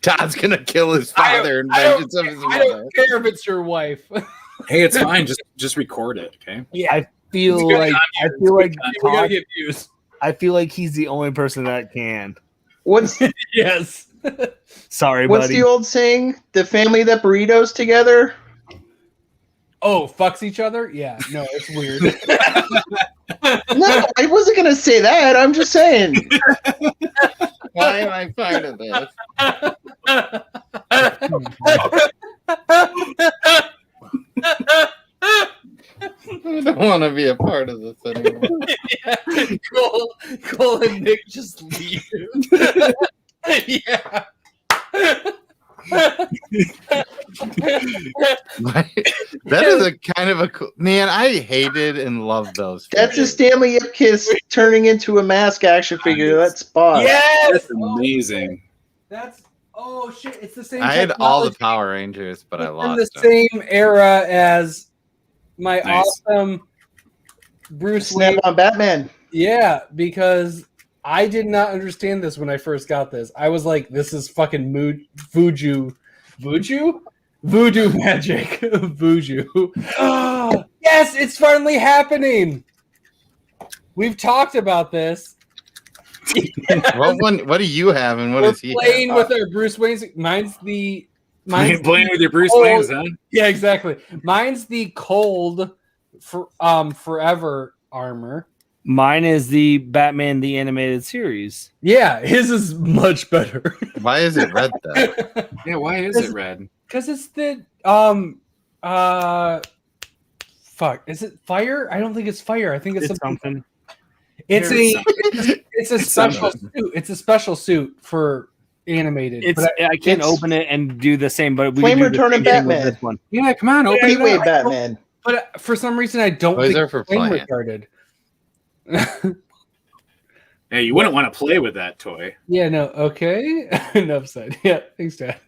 [SPEAKER 2] Todd's gonna kill his
[SPEAKER 1] I
[SPEAKER 2] father in
[SPEAKER 1] I don't-
[SPEAKER 2] vengeance of his
[SPEAKER 1] I
[SPEAKER 2] mother.
[SPEAKER 1] don't care if it's your wife.
[SPEAKER 3] Hey, it's fine. Just record it, okay?
[SPEAKER 9] I feel
[SPEAKER 1] It's good
[SPEAKER 9] like
[SPEAKER 1] content.
[SPEAKER 9] I feel like
[SPEAKER 1] We gotta
[SPEAKER 9] Todd,
[SPEAKER 1] get views.
[SPEAKER 9] I feel like he's the only person that can.
[SPEAKER 10] What's
[SPEAKER 1] Yes.
[SPEAKER 9] Sorry,
[SPEAKER 10] what's
[SPEAKER 9] buddy.
[SPEAKER 10] the old saying? The family that burritos together.
[SPEAKER 1] Oh, fucks each other? Yeah. No, it's weird.
[SPEAKER 10] No, I wasn't gonna say that. I'm just saying.
[SPEAKER 2] Why am I part of this? I don't want to be a part of this anymore.
[SPEAKER 1] Yeah. Cole and Nick just leave. Yeah.
[SPEAKER 2] That is a kind of a cool man. I hated and loved those.
[SPEAKER 10] That's a Stanley Ipkiss turning into a mask action figure. That's boss.
[SPEAKER 1] Yes.
[SPEAKER 3] That's amazing.
[SPEAKER 1] That's oh shit! It's the same.
[SPEAKER 2] I had all the
[SPEAKER 1] technology.
[SPEAKER 2] Power Rangers, but I
[SPEAKER 1] From
[SPEAKER 2] lost
[SPEAKER 1] the
[SPEAKER 2] them.
[SPEAKER 1] same era as my
[SPEAKER 3] Nice.
[SPEAKER 1] awesome Bruce
[SPEAKER 10] Snap
[SPEAKER 1] Wayne.
[SPEAKER 10] on Batman.
[SPEAKER 1] Yeah, because I did not understand this when I first got this. I was like, "This is fucking voodoo magic, voodoo." Yes, it's finally happening. We've talked about this.
[SPEAKER 2] What do you have and what
[SPEAKER 1] We're
[SPEAKER 2] does he
[SPEAKER 1] playing
[SPEAKER 2] have?
[SPEAKER 1] with our Bruce Wayne's. Mine's
[SPEAKER 3] Playing with your Bruce
[SPEAKER 1] Oh,
[SPEAKER 3] Waynes, huh?
[SPEAKER 1] Yeah, exactly. Mine's the cold for forever armor.
[SPEAKER 9] Mine is the Batman the Animated Series.
[SPEAKER 1] Yeah, his is much better.
[SPEAKER 2] Why is it red though?
[SPEAKER 3] Yeah, why is it red?
[SPEAKER 1] Because it's the fuck. Is it fire? I don't think it's fire. I think it's
[SPEAKER 9] Something.
[SPEAKER 1] It's
[SPEAKER 3] There's
[SPEAKER 1] a special suit. It's a special suit for animated.
[SPEAKER 9] It's
[SPEAKER 1] but
[SPEAKER 9] I can't
[SPEAKER 10] it's-
[SPEAKER 9] open it and do the same, but we
[SPEAKER 10] Flame
[SPEAKER 9] can do the
[SPEAKER 10] retardant
[SPEAKER 9] same thing with
[SPEAKER 10] Batman.
[SPEAKER 9] this one.
[SPEAKER 3] Yeah, come on, open it
[SPEAKER 10] Gateway
[SPEAKER 3] up.
[SPEAKER 10] Batman.
[SPEAKER 1] but for some reason I don't
[SPEAKER 2] Those
[SPEAKER 1] think
[SPEAKER 2] are for
[SPEAKER 1] it's flame
[SPEAKER 2] playing.
[SPEAKER 1] retarded.
[SPEAKER 3] Hey, you wouldn't want to play with that toy.
[SPEAKER 1] Yeah, no, okay. Enough said. Yeah, thanks, Dad.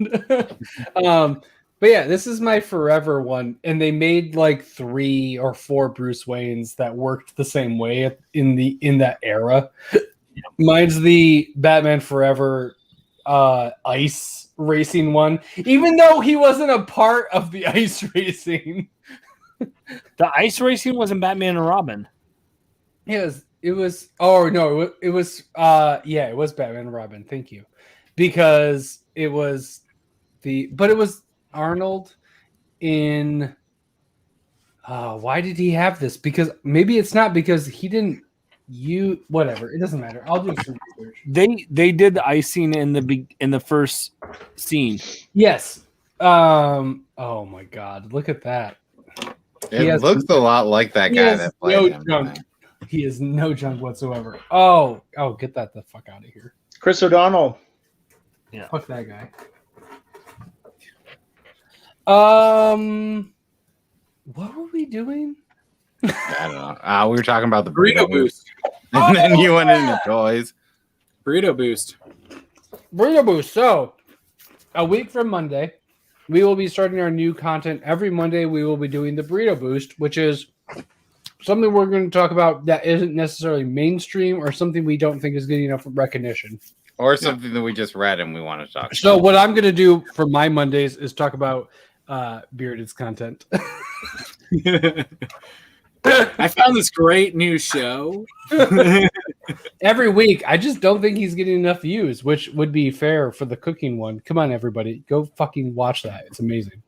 [SPEAKER 1] But yeah, this is my forever one, and they made like 3 or 4 Bruce Waynes that worked the same way in that era. Mine's the Batman Forever ice racing one, even though he wasn't a part of the ice racing.
[SPEAKER 9] The ice racing wasn't Batman and Robin.
[SPEAKER 1] It was. Oh no! It was. Yeah, it was Batman and Robin. Thank you, because it was but it was Arnold in. Why did he have this? Because maybe it's not because he didn't. Whatever. It doesn't matter. I'll do some research.
[SPEAKER 9] They did the icing in the first scene.
[SPEAKER 1] Yes. Oh my God! Look at that.
[SPEAKER 2] It looks a lot like that guy that played him.
[SPEAKER 1] Junk. He has no junk whatsoever. Oh, get that the fuck out of here.
[SPEAKER 10] Chris O'Donnell.
[SPEAKER 1] Yeah. Fuck that guy. What were we doing?
[SPEAKER 2] I don't know. We were talking about the
[SPEAKER 3] Burrito Boost.
[SPEAKER 2] And then you went into toys.
[SPEAKER 3] Burrito Boost.
[SPEAKER 1] Burrito Boost. So, a week from Monday, we will be starting our new content. Every Monday, we will be doing the Burrito Boost, which is something we're going to talk about that isn't necessarily mainstream or something we don't think is getting enough recognition.
[SPEAKER 2] Or something that we just read and we want to talk about.
[SPEAKER 1] So what I'm going to do for my Mondays is talk about Bearded's content.
[SPEAKER 3] I found this great new show.
[SPEAKER 1] Every week. I just don't think he's getting enough views, which would be fair for the cooking one. Come on, everybody. Go fucking watch that. It's amazing.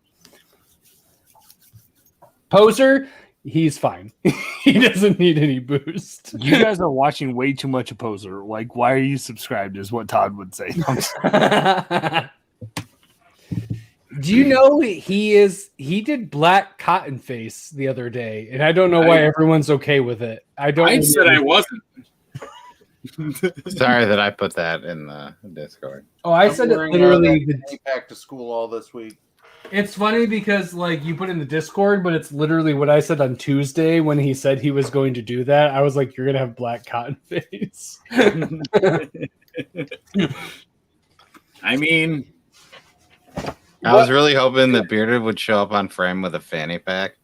[SPEAKER 1] Poser, he's fine. He doesn't need any boost.
[SPEAKER 9] You guys are watching way too much of Poser. Like, why are you subscribed is what Todd would say.
[SPEAKER 1] Do you know he did Black Cotton Face the other day, and I don't know why everyone's okay with it. I
[SPEAKER 3] said I wasn't.
[SPEAKER 2] Sorry that I put that in the Discord.
[SPEAKER 1] Oh, I said it literally
[SPEAKER 7] back to school all this week.
[SPEAKER 1] It's funny because like you put in the Discord, but it's literally what I said on Tuesday when he said he was going to do that. I was like, you're gonna have Black Cotton Face.
[SPEAKER 3] I mean,
[SPEAKER 2] I was really hoping that Bearded would show up on frame with a fanny pack.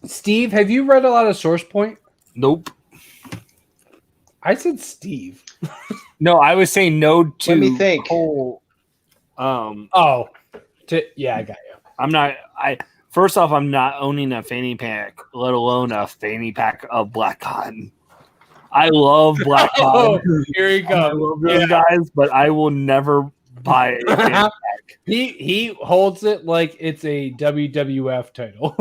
[SPEAKER 1] Steve, have you read a lot of Source Point?
[SPEAKER 9] Nope.
[SPEAKER 1] I said Steve.
[SPEAKER 9] No, I was saying no to.
[SPEAKER 10] Let me think.
[SPEAKER 9] Whole,
[SPEAKER 1] yeah, I got you.
[SPEAKER 9] I'm not. First off, I'm not owning a fanny pack, let alone a fanny pack of black cotton. I love black cotton.
[SPEAKER 1] Here you go.
[SPEAKER 9] I love those guys, but I will never buy a fanny pack.
[SPEAKER 1] He holds it like it's a WWF title.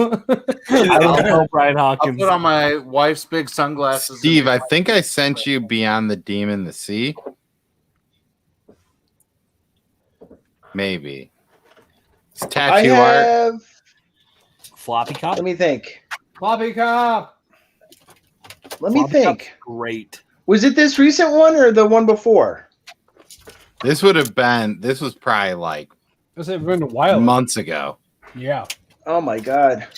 [SPEAKER 9] I don't know Brian Hawkins.
[SPEAKER 7] I'll put on my wife's big sunglasses.
[SPEAKER 2] Steve, I think I sent you Beyond the Demon the Sea. Maybe. It's tattoo art.
[SPEAKER 9] Floppy Cop?
[SPEAKER 10] Let me think.
[SPEAKER 1] Floppy Cop.
[SPEAKER 10] Let me think.
[SPEAKER 9] Great.
[SPEAKER 10] Was it this recent one or the one before?
[SPEAKER 2] This was probably like
[SPEAKER 1] It's been a while.
[SPEAKER 2] Months ago.
[SPEAKER 1] Yeah.
[SPEAKER 10] Oh my God.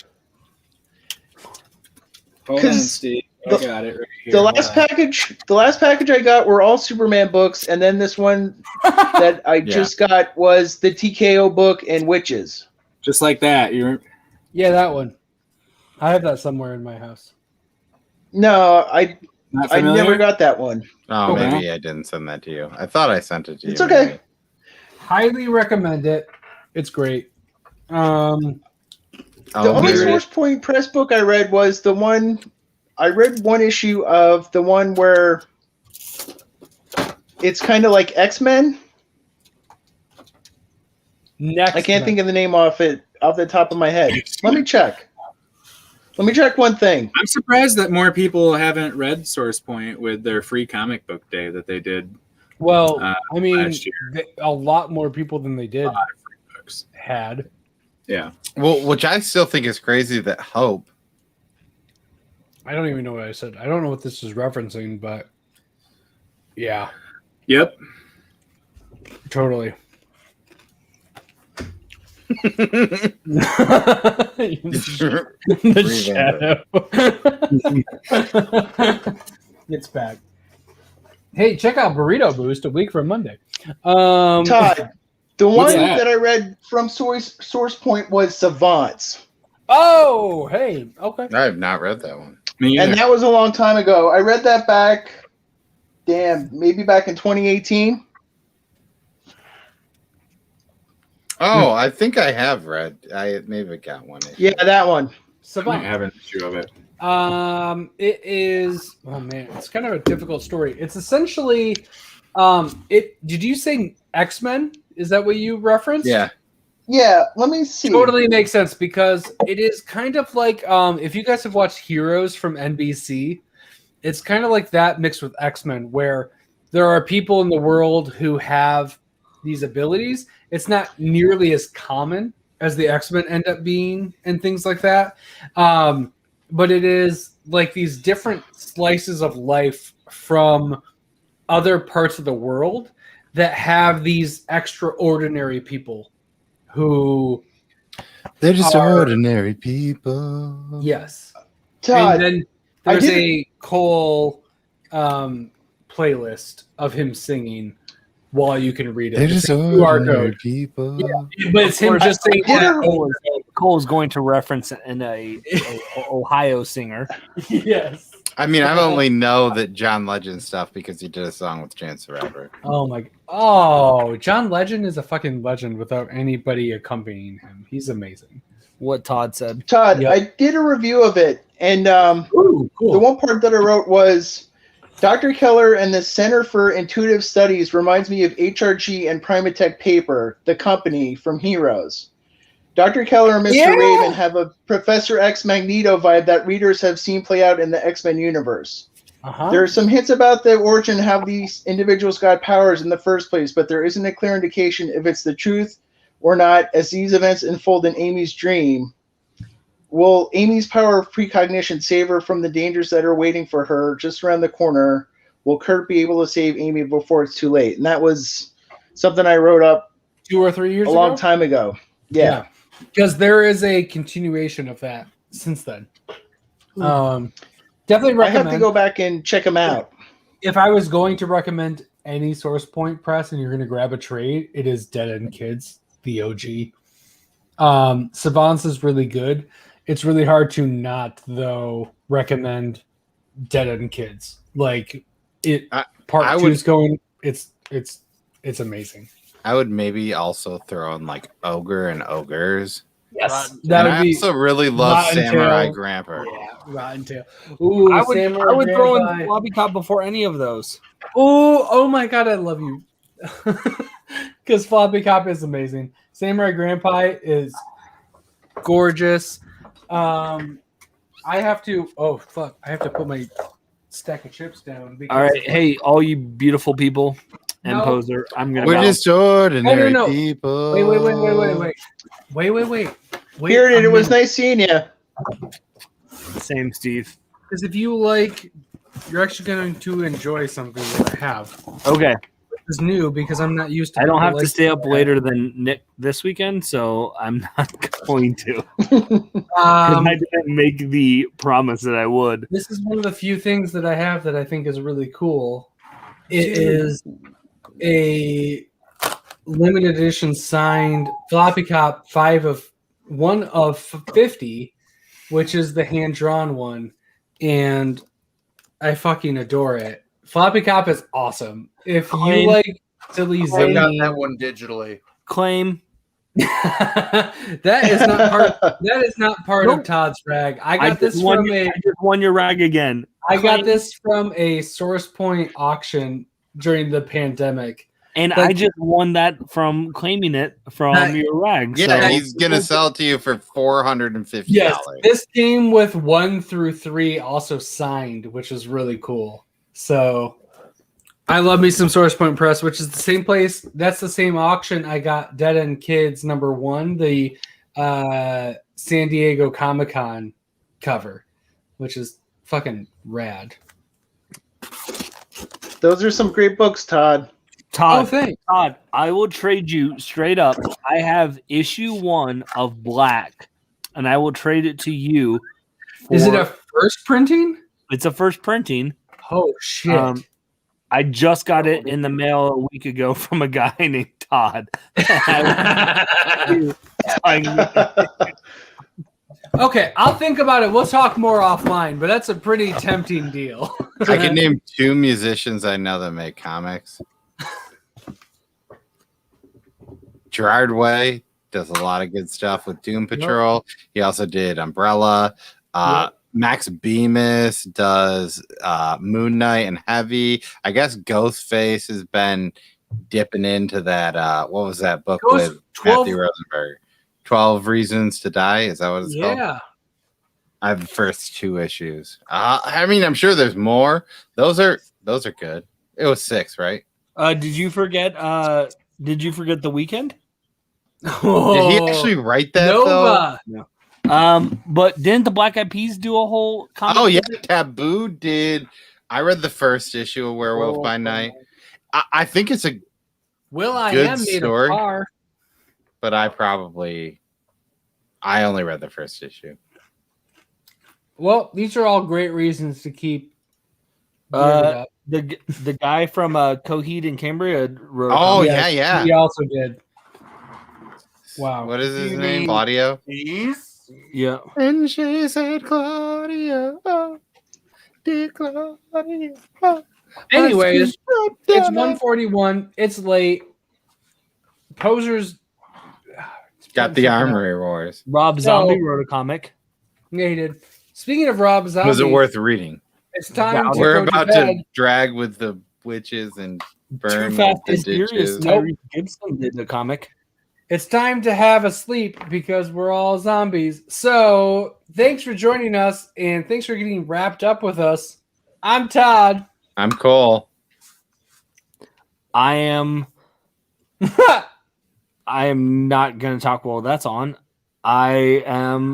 [SPEAKER 3] Hold on, Steve. I got it right here.
[SPEAKER 10] The last package I got were all Superman books, and then this one that I just got was the TKO book and Witches.
[SPEAKER 3] Just like that.
[SPEAKER 1] Yeah, that one. I have that somewhere in my house.
[SPEAKER 10] No, I
[SPEAKER 3] familiar?
[SPEAKER 10] never got that one.
[SPEAKER 2] Oh, maybe I didn't send that to you. I thought I sent it to you.
[SPEAKER 10] It's okay.
[SPEAKER 2] Maybe.
[SPEAKER 1] Highly recommend it. It's great.
[SPEAKER 10] The only Source Point press book I read was the one. I read one issue of the one where it's kind of like X-Men. I can't think of the name off the top of my head. Let me check. Let me check one thing.
[SPEAKER 3] I'm surprised that more people haven't read Source Point with their free comic book day that they did.
[SPEAKER 1] Well, I mean,
[SPEAKER 3] last year.
[SPEAKER 1] A lot more people than they did had.
[SPEAKER 3] Yeah.
[SPEAKER 2] Well, which I still think is crazy that Hope.
[SPEAKER 1] I don't even know what I said. I don't know what this is referencing, but yeah.
[SPEAKER 3] Yep.
[SPEAKER 1] Totally. The shadow. It's back. Hey, check out Burrito Boost a week from Monday.
[SPEAKER 10] Todd, the one
[SPEAKER 1] that?
[SPEAKER 10] that I read from Source Point was Savants.
[SPEAKER 1] Oh, hey, okay.
[SPEAKER 2] I have not read that one.
[SPEAKER 10] And that was a long time ago. I read that maybe back in 2018.
[SPEAKER 2] Oh, I think I have read. I maybe got one.
[SPEAKER 10] Yeah, that one.
[SPEAKER 3] I have an issue of it.
[SPEAKER 1] It is. Oh man, it's kind of a difficult story. It's essentially, Did you say X-Men? Is that what you referenced?
[SPEAKER 2] Yeah.
[SPEAKER 10] Yeah, let me see.
[SPEAKER 1] Totally makes sense because it is kind of like if you guys have watched Heroes from NBC, it's kind of like that mixed with X-Men, where there are people in the world who have these abilities. It's not nearly as common as the X-Men end up being and things like that. But it is like these different slices of life from other parts of the world that have these extraordinary people who
[SPEAKER 2] They're just
[SPEAKER 1] are,
[SPEAKER 2] ordinary people.
[SPEAKER 1] yes.
[SPEAKER 10] Todd,
[SPEAKER 1] And then there's a Cole playlist of him singing while you can read it.
[SPEAKER 2] They're
[SPEAKER 1] It's
[SPEAKER 2] just
[SPEAKER 1] a QR
[SPEAKER 2] ordinary
[SPEAKER 1] code.
[SPEAKER 2] people.
[SPEAKER 1] Yeah, but it's him just saying
[SPEAKER 9] Cole's going to reference a Ohio singer.
[SPEAKER 1] yes.
[SPEAKER 2] I mean, I only know that John Legend stuff because he did a song with Chance the Rapper.
[SPEAKER 1] Oh, John Legend is a fucking legend without anybody accompanying him. He's amazing.
[SPEAKER 9] What Todd said.
[SPEAKER 10] Todd,
[SPEAKER 1] Yep.
[SPEAKER 10] I did a review of it, and
[SPEAKER 1] Ooh, cool.
[SPEAKER 10] the one part that I wrote was Dr. Keller and the Center for Intuitive Studies reminds me of HRG and Primatech Paper, the company from Heroes. Dr. Keller and Mr. Raven have a Professor X Magneto vibe that readers have seen play out in the X-Men universe. There are some hints about the origin of how these individuals got powers in the first place, but there isn't a clear indication if it's the truth or not as these events unfold in Amy's dream. Will Amy's power of precognition save her from the dangers that are waiting for her just around the corner? Will Kurt be able to save Amy before it's too late? And that was something I wrote up
[SPEAKER 1] 2 or 3 years
[SPEAKER 10] a
[SPEAKER 1] ago?
[SPEAKER 10] long time ago. Yeah.
[SPEAKER 1] Because there is a continuation of that since then. Definitely recommend.
[SPEAKER 10] I have to go back and check them out.
[SPEAKER 1] If I was going to recommend any Source Point press and you're going to grab a trade, it is Dead End Kids, the OG. Savants is really good. It's really hard to not, though, recommend Dead End Kids. Like, part 2 is going, it's amazing.
[SPEAKER 2] I would maybe also throw in like Ogre and Ogres.
[SPEAKER 1] Yes,
[SPEAKER 2] that would be. I also really love Samurai
[SPEAKER 1] Tail.
[SPEAKER 2] Grandpa.
[SPEAKER 1] Yeah, Rotten Tail. Ooh,
[SPEAKER 9] I
[SPEAKER 1] Samurai
[SPEAKER 9] would throw in
[SPEAKER 1] Grandpa.
[SPEAKER 9] Floppy Cop before any of those.
[SPEAKER 1] Oh my god, I love you. Because Floppy Cop is amazing. Samurai Grandpa is gorgeous. I have to put my stack of chips down. Because
[SPEAKER 9] All right, hey, all you beautiful people and
[SPEAKER 1] No.
[SPEAKER 9] Poser, I'm gonna.
[SPEAKER 2] We're
[SPEAKER 9] go.
[SPEAKER 2] just ordinary
[SPEAKER 1] No.
[SPEAKER 2] people.
[SPEAKER 1] Wait.
[SPEAKER 10] Bearded, it was nice seeing you.
[SPEAKER 9] Same, Steve.
[SPEAKER 1] Because if you like, you're actually going to enjoy something that I have.
[SPEAKER 9] Okay.
[SPEAKER 1] It's new because I'm not used to.
[SPEAKER 9] I don't have
[SPEAKER 1] people
[SPEAKER 9] to
[SPEAKER 1] like
[SPEAKER 9] stay up
[SPEAKER 1] that.
[SPEAKER 9] later than Nick this weekend, so I'm not going to.
[SPEAKER 1] Um,
[SPEAKER 9] I didn't make the promise that I would.
[SPEAKER 1] This is one of the few things that I have that I think is really cool. It is a limited edition signed Floppy Cop 1 of 50, which is the hand drawn one, and I fucking adore it. Floppy Cop is awesome. If you like silly
[SPEAKER 7] I got
[SPEAKER 1] zany,
[SPEAKER 7] that one digitally.
[SPEAKER 9] Claim.
[SPEAKER 1] that is not part of Todd's rag. I got this from
[SPEAKER 9] I just won your rag again.
[SPEAKER 1] I got this from a Source Point auction during the pandemic.
[SPEAKER 9] And
[SPEAKER 1] Like-
[SPEAKER 9] I just won that from claiming it from your rag.
[SPEAKER 2] Yeah,
[SPEAKER 9] so.
[SPEAKER 2] he's gonna sell it to you for $450.
[SPEAKER 1] Yes, this came with 1 through 3 also signed, which is really cool. So I love me some Source Point Press, which is the same place. That's the same auction I got Dead End Kids #1, the San Diego Comic-Con cover, which is fucking rad.
[SPEAKER 10] Those are some great books, Todd.
[SPEAKER 1] Oh, thanks.
[SPEAKER 9] Todd, I will trade you straight up. I have issue 1 of Black, and I will trade it to you.
[SPEAKER 1] Is it a first printing?
[SPEAKER 9] It's a first printing.
[SPEAKER 1] Oh shit!
[SPEAKER 9] I just got it in the mail a week ago from a guy named Todd.
[SPEAKER 1] Okay, I'll think about it. We'll talk more offline, but that's a pretty tempting deal.
[SPEAKER 2] I can name 2 musicians I know that make comics. Gerard Way does a lot of good stuff with Doom Patrol. He also did Umbrella. Max Bemis does Moon Knight and Heavy. I guess Ghostface has been dipping into that. What was that book with
[SPEAKER 1] 12
[SPEAKER 2] Matthew Rosenberg? 12 Reasons to Die. Is that what it's called?
[SPEAKER 1] Yeah.
[SPEAKER 2] I have the first 2 issues. I mean, I'm sure there's more. Those are good. It was 6, right?
[SPEAKER 9] Did you forget The Weeknd?
[SPEAKER 2] Did he actually write that
[SPEAKER 1] Nova.
[SPEAKER 2] though?
[SPEAKER 9] No. But didn't the Black Eyed Peas do a whole comic?
[SPEAKER 2] Oh yeah, Taboo did. I read the first issue of Werewolf by Night. I think it's a
[SPEAKER 1] Will I
[SPEAKER 2] good
[SPEAKER 1] Am made
[SPEAKER 2] story,
[SPEAKER 1] a car.
[SPEAKER 2] but I only read the first issue.
[SPEAKER 1] Well, these are all great reasons to keep. Up.
[SPEAKER 9] The guy from Coheed and Cambria wrote.
[SPEAKER 2] Oh
[SPEAKER 1] Yes,
[SPEAKER 2] yeah.
[SPEAKER 1] He also did. Wow.
[SPEAKER 2] What is his
[SPEAKER 7] You
[SPEAKER 2] name?
[SPEAKER 7] mean-
[SPEAKER 2] Claudio.
[SPEAKER 9] Yeah.
[SPEAKER 2] And she said, Claudio, dear Claudio.
[SPEAKER 1] Anyways, it's 1:41. It's late. Posers
[SPEAKER 2] Got the Armory Wars.
[SPEAKER 9] Rob Zombie wrote a comic.
[SPEAKER 1] Yeah, he did. Speaking of Rob Zombie,
[SPEAKER 2] Was it worth reading?
[SPEAKER 1] it's time to
[SPEAKER 2] We're
[SPEAKER 1] go
[SPEAKER 2] about
[SPEAKER 1] to bed.
[SPEAKER 2] to drag with the witches and burn
[SPEAKER 9] Too Fast
[SPEAKER 2] with
[SPEAKER 9] and
[SPEAKER 2] the
[SPEAKER 9] Furious.
[SPEAKER 2] ditches.
[SPEAKER 9] Tyrese Gibson did the comic.
[SPEAKER 1] It's time to have a sleep because we're all zombies. So thanks for joining us and thanks for getting wrapped up with us. I'm Todd.
[SPEAKER 2] I'm Cole.
[SPEAKER 9] I am not going to talk while that's on. I am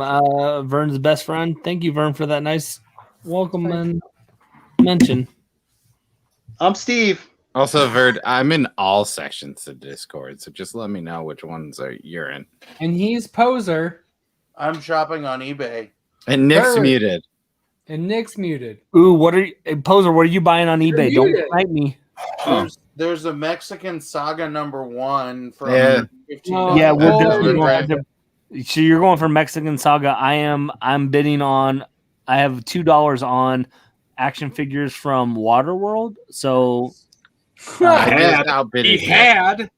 [SPEAKER 9] Vern's best friend. Thank you, Vern, for that nice welcome and mention.
[SPEAKER 10] I'm Steve.
[SPEAKER 2] Also, Verd, I'm in all sections of Discord, so just let me know which ones you're in.
[SPEAKER 1] And he's Poser.
[SPEAKER 7] I'm shopping on eBay.
[SPEAKER 2] And Nick's
[SPEAKER 1] Verd.
[SPEAKER 2] muted.
[SPEAKER 1] And Nick's muted.
[SPEAKER 9] Ooh, what are you, Poser? What are you buying on eBay? Don't
[SPEAKER 1] muted.
[SPEAKER 9] fight me.
[SPEAKER 7] There's a Mexican Saga #1 from
[SPEAKER 2] Yeah.
[SPEAKER 7] 15.
[SPEAKER 1] Oh,
[SPEAKER 9] Yeah, we're
[SPEAKER 1] oh,
[SPEAKER 9] definitely
[SPEAKER 7] right.
[SPEAKER 9] going to. So you're going for Mexican Saga. I'm bidding on. I have $2 on action figures from Waterworld. So
[SPEAKER 2] He had.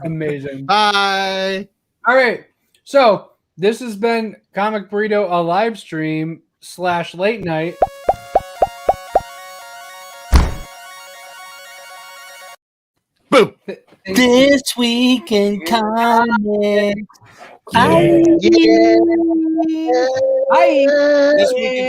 [SPEAKER 1] Amazing.
[SPEAKER 2] Bye.
[SPEAKER 1] All right. So this has been Comic Burrito, a live stream / late night.
[SPEAKER 2] Boom.
[SPEAKER 9] this week in comics.
[SPEAKER 10] Yeah.
[SPEAKER 1] Bye.
[SPEAKER 7] This week in